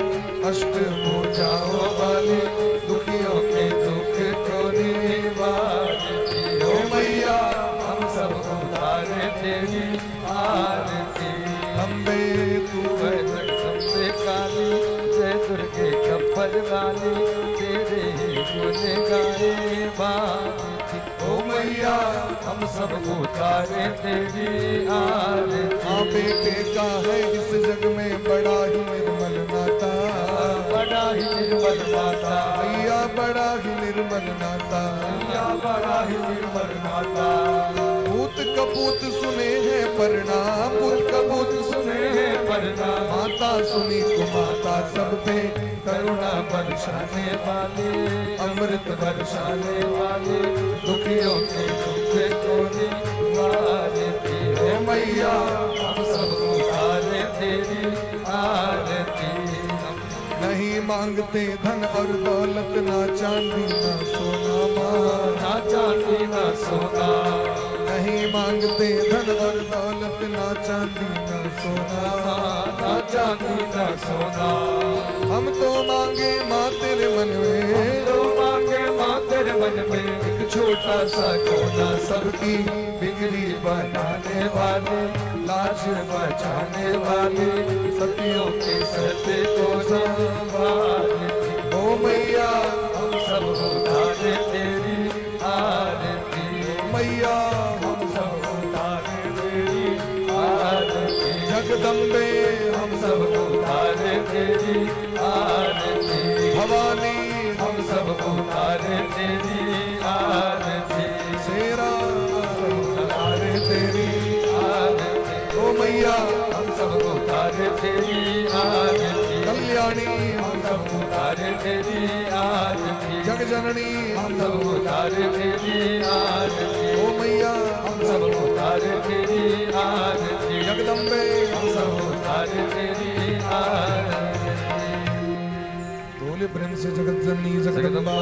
अष्ट भुजाओं वाली, दुखियों के दुख खोने वाली, ओ मैया हम सब उतारे तेरी आरती, अम्बे तू है जगदम्बे काली, जय दुर्गे खप्पर वाली, तेरे ही गुण गाए बाती, ओ मैया हम सब उतारे तेरी आरती, हाँ बेटे का है इस जग में बड़ा ही निर्मल नाता, बड़ा ही निर्मल माता, मैया बड़ा ही निर्मल नाता, मैया बड़ा ही निर्मल माता, पूत कपूत सुने हैं प्रणाम, पूत कपूत सुने हैं प्रणाम, माता सुनी को माता सब पे करुणा बरसाने वाले, अमृत बरसाने वाले, दुखियों के दुख को निवारती, हे मैया हम सब उतारे तेरी आरती, नहीं मांगते धन और दौलत, ना चांदी ना सोना माँ, ना चांदी ना सोना, नहीं मांगते धन और दौलत, ना चांदी ना सोना, ना चांदी ना सोना, हम तो मांगे माँ तेरे मन में, तो मांगे माँ तेरे मन में एक छोटा सा कोना, सबकी बिगड़ी बनाने वाले, लाज बचाने वाले, सतियों के सत्य को संभालती, ओ मैया हम सब उतारे तेरी आरती, मैया हम सब उतारे तेरी आरती, जगदम्बे हम सब उतारे तेरी आरती, भवानी हम सब उतारे तेरी आरती, शेरा उतारे तेरी, आरती, ओ मैया हम सब जननी हम सब उतारे तेरी आरती ओ मैया हम सब उतारे तेरी आरती जगदम्बे हम सब उतारे तेरी आरती बोले प्रेम से जगत जननी जगदम्बा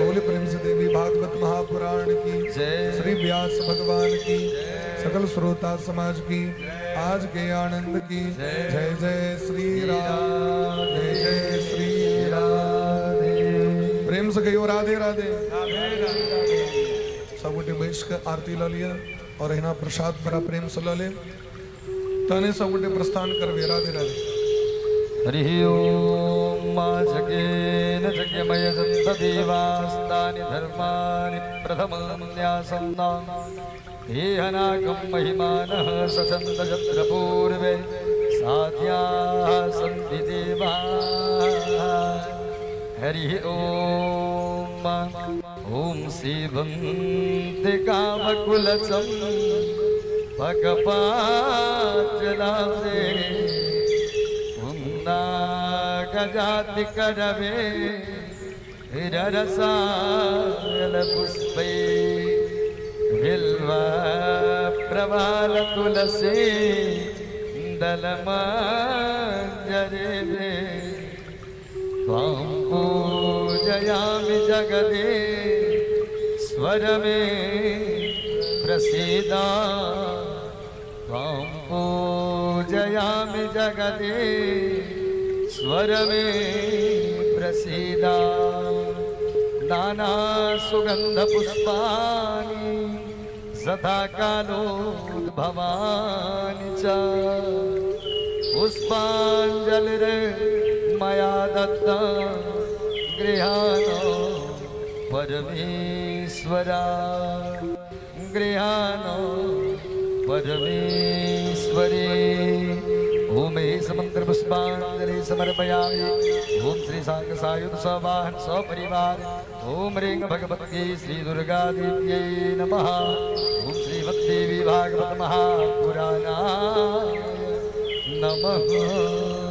बोले प्रेम से देवी भागवत महापुराण की जय श्री व्यास भगवान की सकल श्रोता समाज की आज के आनंद की जय जय श्री राम जय जय श्री राधे प्रेम से कहियो राधे राधे सब गोटे बैठ के आरती ला लिया और हिना प्रसाद बड़ा प्रेम से ला ले तने सब गोटे प्रस्थान करवे राधे राधे हरि ओम मा जगेन जगमय जन्त देवास्तानि धर्माणि प्रथमन्यासन्ना हेहनाकं महिमानः सचन्द यत्र पूर्वे साध्याः सन्ति देवाः हरि ओम ओम शिवन्ति कामकुलचं भगपाचलासे गजाति करवे हिररसाल पुष्पै बिल्वा प्रवाल तुलसी दलमांजरे दे त्वां पूजयामि जगदे स्वर में प्रसीदा त्वां पूजयामि जगदे स्वर में प्रसीदा नाना सुगंध पुष्पाणि सदा कालोद्भवानि च पुष्पाञ्जलिर् मया दत्ता गृहाणो परमेश्वरा गृहाणो परमेश्वरे ओम मंत्र पुष्पांजलि समर्पयामि ओम श्री सांग सायुध सवाहन सपरिवार ओम ह्रीं भगवती श्री दुर्गा देव्यै नमः ओम श्रीमद्देवी भागवत महापुराणाय नमः।